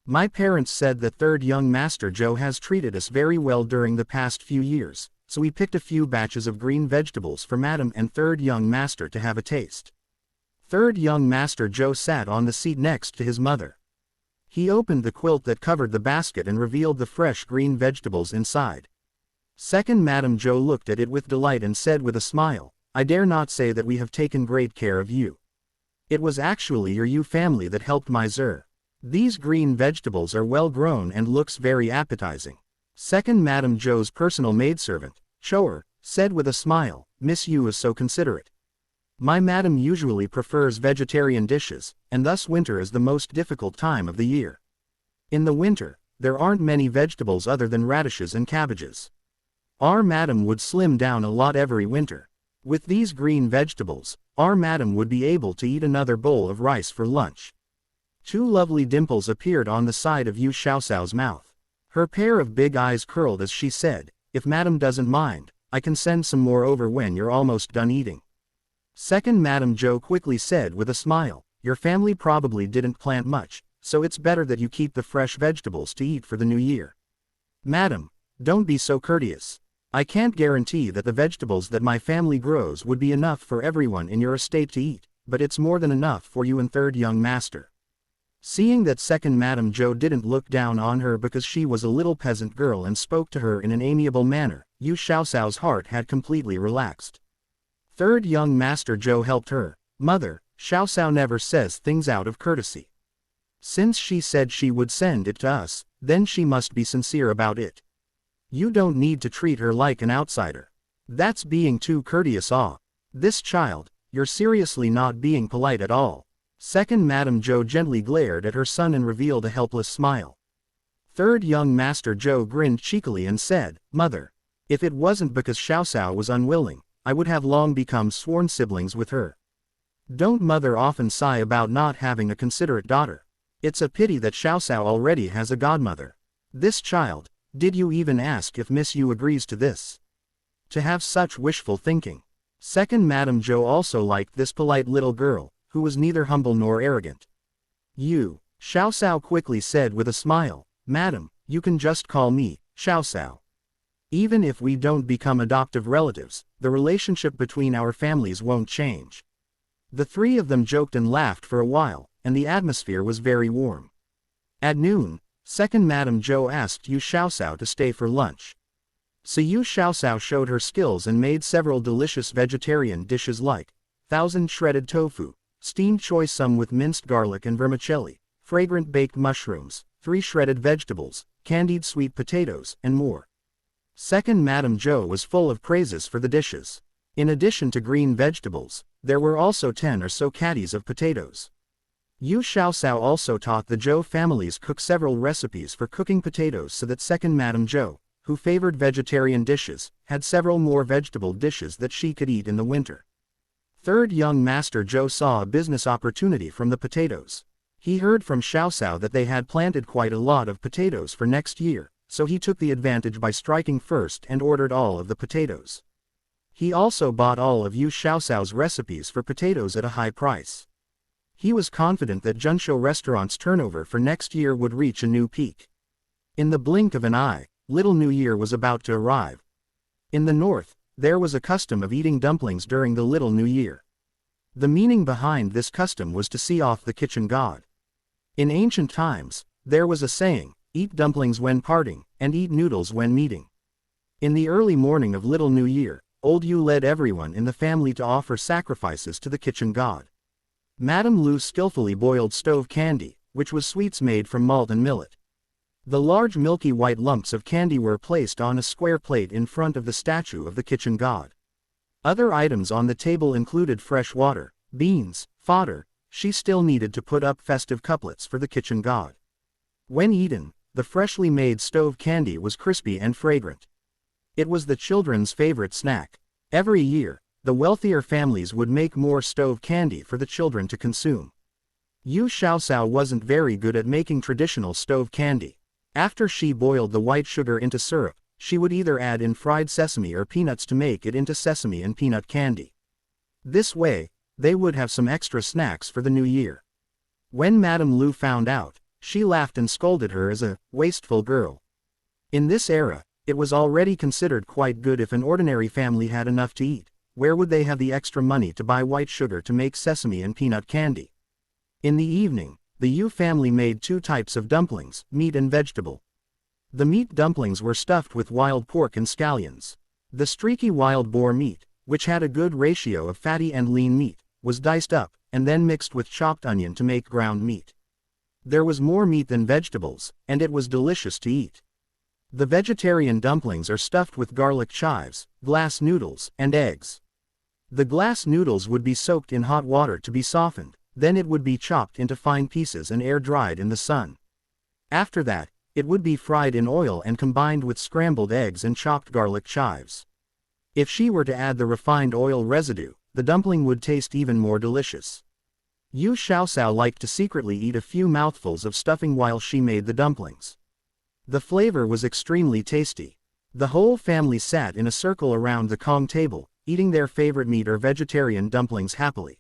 My parents said that third young Master Zhou has treated us very well during the past few years, so we picked a few batches of green vegetables for Madam and third young Master to have a taste." Third young Master Zhou sat on the seat next to his mother. He opened the quilt that covered the basket and revealed the fresh green vegetables inside. Second Madame Zhou looked at it with delight and said with a smile, "I dare not say that we have taken great care of you. It was actually your Yu family that helped my Zer. These green vegetables are well grown and looks very appetizing." Second Madame Zhou's personal maidservant, Chou'er, said with a smile, "Miss Yu is so considerate. My madam usually prefers vegetarian dishes, and thus winter is the most difficult time of the year. In the winter, there aren't many vegetables other than radishes and cabbages. Our madam would slim down a lot every winter. With these green vegetables, our madam would be able to eat another bowl of rice for lunch." Two lovely dimples appeared on the side of Yu Xiaoxiao's mouth. Her pair of big eyes curled as she said, "If madam doesn't mind, I can send some more over when you're almost done eating." Second Madame Zhou quickly said with a smile, "Your family probably didn't plant much, so it's better that you keep the fresh vegetables to eat for the new year. Madam, don't be so courteous. I can't guarantee that the vegetables that my family grows would be enough for everyone in your estate to eat, but it's more than enough for you and third young master." Seeing that second Madame Zhou didn't look down on her because she was a little peasant girl and spoke to her in an amiable manner, Yu Xiaoxiao's heart had completely relaxed. Third young Master Zhou helped her. "Mother, Xiaoxiao never says things out of courtesy. Since she said she would send it to us, then she must be sincere about it." You don't need to treat her like an outsider. That's being too courteous. This child, you're seriously not being polite at all. Second Madam Joe gently glared at her son and revealed a helpless smile. Third young Master Joe grinned cheekily and said, Mother, if it wasn't because Xiaoxiao was unwilling, I would have long become sworn siblings with her. Don't mother often sigh about not having a considerate daughter? It's a pity that Xiaoxiao already has a godmother. This child, did you even ask if Miss Yu agrees to this? To have such wishful thinking. Second Madam Joe also liked this polite little girl, who was neither humble nor arrogant. You, Xiaoxiao quickly said with a smile, Madam, you can just call me Xiaoxiao. Even if we don't become adoptive relatives, the relationship between our families won't change. The three of them joked and laughed for a while, and the atmosphere was very warm. At noon, Second Madam Joe asked Yu Xiaoxiao to stay for lunch. So Yu Xiaoxiao showed her skills and made several delicious vegetarian dishes like 1,000 shredded tofu, steamed choy sum with minced garlic and vermicelli, fragrant baked mushrooms, 3 shredded vegetables, candied sweet potatoes, and more. Second Madam Joe was full of praises for the dishes. In addition to green vegetables, there were also 10 or so caddies of potatoes. Yu Xiaoxiao also taught the Zhou families cook several recipes for cooking potatoes so that Second Madam Zhou, who favored vegetarian dishes, had several more vegetable dishes that she could eat in the winter. Third young Master Zhou saw a business opportunity from the potatoes. He heard from Xiaoxiao that they had planted quite a lot of potatoes for next year, so he took the advantage by striking first and ordered all of the potatoes. He also bought all of Yu Xiaoxiao's recipes for potatoes at a high price. He was confident that Zhenshu restaurant's turnover for next year would reach a new peak. In the blink of an eye, Little New Year was about to arrive. In the north, there was a custom of eating dumplings during the Little New Year. The meaning behind this custom was to see off the kitchen god. In ancient times, there was a saying, eat dumplings when parting, and eat noodles when meeting. In the early morning of Little New Year, Old Yu led everyone in the family to offer sacrifices to the kitchen god. Madame Lu skillfully boiled stove candy, which was sweets made from malt and millet. The large milky white lumps of candy were placed on a square plate in front of the statue of the kitchen god. Other items on the table included fresh water, beans, fodder. She still needed to put up festive couplets for the kitchen god. When eaten, the freshly made stove candy was crispy and fragrant. It was the children's favorite snack. Every year, the wealthier families would make more stove candy for the children to consume. Yu Xiaoxiao wasn't very good at making traditional stove candy. After she boiled the white sugar into syrup, she would either add in fried sesame or peanuts to make it into sesame and peanut candy. This way, they would have some extra snacks for the new year. When Madame Lu found out, she laughed and scolded her as a wasteful girl. In this era, it was already considered quite good if an ordinary family had enough to eat. Where would they have the extra money to buy white sugar to make sesame and peanut candy? In the evening, the Yu family made 2 types of dumplings, meat and vegetable. The meat dumplings were stuffed with wild pork and scallions. The streaky wild boar meat, which had a good ratio of fatty and lean meat, was diced up, and then mixed with chopped onion to make ground meat. There was more meat than vegetables, and it was delicious to eat. The vegetarian dumplings are stuffed with garlic chives, glass noodles, and eggs. The glass noodles would be soaked in hot water to be softened, then it would be chopped into fine pieces and air-dried in the sun. After that, it would be fried in oil and combined with scrambled eggs and chopped garlic chives. If she were to add the refined oil residue, the dumpling would taste even more delicious. Yu Xiaoxiao liked to secretly eat a few mouthfuls of stuffing while she made the dumplings. The flavor was extremely tasty. The whole family sat in a circle around the Kong table, eating their favorite meat or vegetarian dumplings happily.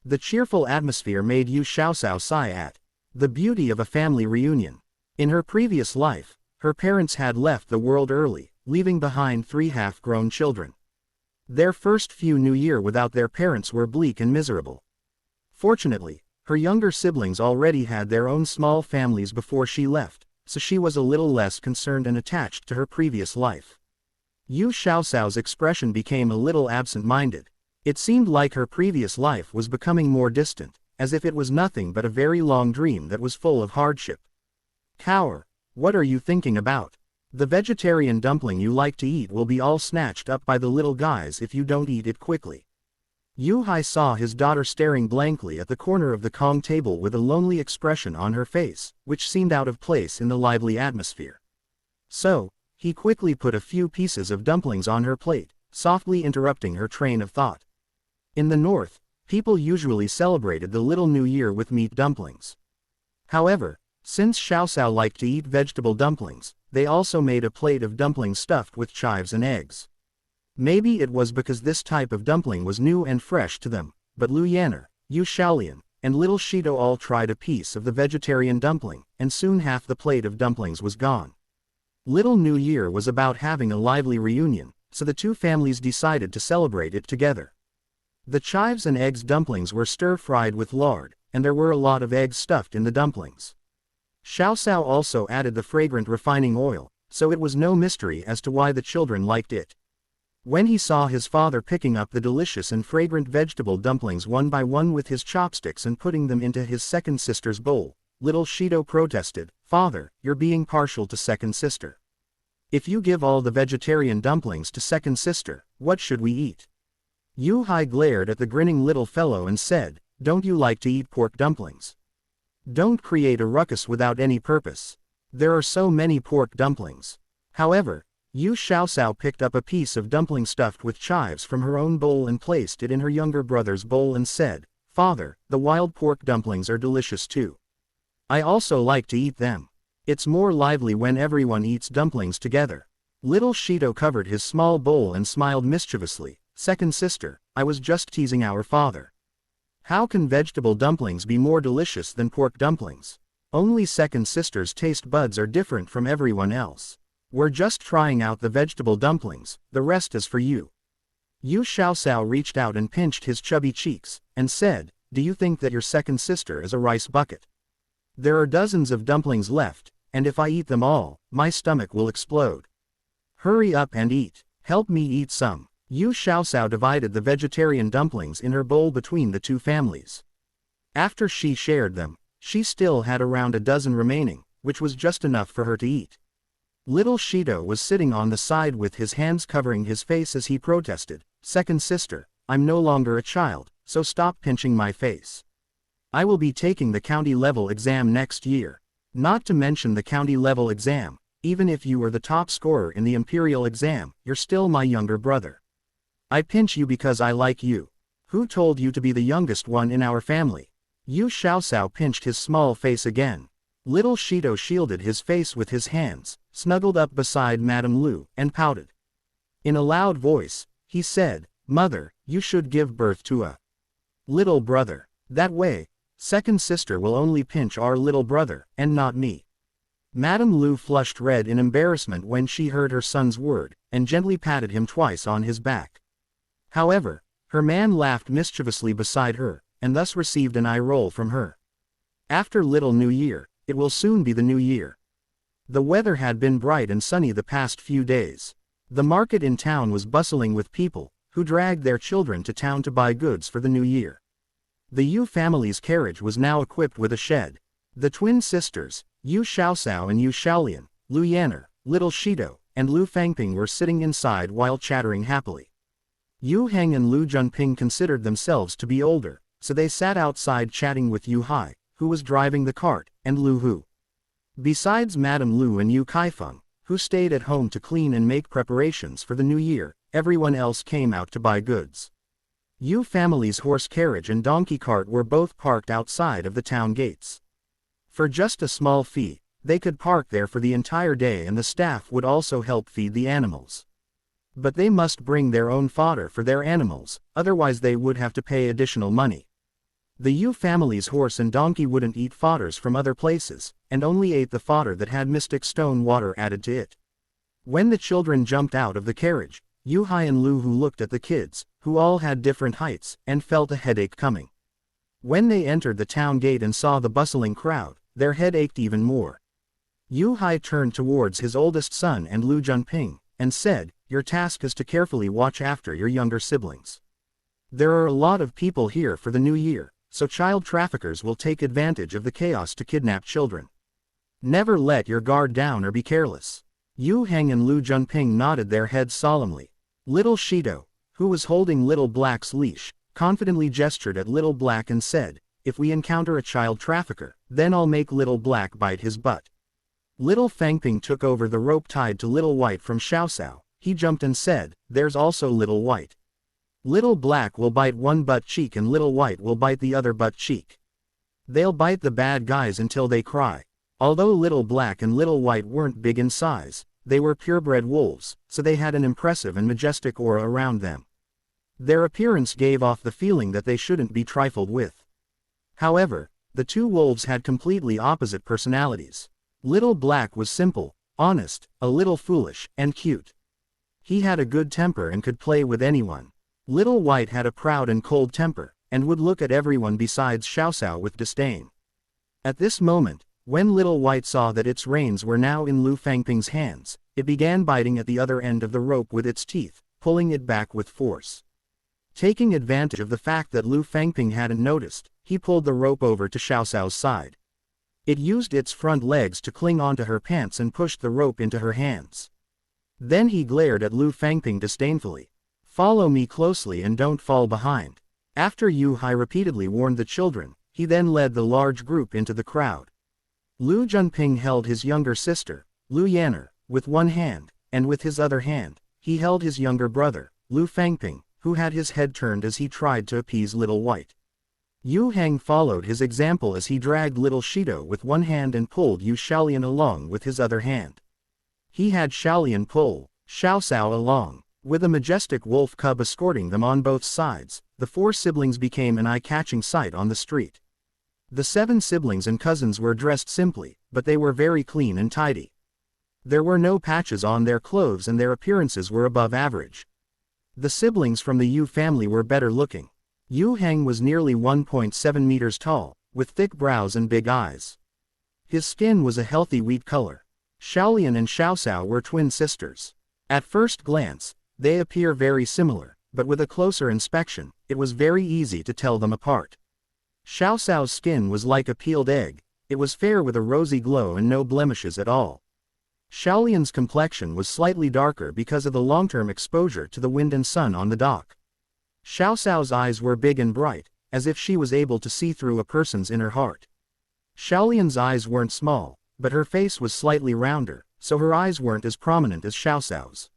The cheerful atmosphere made Yu Xiaoxiao sigh at the beauty of a family reunion. In her previous life, her parents had left the world early, leaving behind 3 half-grown children. Their first few New Year without their parents were bleak and miserable. Fortunately, her younger siblings already had their own small families before she left, so she was a little less concerned and attached to her previous life. Yu Xiaoxiao's expression became a little absent-minded. It seemed like her previous life was becoming more distant, as if it was nothing but a very long dream that was full of hardship. Cower, what are you thinking about? The vegetarian dumpling you like to eat will be all snatched up by the little guys if you don't eat it quickly. Yu-hai saw his daughter staring blankly at the corner of the Kong table with a lonely expression on her face, which seemed out of place in the lively atmosphere. So, he quickly put a few pieces of dumplings on her plate, softly interrupting her train of thought. In the north, people usually celebrated the Little New Year with meat dumplings. However, since Xiaoxiao liked to eat vegetable dumplings, they also made a plate of dumplings stuffed with chives and eggs. Maybe it was because this type of dumpling was new and fresh to them, but Lu Yanner, Yu Shaolian, and little Shido all tried a piece of the vegetarian dumpling, and soon half the plate of dumplings was gone. Little New Year was about having a lively reunion, so the two families decided to celebrate it together. The chives and eggs dumplings were stir-fried with lard, and there were a lot of eggs stuffed in the dumplings. Xiaoxiao also added the fragrant refining oil, so it was no mystery as to why the children liked it. When he saw his father picking up the delicious and fragrant vegetable dumplings one by one with his chopsticks and putting them into his second sister's bowl, little Shido protested, "Father, you're being partial to second sister. If you give all the vegetarian dumplings to second sister, what should we eat?" Yu-hai glared at the grinning little fellow and said, "Don't you like to eat pork dumplings? Don't create a ruckus without any purpose. There are so many pork dumplings." However, Yu Xiaoxiao picked up a piece of dumpling stuffed with chives from her own bowl and placed it in her younger brother's bowl and said, "Father, the wild pork dumplings are delicious too. I also like to eat them. It's more lively when everyone eats dumplings together." Little Shido covered his small bowl and smiled mischievously, "Second sister, I was just teasing our father. How can vegetable dumplings be more delicious than pork dumplings? Only second sister's taste buds are different from everyone else. We're just trying out the vegetable dumplings, the rest is for you." Yu Xiaoxiao reached out and pinched his chubby cheeks, and said, "Do you think that your second sister is a rice bucket? There are dozens of dumplings left, and if I eat them all, my stomach will explode. Hurry up and eat. Help me eat some." Yu Xiaoxiao divided the vegetarian dumplings in her bowl between the two families. After she shared them, she still had around a dozen remaining, which was just enough for her to eat. Little Shido was sitting on the side with his hands covering his face as he protested, "Second sister, I'm no longer a child, so stop pinching my face. I will be taking the county level exam next year. Not to mention the county level exam, even if you are the top scorer in the imperial exam, you're still my younger brother. I pinch you because I like you. Who told you to be the youngest one in our family?" Yu Xiaoxiao pinched his small face again. Little Shido shielded his face with his hands, snuggled up beside Madame Lu, and pouted. In a loud voice, he said, "Mother, you should give birth to a little brother. That way, second sister will only pinch our little brother, and not me." Madame Lu flushed red in embarrassment when she heard her son's word, and gently patted him twice on his back. However, her man laughed mischievously beside her, and thus received an eye roll from her. After Little New Year, it will soon be the new year. The weather had been bright and sunny the past few days. The market in town was bustling with people, who dragged their children to town to buy goods for the new year. The Yu family's carriage was now equipped with a shed. The twin sisters, Yu Xiaoxiao and Yu Shaolian, Lu Yanner, Little Shido, and Lu Fangping were sitting inside while chattering happily. Yu Heng and Lu Junping considered themselves to be older, so they sat outside chatting with Yu Hai, who was driving the cart, and Lu Hu. Besides Madame Lu and Yu Kaifeng, who stayed at home to clean and make preparations for the new year, everyone else came out to buy goods. Yu family's horse carriage and donkey cart were both parked outside of the town gates. For just a small fee, they could park there for the entire day and the staff would also help feed the animals. But they must bring their own fodder for their animals, otherwise they would have to pay additional money. The Yu family's horse and donkey wouldn't eat fodders from other places, and only ate the fodder that had mystic stone water added to it. When the children jumped out of the carriage, Yu Hai and Lu Hu looked at the kids, who all had different heights, and felt a headache coming. When they entered the town gate and saw the bustling crowd, their head ached even more. Yu Hai turned towards his oldest son and Lu Junping, and said, "Your task is to carefully watch after your younger siblings. There are a lot of people here for the new year, so child traffickers will take advantage of the chaos to kidnap children. Never let your guard down or be careless. Yu Heng and Lu Junping nodded their heads solemnly. Little Shido, who was holding Little Black's leash, confidently gestured at Little Black and said, "If we encounter a child trafficker, then I'll make Little Black bite his butt." Little Fangping took over the rope tied to Little White from Xiaoxiao. He jumped and said, "There's also Little White. Little Black will bite one butt cheek and Little White will bite the other butt cheek. They'll bite the bad guys until they cry." Although Little Black and Little White weren't big in size, they were purebred wolves, so they had an impressive and majestic aura around them. Their appearance gave off the feeling that they shouldn't be trifled with. However, the two wolves had completely opposite personalities. Little Black was simple, honest, a little foolish, and cute. He had a good temper and could play with anyone. Little White had a proud and cold temper, and would look at everyone besides Xiaoxiao with disdain. At this moment, when Little White saw that its reins were now in Lu Fangping's hands, it began biting at the other end of the rope with its teeth, pulling it back with force. Taking advantage of the fact that Lu Fangping hadn't noticed, he pulled the rope over to Xiaoxiao's side. It used its front legs to cling onto her pants and pushed the rope into her hands. Then he glared at Lu Fangping disdainfully. "Follow me closely and don't fall behind." After Yu Hai repeatedly warned the children, he then led the large group into the crowd. Lu Junping held his younger sister, Lu Yanner, with one hand, and with his other hand, he held his younger brother, Lu Fangping, who had his head turned as he tried to appease Little White. Yu Heng followed his example as he dragged Little Shido with one hand and pulled Yu Shaolian along with his other hand. He had Shaolian pull Xiaoxiao along. With a majestic wolf cub escorting them on both sides, the four siblings became an eye-catching sight on the street. The 7 siblings and cousins were dressed simply, but they were very clean and tidy. There were no patches on their clothes and their appearances were above average. The siblings from the Yu family were better looking. Yu Heng was nearly 1.7 meters tall, with thick brows and big eyes. His skin was a healthy wheat color. Shaolian and Xiaoxiao were twin sisters. At first glance, they appear very similar, but with a closer inspection, it was very easy to tell them apart. Xiaoxiao's skin was like a peeled egg, it was fair with a rosy glow and no blemishes at all. Shaolian's complexion was slightly darker because of the long-term exposure to the wind and sun on the dock. Xiaoxiao's eyes were big and bright, as if she was able to see through a person's inner heart. Shaolian's eyes weren't small, but her face was slightly rounder, so her eyes weren't as prominent as Xiaoxiao's.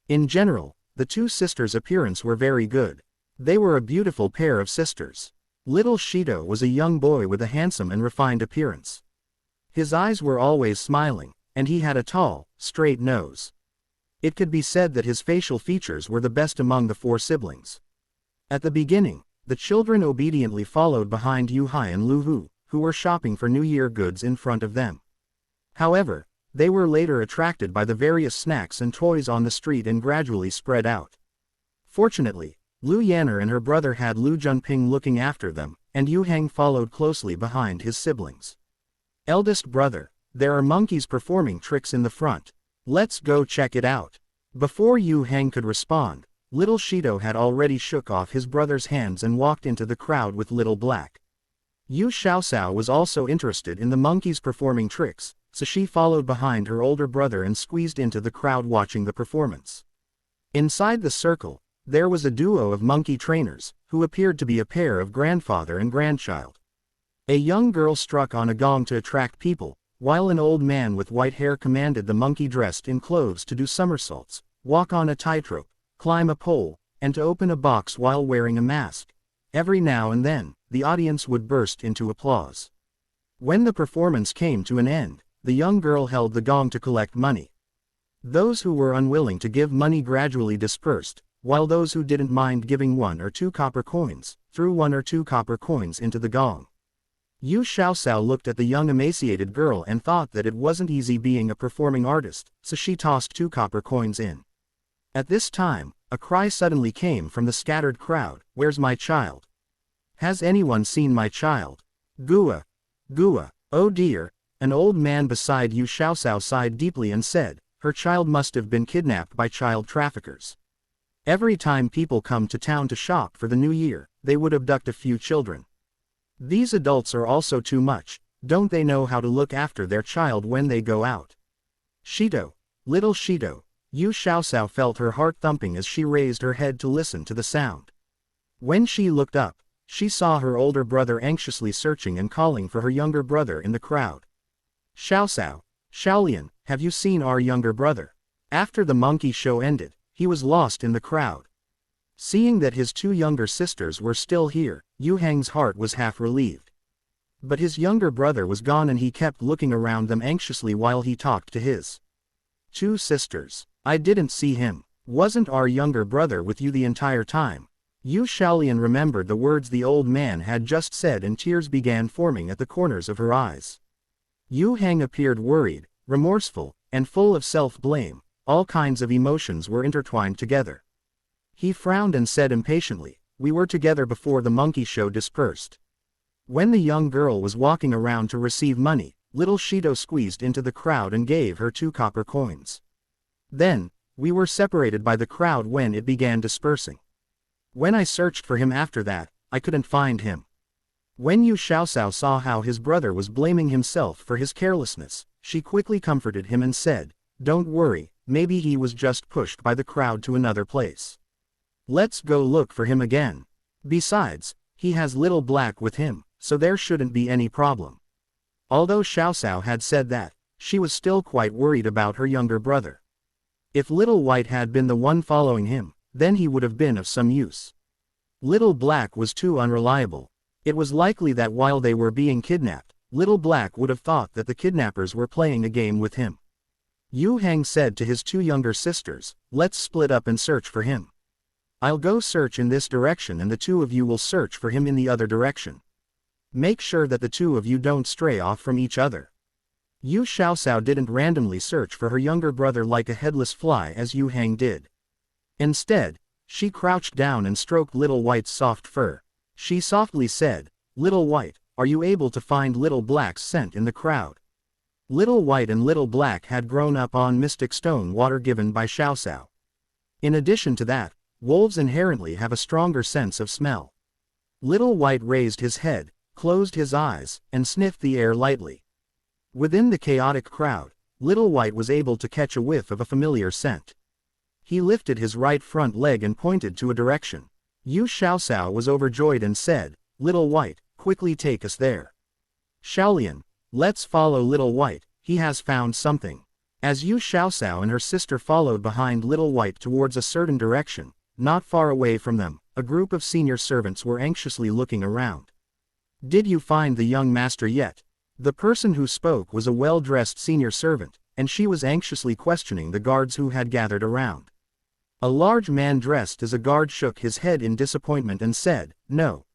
In general, the two sisters' appearance were very good. They were a beautiful pair of sisters. Little Shido was a young boy with a handsome and refined appearance. His eyes were always smiling, and he had a tall, straight nose. It could be said that his facial features were the best among the 4 siblings. At the beginning, the children obediently followed behind Yu Hai and Lu Hu, who were shopping for New Year goods in front of them. However, they were later attracted by the various snacks and toys on the street and gradually spread out. Fortunately, Lu Yanner and her brother had Lu Junping looking after them, and Yu Heng followed closely behind his siblings. Eldest brother, there are monkeys performing tricks in the front. Let's go check it out. Before Yu Heng could respond, Little Shido had already shook off his brother's hands and walked into the crowd with Little Black. Yu Xiaoxiao was also interested in the monkeys performing tricks, so she followed behind her older brother and squeezed into the crowd watching the performance. Inside the circle, there was a duo of monkey trainers, who appeared to be a pair of grandfather and grandchild. A young girl struck on a gong to attract people, while an old man with white hair commanded the monkey dressed in clothes to do somersaults, walk on a tightrope, climb a pole, and to open a box while wearing a mask. Every now and then, the audience would burst into applause. When the performance came to an end, the young girl held the gong to collect money. Those who were unwilling to give money gradually dispersed, while those who didn't mind giving 1 or 2 copper coins, threw 1 or 2 copper coins into the gong. Yu Xiaoxiao looked at the young emaciated girl and thought that it wasn't easy being a performing artist, so she tossed 2 copper coins in. At this time, a cry suddenly came from the scattered crowd, "Where's my child? Has anyone seen my child? Gua! Gua! Oh dear!" An old man beside Yu Xiaoxiao sighed deeply and said, "Her child must have been kidnapped by child traffickers. Every time people come to town to shop for the new year, they would abduct a few children. These adults are also too much, don't they know how to look after their child when they go out? Shido, Little Shido. Yu Xiaoxiao felt her heart thumping as she raised her head to listen to the sound. When she looked up, she saw her older brother anxiously searching and calling for her younger brother in the crowd. Xiaoxiao, Xiaolian, have you seen our younger brother? After the monkey show ended, he was lost in the crowd. Seeing that his two younger sisters were still here, Yu Heng's heart was half relieved. But his younger brother was gone and he kept looking around them anxiously while he talked to his two sisters. I didn't see him. Wasn't our younger brother with you the entire time? Yu Xiaolian remembered the words the old man had just said and tears began forming at the corners of her eyes. Yu Heng appeared worried, remorseful, and full of self-blame. All kinds of emotions were intertwined together. He frowned and said impatiently, "We were together before the monkey show dispersed." When the young girl was walking around to receive money, little Shido squeezed into the crowd and gave her 2 copper coins. Then, we were separated by the crowd when it began dispersing. When I searched for him after that, I couldn't find him. When Yu Xiaoxiao saw how his brother was blaming himself for his carelessness, she quickly comforted him and said, "Don't worry, maybe he was just pushed by the crowd to another place. Let's go look for him again. Besides, he has Little Black with him, so there shouldn't be any problem." Although Xiaoxiao had said that, she was still quite worried about her younger brother. If Little White had been the one following him, then he would have been of some use. Little Black was too unreliable. It was likely that while they were being kidnapped, Little Black would have thought that the kidnappers were playing a game with him. Yu Heng said to his 2 younger sisters, "Let's split up and search for him. I'll go search in this direction and the 2 of you will search for him in the other direction. Make sure that the 2 of you don't stray off from each other." Yu Xiaoxiao didn't randomly search for her younger brother like a headless fly as Yu Heng did. Instead, she crouched down and stroked Little White's soft fur. She softly said, "Little White, are you able to find Little Black's scent in the crowd?" Little White and Little Black had grown up on mystic stone water given by Xiaoxiao. In addition to that, wolves inherently have a stronger sense of smell. Little White raised his head, closed his eyes, and sniffed the air lightly. Within the chaotic crowd, Little White was able to catch a whiff of a familiar scent. He lifted his right front leg and pointed to a direction. Yu Xiaoxiao was overjoyed and said, "Little White, quickly take us there. Xiaolian, let's follow Little White, he has found something." As Yu Xiaoxiao and her sister followed behind Little White towards a certain direction, not far away from them, a group of senior servants were anxiously looking around. "Did you find the young master yet?" The person who spoke was a well-dressed senior servant, and she was anxiously questioning the guards who had gathered around. A large man dressed as a guard shook his head in disappointment and said, "No.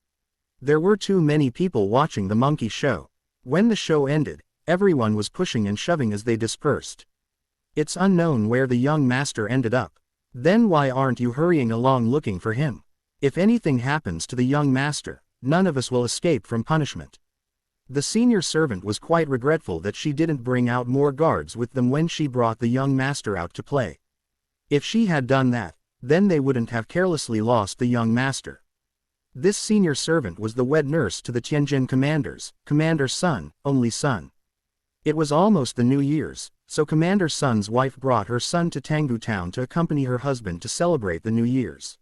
There were too many people watching the monkey show. When the show ended, everyone was pushing and shoving as they dispersed. It's unknown where the young master ended up. Then why aren't you hurrying along looking for him? If anything happens to the young master, none of us will escape from punishment." The senior servant was quite regretful that she didn't bring out more guards with them when she brought the young master out to play. If she had done that, then they wouldn't have carelessly lost the young master. This senior servant was the wed nurse to the Tianjin commanders, Commander Sun, only son. It was almost the New Year's, so Commander Sun's wife brought her son to Tanggu Town to accompany her husband to celebrate the New Year's.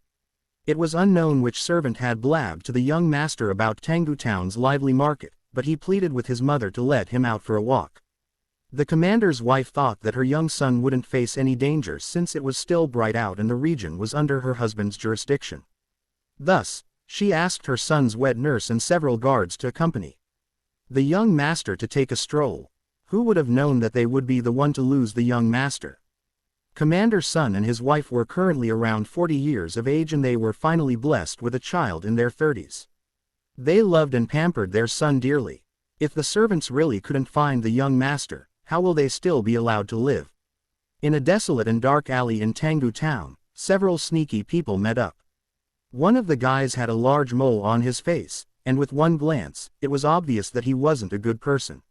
It was unknown which servant had blabbed to the young master about Tanggu Town's lively market, but he pleaded with his mother to let him out for a walk. The commander's wife thought that her young son wouldn't face any danger since it was still bright out and the region was under her husband's jurisdiction. Thus, she asked her son's wet nurse and several guards to accompany the young master to take a stroll. Who would have known that they would be the one to lose the young master? Commander Sun and his wife were currently around 40 years of age and they were finally blessed with a child in their 30s. They loved and pampered their son dearly. If the servants really couldn't find the young master, how will they still be allowed to live? In a desolate and dark alley in Tanggu Town, several sneaky people met up. One of the guys had a large mole on his face, and with one glance, it was obvious that he wasn't a good person.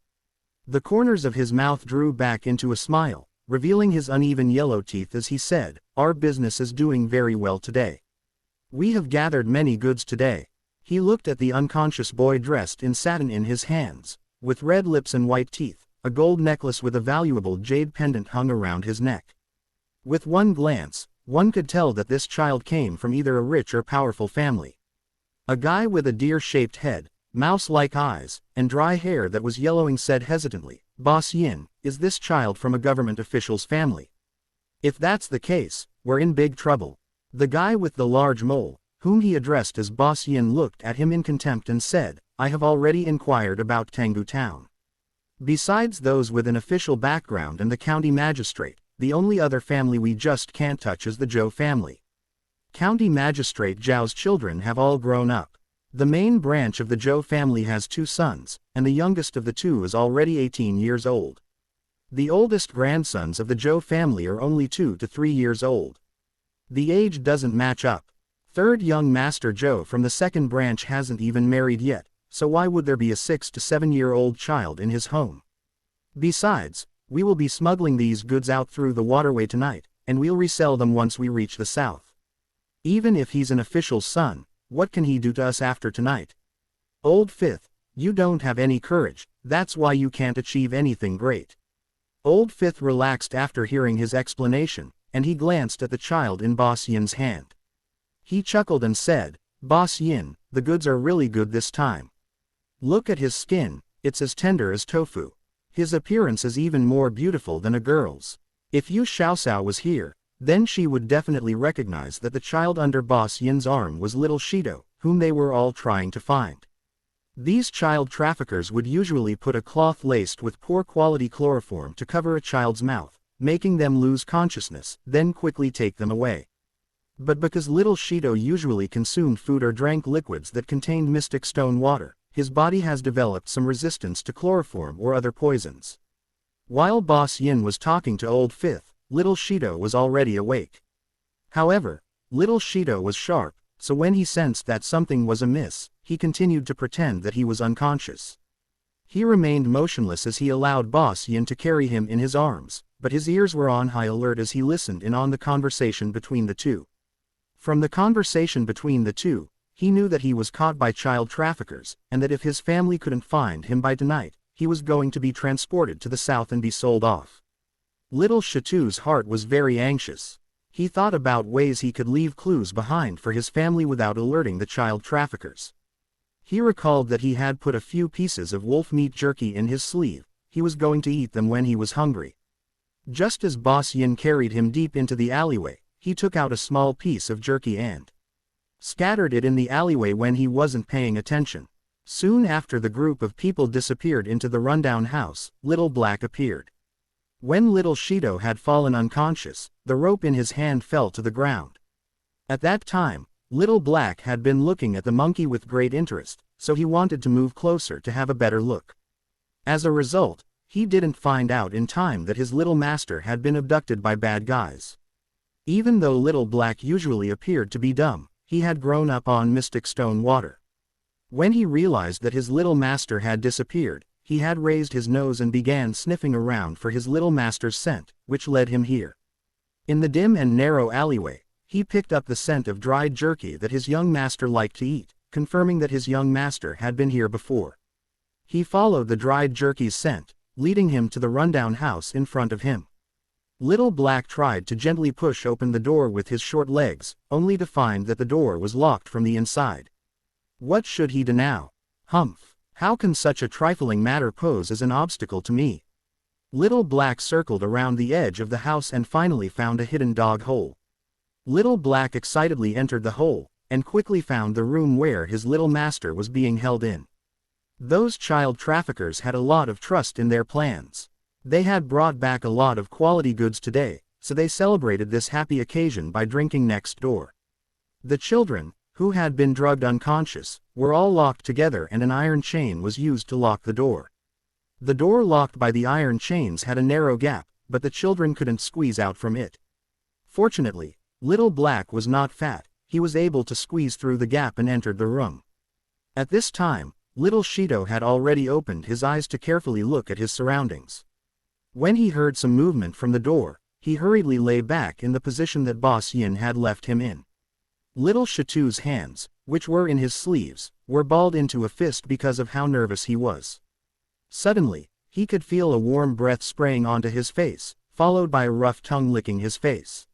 The corners of his mouth drew back into a smile, revealing his uneven yellow teeth as he said, "Our business is doing very well today. We have gathered many goods today." He looked at the unconscious boy dressed in satin in his hands, with red lips and white teeth, a gold necklace with a valuable jade pendant hung around his neck. With one glance, one could tell that this child came from either a rich or powerful family. A guy with a deer-shaped head, mouse-like eyes, and dry hair that was yellowing said hesitantly, "Boss Yin, is this child from a government official's family? If that's the case, we're in big trouble." The guy with the large mole, whom he addressed as Boss Yin, looked at him in contempt and said, "I have already inquired about Tanggu Town. Besides those with an official background and the county magistrate, the only other family we just can't touch is the Zhou family. County Magistrate Zhao's children have all grown up. The main branch of the Zhou family has 2 sons, and the youngest of the 2 is already 18 years old. The oldest grandsons of the Zhou family are only 2 to 3 years old. The age doesn't match up. Third young Master Zhou from the second branch hasn't even married yet, so why would there be a 6 to 7-year-old child in his home? Besides, we will be smuggling these goods out through the waterway tonight, and we'll resell them once we reach the south. Even if he's an official's son, what can he do to us after tonight? Old Fifth, you don't have any courage, that's why you can't achieve anything great." Old Fifth relaxed after hearing his explanation, and he glanced at the child in Boss Yin's hand. He chuckled and said, "Boss Yin, the goods are really good this time. Look at his skin, it's as tender as tofu. His appearance is even more beautiful than a girl's. If Yu Xiaoxiao was here, then she would definitely recognize that the child under Boss Yin's arm was little Shido, whom they were all trying to find. These child traffickers would usually put a cloth laced with poor quality chloroform to cover a child's mouth, making them lose consciousness, then quickly take them away. But because little Shido usually consumed food or drank liquids that contained mystic stone water, his body has developed some resistance to chloroform or other poisons." While Boss Yin was talking to Old Fifth, little Shido was already awake. However, little Shido was sharp, so when he sensed that something was amiss, he continued to pretend that he was unconscious. He remained motionless as he allowed Boss Yin to carry him in his arms, but his ears were on high alert as he listened in on the conversation between the two. From the conversation between the two, he knew that he was caught by child traffickers, and that if his family couldn't find him by tonight, he was going to be transported to the south and be sold off. Little Shatu's heart was very anxious. He thought about ways he could leave clues behind for his family without alerting the child traffickers. He recalled that he had put a few pieces of wolf meat jerky in his sleeve. He was going to eat them when he was hungry. Just as Boss Yin carried him deep into the alleyway, he took out a small piece of jerky and scattered it in the alleyway when he wasn't paying attention. Soon after the group of people disappeared into the rundown house, Little Black appeared. When little Shido had fallen unconscious, the rope in his hand fell to the ground. At that time, Little Black had been looking at the monkey with great interest, so he wanted to move closer to have a better look. As a result, he didn't find out in time that his little master had been abducted by bad guys. Even though Little Black usually appeared to be dumb, he had grown up on mystic stone water. When he realized that his little master had disappeared, he had raised his nose and began sniffing around for his little master's scent, which led him here. In the dim and narrow alleyway, he picked up the scent of dried jerky that his young master liked to eat, confirming that his young master had been here before. He followed the dried jerky's scent, leading him to the rundown house in front of him. Little Black tried to gently push open the door with his short legs, only to find that the door was locked from the inside. What should he do now? Humph! How can such a trifling matter pose as an obstacle to me? Little Black circled around the edge of the house and finally found a hidden dog hole. Little Black excitedly entered the hole, and quickly found the room where his little master was being held in. Those child traffickers had a lot of trust in their plans. They had brought back a lot of quality goods today, so they celebrated this happy occasion by drinking next door. The children, who had been drugged unconscious, were all locked together and an iron chain was used to lock the door. The door locked by the iron chains had a narrow gap, but the children couldn't squeeze out from it. Fortunately, Little Black was not fat, he was able to squeeze through the gap and entered the room. At this time, little Shido had already opened his eyes to carefully look at his surroundings. When he heard some movement from the door, he hurriedly lay back in the position that Boss Yin had left him in. Little Shatu's hands, which were in his sleeves, were balled into a fist because of how nervous he was. Suddenly, He could feel a warm breath spraying onto his face, followed by a rough tongue licking his face.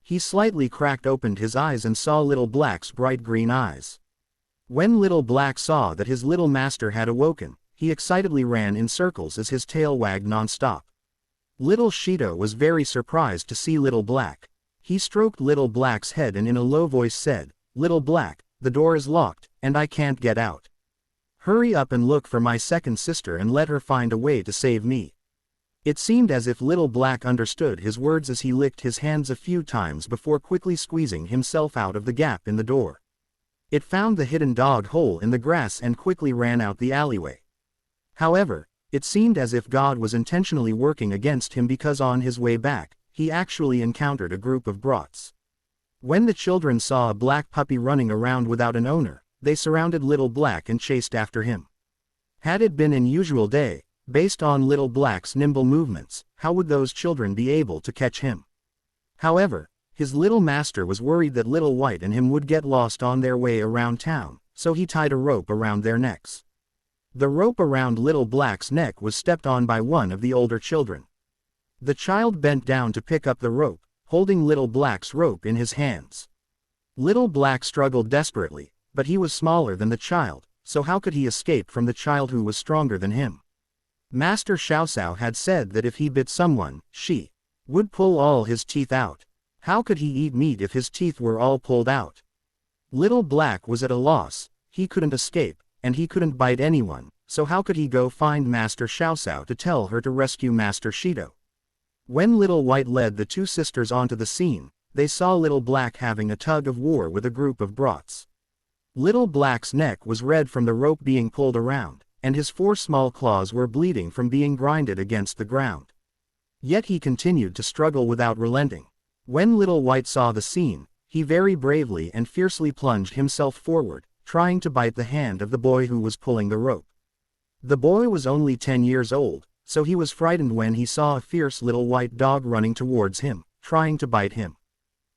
He slightly cracked opened his eyes and saw Little Black's bright green eyes. When Little Black saw that his little master had awoken, he excitedly ran in circles as his tail wagged non-stop. Little Shido was very surprised to see Little Black. He stroked Little Black's head and in a low voice said, "Little Black, the door is locked, and I can't get out. Hurry up and look for my second sister and let her find a way to save me." It seemed as if Little Black understood his words as he licked his hands a few times before quickly squeezing himself out of the gap in the door. It found the hidden dog hole in the grass and quickly ran out the alleyway. However, it seemed as if God was intentionally working against him because on his way back, he actually encountered a group of brats. When the children saw a black puppy running around without an owner, they surrounded Little Black and chased after him. Had it been an usual day, based on Little Black's nimble movements, how would those children be able to catch him? However, his little master was worried that Little White and him would get lost on their way around town, so he tied a rope around their necks. The rope around Little Black's neck was stepped on by one of the older children. The child bent down to pick up the rope, holding Little Black's rope in his hands. Little Black struggled desperately, but he was smaller than the child, so how could he escape from the child who was stronger than him? Master Xiaosao had said that if he bit someone, she would pull all his teeth out. How could he eat meat if his teeth were all pulled out? Little Black was at a loss. He couldn't escape, and he couldn't bite anyone, so how could he go find Master Xiaosao to tell her to rescue Master Shido? When Little White led the two sisters onto the scene, they saw Little Black having a tug of war with a group of brats. Little Black's neck was red from the rope being pulled around, and his 4 small claws were bleeding from being grinded against the ground. Yet he continued to struggle without relenting. When Little White saw the scene, he very bravely and fiercely plunged himself forward, trying to bite the hand of the boy who was pulling the rope. The boy was only 10 years old, so he was frightened when he saw a fierce little white dog running towards him, trying to bite him.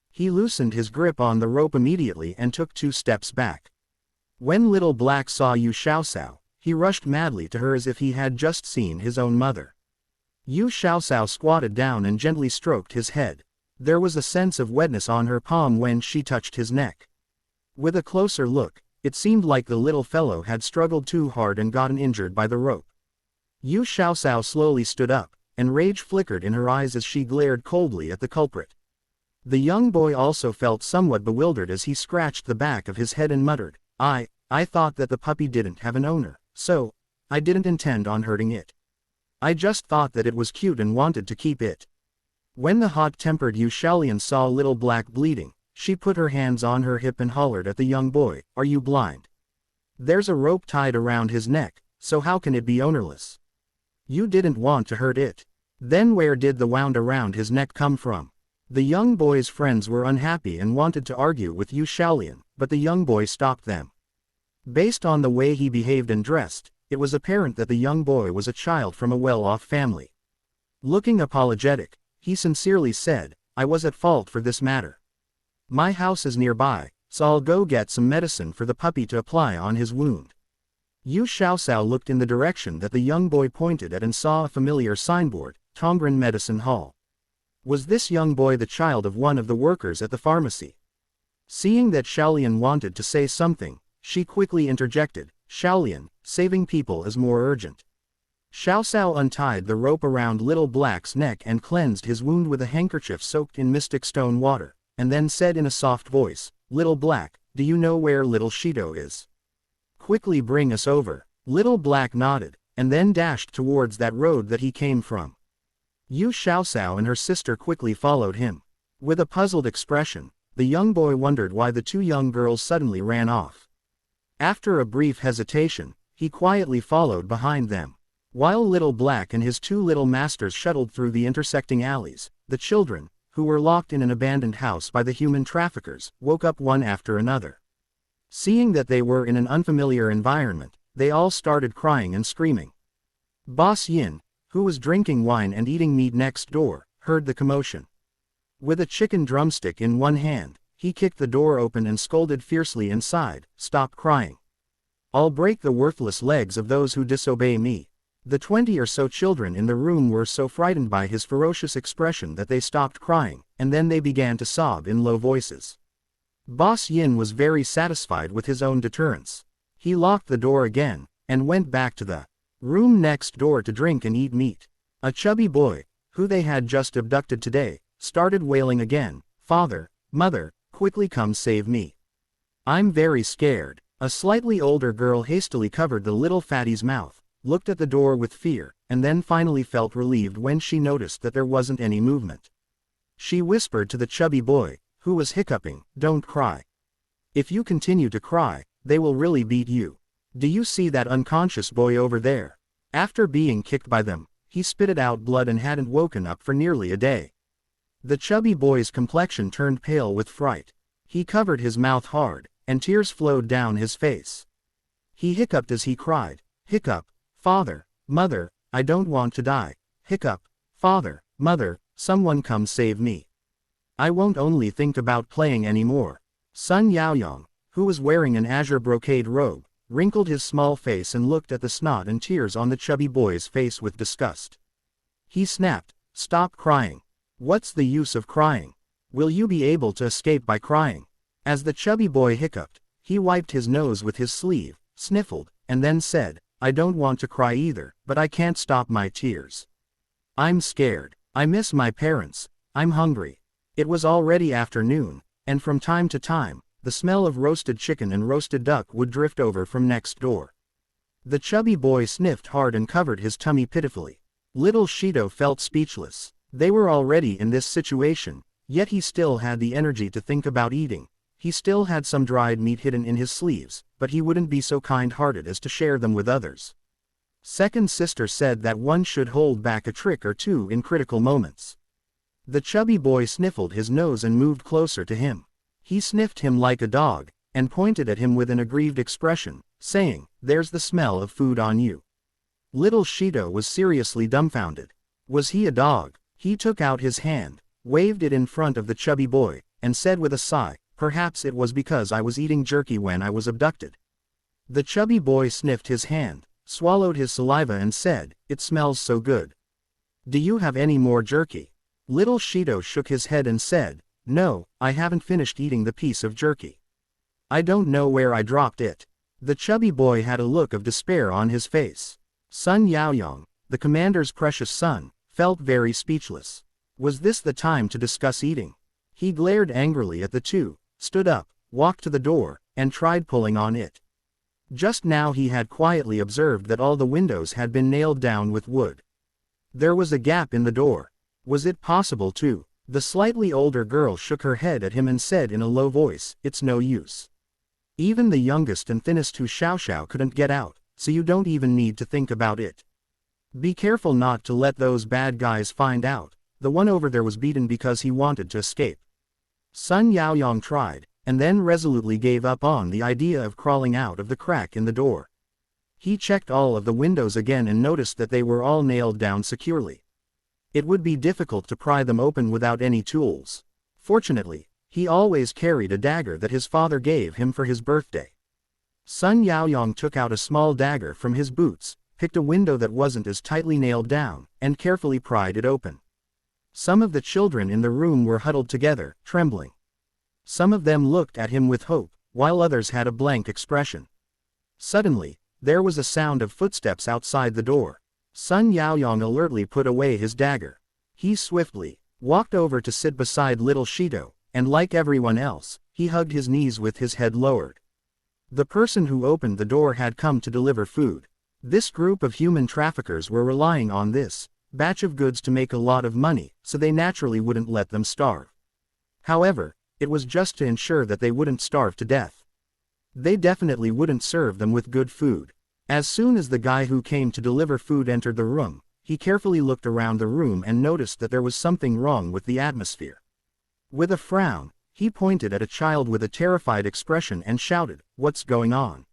He loosened his grip on the rope immediately and took 2 steps back. When Little Black saw Yu Xiaosao, he rushed madly to her as if he had just seen his own mother. Yu Xiaosao squatted down and gently stroked his head. There was a sense of wetness on her palm when she touched his neck. With a closer look, it seemed like the little fellow had struggled too hard and gotten injured by the rope. Yu Xiaosao slowly stood up, and rage flickered in her eyes as she glared coldly at the culprit. The young boy also felt somewhat bewildered as he scratched the back of his head and muttered, I thought that the puppy didn't have an owner, so I didn't intend on hurting it. I just thought that it was cute and wanted to keep it." When the hot-tempered Yu Shaolian saw Little Black bleeding, she put her hands on her hip and hollered at the young boy, "Are you blind? There's a rope tied around his neck, so how can it be ownerless? You didn't want to hurt it. Then where did the wound around his neck come from?" The young boy's friends were unhappy and wanted to argue with Yu Shaolian, but the young boy stopped them. Based on the way he behaved and dressed, it was apparent that the young boy was a child from a well-off family. Looking apologetic, he sincerely said, "I was at fault for this matter. My house is nearby, so I'll go get some medicine for the puppy to apply on his wound." Yu Xiaosao looked in the direction that the young boy pointed at and saw a familiar signboard, Tongren Medicine Hall. Was this young boy the child of one of the workers at the pharmacy? Seeing that Shaolian wanted to say something, she quickly interjected, "Shaolian, saving people is more urgent." Xiaosao untied the rope around Little Black's neck and cleansed his wound with a handkerchief soaked in mystic stone water, and then said in a soft voice, "Little Black, do you know where Little Shido is? Quickly bring us over." Little Black nodded, and then dashed towards that road that he came from. Yu Xiaosao and her sister quickly followed him. With a puzzled expression, the young boy wondered why the two young girls suddenly ran off. After a brief hesitation, he quietly followed behind them. While Little Black and his two little masters shuttled through the intersecting alleys, the children, who were locked in an abandoned house by the human traffickers, woke up one after another. Seeing that they were in an unfamiliar environment, they all started crying and screaming. Boss Yin, who was drinking wine and eating meat next door, heard the commotion. With a chicken drumstick in one hand, he kicked the door open and scolded fiercely inside, "Stop crying. I'll break the worthless legs of those who disobey me." The 20 or so children in the room were so frightened by his ferocious expression that they stopped crying, and then they began to sob in low voices. Boss Yin was very satisfied with his own deterrence. He locked the door again, and went back to the room next door to drink and eat meat. A chubby boy, who they had just abducted today, started wailing again, "Father, Mother, quickly come save me. I'm very scared." A slightly older girl hastily covered the little fatty's mouth, looked at the door with fear, and then finally felt relieved when she noticed that there wasn't any movement. She whispered to the chubby boy, who was hiccuping, "Don't cry. If you continue to cry, they will really beat you. Do you see that unconscious boy over there?" After being kicked by them, he spitted out blood and hadn't woken up for nearly a day. The chubby boy's complexion turned pale with fright. He covered his mouth hard, and tears flowed down his face. He hiccuped as he cried, "Hiccup, Father, Mother, I don't want to die. Hiccup, Father, Mother, someone come save me. I won't only think about playing anymore." Sun Yaoyong, who was wearing an azure brocade robe, wrinkled his small face and looked at the snot and tears on the chubby boy's face with disgust. He snapped, "Stop crying. What's the use of crying? Will you be able to escape by crying?" As the chubby boy hiccuped, he wiped his nose with his sleeve, sniffled, and then said, "I don't want to cry either, but I can't stop my tears. I'm scared. I miss my parents. I'm hungry." It was already afternoon, and from time to time, the smell of roasted chicken and roasted duck would drift over from next door. The chubby boy sniffed hard and covered his tummy pitifully. Little Shido felt speechless. They were already in this situation, yet he still had the energy to think about eating. He still had some dried meat hidden in his sleeves, but he wouldn't be so kind-hearted as to share them with others. Second sister said that one should hold back a trick or two in critical moments. The chubby boy sniffled his nose and moved closer to him. He sniffed him like a dog, and pointed at him with an aggrieved expression, saying, "There's the smell of food on you." Little Shido was seriously dumbfounded. Was he a dog? He took out his hand, waved it in front of the chubby boy, and said with a sigh, "Perhaps it was because I was eating jerky when I was abducted." The chubby boy sniffed his hand, swallowed his saliva and said, "It smells so good. Do you have any more jerky?" Little Shido shook his head and said, "No, I haven't finished eating the piece of jerky. I don't know where I dropped it." The chubby boy had a look of despair on his face. Sun Yaoyong, the commander's precious son, felt very speechless. Was this the time to discuss eating? He glared angrily at the two, stood up, walked to the door, and tried pulling on it. Just now he had quietly observed that all the windows had been nailed down with wood. There was a gap in the door. Was it possible to? The slightly older girl shook her head at him and said in a low voice, "It's no use. Even the youngest and thinnest Hu Xiaoxiao couldn't get out, so you don't even need to think about it. Be careful not to let those bad guys find out. The one over there was beaten because he wanted to escape." Sun Yaoyong tried, and then resolutely gave up on the idea of crawling out of the crack in the door. He checked all of the windows again and noticed that they were all nailed down securely. It would be difficult to pry them open without any tools. Fortunately, he always carried a dagger that his father gave him for his birthday. Sun Yaoyong took out a small dagger from his boots, picked a window that wasn't as tightly nailed down, and carefully pried it open. Some of the children in the room were huddled together, trembling. Some of them looked at him with hope, while others had a blank expression. Suddenly, there was a sound of footsteps outside the door. Sun Yaoyong alertly put away his dagger. He swiftly walked over to sit beside little Shido, and like everyone else, he hugged his knees with his head lowered. The person who opened the door had come to deliver food. This group of human traffickers were relying on this batch of goods to make a lot of money, so they naturally wouldn't let them starve. However, it was just to ensure that they wouldn't starve to death. They definitely wouldn't serve them with good food. As soon as the guy who came to deliver food entered the room, he carefully looked around the room and noticed that there was something wrong with the atmosphere. With a frown, he pointed at a child with a terrified expression and shouted, "What's going on?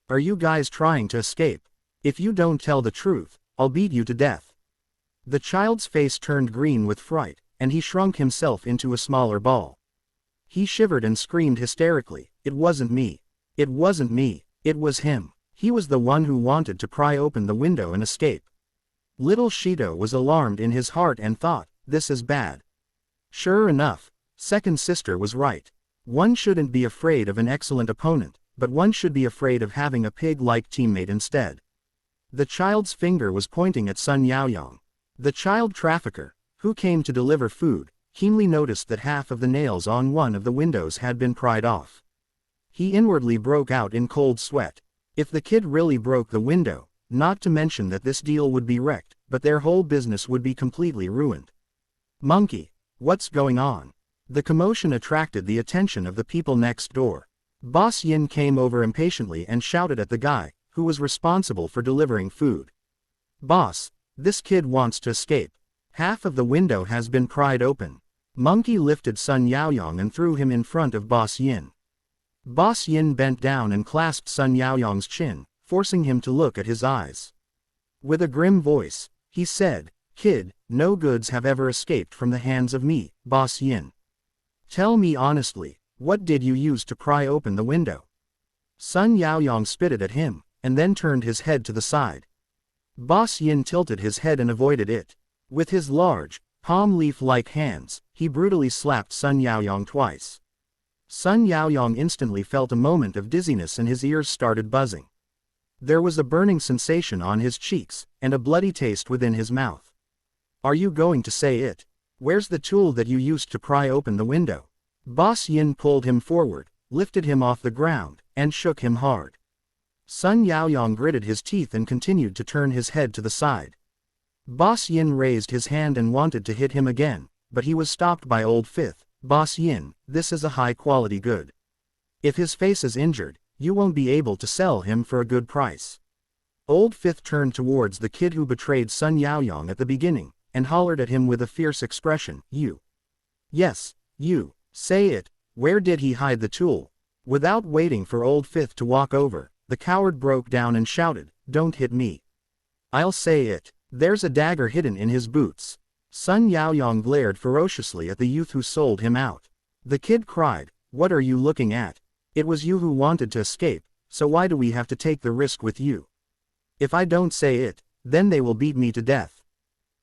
Are you guys trying to escape? If you don't tell the truth, I'll beat you to death." The child's face turned green with fright, and he shrunk himself into a smaller ball. He shivered and screamed hysterically, "It wasn't me. It wasn't me. It was him. He was the one who wanted to pry open the window and escape. Little Shito was alarmed in his heart and thought, this is bad. Sure enough, second sister was right. One shouldn't be afraid of an excellent opponent, but one should be afraid of having a pig-like teammate instead. The child's finger was pointing at Sun Yaoyong. The child trafficker, who came to deliver food, keenly noticed that half of the nails on one of the windows had been pried off. He inwardly broke out in cold sweat. If the kid really broke the window, not to mention that this deal would be wrecked, but their whole business would be completely ruined. Monkey, what's going on? The commotion attracted the attention of the people next door. Boss Yin came over impatiently and shouted at the guy, who was responsible for delivering food. Boss, this kid wants to escape. Half of the window has been pried open. Monkey lifted Sun Yaoyong and threw him in front of Boss Yin. Boss Yin bent down and clasped Sun Yaoyong's chin, forcing him to look at his eyes. With a grim voice, he said, Kid, no goods have ever escaped from the hands of me, Boss Yin. Tell me honestly, what did you use to pry open the window? Sun Yaoyong spitted at him, and then turned his head to the side. Boss Yin tilted his head and avoided it. With his large, palm leaf-like hands, he brutally slapped Sun Yaoyong twice. Sun Yaoyong instantly felt a moment of dizziness and his ears started buzzing. There was a burning sensation on his cheeks, and a bloody taste within his mouth. Are you going to say it? Where's the tool that you used to pry open the window? Boss Yin pulled him forward, lifted him off the ground, and shook him hard. Sun Yaoyong gritted his teeth and continued to turn his head to the side. Boss Yin raised his hand and wanted to hit him again, but he was stopped by Old Fifth. Boss Yin, this is a high-quality good. If his face is injured, you won't be able to sell him for a good price. Old Fifth turned towards the kid who betrayed Sun Yaoyong at the beginning, and hollered at him with a fierce expression, You. Yes, you. Say it. Where did he hide the tool? Without waiting for Old Fifth to walk over, the coward broke down and shouted, Don't hit me. I'll say it. There's a dagger hidden in his boots. Sun Yaoyong glared ferociously at the youth who sold him out. The kid cried, What are you looking at? It was you who wanted to escape, so why do we have to take the risk with you? If I don't say it, then they will beat me to death.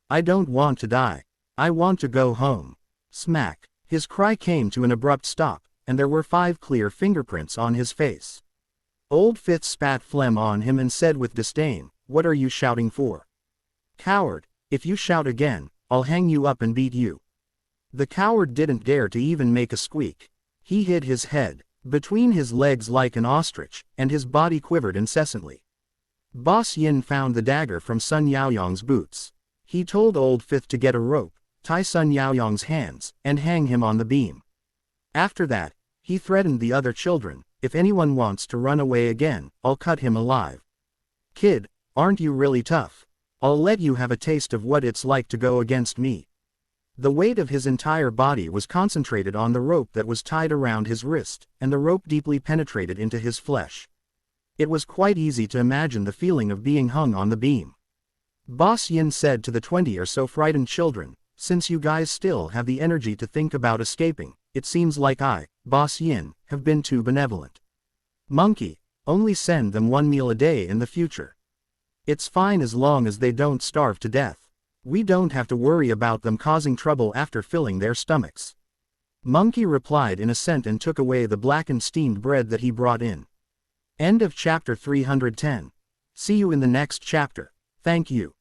I don't want to die. I want to go home. Smack. His cry came to an abrupt stop, and there were 5 clear fingerprints on his face. Old Fifth spat phlegm on him and said with disdain, What are you shouting for? Coward, if you shout again, I'll hang you up and beat you. The coward didn't dare to even make a squeak. He hid his head between his legs like an ostrich, and his body quivered incessantly. Boss Yin found the dagger from Sun Yaoyong's boots. He told Old Fifth to get a rope, tie Sun Yaoyong's hands, and hang him on the beam. After that, he threatened the other children, If anyone wants to run away again, I'll cut him alive. Kid, aren't you really tough? I'll let you have a taste of what it's like to go against me. The weight of his entire body was concentrated on the rope that was tied around his wrist, and the rope deeply penetrated into his flesh. It was quite easy to imagine the feeling of being hung on the beam. Boss Yin said to the 20 or so frightened children, Since you guys still have the energy to think about escaping, it seems like I, Boss Yin, have been too benevolent. Monkey, only send them 1 meal a day in the future. It's fine as long as they don't starve to death. We don't have to worry about them causing trouble after filling their stomachs. Monkey replied in assent and took away the blackened steamed bread that he brought in. End of chapter 310. See you in the next chapter. Thank you.